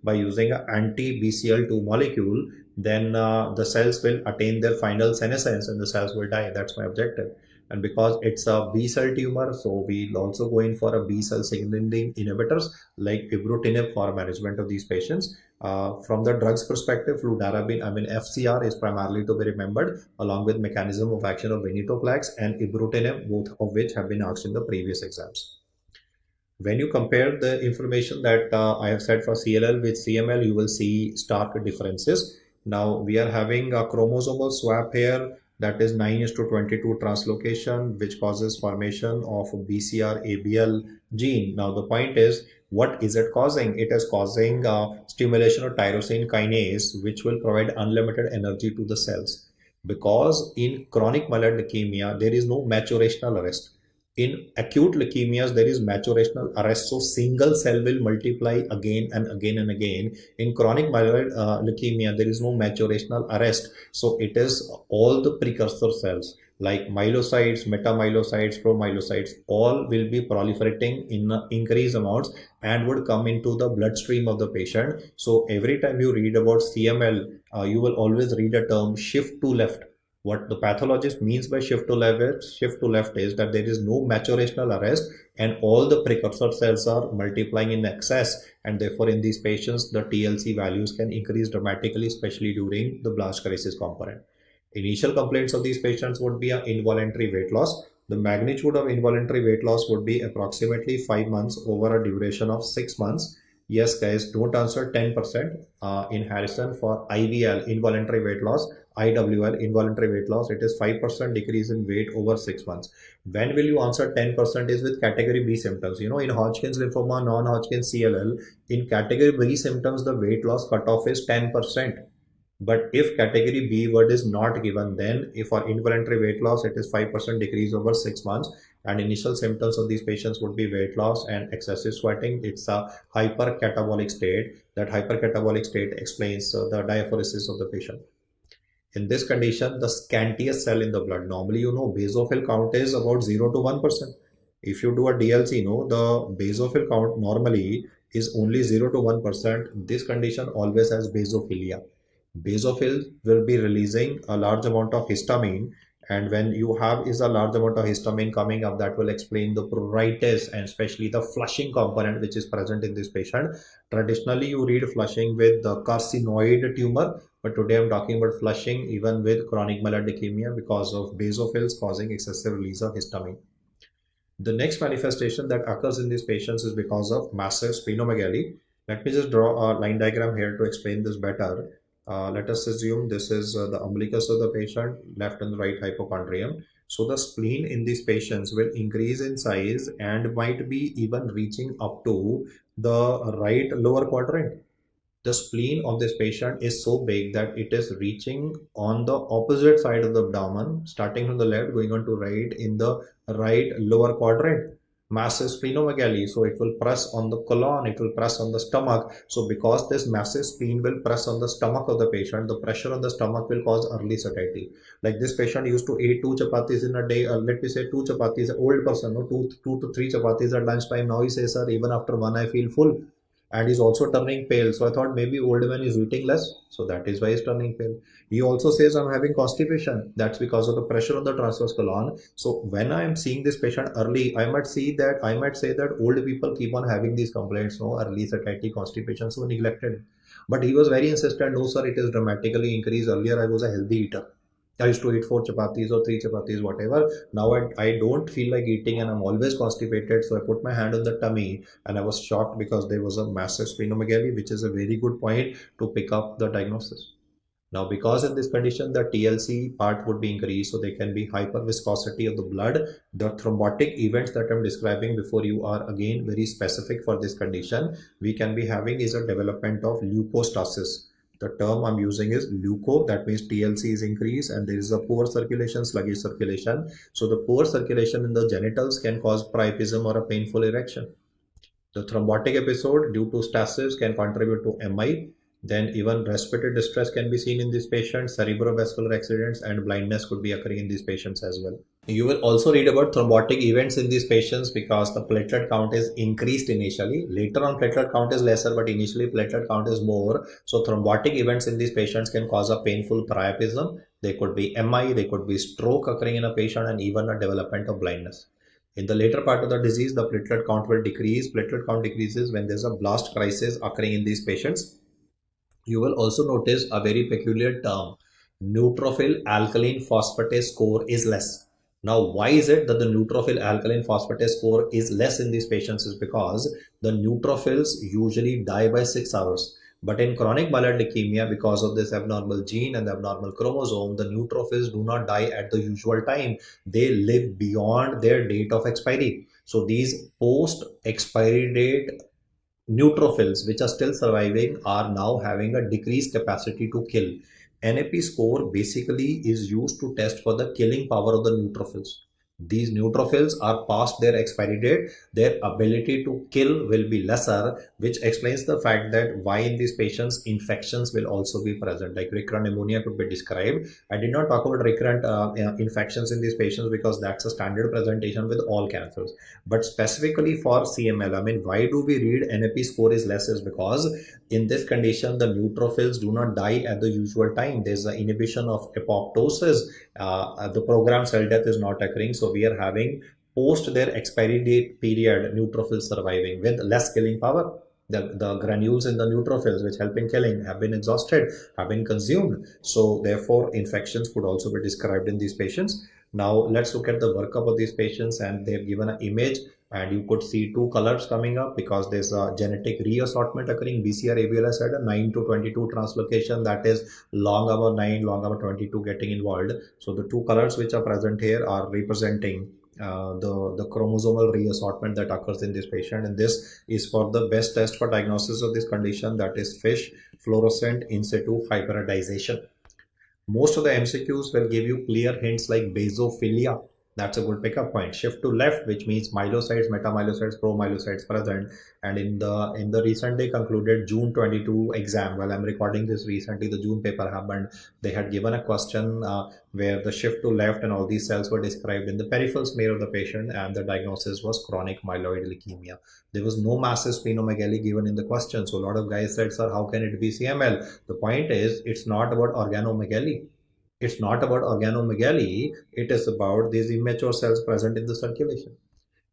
by using an anti-BCL2 molecule, then the cells will attain their final senescence and the cells will die. That's my objective. And because it's a B cell tumor, so we'll also go in for a B cell signaling inhibitors like ibrutinib for management of these patients. From the drugs perspective, fludarabine, FCR is primarily to be remembered, along with mechanism of action of venetoclax and ibrutinib, both of which have been asked in the previous exams. When you compare the information that I have said for CLL with CML, you will see stark differences. Now we are having a chromosomal swap here, that is 9:22 translocation, which causes formation of BCR-ABL gene. Now the point is, what is it causing? It is causing stimulation of tyrosine kinase, which will provide unlimited energy to the cells. Because in chronic myeloid leukemia, there is no maturational arrest. In acute leukemias, there is maturational arrest, so single cell will multiply again and again and again. In chronic myeloid leukemia, there is no maturational arrest, so it is all the precursor cells like myelocytes, metamyelocytes, promyelocytes, all will be proliferating in increased amounts and would come into the bloodstream of the patient. So every time you read about CML, you will always read a term shift to left. What the pathologist means by shift to left is that there is no maturational arrest and all the precursor cells are multiplying in excess, and therefore in these patients the TLC values can increase dramatically, especially during the blastocytosis component. Initial complaints of these patients would be an involuntary weight loss. The magnitude of involuntary weight loss would be approximately 5 months over a duration of 6 months. Yes guys, don't answer 10%. In Harrison for IVL, involuntary weight loss, IWL, involuntary weight loss, it is 5% decrease in weight over 6 months. When will you answer 10% is with category B symptoms. In Hodgkin's lymphoma, non-Hodgkin's CLL, in category B symptoms, the weight loss cutoff is 10%. But if category B word is not given, then if for involuntary weight loss, it is 5% decrease over 6 months. And initial symptoms of these patients would be weight loss and excessive sweating. It's a hypercatabolic state. That hypercatabolic state explains the diaphoresis of the patient. In this condition, the scantiest cell in the blood, normally basophil count is about 0 to 1%. If you do a DLC, the basophil count normally is only 0 to 1%. This condition always has basophilia. Basophils will be releasing a large amount of histamine, and when you have a large amount of histamine coming up, that will explain the pruritus and especially the flushing component which is present in this patient. Traditionally, you read flushing with the carcinoid tumor, but today I'm talking about flushing even with chronic myeloid leukemia because of basophils causing excessive release of histamine. The next manifestation that occurs in these patients is because of massive splenomegaly. Let me just draw a line diagram here to explain this better. Let us assume this is the umbilicus of the patient, left and right hypochondrium. So the spleen in these patients will increase in size and might be even reaching up to the right lower quadrant. The spleen of this patient is so big that it is reaching on the opposite side of the abdomen, starting from the left, going on to right in the right lower quadrant. Massive splenomegaly, so it will press on the colon, it will press on the stomach. So because this massive spleen will press on the stomach of the patient, the pressure on the stomach will cause early satiety. Like this patient used to eat 2 chapatis in a day, let me say 2 chapatis, old person, 2 to 3 chapatis at lunchtime. Now he says, sir, even after one I feel full. And he's also turning pale. So I thought maybe old man is eating less. So that is why he's turning pale. He also says I'm having constipation. That's because of the pressure on the transverse colon. So when I am seeing this patient early, I might say that old people keep on having these complaints, early satiety, constipation, so neglected. But he was very insistent, no sir, it is dramatically increased. Earlier I was a healthy eater. I used to eat 4 chapatis or 3 chapatis, whatever. Now I don't feel like eating and I'm always constipated. So I put my hand on the tummy and I was shocked because there was a massive splenomegaly, which is a very good point to pick up the diagnosis. Now, because in this condition, the TLC part would be increased, so there can be hyperviscosity of the blood. The thrombotic events that I'm describing before you are again very specific for this condition. We can be having is a development of leukostasis. The term I'm using is leuko, that means TLC is increased and there is a poor circulation, sluggish circulation. So the poor circulation in the genitals can cause priapism or a painful erection. The thrombotic episode due to stasis can contribute to MI. Then even respiratory distress can be seen in these patients, cerebrovascular accidents and blindness could be occurring in these patients as well. You will also read about thrombotic events in these patients because the platelet count is increased initially. Later on, platelet count is lesser, but initially platelet count is more. So thrombotic events in these patients can cause a painful priapism. They could be MI, they could be stroke occurring in a patient, and even a development of blindness. In the later part of the disease, the platelet count will decrease. Platelet count decreases when there's a blast crisis occurring in these patients. You will also notice a very peculiar term. Neutrophil alkaline phosphatase score is less. Now, why is it that the neutrophil alkaline phosphatase score is less in these patients? Is because the neutrophils usually die by 6 hours. But in chronic myeloid leukemia, because of this abnormal gene and the abnormal chromosome, the neutrophils do not die at the usual time. They live beyond their date of expiry. So these post-expiry date neutrophils which are still surviving are now having a decreased capacity to kill. NAP score basically is used to test for the killing power of the neutrophils. These neutrophils are past their expiry date, their ability to kill will be lesser, which explains the fact that why in these patients infections will also be present, like recurrent pneumonia could be described. I did not talk about recurrent infections in these patients because that's a standard presentation with all cancers. But specifically for CML, I mean, why do we read NAP score is less is because in this condition, the neutrophils do not die at the usual time. There's an inhibition of apoptosis. The programmed cell death is not occurring. So we are having post their expiry date period neutrophils surviving with less killing power. The granules in the neutrophils which help in killing have been exhausted, have been consumed. So therefore, infections could also be described in these patients. Now let's look at the workup of these patients, and they've given an image, and you could see two colors coming up because there's a genetic reassortment occurring. BCR-ABL had a 9 to 22 translocation, that is long over 9, long over 22 getting involved. So the two colors which are present here are representing the chromosomal reassortment that occurs in this patient, and this is for the best test for diagnosis of this condition, that is FISH, fluorescent in situ hybridization. Most of the MCQs will give you clear hints like basophilia. That's a good pickup point. Shift to left, which means myelocytes, metamyelocytes, promyelocytes present. And in the recently concluded June 22 exam, while I'm recording this recently, the June paper happened. They had given a question where the shift to left and all these cells were described in the peripheral smear of the patient, and the diagnosis was chronic myeloid leukemia. There was no massive splenomegaly given in the question. So a lot of guys said, sir, how can it be CML? The point is, it's not about organomegaly. It's not about organomegaly, it is about these immature cells present in the circulation.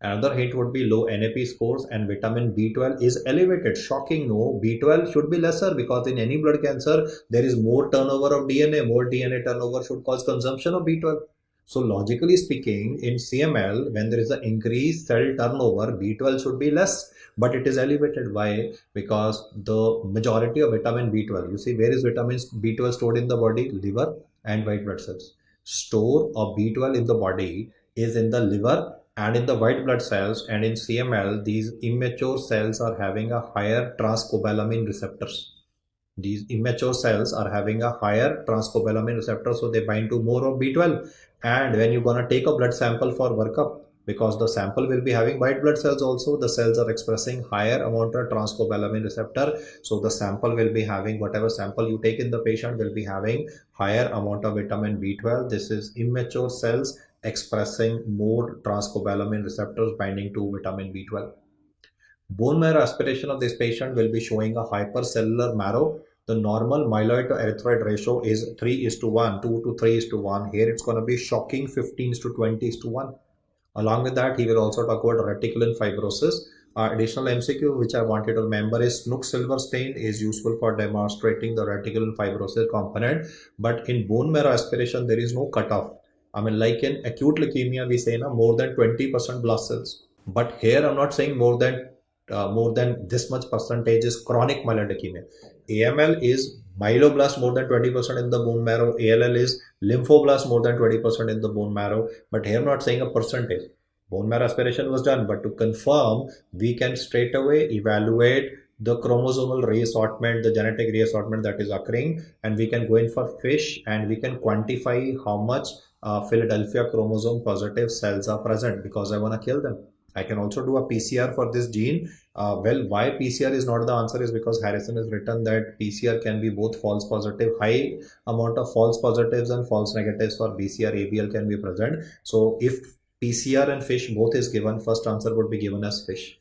Another hint would be low NAP scores, and vitamin B12 is elevated. Shocking, no, B12 should be lesser because in any blood cancer, there is more turnover of DNA. More DNA turnover should cause consumption of B12. So logically speaking, in CML, when there is an increased cell turnover, B12 should be less, but it is elevated. Why? Because the majority of vitamin B12, you see, where is vitamin B12 stored in the body? Liver and white blood cells. Store of B12 in the body is in the liver and in the white blood cells, and in CML, these immature cells are having a higher transcobalamin receptors. These immature cells are having a higher transcobalamin receptor, so they bind to more of B12. And when you're gonna take a blood sample for workup, because the sample will be having white blood cells also, the cells are expressing higher amount of transcobalamin receptor. So the sample will be having, whatever sample you take in the patient will be having higher amount of vitamin B12. This is immature cells expressing more transcobalamin receptors binding to vitamin B12. Bone marrow aspiration of this patient will be showing a hypercellular marrow. The normal myeloid to erythroid ratio is 3:1, 2 to 3:1. Here it's going to be shocking 15:20:1. Along with that, he will also talk about reticulin fibrosis. Additional MCQ which I wanted to remember is Snook-Silver stain is useful for demonstrating the reticulin fibrosis component. But in bone marrow aspiration, there is no cutoff. I mean, like in acute leukemia, we say more than 20% blast cells. But here I'm not saying more than this much percentage is chronic myeloid leukemia. AML is myeloblast more than 20% in the bone marrow. ALL is lymphoblast more than 20% in the bone marrow. But here I'm not saying a percentage. Bone marrow aspiration was done, but to confirm, we can straight away evaluate the chromosomal reassortment, the genetic reassortment that is occurring, and we can go in for FISH, and we can quantify how much Philadelphia chromosome positive cells are present, because I want to kill them. I can also do a PCR for this gene. Well, why PCR is not the answer is because Harrison has written that PCR can be both false positive, high amount of false positives and false negatives for BCR ABL can be present. So if PCR and fish both is given, first answer would be given as fish.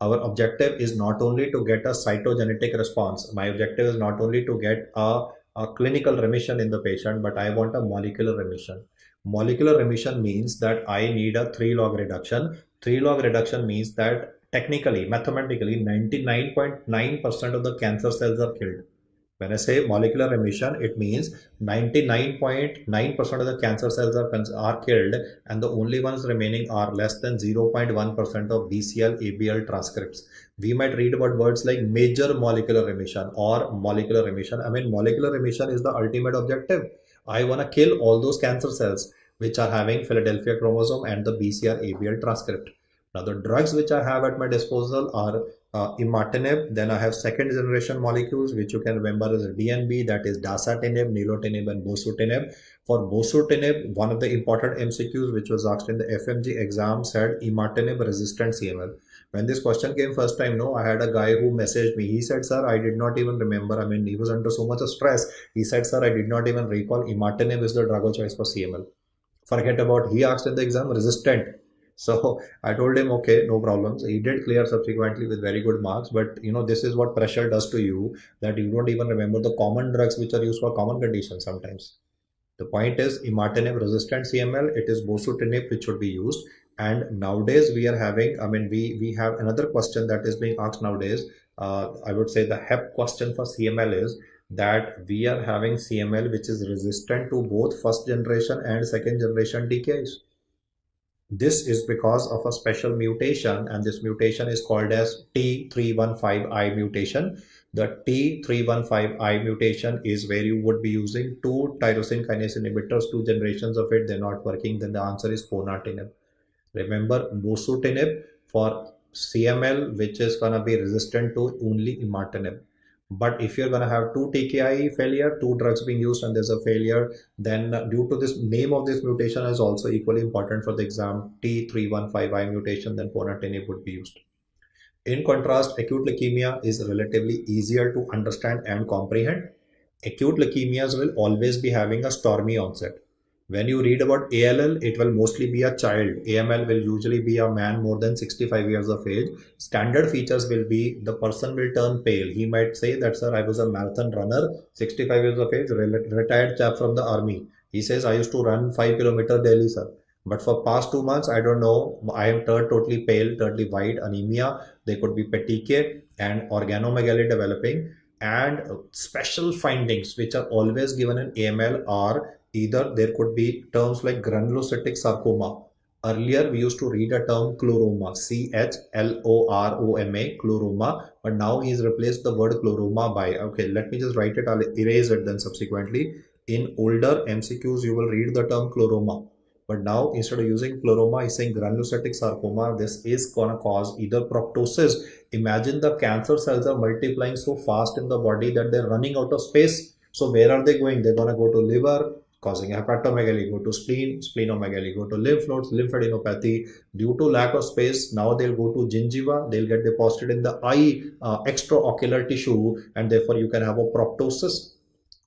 Our objective is not only to get a cytogenetic response. My objective is not only to get a clinical remission in the patient, but I want a molecular remission. Molecular remission means that I need a 3-log reduction. 3-log reduction means that technically, mathematically, 99.9% of the cancer cells are killed. When I say molecular remission, it means 99.9% of the cancer cells are killed, and the only ones remaining are less than 0.1% of BCL ABL transcripts. We might read about words like major molecular remission or molecular remission. I mean, molecular remission is the ultimate objective. I want to kill all those cancer cells which are having Philadelphia chromosome and the BCR ABL transcript. Now, the drugs which I have at my disposal are imatinib. Then I have second generation molecules which you can remember as DNB, that is dasatinib, nilotinib and bosutinib. For bosutinib, one of the important MCQs which was asked in the FMG exam said imatinib resistant CML. When this question came first time, no, I had a guy who messaged me. He said, sir, I did not even remember. I mean, he was under so much of stress. He said, sir, I did not even recall imatinib is the drug of choice for CML. Forget about, he asked in the exam resistant. So I told him, okay, no problems. He did clear subsequently with very good marks. But this is what pressure does to you, that you don't even remember the common drugs which are used for common conditions sometimes. The point is imatinib resistant CML, it is bosutinib which should be used. And nowadays we are having, we have another question that is being asked nowadays. I would say the HEP question for CML is that we are having CML which is resistant to both first generation and second generation TKIs. This is because of a special mutation, and this mutation is called as T315I mutation. The T315I mutation is where you would be using two tyrosine kinase inhibitors, 2 generations of it, they're not working, then the answer is ponatinib. Remember, bosutinib for CML, which is going to be resistant to only imatinib. But if you're going to have 2 TKI failure, 2 drugs being used and there's a failure, then due to this name of this mutation is also equally important for the exam, T315I mutation, then ponatinib would be used. In contrast, acute leukemia is relatively easier to understand and comprehend. Acute leukemias will always be having a stormy onset. When you read about ALL, it will mostly be a child. AML will usually be a man more than 65 years of age. Standard features will be the person will turn pale. He might say that, sir, I was a marathon runner, 65 years of age, retired chap from the army. He says, I used to run 5 kilometers daily, sir. But for past 2 months, I don't know, I am turned totally pale, totally white, anemia. There could be petechiae and organomegaly developing. And special findings which are always given in AML are either there could be terms like granulocytic sarcoma. Earlier, we used to read a term chloroma, CHLOROMA, chloroma, but now he's replaced the word chloroma by, okay, let me just write it, I'll erase it then subsequently. In older MCQs, you will read the term chloroma. But now, instead of using chloroma, he's saying granulocytic sarcoma. This is going to cause either proptosis. Imagine the cancer cells are multiplying so fast in the body that they're running out of space. So where are they going? They're going to go to liver, causing hepatomegaly, go to spleen, splenomegaly, go to lymph nodes, lymphadenopathy. Due to lack of space, now they'll go to gingiva, they'll get deposited in the eye extraocular tissue, and therefore you can have a proptosis.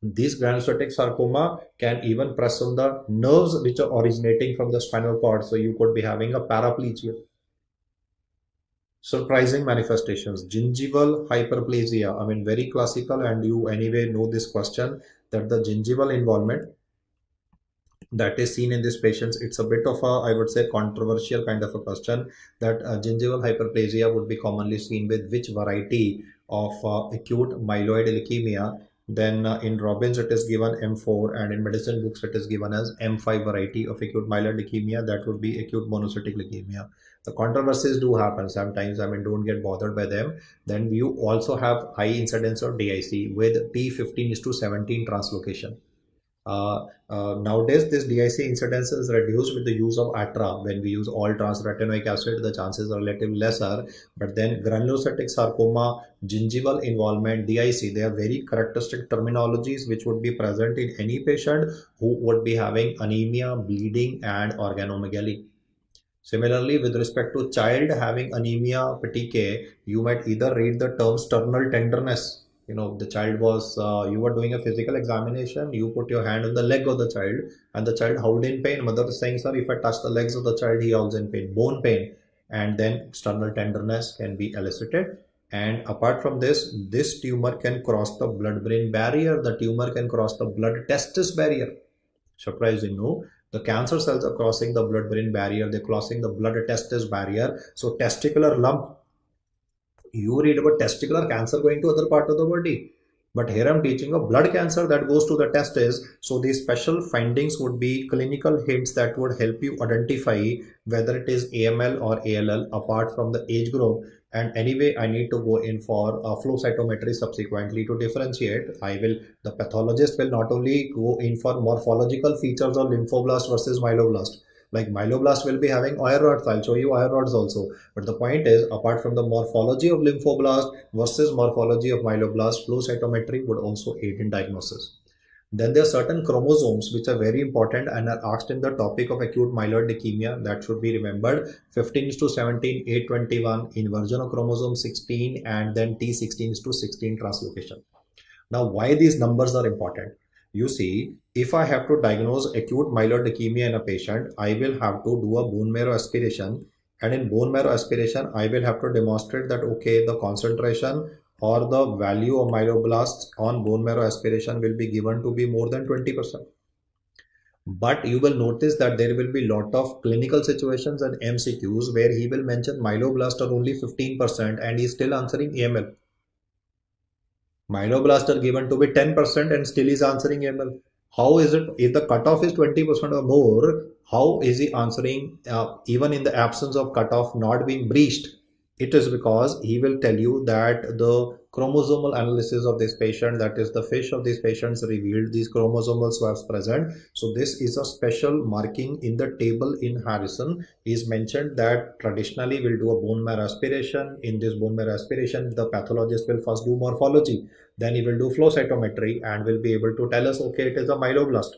This granulocytic sarcoma can even press on the nerves which are originating from the spinal cord. So you could be having a paraplegia. Surprising manifestations. Gingival hyperplasia. Very classical, and you anyway know this question, that the gingival involvement that is seen in these patients, it's a bit of a, I would say, controversial kind of a question, that gingival hyperplasia would be commonly seen with which variety of acute myeloid leukemia. Then in Robbins it is given M4, and in medicine books it is given as M5 variety of acute myeloid leukemia, that would be acute monocytic leukemia. The controversies do happen sometimes, don't get bothered by them. Then you also have high incidence of DIC with P15:17 translocation. Nowadays this DIC incidence is reduced with the use of ATRA. When we use all trans retinoic acid, the chances are relatively lesser. But then granulocytic sarcoma, gingival involvement, DIC, they are very characteristic terminologies which would be present in any patient who would be having anemia, bleeding and organomegaly. Similarly, with respect to child having anemia petechiae, you might either read the term sternal tenderness. The child was, you were doing a physical examination, you put your hand on the leg of the child, and the child howled in pain. Mother is saying, sir, if I touch the legs of the child, he howls in pain, bone pain. And then sternal tenderness can be elicited. And apart from this tumor can cross the blood-brain barrier. The tumor can cross the blood-testis barrier. Surprising, no? The cancer cells are crossing the blood-brain barrier. They're crossing the blood-testis barrier. So testicular lump, you read about testicular cancer going to other part of the body. But here I'm teaching a blood cancer that goes to the testes. So these special findings would be clinical hints that would help you identify whether it is AML or ALL apart from the age group. And anyway, I need to go in for flow cytometry subsequently to differentiate. The pathologist will not only go in for morphological features of lymphoblast versus myeloblast. Like myeloblast will be having OIR rods. I'll show you OIR rods also. But the point is, apart from the morphology of lymphoblast versus morphology of myeloblast, flow cytometry would also aid in diagnosis. Then there are certain chromosomes which are very important and are asked in the topic of acute myeloid leukemia. That should be remembered. 15:17, 821, inversion of chromosome 16, and then T16:16 translocation. Now, why these numbers are important? You see, if I have to diagnose acute myeloid leukemia in a patient, I will have to do a bone marrow aspiration. And in bone marrow aspiration, I will have to demonstrate that, okay, the concentration or the value of myeloblasts on bone marrow aspiration will be given to be more than 20%. But you will notice that there will be lot of clinical situations and MCQs where he will mention myeloblast are only 15% and he is still answering AML. Myeloblast are given to be 10% and still is answering AML. How is it, if the cutoff is 20% or more, how is he answering even in the absence of cutoff not being breached? It is because he will tell you that the chromosomal analysis of this patient, that is the fish of these patients, revealed these chromosomal swaps present. So this is a special marking in the table in Harrison. Is mentioned that traditionally we'll do a bone marrow aspiration. In this bone marrow aspiration, the pathologist will first do morphology, then he will do flow cytometry and will be able to tell us, okay, it is a myeloblast.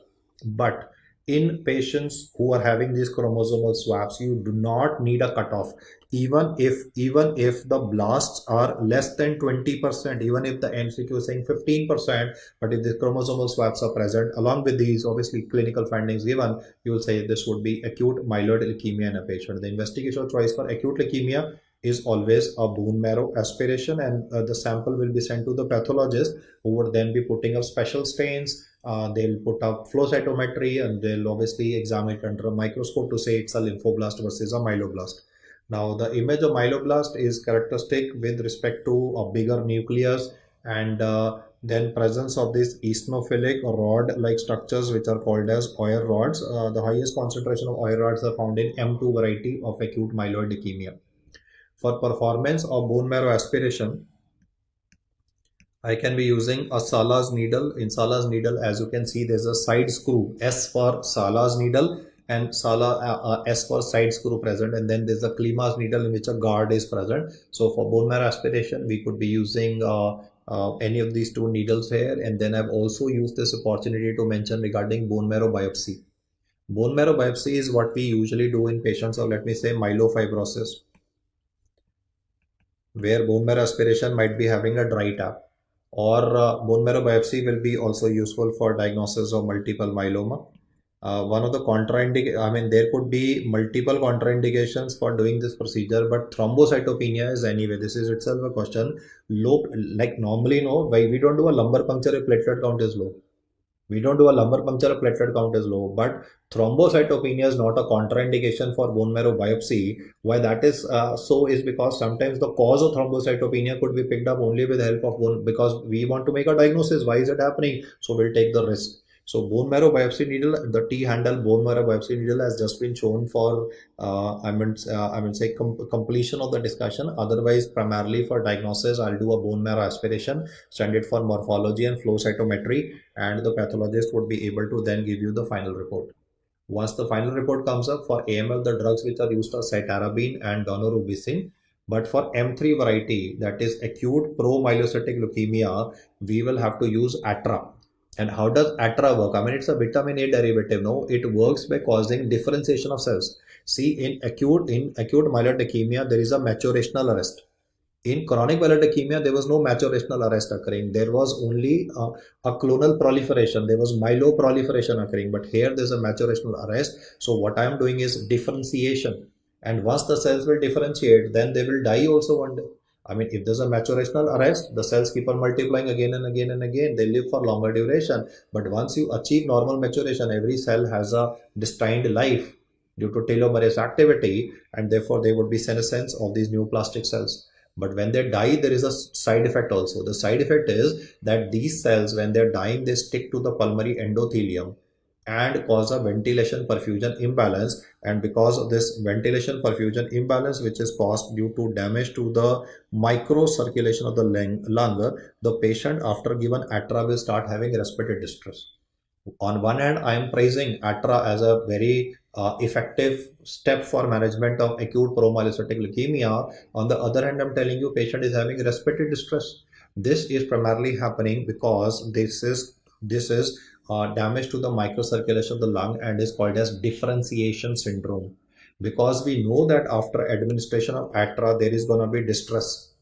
But in patients who are having these chromosomal swaps, you do not need a cutoff. Even if the blasts are less than 20%, even if the MCQ is saying 15%, but if the chromosomal swaps are present, along with these obviously clinical findings given, you will say this would be acute myeloid leukemia in a patient. The investigational choice for acute leukemia is always a bone marrow aspiration, and the sample will be sent to the pathologist, who would then be putting up special stains. They'll put up flow cytometry and they'll obviously examine it under a microscope to say it's a lymphoblast versus a myeloblast. Now, the image of myeloblast is characteristic with respect to a bigger nucleus and then presence of these eosinophilic rod-like structures which are called as OIR rods. The highest concentration of OIR rods are found in M2 variety of acute myeloid leukemia. For performance of bone marrow aspiration, I can be using a Sala's needle. In Sala's needle, as you can see, there's a side screw, S for Sala's needle and S for side screw present, and then there's a Klima's needle in which a guard is present. So for bone marrow aspiration, we could be using any of these two needles here. And then I've also used this opportunity to mention regarding bone marrow biopsy. Bone marrow biopsy is what we usually do in patients of, let me say, myelofibrosis, where bone marrow aspiration might be having a dry tap. Or bone marrow biopsy will be also useful for diagnosis of multiple myeloma. One of the there could be multiple contraindications for doing this procedure, but thrombocytopenia is anyway, this is itself a question. Low, like normally, no, why we don't do a lumbar puncture if platelet count is low. We don't do a lumbar puncture if platelet count is low, but thrombocytopenia is not a contraindication for bone marrow biopsy. Why that is so is because sometimes the cause of thrombocytopenia could be picked up only with the help of bone, because we want to make a diagnosis. Why is it happening? So we'll take the risk. So bone marrow biopsy needle, the T-handle bone marrow biopsy needle has just been shown for completion of the discussion. Otherwise, primarily for diagnosis, I'll do a bone marrow aspiration, send it for morphology and flow cytometry, and the pathologist would be able to then give you the final report. Once the final report comes up, for AML, the drugs which are used are cytarabine and daunorubicin. But for M3 variety, that is acute promyelocytic leukemia, we will have to use ATRA. And how does ATRA work? I mean, it's a vitamin A derivative, no? It works by causing differentiation of cells. See, in acute myeloid leukemia, there is a maturational arrest. In chronic myeloid leukemia, there was no maturational arrest occurring. There was only a clonal proliferation. There was myeloproliferation occurring. But here there's a maturational arrest. So what I am doing is differentiation. And once the cells will differentiate, then they will die also one day. I mean, if there's a maturational arrest, the cells keep on multiplying again and again and again. They live for longer duration. But once you achieve normal maturation, every cell has a destined life due to telomerase activity, and therefore they would be senescence of these neoplastic cells. But when they die, there is a side effect also. The side effect is that these cells, when they're dying, they stick to the pulmonary endothelium and cause a ventilation perfusion imbalance. And because of this ventilation perfusion imbalance, which is caused due to damage to the microcirculation of the lung, the patient after given ATRA will start having respiratory distress. On one hand, I am praising ATRA as a very effective step for management of acute promyelocytic leukemia. On the other hand, I'm telling you, patient is having respiratory distress. This is primarily happening because this is damage to the microcirculation of the lung and is called as differentiation syndrome. Because we know that after administration of ATRA, there is going to be distress.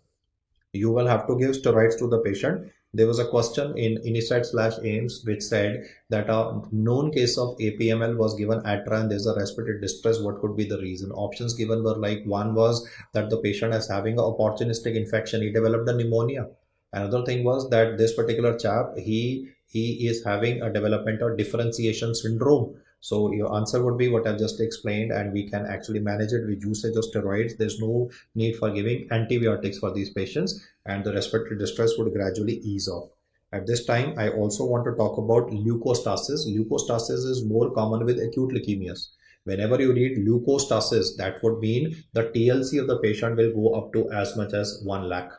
You will have to give steroids to the patient. There was a question in INICET/AIMS which said that a known case of APML was given ATRA and there's a respiratory distress. What could be the reason? Options given were like, one was that the patient is having an opportunistic infection. He developed a pneumonia. Another thing was that this particular chap, he is having a developmental differentiation syndrome. So your answer would be what I've just explained, and we can actually manage it with usage of steroids. There's no need for giving antibiotics for these patients, and the respiratory distress would gradually ease off. At this time, I also want to talk about leukostasis. Leukostasis is more common with acute leukemias. Whenever you read leukostasis, that would mean the TLC of the patient will go up to as much as 1 lakh.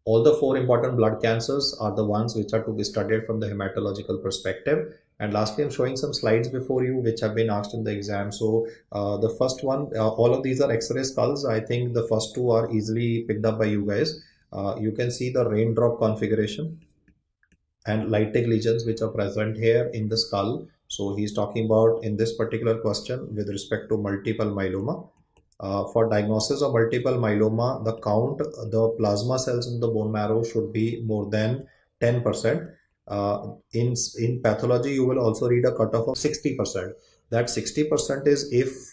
All the 4 important blood cancers are the ones which are to be studied from the hematological perspective. And lastly, I'm showing some slides before you which have been asked in the exam. So the first one, all of these are X-ray skulls. I think the first 2 are easily picked up by you guys. You can see the raindrop configuration and lytic lesions which are present here in the skull. So he's talking about in this particular question with respect to multiple myeloma. For diagnosis of multiple myeloma, the count, the plasma cells in the bone marrow should be more than 10%. In pathology, you will also read a cutoff of 60%. That 60% is if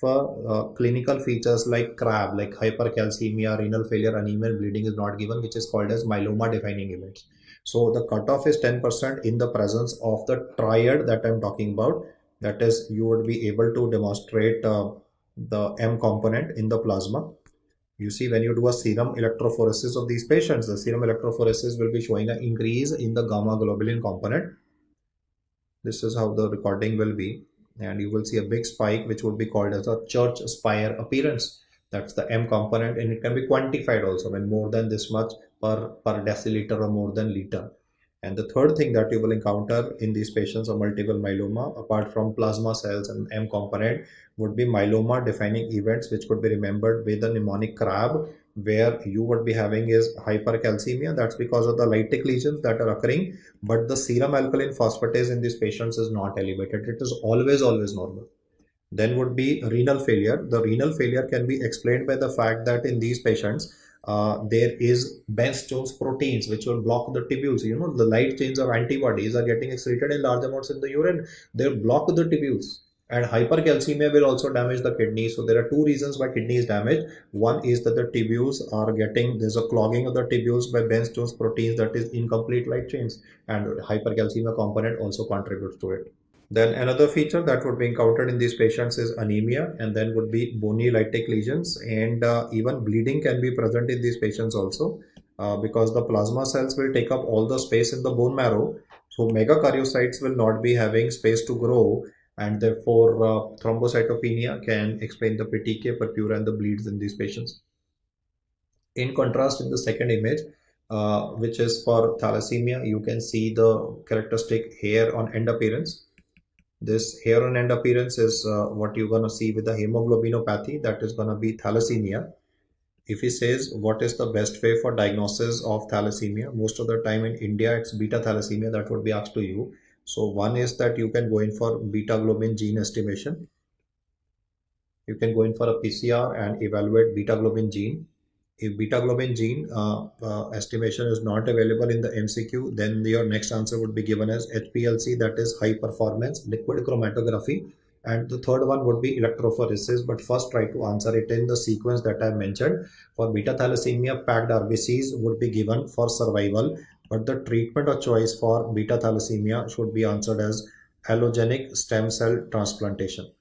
clinical features like CRAB, like hypercalcemia, renal failure, anemia, and bleeding is not given, which is called as myeloma defining events. So the cutoff is 10% in the presence of the triad that I'm talking about. That is, you would be able to demonstrate the M component in the plasma. You see, when you do a serum electrophoresis of these patients, the serum electrophoresis will be showing an increase in the gamma globulin component. This is how the recording will be, and you will see a big spike which would be called as a church spire appearance. That's the M component, and it can be quantified also when more than this much per deciliter or more than liter. And the third thing that you will encounter in these patients of multiple myeloma, apart from plasma cells and M component, would be myeloma defining events which could be remembered with a mnemonic CRAB, where you would be having is hypercalcemia. That's because of the lytic lesions that are occurring, but the serum alkaline phosphatase in these patients is not elevated. It is always normal. Then would be renal failure. The renal failure can be explained by the fact that in these patients, there is Bence-Jones proteins which will block the tubules. You know, the light chains of antibodies are getting excreted in large amounts in the urine. They block the tubules. And hypercalcemia will also damage the kidney. So there are 2 reasons why kidney is damaged. One is that the tubules are getting, there's a clogging of the tubules by Bence-Jones proteins, that is incomplete light chains, and hypercalcemia component also contributes to it. Then another feature that would be encountered in these patients is anemia, and then would be bony lytic lesions, and even bleeding can be present in these patients also because the plasma cells will take up all the space in the bone marrow. So megakaryocytes will not be having space to grow, and therefore thrombocytopenia can explain the petechiae, purpura, and the bleeds in these patients. In contrast, in the second image, which is for thalassemia, you can see the characteristic hair on end appearance. This hair on end appearance is what you're going to see with the hemoglobinopathy, that is going to be thalassemia. If he says what is the best way for diagnosis of thalassemia, most of the time in India it's beta thalassemia that would be asked to you. So one is that you can go in for beta globin gene estimation. You can go in for a PCR and evaluate beta globin gene. If beta globin gene estimation is not available in the MCQ, then your next answer would be given as HPLC, that is high performance liquid chromatography. And the third one would be electrophoresis, but first try to answer it in the sequence that I mentioned. For beta thalassemia, packed RBCs would be given for survival, but the treatment of choice for beta thalassemia should be answered as allogenic stem cell transplantation.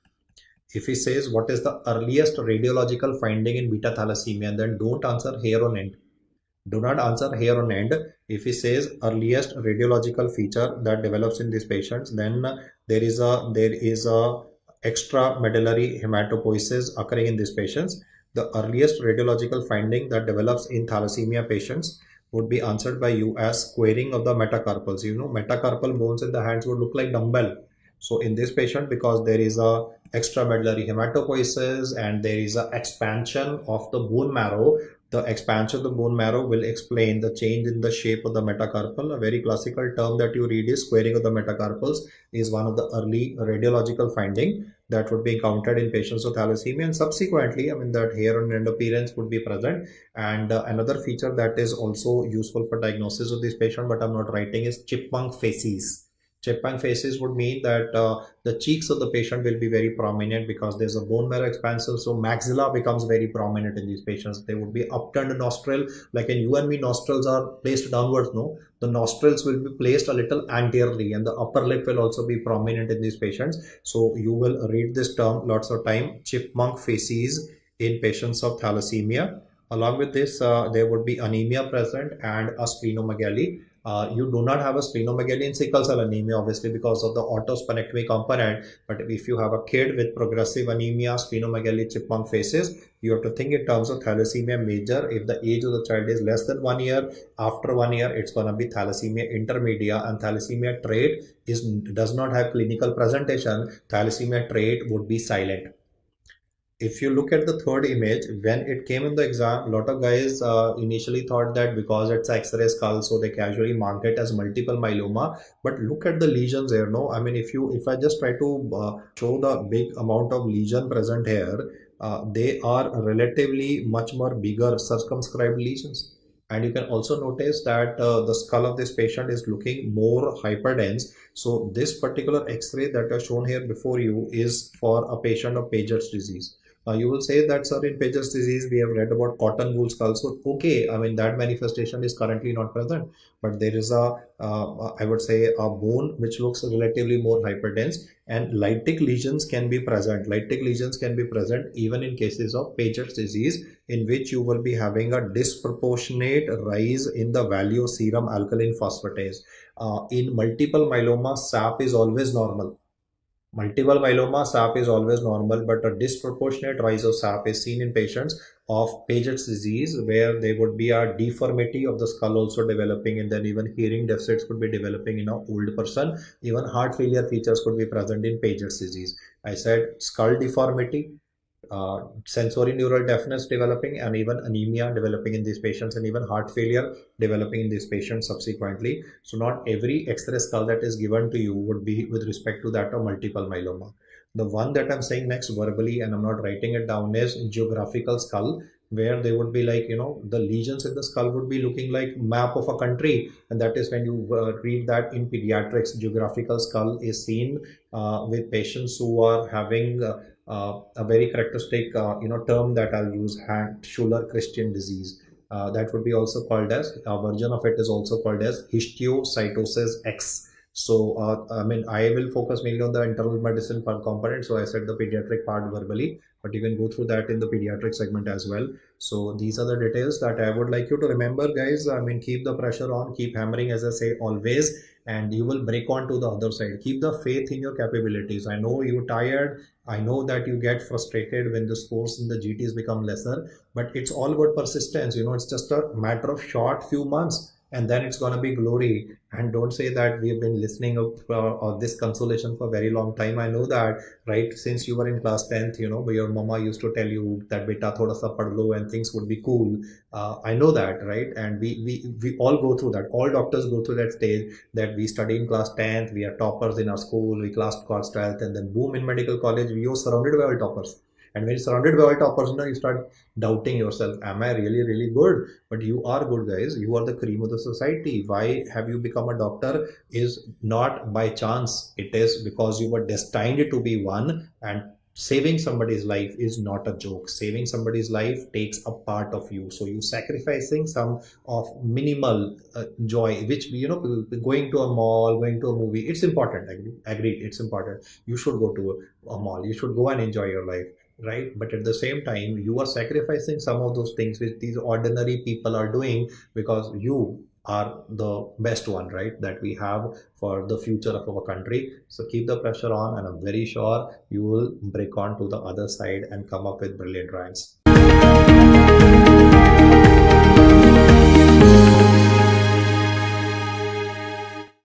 If he says what is the earliest radiological finding in beta thalassemia, then don't answer here on end. Do not answer here on end. If he says earliest radiological feature that develops in these patients, then there is a extramedullary hematopoiesis occurring in these patients. The earliest radiological finding that develops in thalassemia patients would be answered by you as squaring of the metacarpals. You know, metacarpal bones in the hands would look like dumbbell. So in this patient, because there is a extramedullary hematopoiesis and there is a expansion of the bone marrow, the expansion of the bone marrow will explain the change in the shape of the metacarpal. A very classical term that you read is squaring of the metacarpals is one of the early radiological finding that would be encountered in patients with thalassemia, and subsequently, I mean, that hair on end appearance would be present. And another feature that is also useful for diagnosis of this patient, but I'm not writing, is chipmunk facies. Chipmunk faces would mean that the cheeks of the patient will be very prominent because there's a bone marrow expansion. So maxilla becomes very prominent in these patients. There would be upturned nostril, like in you and me, nostrils are placed downwards. No, the nostrils will be placed a little anteriorly, and the upper lip will also be prominent in these patients. So you will read this term lots of time, chipmunk faces, in patients of thalassemia. Along with this, there would be anemia present and a splenomegaly. You do not have a splenomegaly in sickle cell anemia, obviously, because of the autosplenectomy component. But if you have a kid with progressive anemia, splenomegaly, chipmunk faces, you have to think in terms of thalassemia major. If the age of the child is less than 1 year, after 1 year, it's going to be thalassemia intermedia, and thalassemia trait does not have clinical presentation. Thalassemia trait would be silent. If you look at the third image, when it came in the exam, a lot of guys initially thought that because it's X-ray skull, so they casually marked it as multiple myeloma. But look at the lesions here. No, I mean, if I just try to show the big amount of lesion present here, they are relatively much more bigger circumscribed lesions. And you can also notice that the skull of this patient is looking more hyperdense. So this particular X-ray that are shown here before you is for a patient of Paget's disease. You will say that, sir, in Paget's disease, we have read about cotton wool skull. So, okay, I mean, that manifestation is currently not present, but there is I would say, a bone which looks relatively more hyperdense, and lytic lesions can be present. Lytic lesions can be present even in cases of Paget's disease, in which you will be having a disproportionate rise in the value of serum alkaline phosphatase. In multiple myeloma, SAP is always normal. Multiple myeloma, SAP is always normal, but a disproportionate rise of SAP is seen in patients of Paget's disease, where there would be a deformity of the skull also developing, and then even hearing deficits could be developing in an old person. Even heart failure features could be present in Paget's disease. I said skull deformity, sensory neural deafness developing, and even anemia developing in these patients, and even heart failure developing in these patients subsequently. So not every X-ray skull that is given to you would be with respect to that of multiple myeloma. The one that I'm saying next verbally, and I'm not writing it down, is geographical skull, where they would be like, the lesions in the skull would be looking like map of a country. And that is when you read that in pediatrics, geographical skull is seen with patients who are having a very characteristic term that I'll use, Schuller-Christian disease. That would be also called as, a version of it is also called as histiocytosis X. So, I mean, I will focus mainly on the internal medicine component. So I said the pediatric part verbally, but you can go through that in the pediatric segment as well. So these are the details that I would like you to remember, guys. I mean, keep the pressure on, keep hammering, as I say always, and you will break on to the other side. Keep the faith in your capabilities. I know you're tired. I know that you get frustrated when the scores in the GTs become lesser, but it's all about persistence. It's just a matter of short few months, and then it's going to be glory. And don't say that we've been listening of this consolation for a very long time. I know that, right? Since you were in class 10th, your mama used to tell you that beta thoda sa pad lo and things would be cool. I know that, right? And we all go through that. All doctors go through that stage, that we study in class 10th, we are toppers in our school, we class 12th, and then boom, in medical college, we are surrounded by all toppers. And when you're surrounded by all toppers, you start doubting yourself. Am I really, really good? But you are good, guys. You are the cream of the society. Why have you become a doctor is not by chance. It is because you were destined to be one, and saving somebody's life is not a joke. Saving somebody's life takes a part of you. So you sacrificing some of minimal joy, which going to a mall, going to a movie, it's important. Agreed, it's important. You should go to a mall. You should go and enjoy your life, right? But at the same time, you are sacrificing some of those things which these ordinary people are doing because you are the best one, right, that we have for the future of our country. So keep the pressure on, and I'm very sure you will break on to the other side and come up with brilliant ranks.